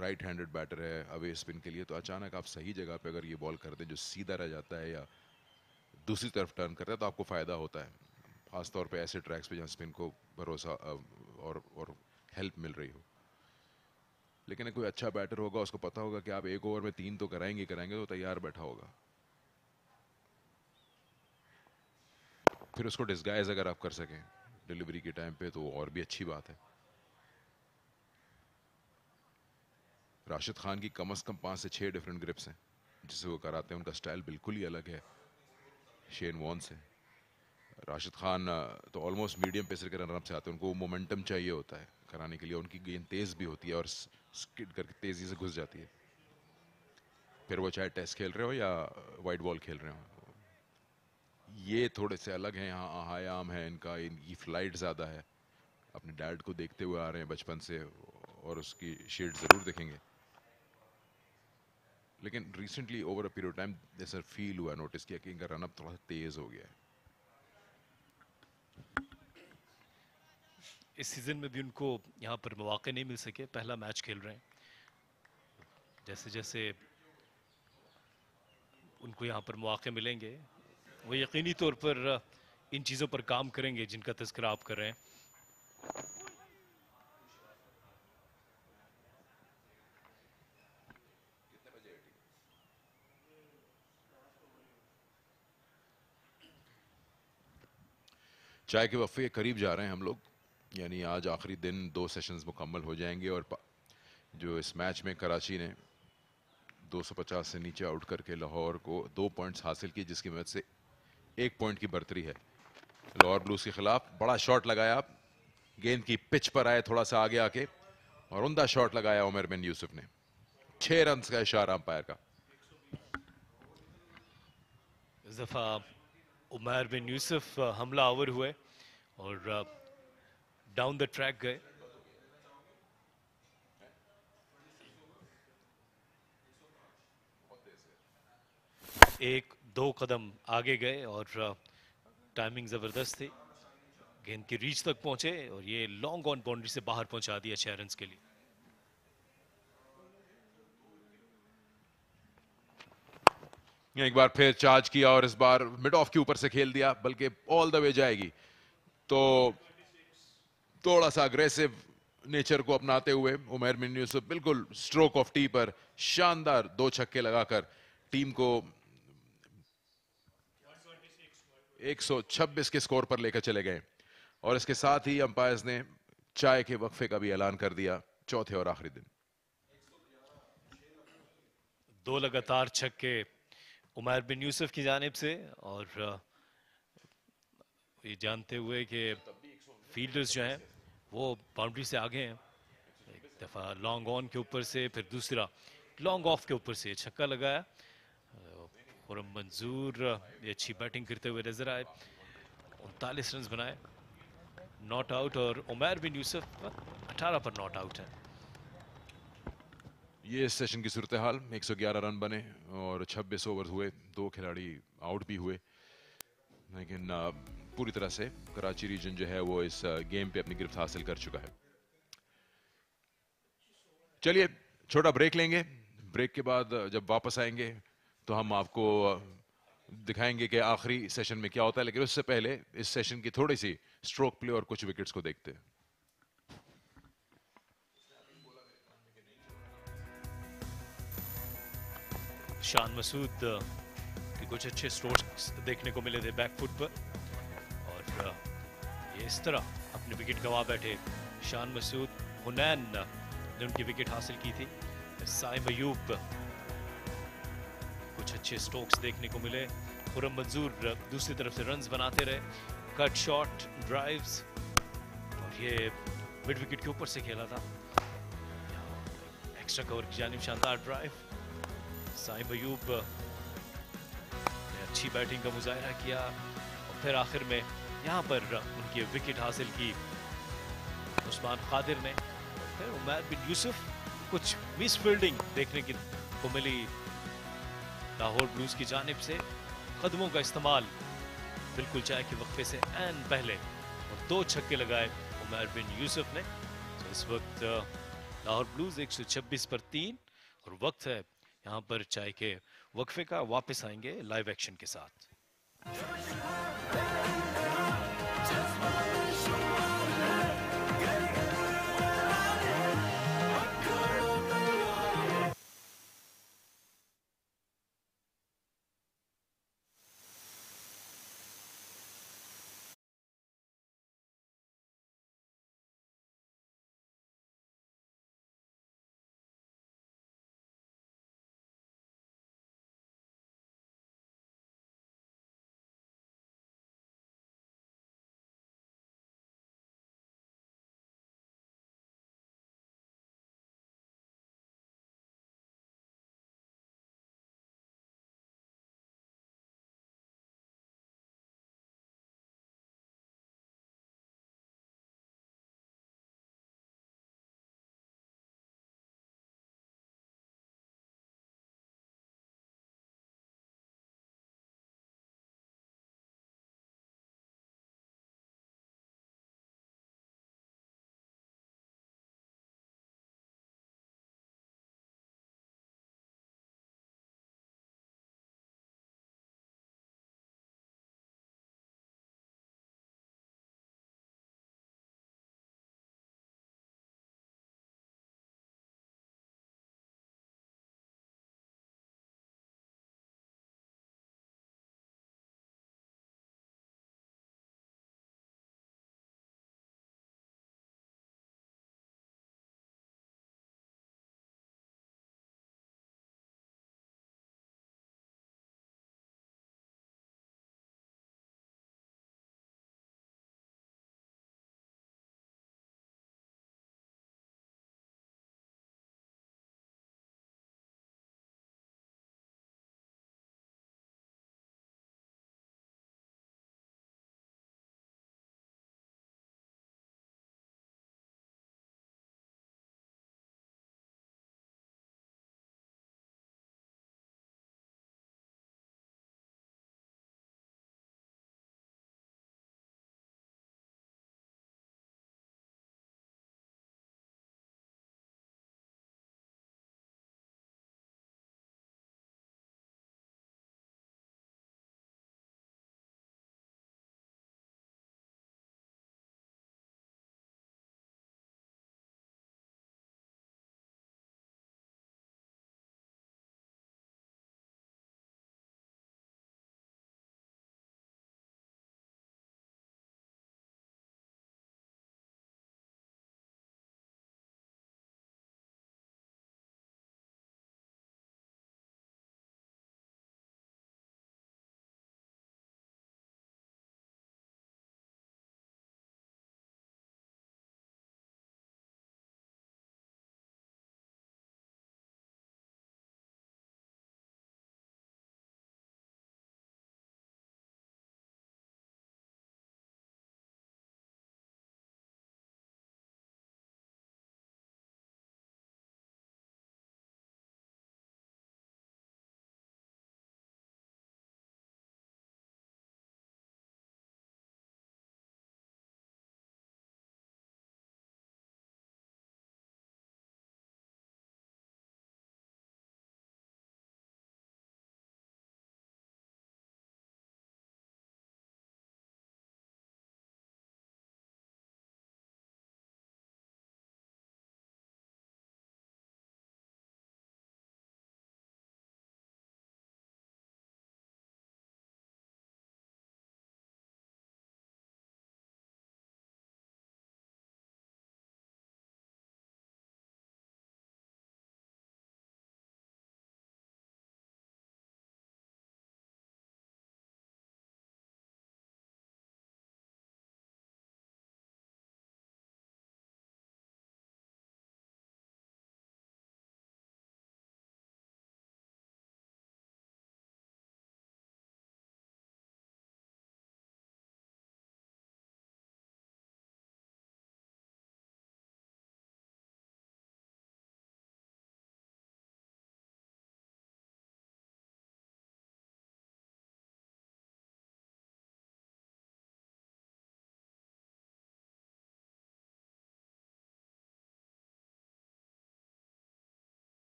राइट हैंडेड बैटर है अवे स्पिन के लिए, तो अचानक आप सही जगह पे अगर ये बॉल कर दें जो सीधा रह जाता है या दूसरी तरफ टर्न करता है तो आपको फ़ायदा होता है, खासतौर पे ऐसे ट्रैक्स पे जहाँ स्पिन को भरोसा और हेल्प मिल रही हो। लेकिन कोई अच्छा बैटर होगा, उसको पता होगा कि आप 1 ओवर में 3 तो कराएंगे तो तैयार बैठा होगा। फिर उसको डिस्गाइज अगर आप कर सकें डिलीवरी के टाइम पे तो और भी अच्छी बात है। राशिद खान की कम से कम 5 से 6 डिफरेंट ग्रिप्स हैं जिसे वो कराते हैं, उनका स्टाइल बिल्कुल ही अलग है शेन वॉन से। राशिद खान तो ऑलमोस्ट मीडियम पेसर के रनअप से आते हैं, उनको मोमेंटम चाहिए होता है कराने के लिए। उनकी गेंद तेज भी होती है और स्किड करके तेजी से घुस जाती है, फिर वो चाहे टेस्ट खेल रहे हो या वाइट बॉल खेल रहे हो। ये थोड़े से अलग हैं, यहाँ आयाम है इनका, इनकी फ्लाइट ज़्यादा है। अपने डैड को देखते हुए आ रहे हैं बचपन से और उसकी शेड ज़रूर देखेंगे। लेकिन recently over a period time जैसा फील हुआ, नोटिस किया कि इनका रनअप थोड़ा सा तेज़ हो गया है। इस सीज़न में भी उनको यहाँ पर मौके नहीं मिल सके, पहला मैच खेल रहे हैं। जैसे जैसे उनको यहाँ पर मौके मिलेंगे वो यकीनी तौर पर इन चीज़ों पर काम करेंगे जिनका तज़किरा आप कर रहे हैं। चाय के वक्फे के करीब जा रहे हैं हम लोग, यानी आज आखिरी दिन 2 सेशंस मुकम्मल हो जाएंगे और जो इस मैच में कराची ने 250 से नीचे आउट करके लाहौर को 2 पॉइंट्स हासिल किए, जिसकी मदद से 1 पॉइंट की बढ़तरी है लाहौर ब्लूज के खिलाफ। बड़ा शॉट लगाया, गेंद की पिच पर आए थोड़ा सा आगे आके और उमदा शॉट लगाया उमर बिन यूसुफ ने। 6 रन का इशारा अंपायर का। इस दफा उमर बिन यूसुफ हमला आवर हुए और डाउन द ट्रैक गए। एक दो कदम आगे गए और टाइमिंग जबरदस्त थी, गेंद की रीच तक पहुंचे और ये लॉन्ग ऑन बाउंड्री से बाहर पहुंचा दिया 6 रन के लिए। एक बार फिर चार्ज किया और इस बार मिड ऑफ के ऊपर से खेल दिया, बल्कि ऑल द वे जाएगी। तो थोड़ा सा अग्रेसिव नेचर को अपनाते हुए उमर बिन यूसुफ बिल्कुल स्ट्रोक ऑफ टी पर शानदार 2 छक्के लगाकर टीम को 126 के स्कोर पर लेकर चले गए। और इसके साथ ही अंपायर्स ने चाय के वक्फे का भी ऐलान कर दिया चौथे और आखिरी दिन। 2 लगातार छक्के उमर बिन यूसुफ की जानिब से और ये जानते हुए कि फील्डर्स जो हैं वो बाउंड्री से आगे हैं। एक दफ़ा लॉन्ग ऑन के ऊपर से, फिर दूसरा लॉन्ग ऑफ के ऊपर से छक्का लगाया। खुरम मंजूर ये अच्छी बैटिंग करते हुए नजर आए, 39 रन बनाए, नॉट आउट। और उमर बिन यूसुफ 18 पर नॉट आउट है। ये इस सेशन की सूरत हाल। 111 रन बने और 26 ओवर हुए, 2 खिलाड़ी आउट भी हुए, लेकिन पूरी तरह से कराची रीजन जो है वो इस गेम पे अपनी गिरफ्त हासिल कर चुका है। चलिए छोटा ब्रेक लेंगे, ब्रेक के बाद जब वापस आएंगे तो हम आपको दिखाएंगे कि आखिरी सेशन में क्या होता है, लेकिन उससे पहले इस सेशन की थोड़ी सी स्ट्रोक प्ले और कुछ विकेट्स को देखते हैं। शान मसूद के कुछ अच्छे स्ट्रोक्स देखने को मिले थे बैक फुट पर और ये इस तरह अपने विकेट गंवा बैठे शान मसूद। हुनैन ने उनकी विकेट हासिल की थी। साइम अयूब, कुछ अच्छे स्ट्रोक्स देखने को मिले। खुरम मंजूर दूसरी तरफ से रन्स बनाते रहे, कट शॉट ड्राइव्स, और ये मिड विकेट के ऊपर से खेला था। एक्स्ट्रा कवर की जानिब शानदार ड्राइव। साइम अयूब ने अच्छी बैटिंग का मुजाहरा किया और फिर आखिर में यहाँ पर उनकी विकेट हासिल की उस्मान खादिर ने। फिर उमर बिन यूसुफ, कुछ मिस फील्डिंग देखने को मिली लाहौर ब्लूज की जानिब से। कदमों का इस्तेमाल बिल्कुल चाय के वक्फे से एन पहले और 2 छक्के लगाए उमर बिन यूसुफ ने। तो इस वक्त लाहौर ब्लूज 126 पर 3 और वक्त है यहाँ पर चाय के वक्फे का। वापस आएंगे लाइव एक्शन के साथ।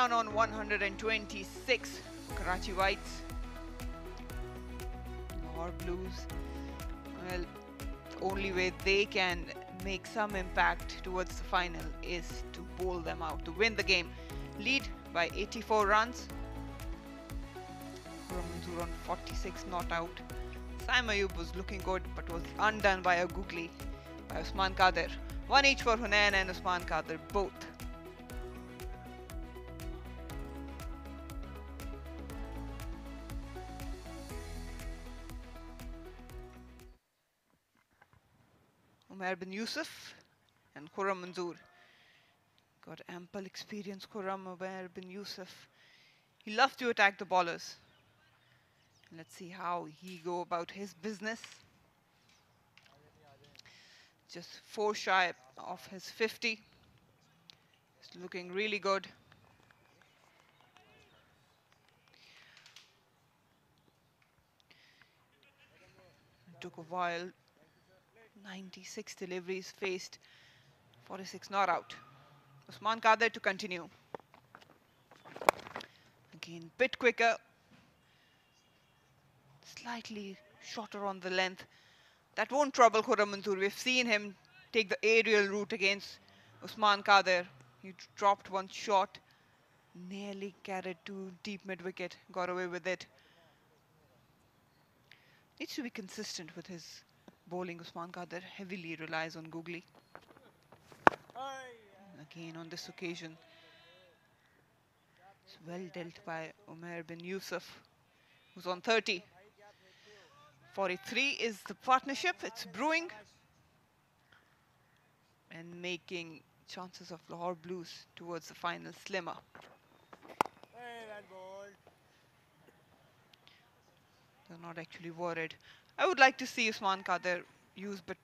down on 126 for Karachi Whites. Lahore Blues, well, the only way they can make some impact towards the final is to bowl them out, to win the game. Lead by 84 runs. Manzoor on 46 not out. Saim Ayub was looking good but was undone by a googly by Usman Qadir. One each for Hunain and Usman Qadir both. Umair bin Yusuf and Khurram Manzoor. Got ample experience, Khurram Umair bin Yusuf. He loves to attack the bowlers. Let's see how he go about his business. Just 4 shy of his 50. It's looking really good. Took a while. 96 deliveries faced. 46 not out. Usman Qadir to continue. Again, bit quicker. Slightly shorter on the length. That won't trouble Khurram Manzoor. We've seen him take the aerial route against Usman Qadir. He dropped one shot, nearly carried to deep mid-wicket, got away with it. Needs to be consistent with his bowling. Usman Qadir heavily relies on googly. Again on this occasion, it's well dealt by Umair bin Yusuf, who's on 30. 43 is the partnership. It's brewing and making chances of Lahore Blues towards the final slimmer. They're not actually worried. I would like to see Usman Qadir use but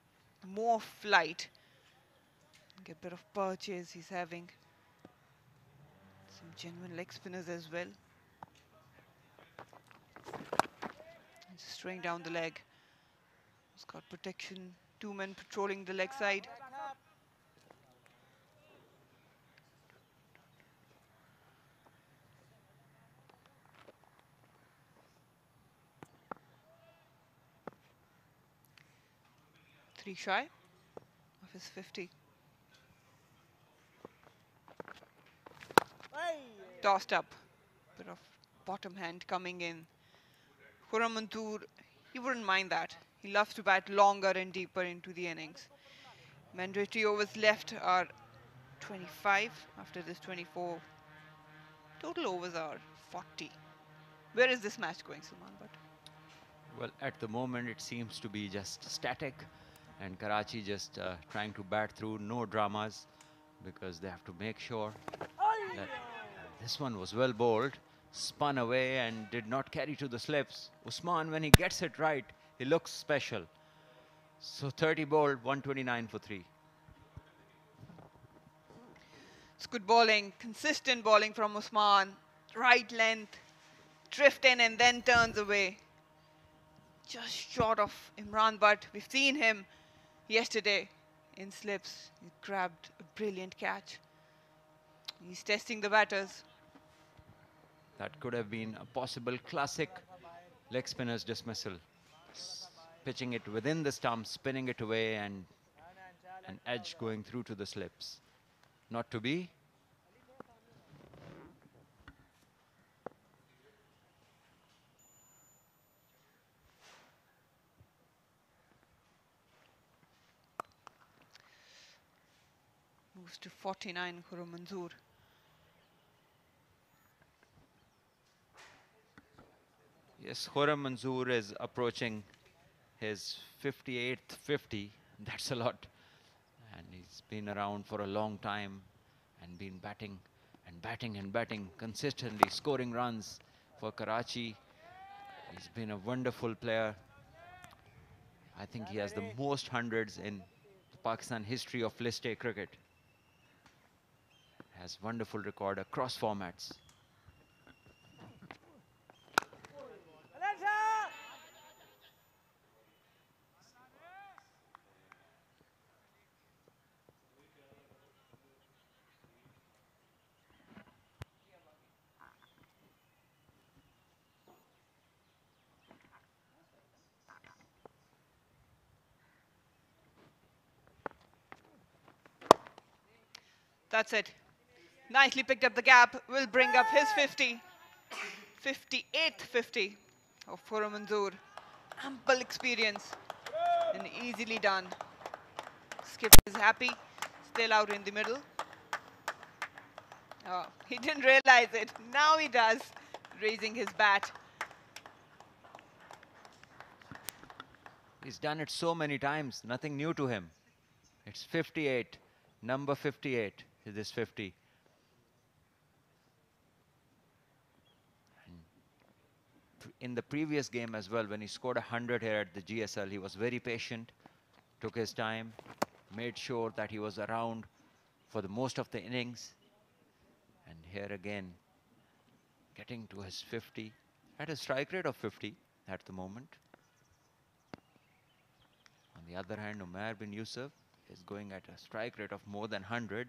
more flight. Get a bit of purchase he's having. Some genuine leg spinners as well. Just throwing down the leg. He's got protection. 2 men patrolling the leg side. Three shy of his 50. Tossed up. Bit of bottom hand coming in. Khurram Manzoor, he wouldn't mind that. He loves to bat longer and deeper into the innings. Mandatory overs left are 25 after this 24. Total overs are 40. Where is this match going, Salman Butt? Well, at the moment it seems to be just static, and Karachi just trying to bat through, no dramas, because they have to make sure that this one was well bowled, spun away and did not carry to the slips. Usman, when he gets it right, he looks special. So 30 bowled, 129 for 3. It's good bowling, consistent bowling from Usman. Right length, drift in and then turns away. Just short of Imran Butt. We've seen him yesterday in slips. He grabbed a brilliant catch. He's testing the batters. That could have been a possible classic leg spinner's dismissal. Pitching it within the stump, spinning it away, and an edge going through to the slips. Not to be. Moves to 49, Khurram Manzoor. Yes, Khurram Manzoor is approaching his 58th 50. That's a lot. And he's been around for a long time and been batting and batting and batting, consistently scoring runs for Karachi. He's been a wonderful player. I think he has the most hundreds in the Pakistan history of List A cricket. Has wonderful record across formats. That's it. Nicely picked up the gap. Will bring up his 50. 58th 50 of Khurram Manzoor. Ample experience and easily done. Skip is happy. Still out in the middle. Oh, he didn't realize it. Now he does. Raising his bat. He's done it so many times. Nothing new to him. It's 58. Number 58 is this 50. In the previous game as well, when he scored 100 here at the GSL, he was very patient, took his time, made sure that he was around for the most of the innings. And here again, getting to his 50, at a strike rate of 50 at the moment. On the other hand, Umair bin Yusuf is going at a strike rate of more than 100.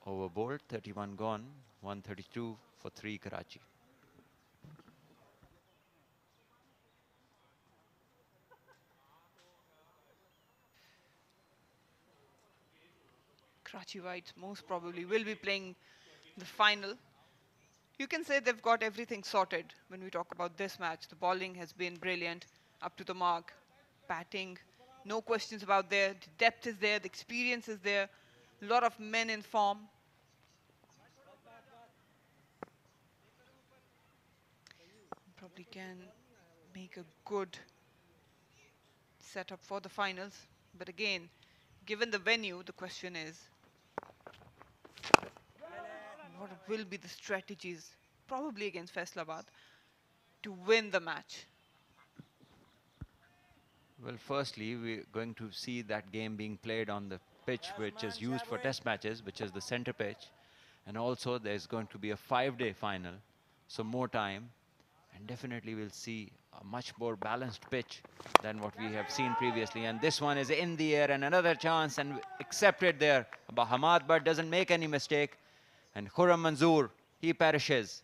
Over bowled, 31 gone, 132 for 3 Karachi. Karachi Whites most probably will be playing the final. You can say they've got everything sorted when we talk about this match. The bowling has been brilliant, up to the mark. Batting, no questions about there. The depth is there, the experience is there. A lot of men in form. Probably can make a good setup for the finals. But again, given the venue, the question is, what will be the strategies, probably against Faisalabad, to win the match? Well, firstly, we're going to see that game being played on the pitch which is used for test matches, which is the center pitch. And also there's going to be a 5-day final, so more time. And definitely we'll see a much more balanced pitch than what we have seen previously. And this one is in the air, and another chance, and accepted there by Hamad, but doesn't make any mistake. And Khurram Manzoor, he perishes.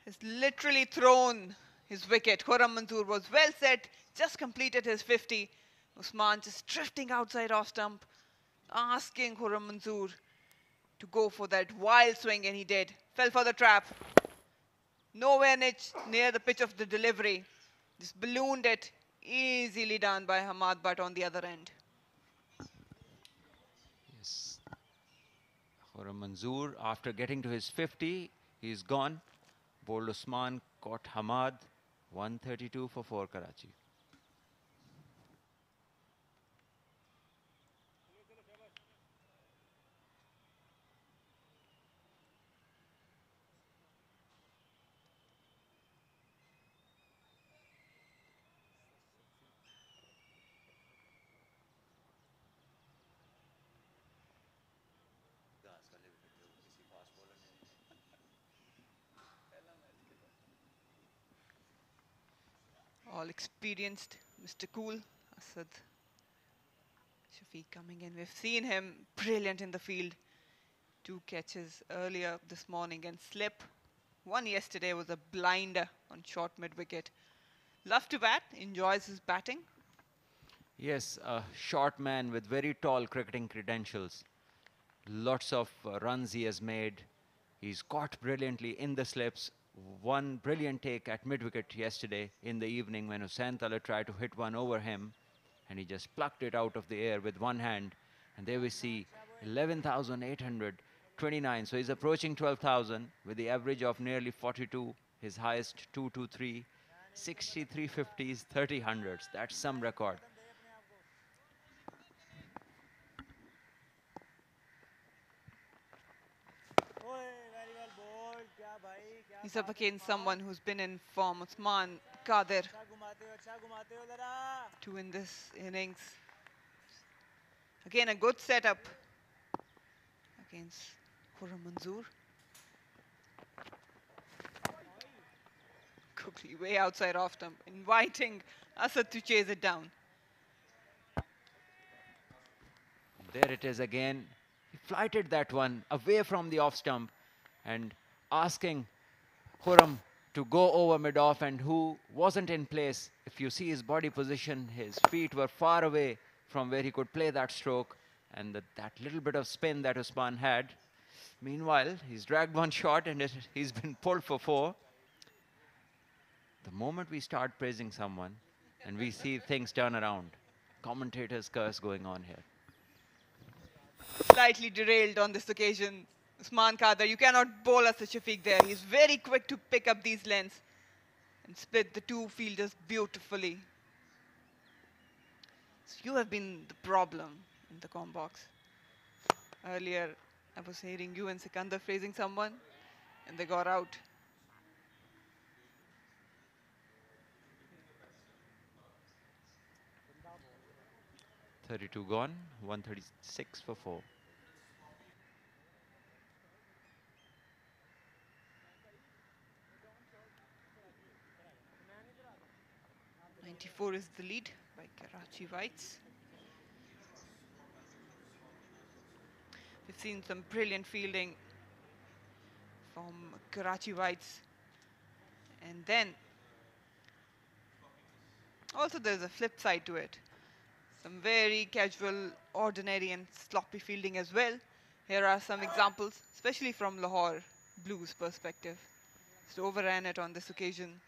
Has literally thrown his wicket. Khurram Manzoor was well set, just completed his 50. Usman just drifting outside off stump, asking Khurram Manzoor to go for that wild swing, and he did. Fell for the trap. Nowhere near the pitch of the delivery. Just ballooned it. Easily done by Hamad Butt on the other end. Yes. Khurram Manzoor, after getting to his 50, he's gone. Bowled Usman, caught Hamad. 132 for 4 Karachi. All experienced, Mr. Cool, Asad Shafiq coming in. We've seen him brilliant in the field. 2 catches earlier this morning and slip. One yesterday was a blinder on short mid-wicket. Love to bat, enjoys his batting. Yes, a short man with very tall cricketing credentials. Lots of runs he has made. He's caught brilliantly in the slips. One brilliant take at mid-wicket yesterday in the evening when Hussain Tala tried to hit one over him, and he just plucked it out of the air with one hand. And there we see 11,829. So he's approaching 12,000 with the average of nearly 42. His highest 223, 63 50s, 30 hundreds. That's some record. He's up against someone who's been in form, Usman Qadir, to win this innings. Again, a good setup against Khurram Manzoor. Quickly, way outside off stump, inviting Asad to chase it down. There it is again. He flighted that one away from the off stump and asking Khurram to go over mid-off, and who wasn't in place. If you see his body position, his feet were far away from where he could play that stroke, and that little bit of spin that Usman had. Meanwhile, he's dragged one shot and he's been pulled for 4. The moment we start praising someone and we see things turn around, commentators' curse going on here. Slightly derailed on this occasion. Usman Khadar, you cannot bowl Asad Shafiq there. He's very quick to pick up these lengths and split the two fielders beautifully. So you have been the problem in the com box. Earlier, I was hearing you and Sikandar praising someone, and they got out. .32 gone, 136 for 4. .94 is the lead by Karachi Whites. We've seen some brilliant fielding from Karachi Whites. And then, also there's a flip side to it. Some very casual, ordinary and sloppy fielding as well. Here are some examples, especially from Lahore Blues perspective. Just overran it on this occasion.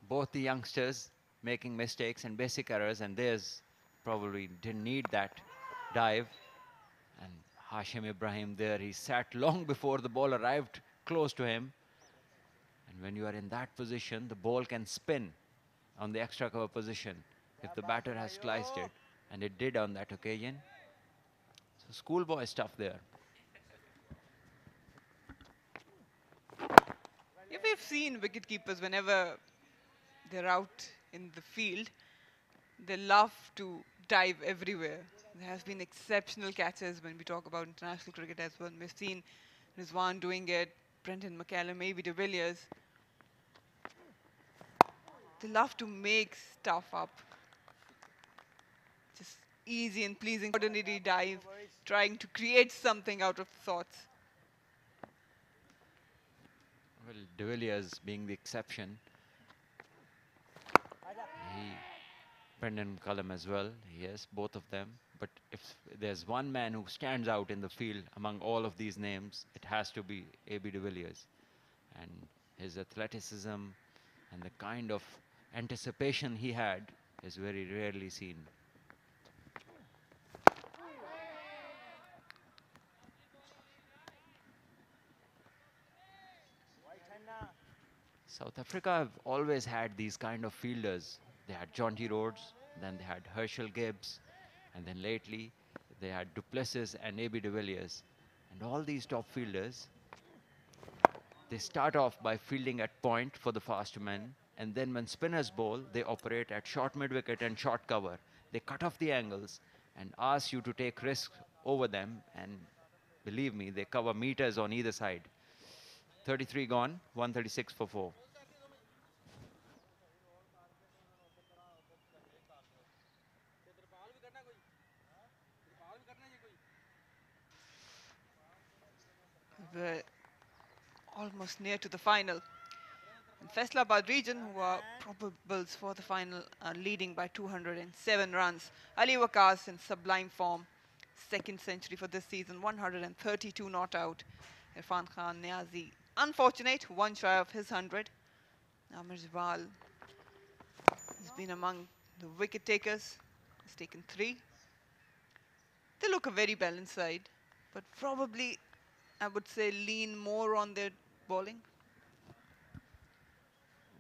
Both the youngsters making mistakes and basic errors, and theirs probably didn't need that dive. And Hashim Ibrahim there, he sat long before the ball arrived close to him. And when you are in that position, the ball can spin on the extra cover position if the batter has sliced it, and it did on that occasion. So schoolboy stuff there. Yeah, we've seen wicketkeepers whenever they're out in the field, they love to dive everywhere. There has been exceptional catches when we talk about international cricket as well. We've seen Rizwan doing it, Brendan McCallum, maybe de Villiers. They love to make stuff up. Just easy and pleasing, ordinary dive, trying to create something out of thoughts. Well, de Villiers being the exception. Brendan McCullum as well, yes, both of them. But if there's one man who stands out in the field among all of these names, it has to be A.B. de Villiers. And his athleticism and the kind of anticipation he had is very rarely seen. South Africa have always had these kind of fielders. They had Jonty Rhodes, then they had Herschel Gibbs, and then lately they had Duplessis and A.B. de Villiers. And all these top fielders, they start off by fielding at point for the fast men, and then when spinners bowl, they operate at short mid-wicket and short cover. They cut off the angles and ask you to take risks over them, and believe me, they cover meters on either side. 33 gone, 136 for 4. We're almost near to the final. In Faisalabad region, who are probables for the final, are leading by 207 runs. Ali Waqas in sublime form. Second century for this season, 132 not out. Irfan Khan Niazi, unfortunate, one shy of his 100. Amir Jabal, he's been among the wicket takers. He's taken 3. They look a very balanced side, but probably, I would say, lean more on their bowling.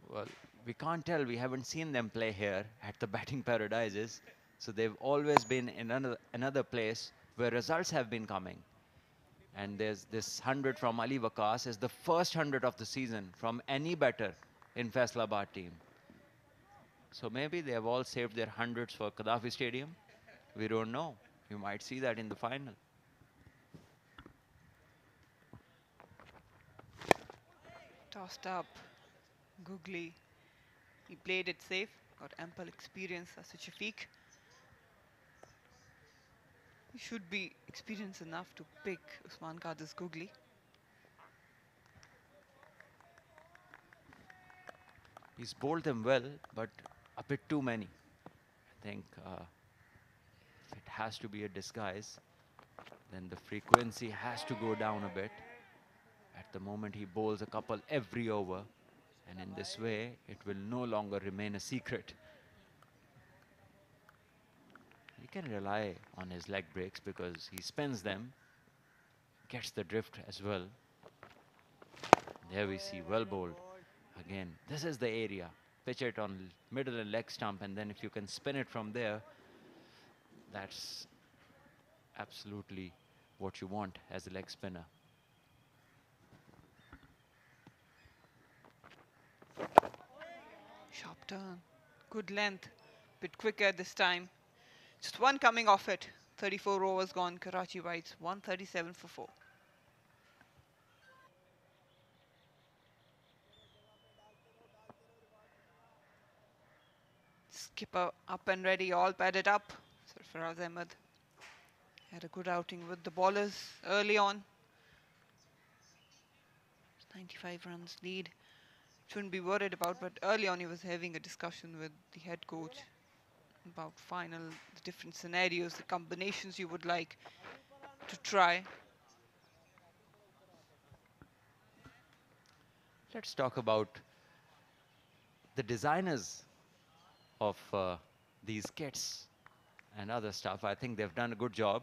Well, we can't tell. We haven't seen them play here at the batting paradises. So they've always been in another place where results have been coming. And there's this 100 from Ali Waqas is the first 100 of the season from any batter in Faisalabad team. So maybe they have all saved their hundreds for Gaddafi Stadium. We don't know. You might see that in the final. Tossed up, googly. He played it safe, got ample experience as a Shafiq. He should be experienced enough to pick Usman Qadir's googly. He's bowled them well, but a bit too many. I think if it has to be a disguise, then the frequency has to go down a bit. At the moment, he bowls a couple every over, and in this way, it will no longer remain a secret. He can rely on his leg breaks because he spins them, gets the drift as well. There we see well bowled. Again, this is the area. Pitch it on middle and leg stump, and then if you can spin it from there, that's absolutely what you want as a leg spinner. Sharp turn. Good length. Bit quicker this time. Just one coming off it. 34 overs gone. Karachi Whites 137 for 4. Skipper up and ready, all padded up. Sarfaraz Ahmed had a good outing with the bowlers early on. 95 runs lead. Shouldn't be worried about, but early on he was having a discussion with the head coach about the different scenarios, the combinations you would like to try. Let's talk about the designers of these kits and other stuff. I think they've done a good job.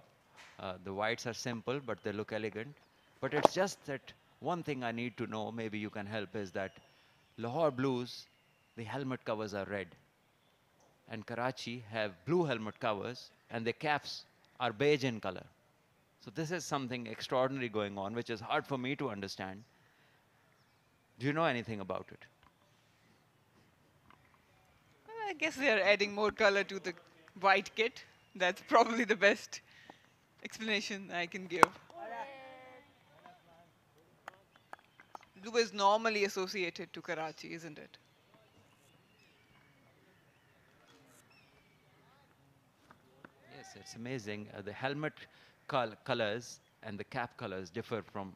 The whites are simple, but they look elegant. But it's just that one thing I need to know, maybe you can help, is that Lahore Blues, the helmet covers are red. And Karachi have blue helmet covers, and the caps are beige in color. So this is something extraordinary going on, which is hard for me to understand. Do you know anything about it? I guess they are adding more color to the white kit. That's probably the best explanation I can give. Blue is normally associated to Karachi, isn't it? Yes, it's amazing. The helmet colors and the cap colors differ from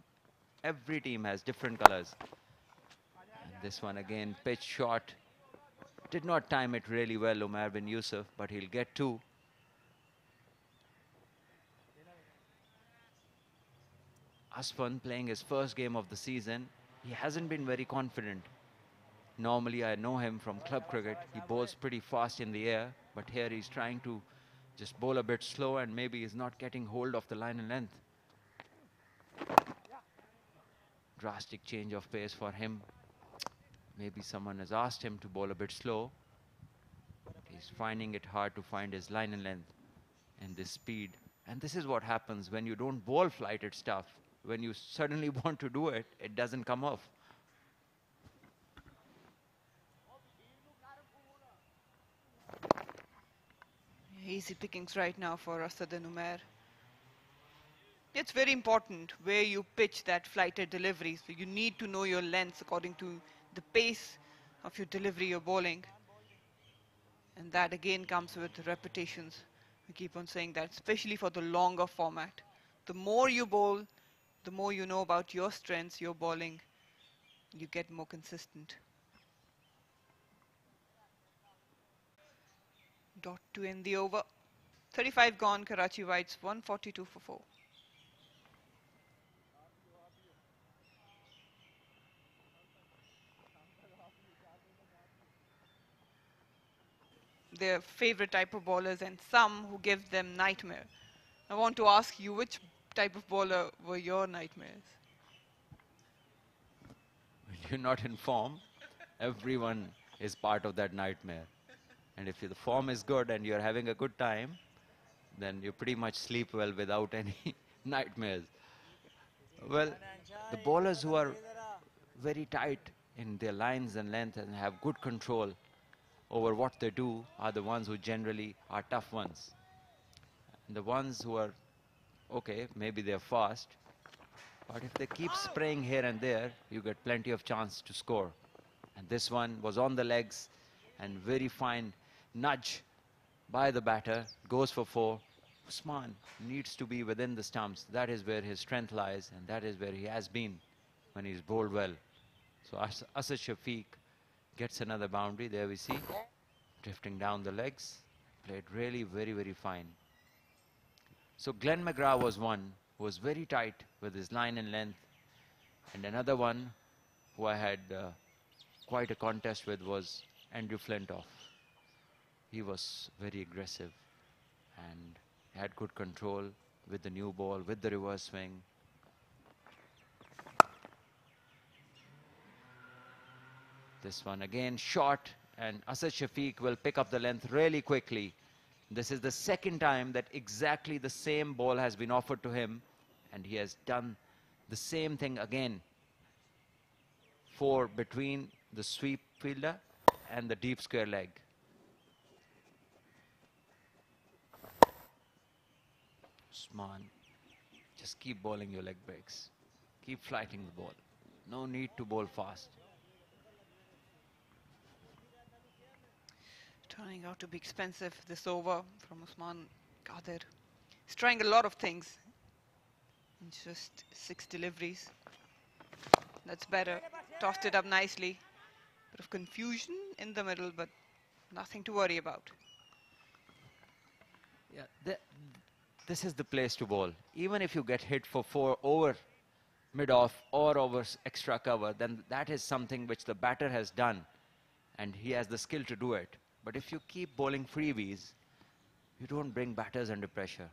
every team has different colors. And this one again, pitch short. Did not time it really well, Umar bin Yusuf, but he'll get two. Asfan playing his first game of the season. He hasn't been very confident. Normally, I know him from club cricket. He bowls pretty fast in the air, but here he's trying to just bowl a bit slow, and maybe he's not getting hold of the line and length. Drastic change of pace for him. Maybe someone has asked him to bowl a bit slow. He's finding it hard to find his line and length and this speed. And this is what happens when you don't bowl flighted stuff. When you suddenly want to do it, it doesn't come off. Easy pickings right now for Asad and Umair. It's very important where you pitch that flighted delivery. So you need to know your lengths according to the pace of your delivery you're bowling. And that again comes with repetitions. We keep on saying that, especially for the longer format. The more you bowl, the more you know about your strengths, your bowling, you get more consistent. Dot to end the over. 35 gone, Karachi Whites 142 for 4. Their favorite type of bowlers and some who give them nightmare. I want to ask you, which type of bowler were your nightmares? When you're not in form, everyone is part of that nightmare. And if the form is good and you're having a good time, then you pretty much sleep well without any nightmares. Well, the bowlers who are very tight in their lines and length and have good control over what they do are the ones who generally are tough ones. And the ones who are, okay, maybe they're fast, but if they keep spraying here and there, you get plenty of chance to score. And this one was on the legs and very fine nudge by the batter, goes for 4. Usman needs to be within the stumps. That is where his strength lies, and that is where he has been when he's bowled well. So Asad Shafiq gets another boundary. There we see, drifting down the legs. Played really very, very fine. So Glenn McGrath was one who was very tight with his line and length. And another one who I had quite a contest with was Andrew Flintoff. He was very aggressive and had good control with the new ball, with the reverse swing. This one again short, and Asad Shafiq will pick up the length really quickly. This is the second time that exactly the same ball has been offered to him, and he has done the same thing again. 4 between the sweep fielder and the deep square leg. Usman, just keep bowling your leg breaks. Keep flighting the ball. No need to bowl fast. Turning out to be expensive, this over from Usman Qadir. He's trying a lot of things in just 6 deliveries. That's better. Tossed it up nicely. Bit of confusion in the middle, but nothing to worry about. Yeah, this is the place to bowl. Even if you get hit for 4 over mid-off or over extra cover, then that is something which the batter has done, and he has the skill to do it. But if you keep bowling freebies, you don't bring batters under pressure.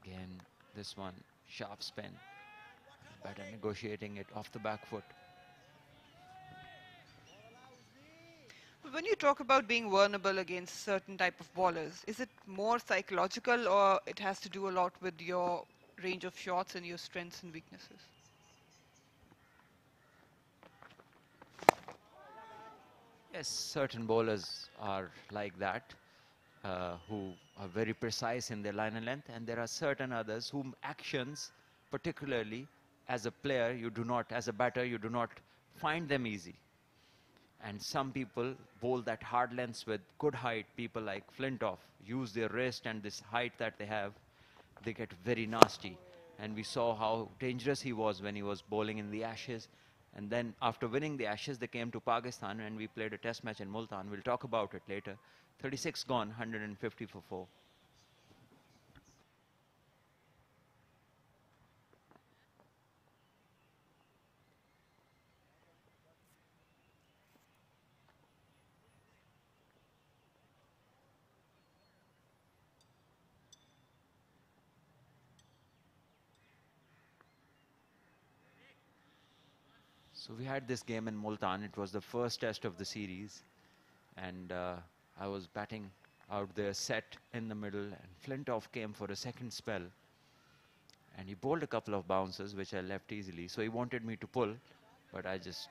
Again, this one, sharp spin. Batter negotiating it off the back foot. When you talk about being vulnerable against certain type of bowlers, is it more psychological, or it has to do a lot with your range of shots and your strengths and weaknesses? Yes, certain bowlers are like that, who are very precise in their line and length, and there are certain others whom actions, particularly as a player, you do not, as a batter, you do not find them easy. And some people bowl that hard lengths with good height. People like Flintoff use their wrist and this height that they have, they get very nasty. And we saw how dangerous he was when he was bowling in the Ashes. And then after winning the Ashes, they came to Pakistan and we played a test match in Multan. We'll talk about it later. 36 gone, 150 for 4. So we had this game in Multan. It was the first test of the series. And I was batting out there set in the middle, and Flintoff came for a second spell. And he bowled a couple of bounces, which I left easily. So he wanted me to pull, but I just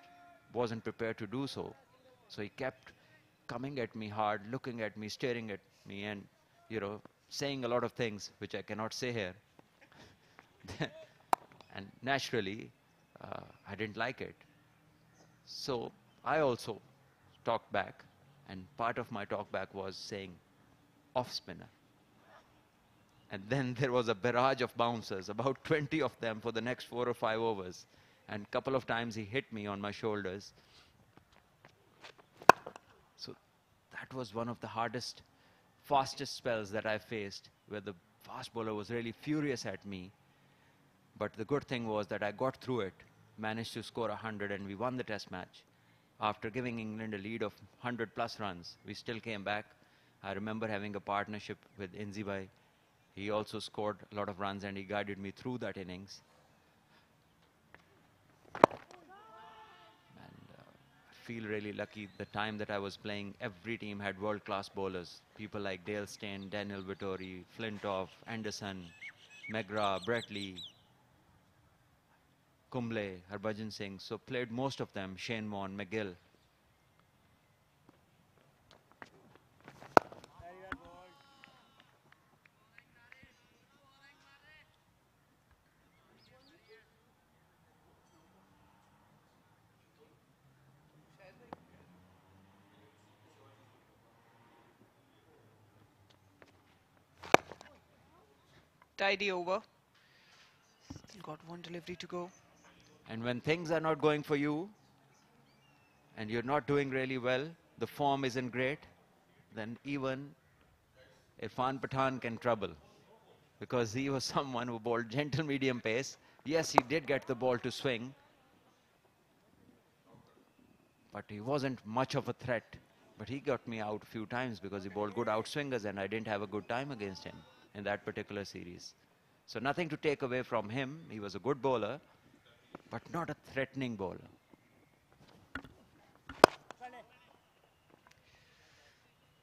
wasn't prepared to do so. So he kept coming at me hard, looking at me, staring at me, and, you know, saying a lot of things which I cannot say here. And naturally, I didn't like it. So I also talked back, and part of my talk back was saying off spinner. And then there was a barrage of bouncers, about 20 of them for the next 4 or 5 overs. And a couple of times he hit me on my shoulders. So that was one of the hardest, fastest spells that I faced, where the fast bowler was really furious at me. But the good thing was that I got through it, managed to score 100, and we won the test match. After giving England a lead of 100 plus runs, we still came back. I remember having a partnership with Inzibai. He also scored a lot of runs and he guided me through that innings. And I feel really lucky. The time that I was playing, every team had world-class bowlers. People like Dale Steyn, Daniel Vittori, Flintoff, Anderson, McGrath, Brett Lee, Kumble, Harbhajan Singh. So played most of them, Shane Warne, McGill. tidy over. Still got one delivery to go. And when things are not going for you, and you're not doing really well, the form isn't great, then even Irfan Pathan can trouble. Because he was someone who bowled gentle medium pace. Yes, he did get the ball to swing, but he wasn't much of a threat. But he got me out a few times because he bowled good outswingers and I didn't have a good time against him in that particular series. So nothing to take away from him. He was a good bowler, but not a threatening bowler.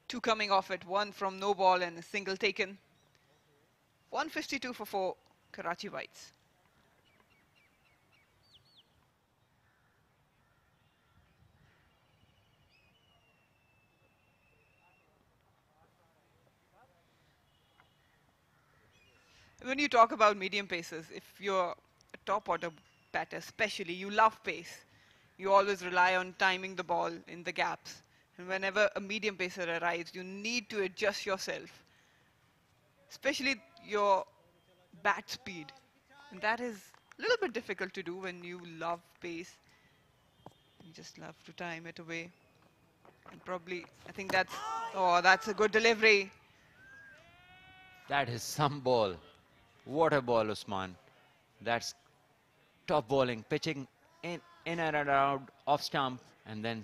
Two coming off it, one from no ball and a single taken. 152 for 4, Karachi Whites. When you talk about medium paces, if you're a top order batter especially, you love pace. You always rely on timing the ball in the gaps. And whenever a medium pacer arrives, you need to adjust yourself, especially your bat speed. And that is a little bit difficult to do when you love pace. You just love to time it away. And probably, I think that's a good delivery. That is some ball. What a ball, Usman. That's top bowling, pitching in and around off stump and then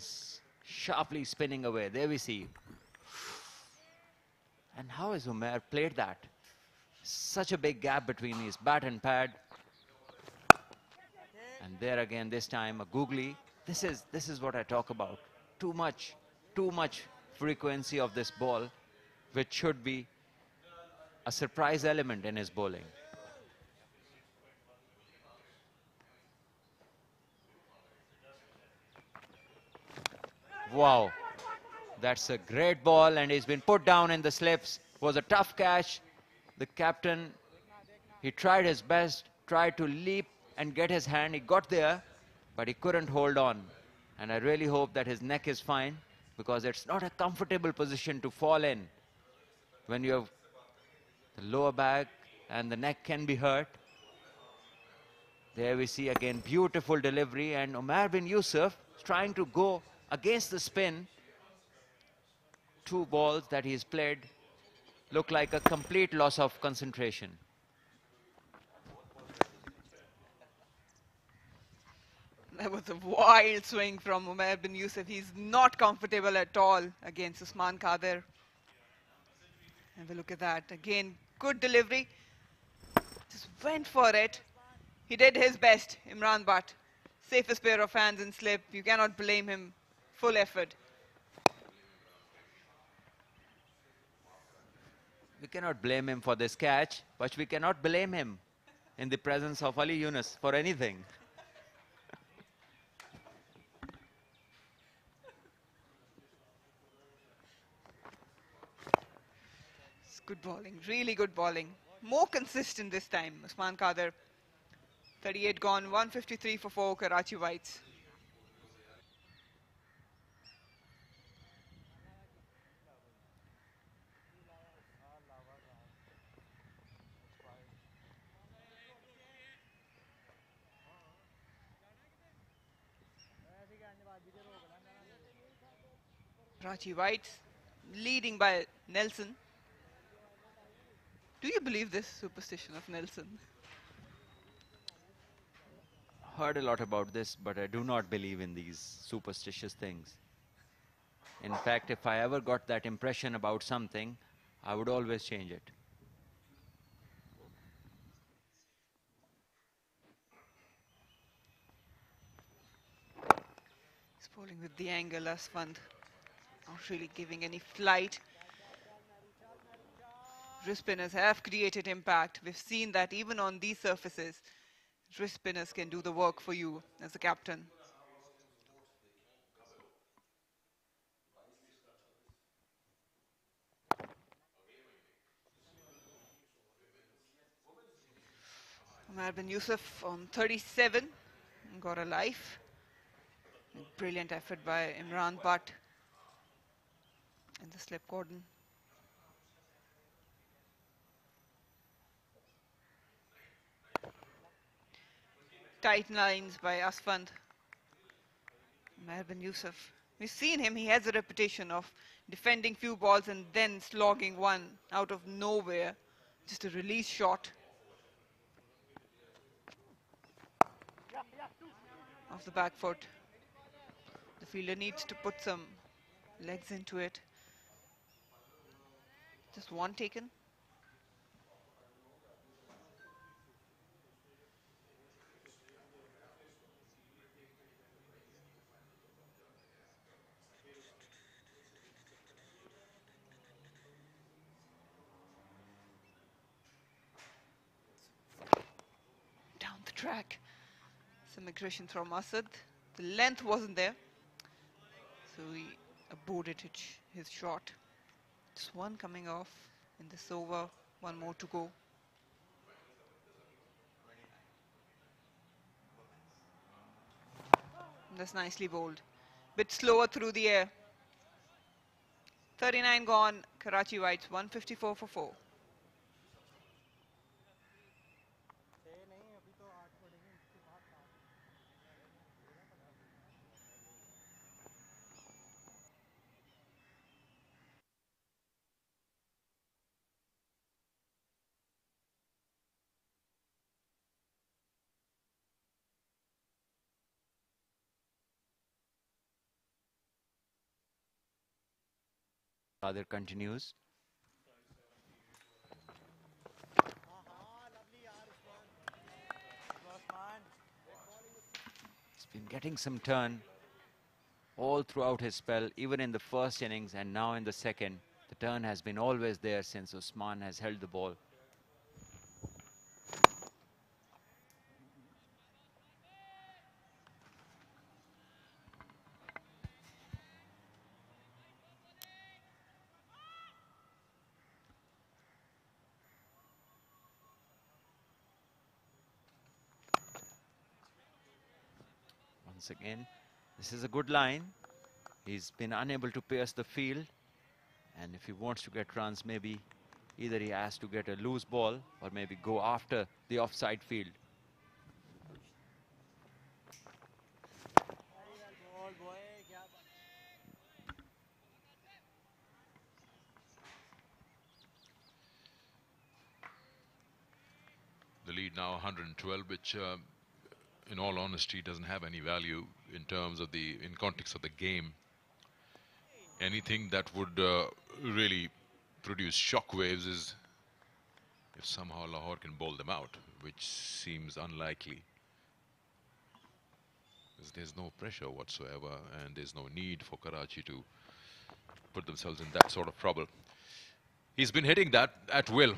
sharply spinning away. There we see. And how has Umair played that? Such a big gap between his bat and pad. And there again, this time a googly. This is what I talk about. Too much frequency of this ball, which should be a surprise element in his bowling. Wow, that's a great ball and he's been put down in the slips. Was a tough catch. The captain, he tried his best, tried to leap and get his hand. He got there, but he couldn't hold on. And I really hope that his neck is fine because it's not a comfortable position to fall in when you have the lower back and the neck can be hurt. There we see again beautiful delivery and Umair bin Yusuf is trying to go against the spin. Two balls that he's played look like a complete loss of concentration. That was a wild swing from Umair bin Yusuf. He's not comfortable at all against Usman Khader. Have a look at that. Again, good delivery. Just went for it. He did his best, Imran Butt. Safest pair of hands in slip. You cannot blame him. Full effort. We cannot blame him for this catch, but we cannot blame him in the presence of Ali Yunus for anything. It's good bowling, really good bowling. More consistent this time, Usman Khader. 38 gone, 153 for 4, Karachi Whites. Karachi Whites leading by Nelson. Do you believe this superstition of Nelson? Heard a lot about this, but I do not believe in these superstitious things. In fact, if I ever got that impression about something, I would always change it. He's bowling with the angle, Asfand. Not really giving any flight. Wrist spinners have created impact. We've seen that even on these surfaces, wrist spinners can do the work for you as a captain. Umair bin Yusuf on 37, got a life. Brilliant effort by Imran Butt in the slip cordon. tight lines by Asfand. Mehrbin Yusuf. We've seen him. He has a reputation of defending few balls and then slogging one out of nowhere. Just a release shot. Off the back foot. The fielder needs to put some legs into it. Just one taken. Down the track. Some aggression from Asad. The length wasn't there, so he aborted his shot. Just one coming off in this over, one more to go. That's nicely bowled. Bit slower through the air. 39 gone, Karachi Whites 154 for 4. Other continues. He's been getting some turn all throughout his spell, even in the first innings and now in the second. The turn has been always there since Usman has held the ball. Once again, this is a good line. He's been unable to pierce the field, and if he wants to get runs, maybe either he has to get a loose ball or maybe go after the offside field. The lead now 112, which in all honesty doesn't have any value in terms of in context of the game. Anything that would really produce shockwaves is if somehow Lahore can bowl them out, which seems unlikely. Because there's no pressure whatsoever, and there's no need for Karachi to put themselves in that sort of trouble. He's been hitting that at will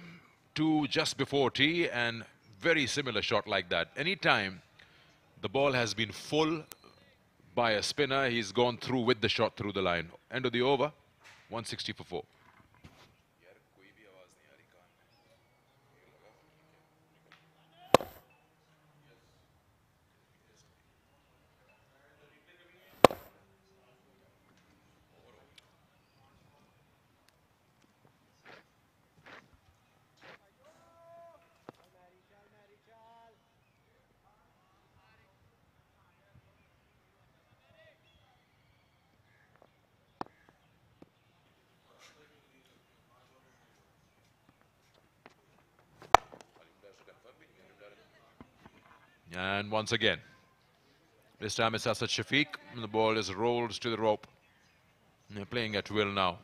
to just before tee, and very similar shot like that. Anytime the ball has been full by a spinner, he's gone through with the shot through the line. End of the over, 160 for 4. And once again, this time it's Asad Shafiq, and the ball is rolled to the rope. They're playing at will now.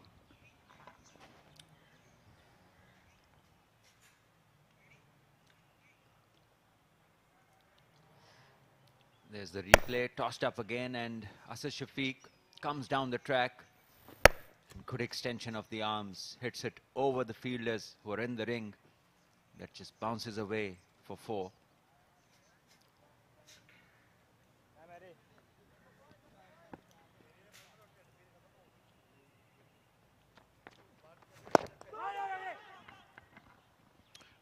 There's the replay, tossed up again, and Asad Shafiq comes down the track. Good extension of the arms, hits it over the fielders who are in the ring. That just bounces away for 4.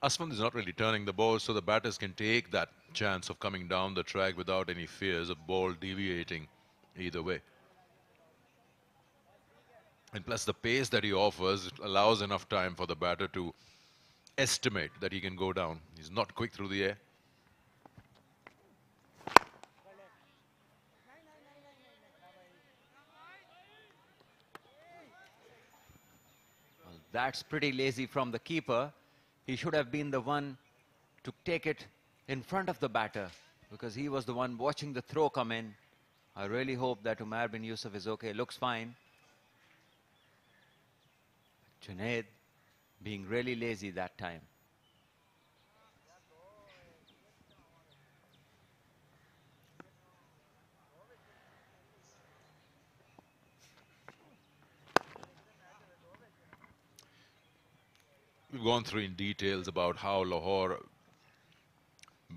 Asman is not really turning the ball, so the batters can take that chance of coming down the track without any fears of ball deviating either way. And plus the pace that he offers allows enough time for the batter to estimate that he can go down. He's not quick through the air. That's pretty lazy from the keeper. He should have been the one to take it in front of the batter because he was the one watching the throw come in. I really hope that Umair bin Yusuf is okay. Looks fine. Junaid being really lazy that time. We've gone through in details about how Lahore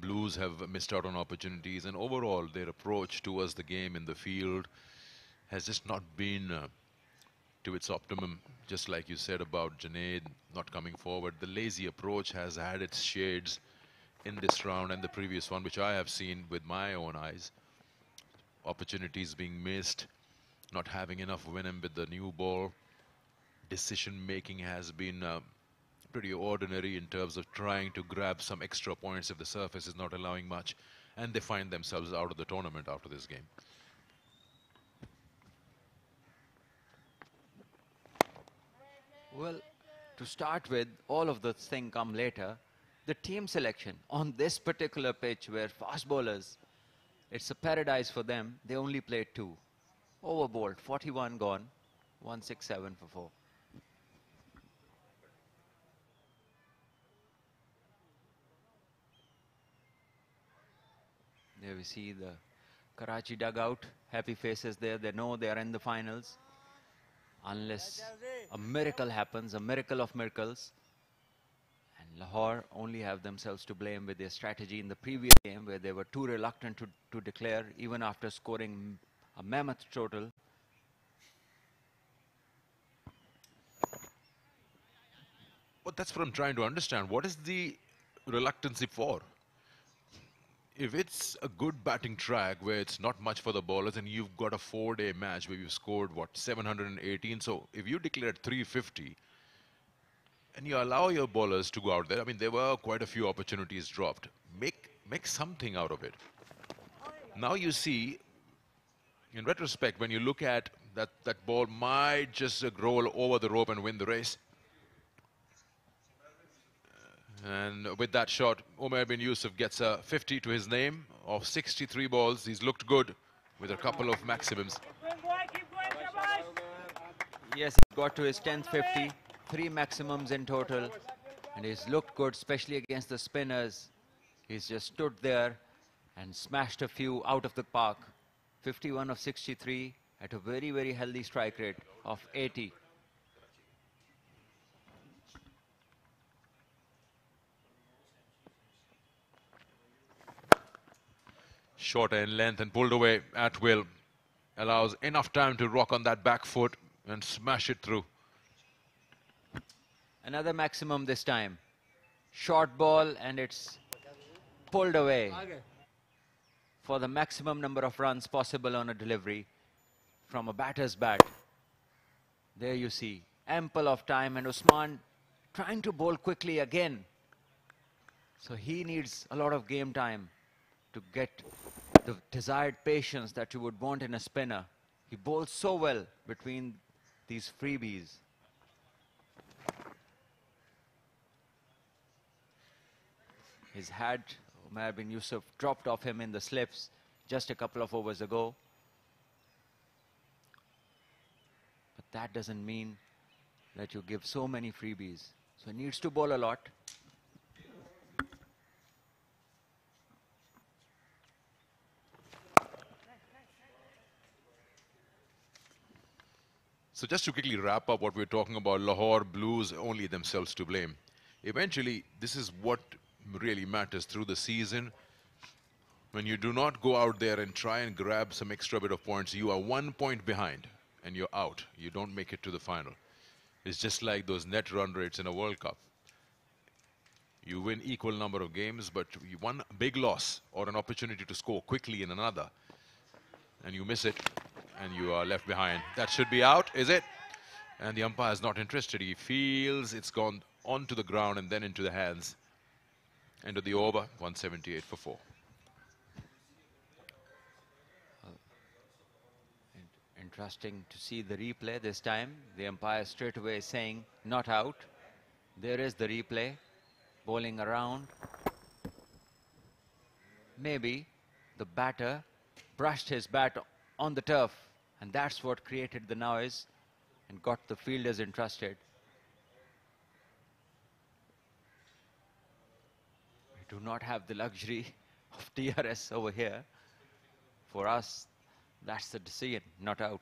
Blues have missed out on opportunities, and overall their approach towards the game in the field has just not been to its optimum. Just like you said about Junaid not coming forward, the lazy approach has had its shades in this round and the previous one, which I have seen with my own eyes. Opportunities being missed, not having enough venom with the new ball. Decision making has been pretty ordinary in terms of trying to grab some extra points if the surface is not allowing much, and they find themselves out of the tournament after this game. Well, to start with, all of those things come later. The team selection on this particular pitch where fast bowlers, it's a paradise for them. They only played 2. Overbowled, 41 gone, 167 for 4. There we see the Karachi dugout, happy faces there. They know they are in the finals. Unless a miracle happens, a miracle of miracles. And Lahore only have themselves to blame with their strategy in the previous game where they were too reluctant to declare even after scoring a mammoth total. But that's what I'm trying to understand. What is the reluctancy for? If it's a good batting track where it's not much for the bowlers and you've got a 4-day match where you've scored, what, 718. So if you declared 350 and you allow your bowlers to go out there, I mean, there were quite a few opportunities dropped. Make something out of it. Now you see, in retrospect, when you look at that ball might just roll over the rope and win the race. And with that shot, Umair bin Yusuf gets a 50 to his name of 63 balls. He's looked good with a couple of maximums. Yes, he got to his 10th 50, 3 maximums in total. And he's looked good, especially against the spinners. He's just stood there and smashed a few out of the park. 51 of 63 at a very, very healthy strike rate of 80. Shorter in length and pulled away at will. Allows enough time to rock on that back foot and smash it through. Another maximum this time. Short ball and it's pulled away for the maximum number of runs possible on a delivery from a batter's bat. There you see, ample of time, and Usman trying to bowl quickly again. So he needs a lot of game time to get the desired patience that you would want in a spinner. He bowls so well between these freebies. His had Umair bin Yusuf dropped off him in the slips just a couple of overs ago. But that doesn't mean that you give so many freebies. So he needs to bowl a lot. So just to quickly wrap up what we're talking about, Lahore Blues only themselves to blame. Eventually, this is what really matters through the season. When you do not go out there and try and grab some extra bit of points, you are 1 point behind and you're out. You don't make it to the final. It's just like those net run rates in a World Cup. You win equal number of games, but one big loss or an opportunity to score quickly in another, and you miss it, and you are left behind. That should be out, is it? And the umpire is not interested. He feels it's gone onto the ground and then into the hands. End of the over, 178 for 4. Interesting to see the replay this time. The umpire straight away saying not out. There is the replay. Bowling around. Maybe the batter brushed his bat on the turf, and that's what created the noise and got the fielders interested. We do not have the luxury of DRS over here. For us, that's the decision, not out.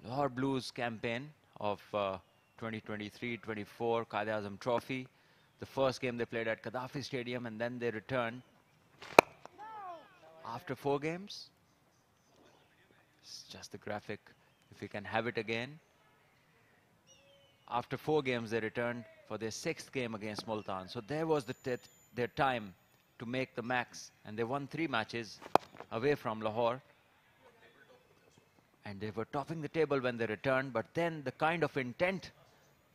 Lahore Blues campaign of 2023-24 Quaid-e-Azam Trophy. The first game they played at Gaddafi Stadium, and then they returned after 4 games. It's just the graphic, if we can have it again. After 4 games, they returned for their 6th game against Multan. So there was their time to make the max, and they won 3 matches away from Lahore. And they were topping the table when they returned, but then the kind of intent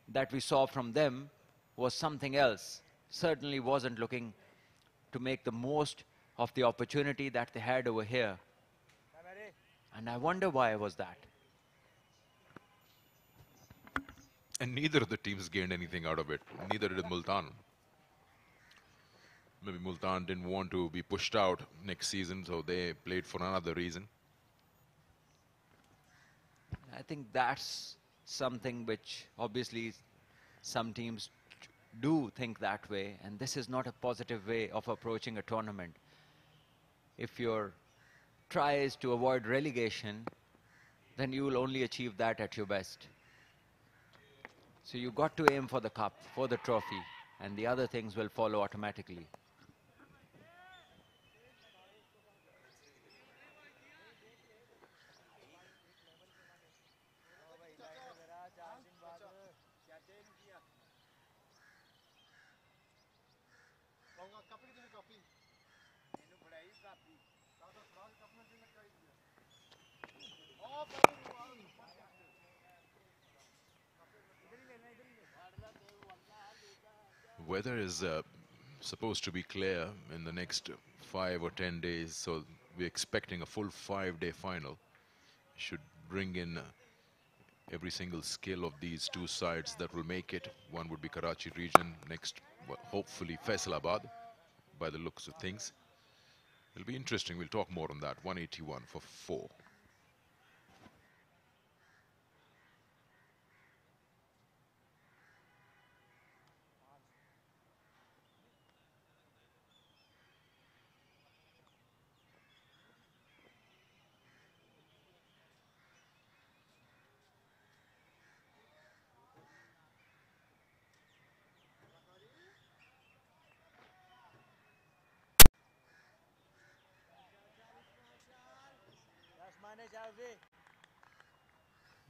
that we saw from them was something else. Certainly wasn't looking to make the most of the opportunity that they had over here. And I wonder why was that. And neither of the teams gained anything out of it. Neither did Multan. Maybe Multan didn't want to be pushed out next season, so they played for another reason. I think that's something which obviously some teams do think that way, and this is not a positive way of approaching a tournament. If your try is to avoid relegation, then you will only achieve that at your best. So you got to aim for the cup, for the trophy, and the other things will follow automatically. Weather is supposed to be clear in the next 5 or 10 days, so we're expecting a full 5-day final. Should bring in every single skill of these 2 sides that will make it. One would be Karachi region, next, well, hopefully Faisalabad, by the looks of things. It'll be interesting. We'll talk more on that. 181 for 4.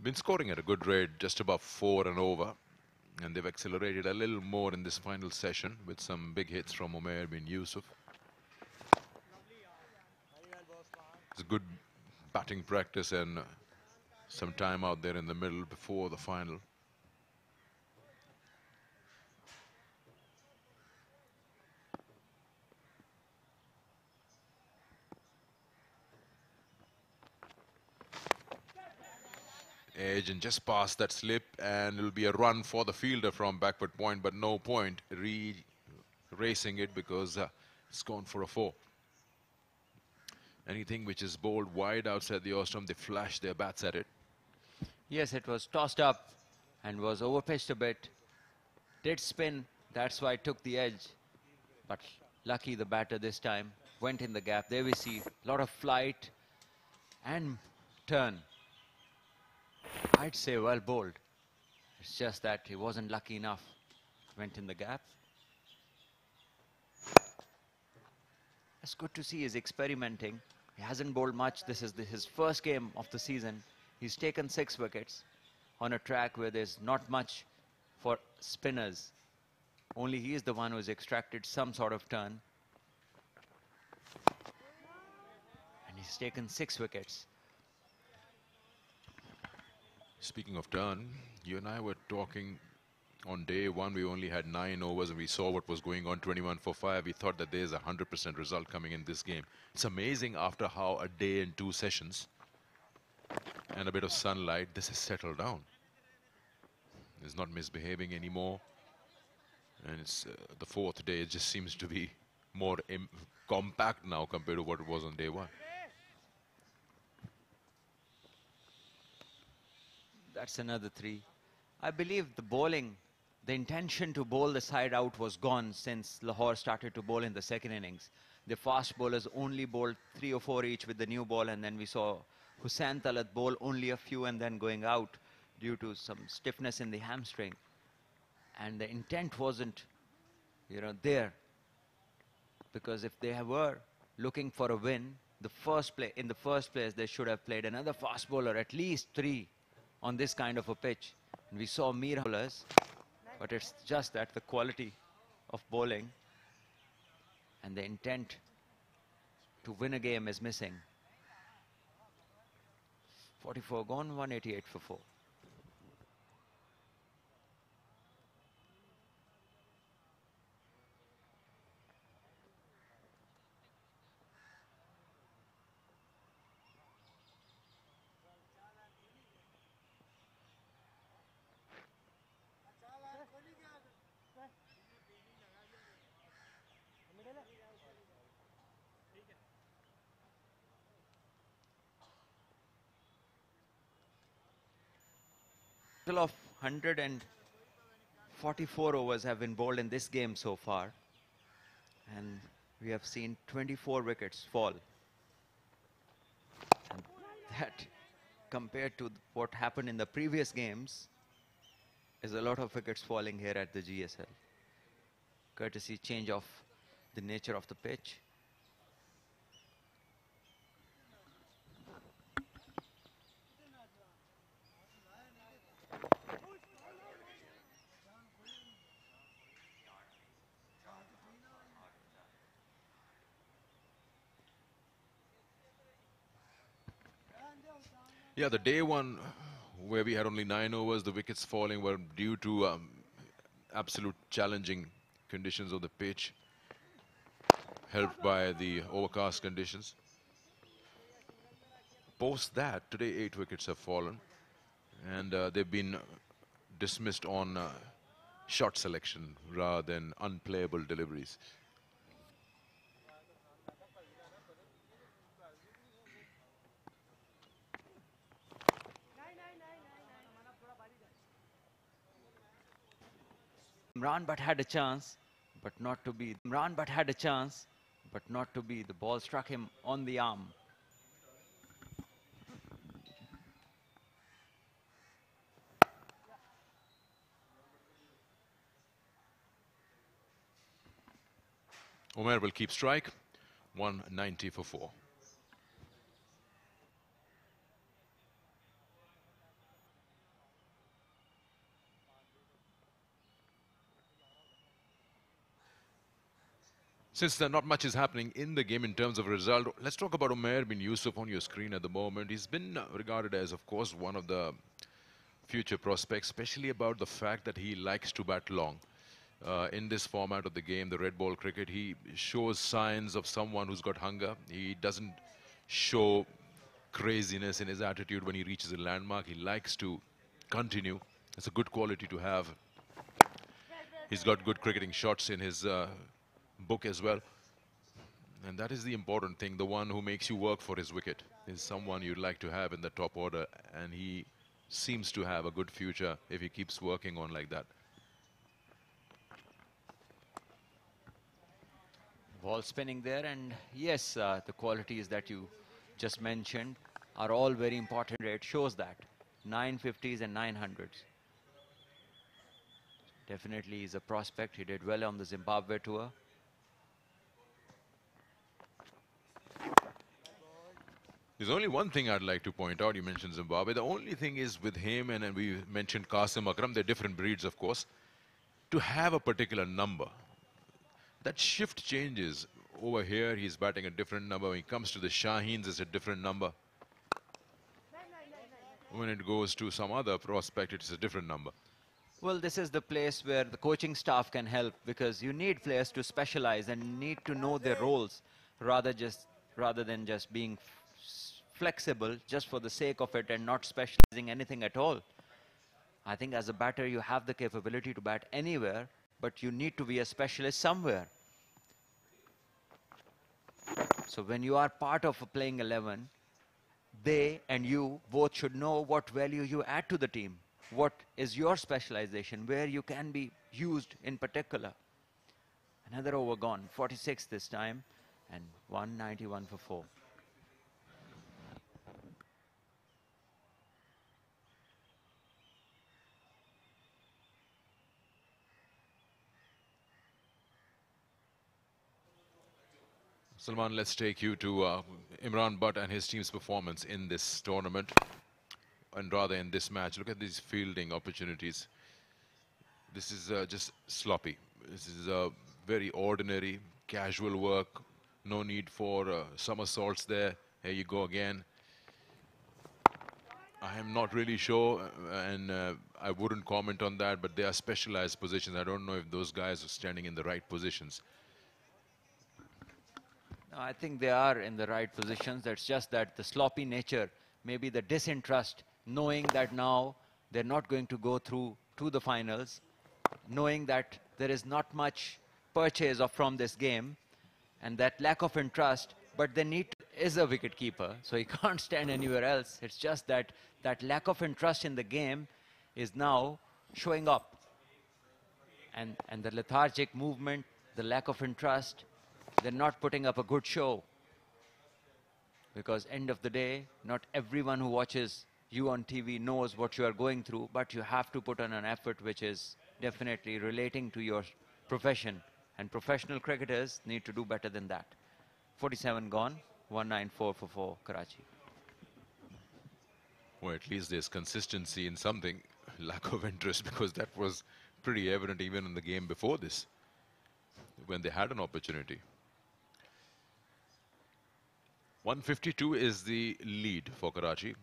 Been scoring at a good rate, just above 4 and over, and they've accelerated a little more in this final session with some big hits from Umair bin Yusuf. It's a good batting practice and some time out there in the middle before the final. Edge and just past that slip, and it'll be a run for the fielder from backward point, but no point racing it because it's gone for a 4. Anything which is bowled wide outside the off stump, they flash their bats at it. Yes, it was tossed up and was overpitched a bit. Did spin, that's why it took the edge. But lucky the batter this time went in the gap. There we see a lot of flight and turn. I'd say well bowled. It's just that he wasn't lucky enough. Went in the gap. It's good to see he's experimenting. He hasn't bowled much. This is his first game of the season. He's taken 6 wickets on a track where there's not much for spinners. Only he is the one who's extracted some sort of turn. And he's taken 6 wickets. Speaking of turn, you and I were talking on day 1. We only had 9 overs and we saw what was going on, 21 for 5. We thought that there's a 100% result coming in this game. It's amazing after how a day and 2 sessions and a bit of sunlight, this has settled down. It's not misbehaving anymore. And it's the fourth day, it just seems to be more compact now compared to what it was on day one. That's another three. I believe the bowling, the intention to bowl the side out was gone since Lahore started to bowl in the second innings. The fast bowlers only bowled 3 or 4 each with the new ball, and then we saw Hussain Talat bowl only a few and then going out due to some stiffness in the hamstring. And the intent wasn't, there. Because if they were looking for a win, in the first place, they should have played another fast bowler, at least 3 on this kind of a pitch. And we saw Mir bowlers, but it's just that the quality of bowling and the intent to win a game is missing. 44 gone, 188 for 4. Total of 144 overs have been bowled in this game so far, and we have seen 24 wickets fall. And that, compared to what happened in the previous games, is a lot of wickets falling here at the GSL. Courtesy change of the nature of the pitch. Yeah, the day one where we had only 9 overs, the wickets falling were due to absolute challenging conditions of the pitch, helped by the overcast conditions. Post that, today 8 wickets have fallen, and they've been dismissed on shot selection rather than unplayable deliveries. Imran but had a chance, but not to be. Imran but had a chance, but not to be. The ball struck him on the arm. Umair will keep strike, 190 for 4. Since not much is happening in the game in terms of result, let's talk about Umair bin Yusuf on your screen at the moment. He's been regarded as, of course, one of the future prospects, especially about the fact that he likes to bat long. In this format of the game, the red ball cricket, he shows signs of someone who's got hunger. He doesn't show craziness in his attitude when he reaches a landmark. He likes to continue. It's a good quality to have. He's got good cricketing shots in his book as well. And that is the important thing. The one who makes you work for his wicket is someone you'd like to have in the top order. And he seems to have a good future if he keeps working on like that. Ball spinning there, and yes, the qualities that you just mentioned are all very important. It shows that 950s and 900s. Definitely he's a prospect. He did well on the Zimbabwe tour. There's only one thing I'd like to point out. You mentioned Zimbabwe. The only thing is with him, and we mentioned Qasim Akram, they're different breeds, of course, to have a particular number. That shift changes. Over here, he's batting a different number. When he comes to the Shaheens, it's a different number. When it goes to some other prospect, it's a different number. Well, this is the place where the coaching staff can help, because you need players to specialize and need to know their roles rather than just being flexible just for the sake of it and not specializing anything at all. I think as a batter, you have the capability to bat anywhere, but you need to be a specialist somewhere. So when you are part of a playing 11, they and you both should know what value you add to the team. What is your specialization, where you can be used in particular. Another over gone, 46 this time, and 191 for 4. Salman, let's take you to Imran Butt and his team's performance in this tournament, and rather in this match. Look at these fielding opportunities. This is just sloppy. This is very ordinary, casual work. No need for somersaults there. Here you go again. I am not really sure, and I wouldn't comment on that, but they are specialized positions. I don't know if those guys are standing in the right positions. No, I think they are in the right positions. That's just that the sloppy nature, maybe the disinterest, knowing that now they're not going to go through to the finals, knowing that there is not much purchase from this game, and that lack of interest, but they need is a wicket keeper, so he can't stand anywhere else. It's just that that lack of interest in the game is now showing up. And the lethargic movement, the lack of interest, they're not putting up a good show. Because end of the day, not everyone who watches you on TV knows what you are going through, but you have to put on an effort which is definitely relating to your profession. And professional cricketers need to do better than that. 47 gone, 194 for 4, Karachi. Well, at least there's consistency in something, lack of interest, because that was pretty evident even in the game before this, when they had an opportunity. 152 is the lead for Karachi.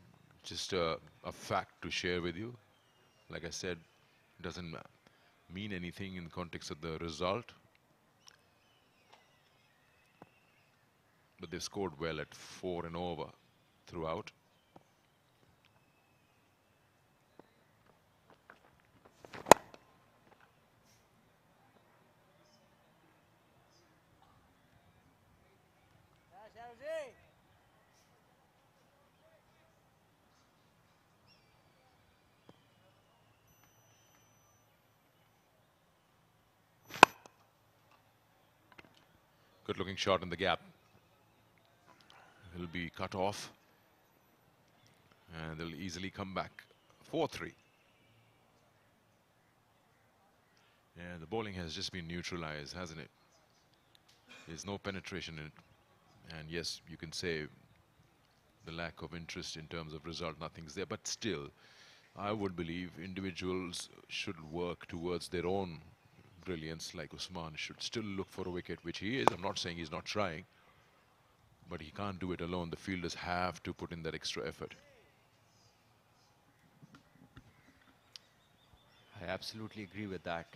Just a fact to share with you. Like I said, it doesn't mean anything in the context of the result. But they've scored well at 4 and over throughout. Good looking shot in the gap. It'll be cut off. And they'll easily come back. 4-3. Yeah, the bowling has just been neutralized, hasn't it? There's no penetration in it. And yes, you can say the lack of interest in terms of result, nothing's there. But still, I would believe individuals should work towards their own brilliance. Like Usman should still look for a wicket, which he is. I'm not saying he's not trying, but he can't do it alone. The fielders have to put in that extra effort. I absolutely agree with that.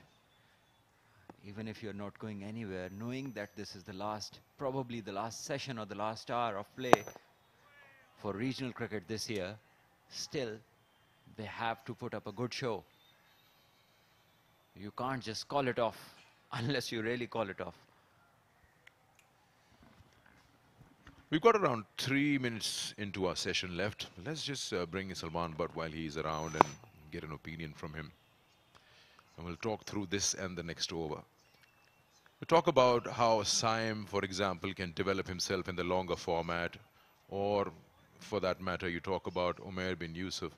Even if you're not going anywhere, knowing that this is the last, probably the last session or the last hour of play for regional cricket this year, still they have to put up a good show. You can't just call it off unless you really call it off. We've got around 3 minutes into our session left. Let's just bring in Salman Butt while he's around and get an opinion from him. And we'll talk through this and the next over. We talk about how Saim, for example, can develop himself in the longer format, or for that matter, you talk about Umair bin Yusuf.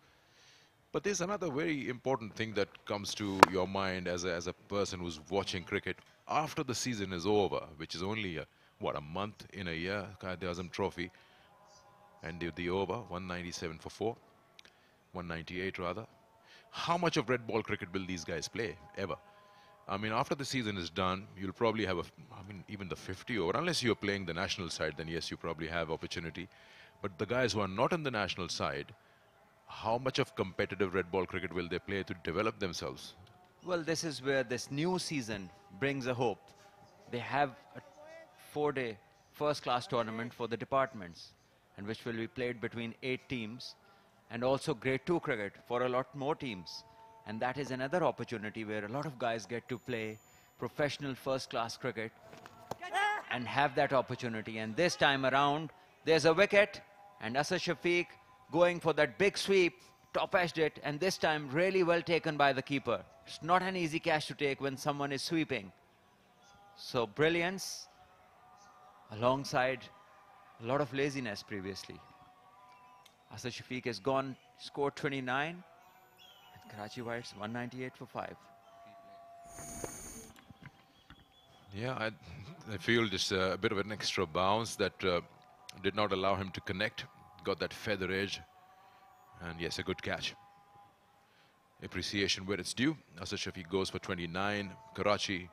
But there's another very important thing that comes to your mind as a person who's watching cricket after the season is over, which is only a month in a year, Quaid-e-Azam Trophy, and the over, 197 for 4, 198 rather. How much of red ball cricket will these guys play, ever? I mean, after the season is done, you'll probably have even the 50 over, unless you're playing the national side, then yes, you probably have opportunity. But the guys who are not on the national side, how much of competitive red ball cricket will they play to develop themselves? Well, this is where this new season brings a hope. They have a 4-day first-class tournament for the departments. and which will be played between 8 teams, and also grade 2 cricket for a lot more teams. And that is another opportunity where a lot of guys get to play professional first-class cricket and have that opportunity. And this time around, there's a wicket, and Asad Shafiq going for that big sweep, top-edged it, and this time really well taken by the keeper. It's not an easy catch to take when someone is sweeping. So brilliance alongside a lot of laziness previously. Asad Shafiq has gone, scored 29, and Karachi Whites 198 for 5. Yeah, I feel just a bit of an extra bounce that did not allow him to connect. Got that feather edge. And yes, a good catch. Appreciation where it's due. Asad Shafiq goes for 29. Karachi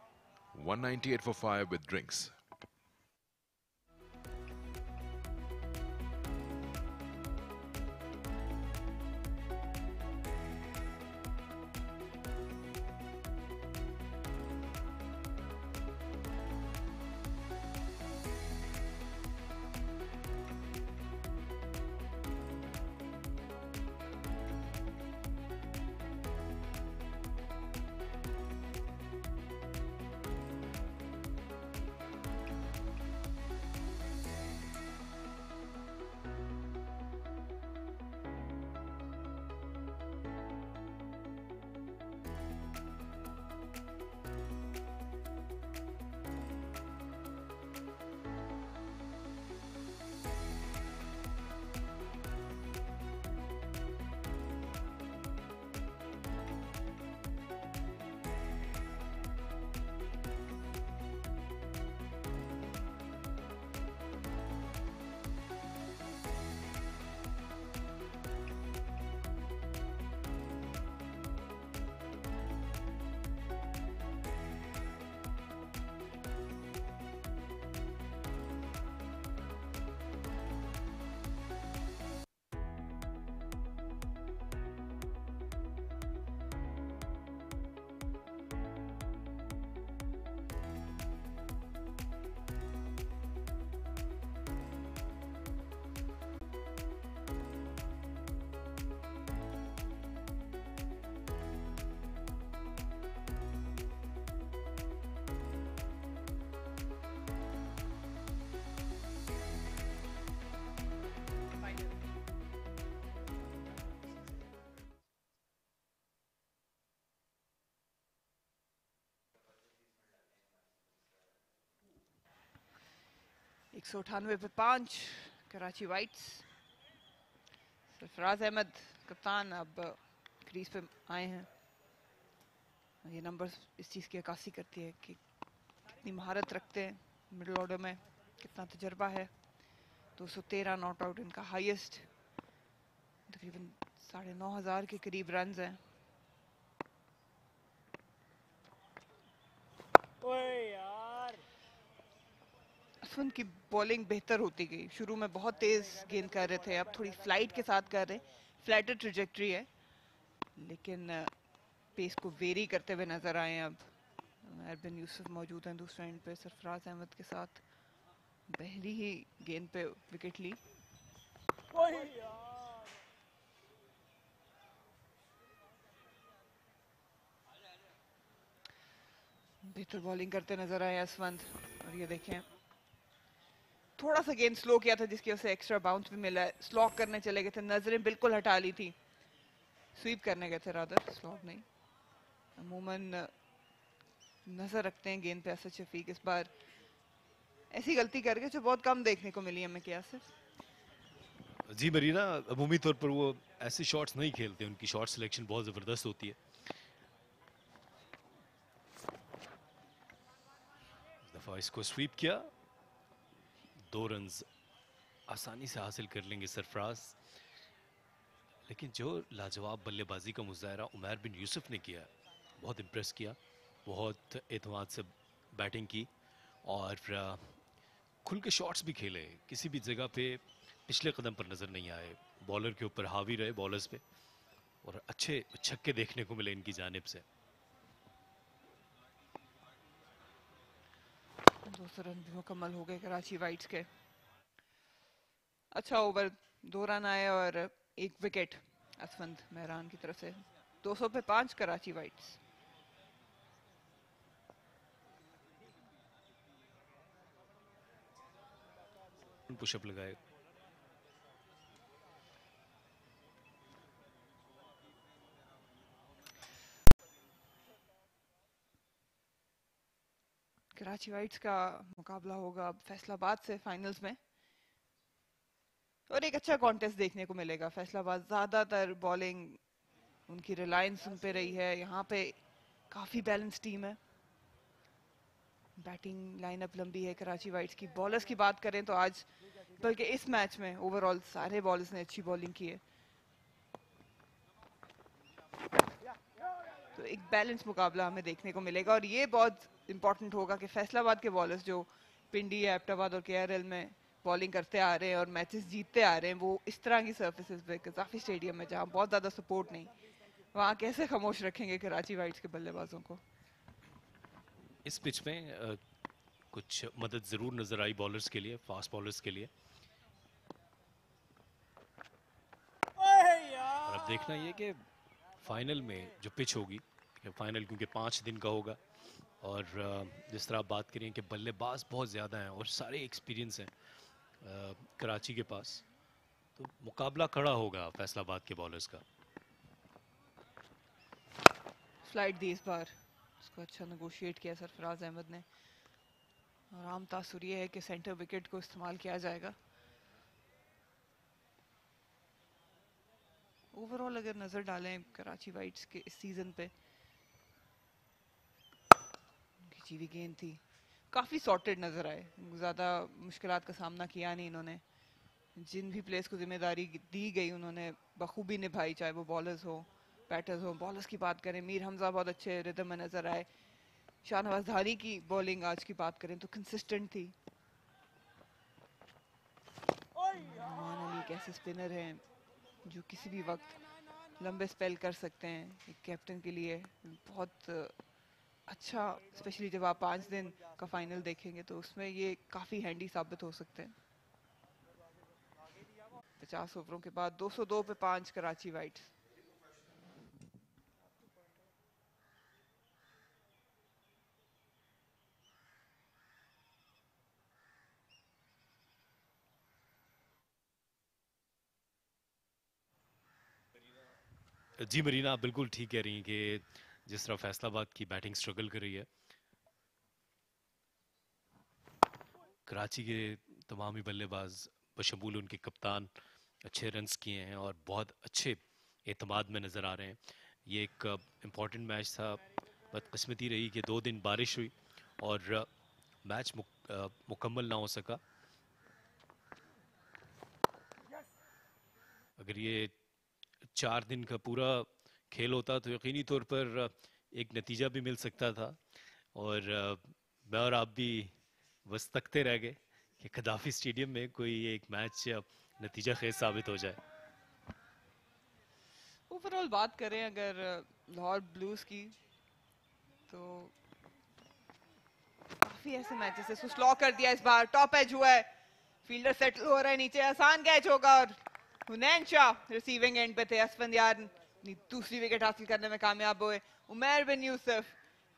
198 for 5 with drinks. एक सौ 98 पे 5 Karachi whites. Sarfaraz Ahmad कप्तान अब crease पे आए हैं। ये numbers इस चीज़ की अक्कासी करती है कि कितनी महारत रखते हैं मिडिल ऑर्डर में, कितना तजर्बा है। 213 नॉट आउट इनका हाईएस्ट, तकरीबन 9,500 के करीब रन्स हैं। अश्विन की बॉलिंग बेहतर होती गई। शुरू में बहुत तेज गेंद कर रहे थे, अब थोड़ी फ्लाइट के साथ कर रहे हैं। फ्लैटर ट्रेजेक्टरी है, लेकिन पेस को वेरी करते हुए नजर आए हैं। अब अरबिन यूसुफ मौजूद हैं दूसरे एंड पे सरफराज अहमद के साथ। पहली ही गेंद पे विकेट ली। बेहतर बॉलिंग करते नजर आए यशवंत। और ये देखें, थोड़ा सा गेंद स्लो किया था जिसकी वजह से एक्स्ट्रा बाउंस भी मिला है। स्लॉक करने चले गए थे, नजरें बिल्कुल हटा ली थी। स्वीप करने गए थे रादर, स्लॉक नहीं। अमूमन नजर रखते हैं गेंद पे असद शफीक। इस बार ऐसी गलती कर गए जो बहुत कम देखने को मिली हमें। क्या सिर्फ जी मरीना, अमूमी तौर पर वो ऐसे शॉट्स नहीं खेलते, उनकी शॉट सिलेक्शन बहुत ज़बरदस्त होती है। दफा इसको स्वीप किया, 2 रन्स आसानी से हासिल कर लेंगे सरफराज। लेकिन जो लाजवाब बल्लेबाजी का मुजाहरा उमर बिन यूसुफ ने किया, बहुत इम्प्रेस किया। बहुत एतमाद से बैटिंग की और खुल के शॉट्स भी खेले। किसी भी जगह पे पिछले कदम पर नज़र नहीं आए, बॉलर के ऊपर हावी रहे, बॉलर्स पे, और अच्छे छक्के देखने को मिले इनकी जानिब से। 200 रन भी मुकम्मल हो गए कराची वाइट्स के। अच्छा ओवर, 2 रन आए और 1 विकेट असफंद मेहरान की तरफ से। 200 पे 5 कराची वाइट्स। पुशअप लगाए। कराची वाइट्स का मुकाबला होगा अब फैसलाबाद से फाइनल्स में, और एक अच्छा कॉन्टेस्ट देखने को मिलेगा। फैसलाबाद ज्यादातर बॉलिंग उनकी रिलायंस उन पे रही है, यहाँ पे काफी बैलेंस टीम है। बैटिंग लाइनअप लंबी है कराची वाइट्स की। बॉलर्स की बात करें तो आज, बल्कि इस मैच में ओवरऑल सारे बॉलर्स ने अच्छी बॉलिंग की है, तो एक बैलेंस मुकाबला हमें देखने को मिलेगा। और ये बहुत इंपॉर्टेंट होगा कि फैसलाबाद के बॉलर्स जो पिंडी, एबटाबाद और केआरएल में बॉलिंग करते आ रहे हैं और मैचेस जीतते आ रहे हैं, वो इस तरह की सर्फेसेस पे, कजाफी स्टेडियम में जहाँ बहुत ज्यादा सपोर्ट नहीं, वहाँ कैसे खामोश रखेंगे कराची वाइट्स के बल्लेबाजों को। इस पिच में कुछ मदद ज़रूर नज़र आई बॉलर्स के लिए, फास्ट बॉलर्स के लिए। और अब देखना ये कि फाइनल में जो पिच होगी, फाइनल क्योंकि 5 दिन का होगा, और जिस तरह आप बात करें कि बल्लेबाज बहुत ज़्यादा हैं और सारे एक्सपीरियंस हैं कराची के पास, तो मुकाबला खड़ा होगा फैसलाबाद के बॉलर्स का। स्लाइड दी इस बार, उसको अच्छा नेगोशिएट किया सरफराज अहमद ने, और आम तासुर ये है कि सेंटर विकेट को इस्तेमाल किया जाएगा। ओवरऑल अगर नजर डालें कराची वाइट्स के इस सीजन पे, खिंची हुई गेंद थी, काफी सॉर्टेड नजर आए, ज्यादा मुश्किलात का सामना किया नहीं इन्होंने। जिन भी प्लेयर्स को जिम्मेदारी दी गई उन्होंने बखूबी निभाई, चाहे वो बॉलर्स हो बैटर्स हो। बॉलर्स की बात करें, मीर हमजा बहुत अच्छे रिदम में नजर आए। शाहनवाज धारी की बॉलिंग आज की बात करें तो कंसिस्टेंट थी। नुमान अली एक ऐसे स्पिनर हैं जो किसी भी वक्त लंबे स्पेल कर सकते हैं। एक कैप्टन के लिए बहुत अच्छा, स्पेशली जब आप 5 दिन का फाइनल देखेंगे तो उसमें ये काफी हैंडी साबित हो सकते हैं। 50 ओवरों के बाद 202 पे 5 कराची वाइट्स। जी मरीना, आप बिल्कुल ठीक कह रही हैं कि जिस तरह फैसलाबाद की बैटिंग स्ट्रगल कर रही है, कराची के तमाम ही बल्लेबाज बशमूल उनके कप्तान अच्छे रन्स किए हैं और बहुत अच्छे एतमाद में नज़र आ रहे हैं। ये एक इम्पॉर्टेंट मैच था, बदकिस्मती रही कि 2 दिन बारिश हुई और मैच मुकम्मल ना हो सका। अगर ये 4 दिन का पूरा खेल होता तो यकीनी तौर पर एक नतीजा भी मिल सकता था, और मैं और आप भी बस तकते रह गए कि कदाफी स्टेडियम में कोई एक मैच नतीजा खेज साबित हो जाए। ओवरऑल बात करें अगर लाहौर ब्लूज की, तो काफी ऐसे मैचेस है। स्लो कर दिया इस बार, टॉप एज हुआ है, फील्डर सेटल हो रहा है नीचे, आसान कैच होगा। और हुनैन शाह रिसीविंग एंड पे थे, असफंदियार दूसरी विकेट हासिल करने में कामयाब हुए। उमैर बिन यूसुफ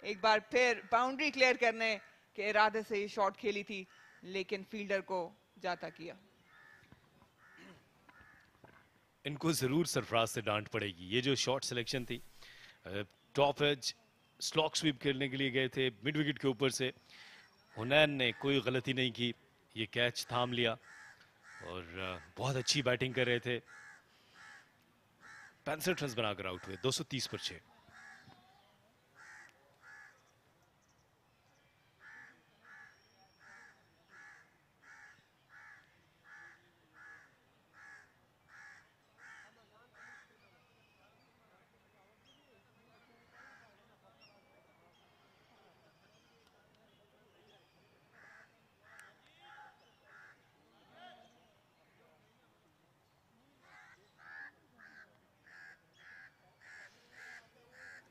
एक बार फिर बाउंड्री क्लियर करने के इरादे से ये शॉट खेली थी, लेकिन फील्डर को जाता किया। इनको ज़रूर सरफराज से डांट पड़ेगी। ये जो शॉट सिलेक्शन थी, टॉप एज स्लॉक स्वीप खेलने के लिए गए थे मिड विकेट के ऊपर से, हुनैन ने कोई गलती नहीं की, ये कैच थाम लिया और बहुत अच्छी बैटिंग कर रहे थे। 65 रन बनाकर आउट हुए, 230 पर 6।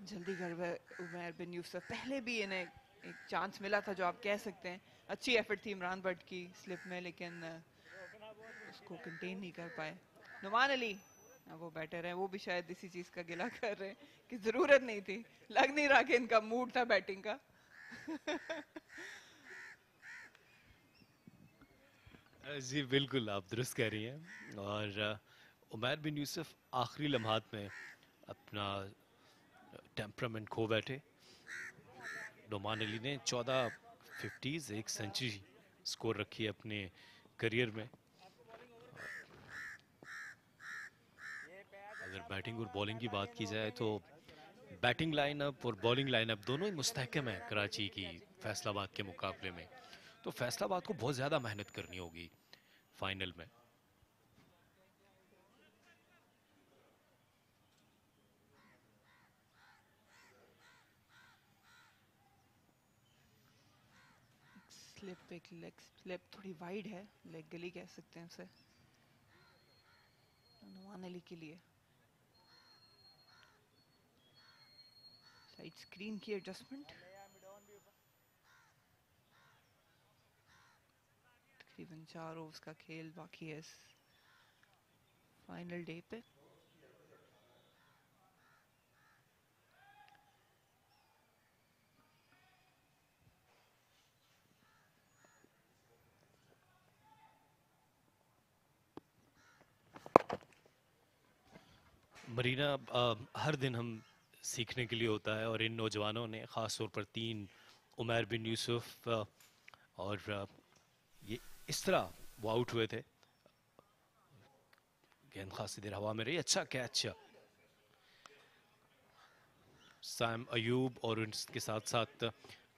जल्दी कर गए उमैर बिन यूसुफ। पहले भी इन्हें एक चांस मिला था, जो आप कह सकते हैं अच्छी एफर्ट थी इमरान भट्ट की स्लिप में, लेकिन को कंटेन नहीं कर पाए। नुमान अली वो बैटर है, वो भी शायद इसी चीज का गिला कर रहे हैं कि जरूरत नहीं थी, लग नहीं रहा कि इनका मूड था बैटिंग का। जी बिल्कुल, आप दुरुस्त कह रही हैं। और उमैर बिन यूसुफ आखिरी लम्हात में अपना टेम्परामेंट खो बैठे। नुमान अली ने 14 50s, एक सेंचुरी स्कोर रखी है अपने करियर में। अगर बैटिंग और बॉलिंग की बात की जाए तो बैटिंग लाइनअप और बॉलिंग लाइनअप दोनों ही मुस्तहकम है कराची की फैसलाबाद के मुकाबले में। तो फैसलाबाद को बहुत ज़्यादा मेहनत करनी होगी फाइनल में। स्लिप, एक लेग स्लिप थोड़ी वाइड है, लेग गली कह सकते हैं उसे नुमान अली के लिए। साइड स्क्रीन की एडजस्टमेंट, तकरीबन 4 ओवर्स का खेल बाकी है इस फाइनल डे पे। मरीना, हर दिन हम सीखने के लिए होता है और इन नौजवानों ने ख़ास तौर पर 3 उमैर बिन यूसुफ और ये इस तरह वो आउट हुए थे। गेंद खासी देर हवा में रही, अच्छा कैच सैम अयूब और उनके साथ साथ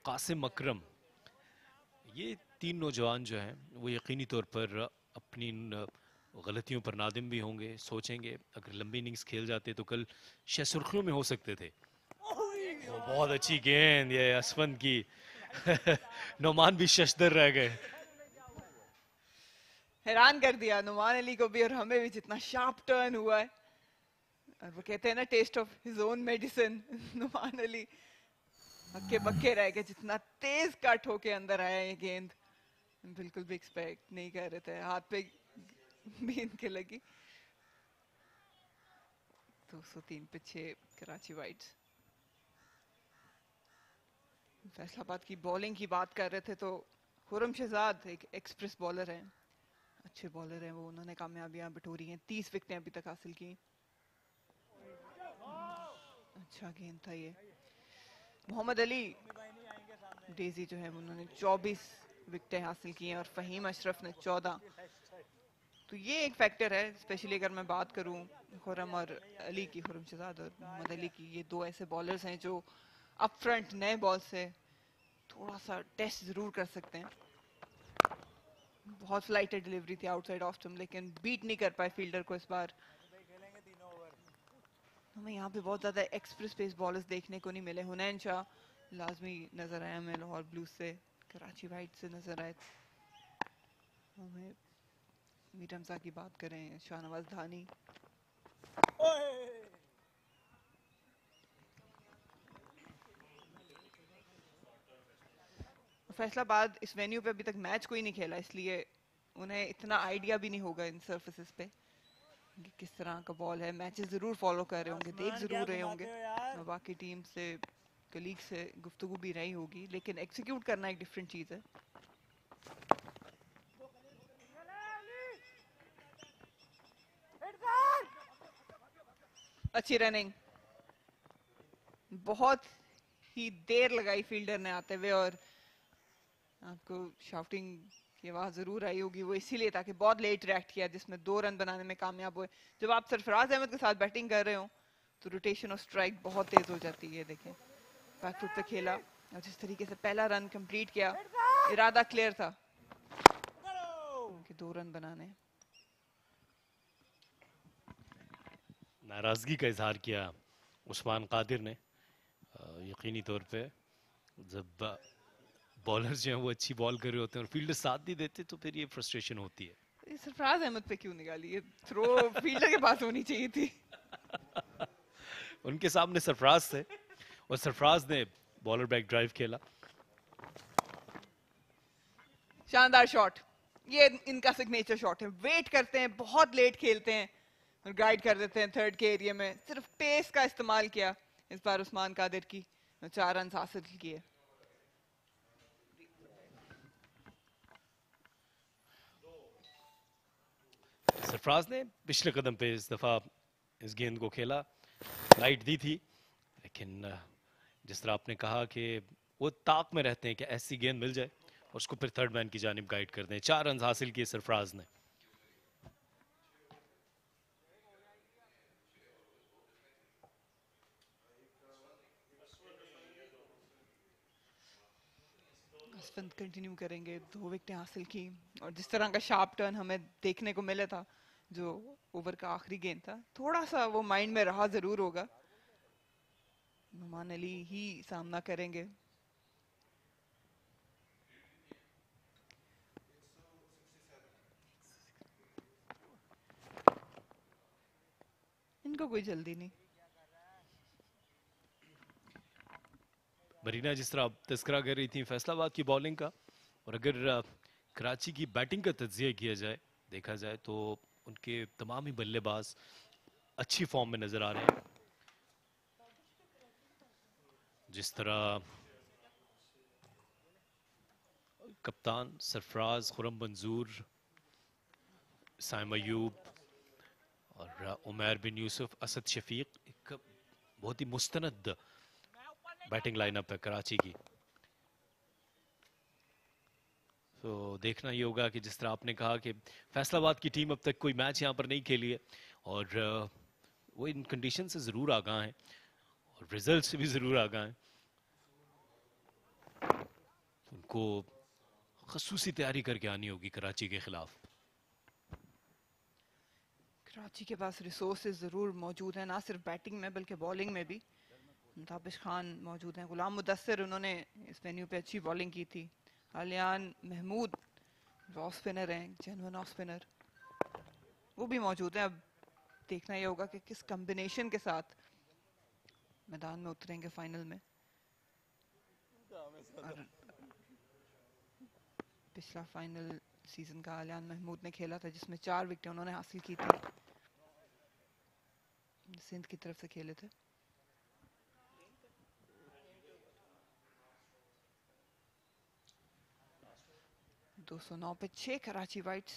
कासिम अकरम। ये 3 नौजवान जो हैं वो यकीनी तौर पर अपनी गलतियों पर नादिम भी होंगे, सोचेंगे अगर लंबी इनिंग्स खेल जाते तो कल शायद सुर्खियों में हो सकते थे। बहुत अच्छी गेंद ये असफन की। नौमान भी शशदर रह गए। हैरान कर दिया नुमान अली को भी और हमें भी, जितना शार्प टर्न हुआ है। और वो कहते हैं ना, taste of his own medicine. Noman Ali हक्के बक्के रह गए, जितना तेज कट होके अंदर आया ये गेंद, बिल्कुल भी एक्सपेक्ट नहीं कर रहे थे। हाथ पे भी इनके लगी। 203 पे 6 कराची वाइट्स। फैसलाबाद की बॉलिंग की बात कर रहे थे तो खुरम शहजाद एक एक्सप्रेस बॉलर हैं, अच्छे बॉलर हैं वो। उन्होंने कामयाबियां बटोरी हैं, 30 विकेटें अभी तक हासिल की। अच्छा गेंद था ये। मोहम्मद अली डेजी जो है उन्होंने 24 विकेटें हासिल की हैं और फहीम अशरफ ने 14। तो ये एक फैक्टर है, स्पेशली अगर मैं बात करूं खुरम और अली की, खुरम शहजाद और मोहम्मद अली की। ये 2 ऐसे बॉलर्स हैं जो अप फ्रंट नए बॉल से थोड़ा सा टेस्ट जरूर कर सकते हैं। बहुत फ्लाइटेड डिलीवरी थी आउटसाइड ऑफ स्टंप, लेकिन बीट नहीं कर पाए फील्डर को इस बार। हमें यहाँ पे बहुत ज्यादा एक्सप्रेस पेस बॉलर्स देखने को नहीं मिले। हुनैन शाह लाजमी नजर आया हमें लाहौर ब्लूज से, कराची वाइट से नजर आए हमें। मीर हमजा की बात करें, शाहनवाज धानी। फैसलाबाद इस वेन्यू पे अभी तक मैच कोई नहीं खेला, इसलिए उन्हें इतना आइडिया भी नहीं होगा इन सर्फेसेस पे कि किस तरह का बॉल है। मैचेस जरूर फॉलो कर रहे होंगे, देख जरूर रहे होंगे, बाकी टीम से, कलीग से गुफ्तगू भी रही होगी, लेकिन एक्सिक्यूट करना एक डिफरेंट चीज है। अच्छी रनिंग, बहुत ही देर लगाई फील्डर ने आते हुए और आपको शाउटिंग की आवाज जरूर आई होगी। वो इसीलिए ताकि बहुत लेट रिएक्ट किया, जिसमें 2 रन बनाने में कामयाब हुए। जब आप सरफराज अहमद के साथ बैटिंग कर रहे हो तो रोटेशन और स्ट्राइक बहुत तेज हो जाती है। देखें बैकफुट पे खेला और जिस तरीके से पहला रन कंप्लीट किया, इरादा क्लियर था कि 2 रन बनाने। नाराजगी का इजहार किया उस्मान कादिर ने। यकीनी तौर पे जब बॉलर्स जो हैं वो अच्छी बॉल कर रहे होते हैं और फील्डर साथ नहीं देते तो फिर ये फ्रस्ट्रेशन होती है। सरफराज अहमद पे क्यों निकाली ये थ्रो? फील्डर के पास होनी चाहिए थी। उनके सामने सरफराज थे और सरफराज ने बॉलर बैक ड्राइव खेला। शानदार शॉट, ये इनका सिग्नेचर शॉट है, वेट करते हैं, बहुत लेट खेलते हैं और गाइड कर देते हैं थर्ड के एरिया में। सिर्फ पेस का इस्तेमाल किया इस बार उस्मान कादिर की, 4 रन हासिल किए। सरफराज ने पिछले कदम पे इस दफा इस गेंद को खेला, लाइट दी थी, लेकिन जिस तरह आपने कहा कि वो ताक में रहते हैं कि ऐसी गेंद मिल जाए और उसको फिर थर्ड मैन की जानिब गाइड कर दें। 4 रन हासिल किए सरफराज ने। जसवंत कंटिन्यू करेंगे, 2 विकेटें हासिल की और जिस तरह का शार्प टर्न हमें देखने को मिला था जो ओवर का आखिरी गेंद था, थोड़ा सा वो माइंड में रहा जरूर होगा। नुमान अली ही सामना करेंगे। इनको कोई जल्दी नहीं। मरीना जिस तरह आप तस्करा कर रही थी फैसलाबाद की बॉलिंग का, और अगर कराची की बैटिंग का तज्जिया किया जाए, देखा जाए तो उनके तमाम ही बल्लेबाज अच्छी फॉर्म में नजर आ रहे हैं। जिस तरह कप्तान सरफराज, खुरम मंजूर, साइम अयूब और उमैर बिन यूसुफ, असद शफीक, एक बहुत ही मुस्तनद बैटिंग लाइनअप है कराची की। तो देखना ये होगा कि जिस तरह आपने कहा कि फैसलाबाद की टीम अब तक कोई मैच यहाँ पर नहीं खेली है और वो इन कंडीशन से ज़रूर आगाह हैं और रिजल्ट से भी ज़रूर आगाह हैं। उनको खसूसी तैयारी करके आनी होगी कराची के खिलाफ। कराची के पास रिसोर्सेज ज़रूर मौजूद हैं, ना सिर्फ बैटिंग में बल्कि बॉलिंग में भी। ताबिश खान मौजूद हैं, गुलाम मुदस्सिर, उन्होंने इस वेन्यू पे अच्छी बॉलिंग की थी। आलियान महमूद ऑफ स्पिनर हैं, जेन्युइन ऑफ स्पिनर, वो भी मौजूद हैं। अब देखना ये होगा कि किस कॉम्बिनेशन के साथ मैदान में उतरेंगे फाइनल में। और पिछला फाइनल सीजन का आलियान महमूद ने खेला था जिसमें 4 विकेटें उन्होंने हासिल की थी, सिंध की तरफ से खेले थे। दो 209 पे 6 कराची वाइट्स।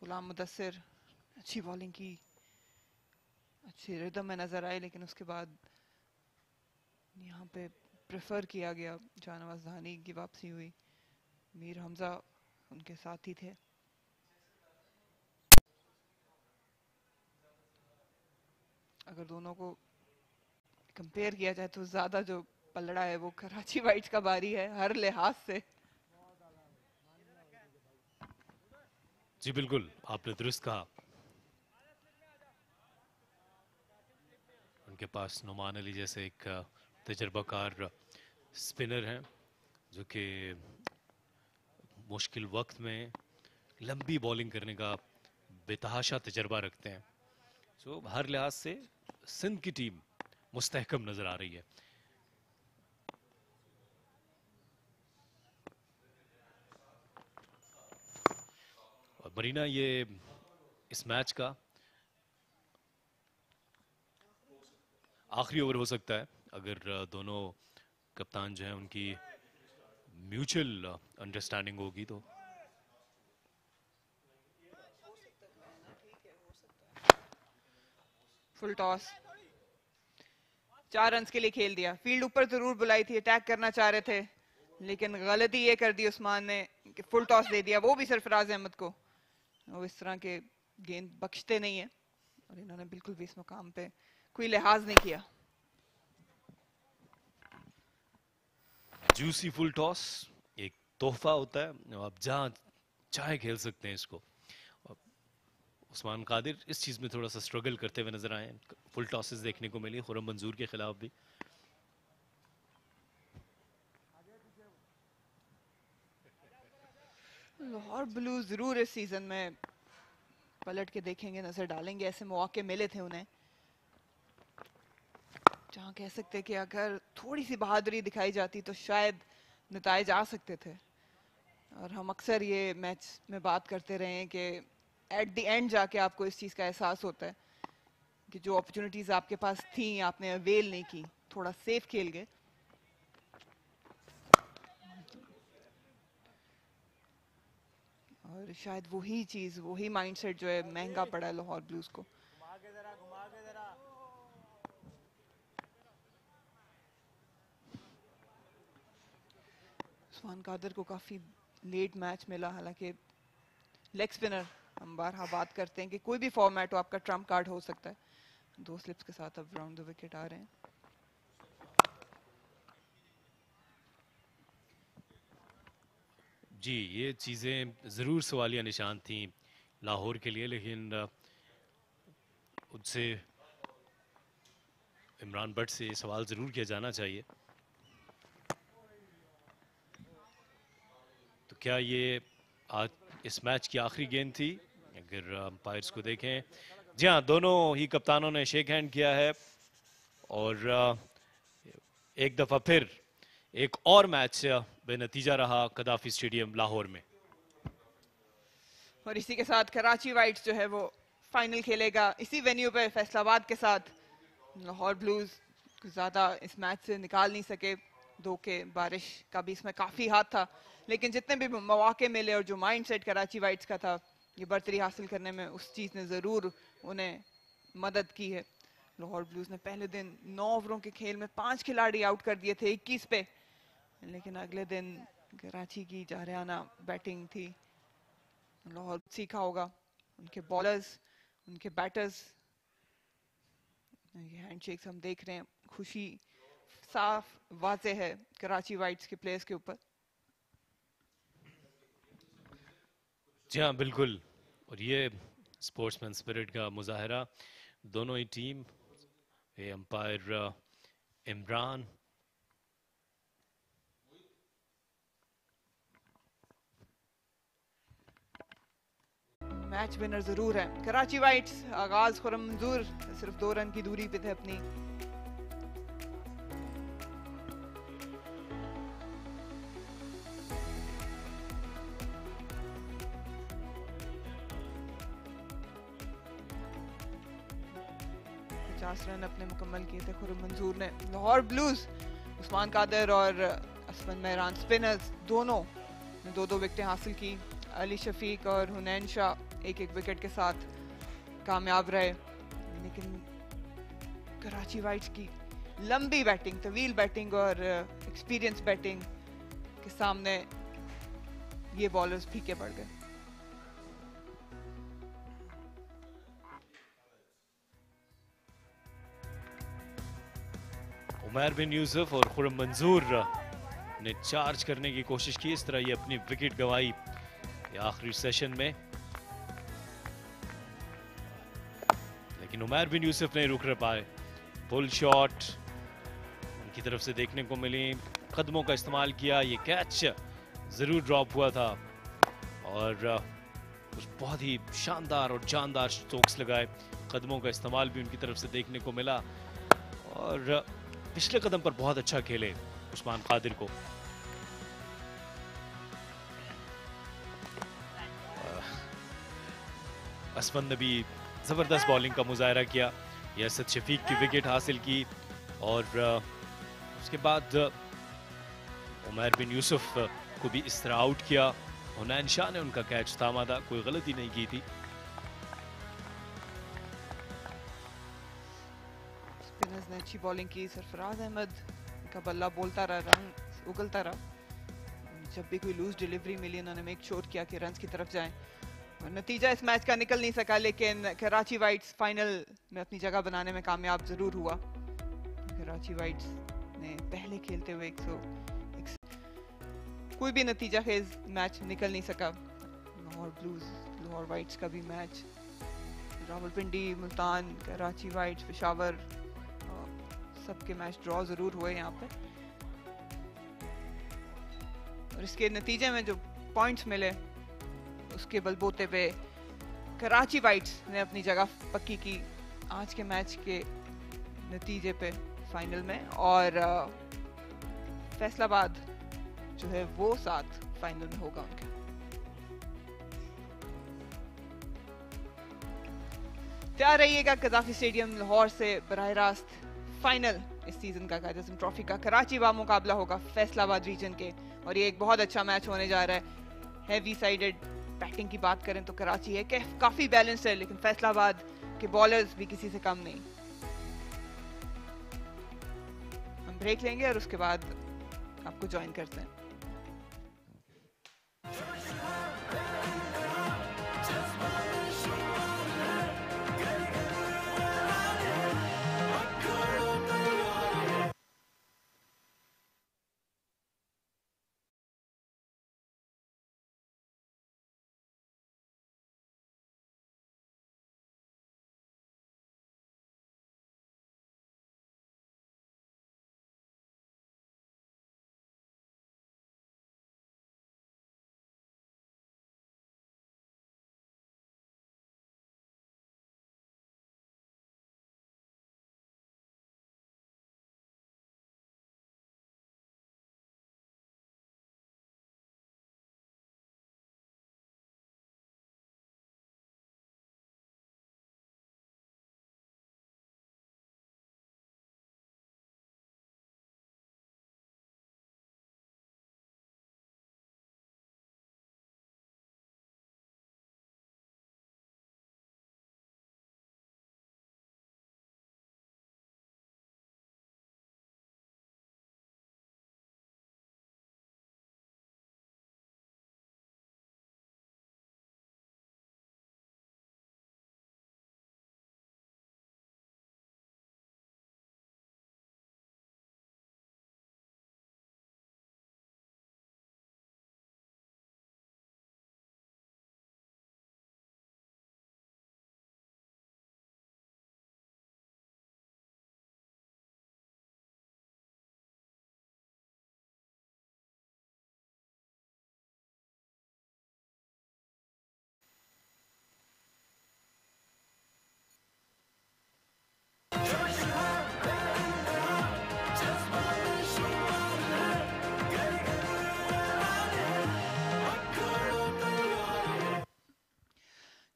गुलाम मुदस्सिर अच्छी बॉलिंग की, अच्छी रिदम में नजर आए, लेकिन उसके बाद यहाँ पे प्रेफर किया गया, शाहनवाज धानी की वापसी हुई, मीर हमजा उनके साथ ही थे। अगर दोनों को कंपेयर किया जाए तो ज्यादा जो पलड़ा है वो कराची वाइट्स का बारी है हर लिहाज से। जी बिल्कुल, आपने दुरुस्त कहा। उनके पास नुमान अली जैसे एक तजर्बाकार स्पिनर हैं जो कि मुश्किल वक्त में लंबी बॉलिंग करने का बेतहाशा तजर्बा रखते हैं। सो हर लिहाज से सिंध की टीम मुस्तहकम नजर आ रही है। और मरीना, ये इस मैच का आखिरी ओवर हो सकता है अगर दोनों कप्तान जो हैं उनकी म्यूचुअल अंडरस्टैंडिंग होगी तो। फुल टॉस, 4 रन के लिए खेल दिया। फील्ड ऊपर जरूर बुलाई थी, अटैक करना चाह रहे थे, लेकिन गलती ये कर दी उस्मान ने कि फुल टॉस दे दिया, वो भी सरफराज अहमद को। वो इस तरह के गेंद बख्शते नहीं है और इन्होंने बिल्कुल भी इस मुकाम पे कोई लिहाज नहीं किया। जूसी फुल टॉस एक तोहफा होता है, आप जहां चाहे खेल सकते हैं इसको। उस्मान कादिर इस चीज में थोड़ा सा स्ट्रगल करते हुए नजर आए, फुल टॉसेस देखने को मिली खुरम मंजूर के खिलाफ भी। लाहौर ब्लूज जरूर इस सीजन में पलट के देखेंगे, नजर डालेंगे, ऐसे मौके मिले थे उन्हें जहां कह सकते कि अगर थोड़ी सी बहादुरी दिखाई जाती तो शायद नताइज आ सकते थे। और हम अक्सर ये मैच में बात करते रहे हैं कि एट द एंड जाके आपको इस चीज़ का एहसास होता है कि जो अपॉर्चुनिटीज़ आपके पास थी आपने अवेल नहीं की, थोड़ा सेफ खेल गए। और शायद वही चीज़, वही माइंडसेट जो है महंगा पड़ा है लाहौर ब्लूज को। उस्मान कादर को काफ़ी लेट मैच मिला, हालांकि लेग स्पिनर हम बारहा बात करते हैं कि कोई भी फॉर्मेट हो आपका ट्रम्प कार्ड हो सकता है। 2 स्लिप्स के साथ अब राउंड द विकेट आ रहे हैं। जी, ये चीज़ें ज़रूर सवालिया निशान थी लाहौर के लिए, लेकिन उनसे इमरान भट्ट से ये सवाल ज़रूर किया जाना चाहिए। तो क्या ये आज इस मैच की आखिरी गेंद थी? अगर अंपायर्स को देखें, जी हाँ, दोनों ही कप्तानों ने शेक हैंड किया है और एक दफ़ा फिर एक और मैच बेनतीजा रहा कदाफी स्टेडियम लाहौर में। और इसी के साथ कराची वाइट्स जो है वो फाइनल खेलेगा इसी वेन्यू पे फैसलाबाद के साथ। लाहौर ब्लूज ज़्यादा इस मैच से निकाल नहीं सके, दो के बारिश का भी इसमें काफ़ी हाथ था, लेकिन जितने भी मौके मिले और जो माइंडसेट कराची वाइट्स का था ये बर्तरी हासिल करने में, उस चीज़ ने ज़रूर उन्हें मदद की है। लाहौर ब्लूज ने पहले दिन 9 ओवरों के खेल में 5 खिलाड़ी आउट कर दिए थे 21 पे, लेकिन अगले दिन कराची की जारहाना बैटिंग थी। लाहौर सीखा होगा, उनके बॉलर्स, उनके बैटर्स, ये हैंडशेक्स हम देख रहे हैं, खुशी साफ वाज़े है कराची वाइट्स के प्लेयर्स के ऊपर। जी हाँ, बिल्कुल, और ये स्पोर्ट्समैन स्पिरिट का मुजाहरा दोनों ही टीम, ये अंपायर इमरान मैच विनर जरूर है कराची वाइट्स। आगाज खुरम मंजूर सिर्फ 2 रन की दूरी पे थे अपनी। रन अपने मुकम्मल किए थे खुरम मंजूर ने। लाहौर ब्लूज, उस्मान कादर और असफन मेहरान स्पिनर्स दोनों ने 2-2 विकेटें हासिल की। अली शफीक और हुनैन शाह 1-1 विकेट के साथ कामयाब रहे, लेकिन कराची वाइट्स की लंबी बैटिंग, तवील बैटिंग और एक्सपीरियंस बैटिंग के सामने ये बॉलर्स फीके पड़ गए। उमर बिन यूसुफ और खुरम मंजूर ने चार्ज करने की कोशिश की, इस तरह ये अपनी विकेट गंवाई आखिरी सेशन में, लेकिन उमर बिन यूसुफ ने रुक पाए। पुल शॉट उनकी तरफ से देखने को मिली, कदमों का इस्तेमाल किया, ये कैच जरूर ड्रॉप हुआ था और कुछ बहुत ही शानदार और जानदार स्ट्रोक्स लगाए, कदमों का इस्तेमाल भी उनकी तरफ से देखने को मिला और पिछले कदम पर बहुत अच्छा खेले उस्मान कादिर को। असफन ने भी जबरदस्त बॉलिंग का मुजाहरा किया, यसद शफीक की विकेट हासिल की और उसके बाद उमर बिन यूसुफ को भी इस तरह आउट किया। हुनैन शाह ने उनका कैच थामा था, कोई गलती नहीं की थी। स्पिनर्स ने अच्छी बॉलिंग की, सरफराज अहमद का बल्ला बोलता रहा, रन उगलता रहा। जब भी कोई लूज डिलीवरी मिली उन्होंने मेक श्योर किया कि रन्स की तरफ जाएं और नतीजा इस मैच का निकल नहीं सका, लेकिन कराची वाइट्स फाइनल में अपनी जगह बनाने में कामयाब जरूर हुआ। कराची वाइट्स ने पहले खेलते हुए 101 कोई भी नतीजा खेज मैच निकल नहीं सका। लाहौर ब्लूज, लाहौर वाइट्स का भी मैच, रावलपिंडी, मुल्तान, कराची वाइट्स, पेशावर, सबके मैच ड्रॉ जरूर हुए यहाँ पे और इसके नतीजे में जो पॉइंट्स मिले उसके बलबूते पे कराची वाइट्स ने अपनी जगह पक्की की आज के मैच के नतीजे पे फाइनल में। और फैसलाबाद जो है वो साथ फाइनल में होगा उनका। तैयार रहिएगा, कदाफी स्टेडियम लाहौर से बराह रास्त फाइनल इस सीजन का कायद-ए-आज़म ट्रॉफी का कराची व मुकाबला होगा फैसलाबाद रीजन के, और ये एक बहुत अच्छा मैच होने जा रहा है। हैवी साइडेड बैटिंग की बात करें तो कराची है कि काफी बैलेंस्ड है, लेकिन फैसलाबाद के बॉलर्स भी किसी से कम नहीं। हम ब्रेक लेंगे और उसके बाद आपको ज्वाइन करते हैं।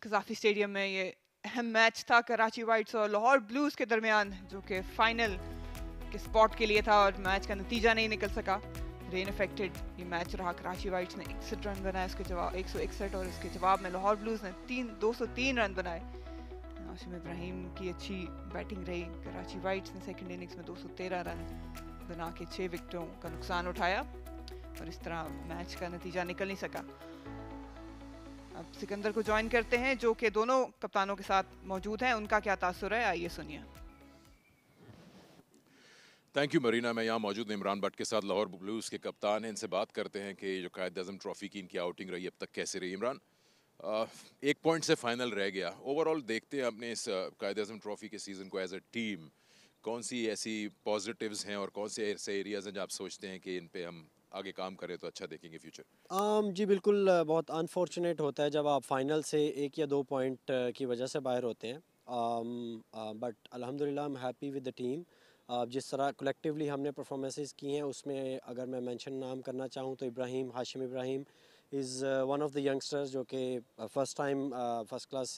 कज़ाफ़ी स्टेडियम में ये अहम मैच था कराची वाइट्स और लाहौर ब्लूज के दरमियान, जो कि फाइनल के स्पॉट के लिए था और मैच का नतीजा नहीं निकल सका। रेन अफेक्टेड ये मैच रहा। कराची वाइट्स ने 61 रन बनाए, उसके जवाब 161, और इसके जवाब में लाहौर ब्लूज ने 203 रन बनाए। हाशिम इब्राहिम की अच्छी बैटिंग रही। कराची वाइट्स ने सेकंड इनिंग्स में 213 रन बना के 6 विकेटों का नुकसान उठाया, और इस तरह मैच का नतीजा निकल नहीं सका। अब सिकंदर को ज्वाइन करते हैं, जो कि दोनों कप्तानों के साथ मौजूद हैं। उनका क्या तासुर है, आइए सुनिए। Thank you Marina. मैं यहाँ मौजूद इमरान भट्ट के साथ, लाहौर ब्लूज के कप्तान हैं। इनसे बात करते हैं कि जो कायद-ए-आज़म ट्रॉफी की इनकी आउटिंग रही अब तक कैसे रही। इमरान, एक पॉइंट से फाइनल रह गया। ओवरऑल देखते हैं अपने इस कायद-ए-आज़म ट्रॉफी के सीज़न को एज अ टीम, कौन सी ऐसी पॉजिटिव्स हैं और कौन से ऐसे एरियाज हैं जो आप सोचते हैं कि इन पे हम आगे काम करें तो अच्छा देखेंगे फ्यूचर? जी बिल्कुल, बहुत अनफॉर्चुनेट होता है जब आप फाइनल से 1 या 2 पॉइंट की वजह से बाहर होते हैं। बट अल्हम्दुलिल्लाह I am happy with the team. जिस तरह कलेक्टिवली हमने परफॉर्मेंसेस की हैं, उसमें अगर मैं मेंशन नाम करना चाहूँ तो Hashim Ibrahim is one of the youngsters जो कि first time first class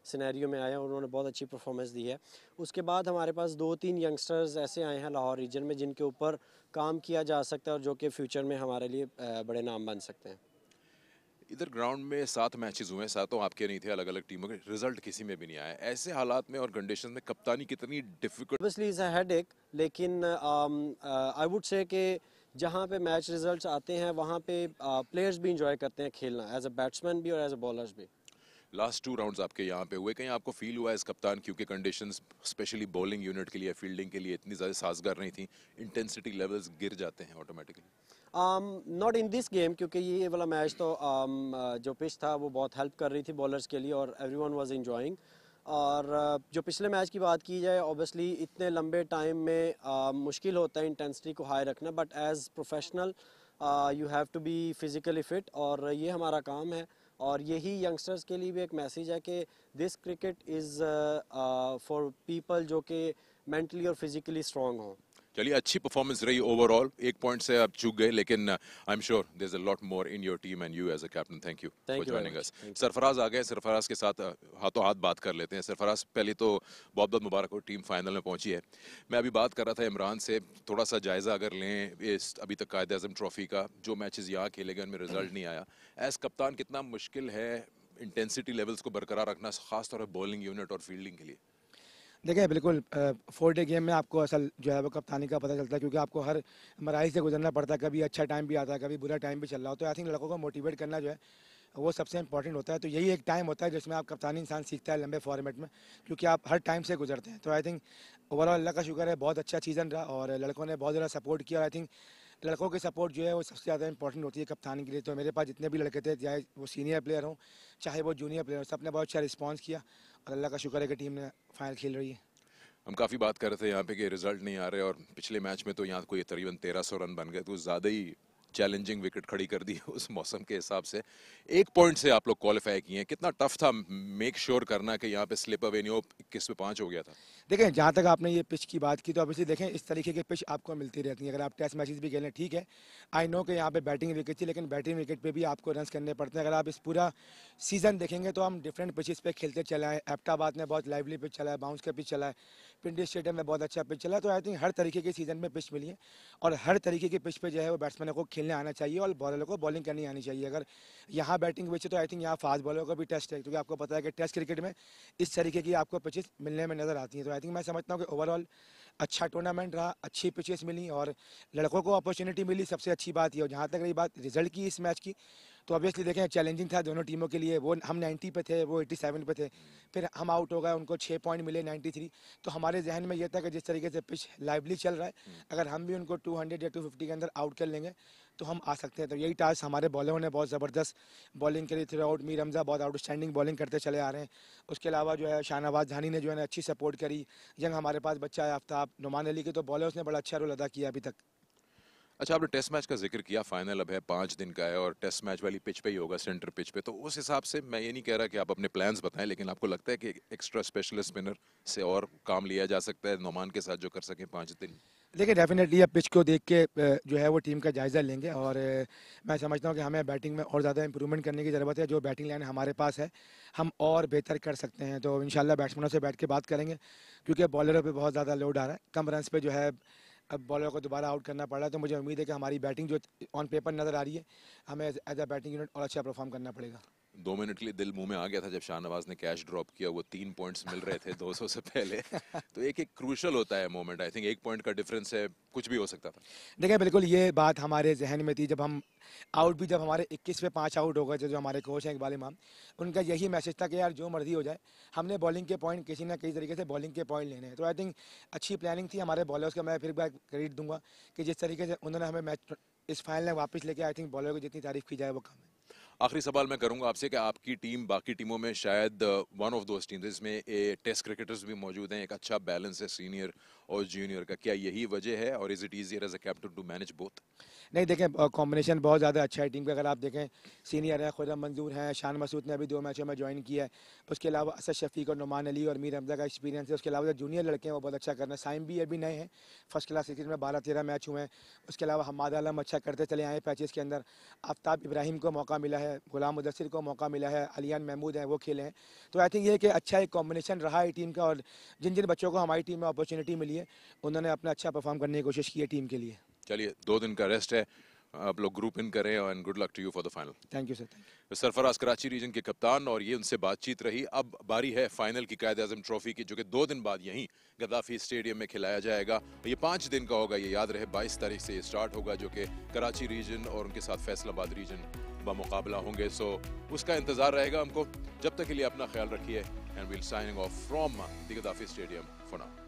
scenario में आए हैं, उन्होंने बहुत अच्छी परफॉर्मेंस दी है। उसके बाद हमारे पास 2-3 यंगस्टर्स ऐसे आए हैं लाहौर रीजन में जिनके ऊपर काम किया जा सकता है और जो कि फ्यूचर में हमारे लिए बड़े नाम बन सकते हैं। इधर ग्राउंड में 7 मैचेस हुए, सातों आपके नहीं थे, अलग अलग टीमों के, रिजल्ट किसी में भी नहीं आया। ऐसे हालात में और कंडीशन में कप्तानी कितनी difficult? Obviously is a headache, लेकिन आई वुड से कि जहाँ पे मैच रिजल्ट्स आते हैं वहाँ पे प्लेयर्स भी इंजॉय करते हैं खेलना, एज अ बैट्समैन भी और एज अ बॉलर्स भी। लास्ट 2 राउंड्स आपके यहाँ पे हुए, कहीं आपको फील हुआ एज कप्तान, क्योंकि कंडीशंस स्पेशली बॉलिंग यूनिट के लिए, फील्डिंग के लिए इतनी ज़्यादा साजगार नहीं थी, इंटेंसिटी लेवल्स गिर जाते हैं automatically? Not in this game, क्योंकि ये वाला मैच तो जो पिच था वो बहुत हेल्प कर रही थी बॉलर्स के लिए और एवरीवन वाज एंजॉयिंग। और जो पिछले मैच की बात की जाए, ऑब्वियसली इतने लंबे टाइम में मुश्किल होता है इंटेंसिटी को हाई रखना, but as professional you have to be physically fit, और ये हमारा काम है। और यही यंगस्टर्स के लिए भी एक मैसेज है कि this cricket is for people जो कि मेंटली और फिज़िकली स्ट्रॉन्ग हों। चलिए, अच्छी परफॉर्मेंस रही ओवरऑल। 1 पॉइंट से आप चूक गए, लेकिन I am sure there is a lot more in your team and you as a captain. Thank you for joining us. Sarfaraz आ गए, सरफराज के साथ हाथों हाथ बात कर लेते हैं। सरफराज, पहले तो बहुत बहुत मुबारक हो, टीम फाइनल में पहुंची है। मैं अभी बात कर रहा था इमरान से, थोड़ा सा जायजा अगर लें इस अभी तक कायद-ए-आज़म ट्रॉफी का, जो मैचेस यहाँ खेले गए उनमें रिजल्ट नहीं आया, एज कप्तान कितना मुश्किल है इंटेंसिटी लेवल्स को बरकरार रखना, खासतौर पर बॉलिंग यूनिट और फील्डिंग के लिए? देखिए बिल्कुल 4 डे गेम में आपको असल जो है वो कप्तानी का पता चलता है, क्योंकि आपको हर मराइल से गुजरना पड़ता है। कभी अच्छा टाइम भी आता है, कभी बुरा टाइम भी चल रहा हो। तो आई थिंक लड़कों को मोटिवेट करना जो है वो सबसे इंपॉर्टेंट होता है। तो यही एक टाइम होता है जिसमें आप कप्तानी इंसान सीखता है लंबे फॉर्मेट में, क्योंकि आप हर टाइम से गुजरते हैं। तो आई थिंक ओवरऑल अल्लाह का शुक्र है, बहुत अच्छा सीज़न रहा और लड़कों ने बहुत ज़्यादा सपोर्ट किया। और आई थिंक लड़कों की सपोर्ट जो है वो सबसे ज़्यादा इंपॉर्टेंट होती है कप्तानी के लिए। तो मेरे पास जितने भी लड़के थे, चाहे वो सीनियर प्लेयर हों चाहे वो जूनियर प्लेयर, सब ने बहुत अच्छा रिस्पॉन्स किया और अल्लाह का शुक्र है कि टीम ने फाइनल खेल रही है। हम काफ़ी बात कर रहे थे यहाँ पे कि रिजल्ट नहीं आ रहे, और पिछले मैच में तो यहाँ कोई तकरीबन 1300 रन बन गए, तो ज़्यादा ही चैलेंजिंग विकेट खड़ी कर दी उस मौसम के हिसाब से। 1 पॉइंट से आप लोग क्वालिफाई किए हैं, कितना टफ था मेक श्योर करना कि यहाँ पे स्लिप अवे नहीं हो? 21 पे 5 हो गया था। देखें, जहाँ तक आपने ये पिच की बात की, तो ऑब्वियसली देखें इस तरीके के पिच आपको मिलती रहती हैं। अगर आप टेस्ट मैचेस भी खेलें, ठीक है, आई नो कि यहाँ पे बैटिंग विकेट थी, लेकिन बैटिंग विकेट पे भी आपको रन्स करने पड़ते हैं। अगर आप इस पूरा सीज़न देखेंगे तो हम डिफरेंट पिचेस पे खेलते चला है। एबटाबाद में बहुत लाइवली पिच चला है, बाउंस का पिच चला है, पिंडी स्टेडियम में बहुत अच्छा पिच चला है। तो आई थिंक हर तरीके के सीज़न में पिच मिली है और हर तरीके के पिच पे जो है वो बैट्समैनों को खेलने आना चाहिए और बॉलरों को बॉलिंग करनी आनी चाहिए। अगर यहाँ बैटिंग पिच है तो आई थिंक यहाँ फास्ट बॉलरों को भी टेस्ट है, क्योंकि आपको पता है कि टेस्ट क्रिकेट में इस तरीके की आपको पिचेस मिलने में नज़र आती हैं। तो आई थिंक मैं समझता हूँ कि ओवरऑल अच्छा टूर्नामेंट रहा, अच्छी पिचेस मिली और लड़कों को अपॉर्चुनिटी मिली, सबसे अच्छी बात ये। और जहाँ तक रही बात रिजल्ट की इस मैच की, तो ऑब्वियसली देखें चैलेंजिंग था दोनों टीमों के लिए। वो हम 90 पे थे, वो 87 पे थे, फिर हम आउट हो गए, उनको 6 पॉइंट मिले 93। तो हमारे जहन में ये था कि जिस तरीके से पिच लाइवली चल रहा है, अगर हम भी उनको 200 या 250 के अंदर आउट कर लेंगे तो हम आ सकते हैं। तो यही टास्क हमारे बॉलरों ने बहुत ज़बरदस्त बॉलिंग करी थ्रू आउट। मीर हमजा बहुत आउटस्टैंडिंग बॉलिंग करते चले आ रहे हैं। उसके अलावा जो है शाहनवाज धानी ने जो है अच्छी सपोर्ट करी। यंग हमारे पास बच्चा है आफ्ताब, नुमान अली के, तो बॉलर्स ने बड़ा अच्छा रोल अदा किया अभी तक। अच्छा, आपने टेस्ट मैच का जिक्र किया, फाइनल अब है 5 दिन का है और टेस्ट मैच वाली पिच पे ही होगा, सेंटर पिच पे। तो उस हिसाब से मैं ये नहीं कह रहा कि आप अपने प्लान्स बताएं, लेकिन आपको लगता है कि एक्स्ट्रा स्पेशलिस्ट स्पिनर से और काम लिया जा सकता है नोमान के साथ जो कर सके 5 दिन? देखिए डेफिनेटली अब पिच को देख के जो है वो टीम का जायज़ा लेंगे और मैं समझता हूँ कि हमें बैटिंग में और ज़्यादा इंप्रूवमेंट करने की ज़रूरत है। जो बैटिंग लाइन हमारे पास है हम और बेहतर कर सकते हैं। तो इंशाल्लाह बैट्समैनों से बैठ के बात करेंगे, क्योंकि बॉलरों पे बहुत ज़्यादा लोड आ रहा है। कम रन्स पे जो है अब बॉलर को दोबारा आउट करना पड़ रहा है। तो मुझे उम्मीद है कि हमारी बैटिंग जो ऑन पेपर नज़र आ रही है, हमें एज अ बैटिंग यूनिट और अच्छा परफॉर्म करना पड़ेगा। 2 मिनट के लिए दिल मुंह में आ गया था जब शाहनवाज ने कैच ड्रॉप किया, वो 3 पॉइंट्स मिल रहे थे 200 से पहले। तो एक क्रूशल होता है मोमेंट, आई थिंक 1 पॉइंट का डिफरेंस है, कुछ भी हो सकता था। देखिए बिल्कुल ये बात हमारे जहन में थी जब हम आउट भी, जब हमारे 21 पे 5 आउट हो गए थे, जो हमारे कोच हैं इकबाल इमाम, उनका यही मैसेज था कि यार जो मर्जी हो जाए, हमने बॉलिंग के पॉइंट किसी ना किसी तरीके से बॉलिंग के पॉइंट लेने हैं। तो आई थिंक अच्छी प्लानिंग थी हमारे बॉलर्स का। मैं फिर बार क्रेडिट दूंगा कि जिस तरीके से उन्होंने हमें मैच इस फाइनल में वापस लेके, आई थिंक बॉलर को जितनी तारीफ की जाए वो कम है। आखिरी सवाल मैं करूंगा आपसे कि आपकी टीम बाकी टीमों में शायद वन ऑफ दोस टीम्स जिसमें टेस्ट क्रिकेटर्स भी मौजूद हैं, एक अच्छा बैलेंस है सीनियर और जूनियर का, क्या यही वजह है और is it easier as a captain to manage both? नहीं देखें, कॉम्बिनेशन बहुत ज़्यादा अच्छा है टीम का। अगर आप देखें सीनियर हैं, खुर्रम मंजूर हैं, शान मसूद ने अभी 2 मैचों में ज्वाइन किया है। उसके अलावा असद शफीक और नुमान अली और मीर हमजा का एक्सपीरियंस है। उसके अलावा जो जूनियर लड़के हैं वो बहुत अच्छा कर रहे हैं। साइम भी अभी नए हैं, फर्स्ट क्लास क्रिकेट में 12-13 मैच हुए हैं। उसके अलावा हमाद आलम अच्छा करते चले आए पैचेस के अंदर। आफ्ताब इब्राहिम को मौका मिला है, गुलाम मुदस्सिर को मौका मिला है, अलियान महमूद हैं वो खेले हैं। तो आई थिंक ये कि अच्छा एक कॉम्बिनेशन रहा है टीम का, और जिन जिन बच्चों को हमारी टीम में अपॉर्चुनिटी मिली है उन्होंने अपना अच्छा परफॉर्म करने की कोशिश की है टीम के लिए। चलिए, 2 दिन का रेस्ट है, आप लोग ग्रुप इन करें and good luck to you for the final. Thank you sir, thank you. Sarfaraz Karachi region के कप्तान, और ये उनसे बातचीत रही। अब बारी है फाइनल की कायद-ए-आज़म ट्रॉफी की, जो कि 2 दिन बाद यहीं गद्दाफी स्टेडियम में खिलाया जाएगा। ये 5 दिन का होगा, ये याद रहे। 22 तारीख से ये स्टार्ट होगा, जो कि कराची रीजन और उनके साथ फैसलाबाद रीजन बमुकाबला होंगे। सो उसका इंतजार रहेगा हमको। जब तक के लिए अपना ख्याल रखिए and we'll signing off from the Gaddafi stadium for now.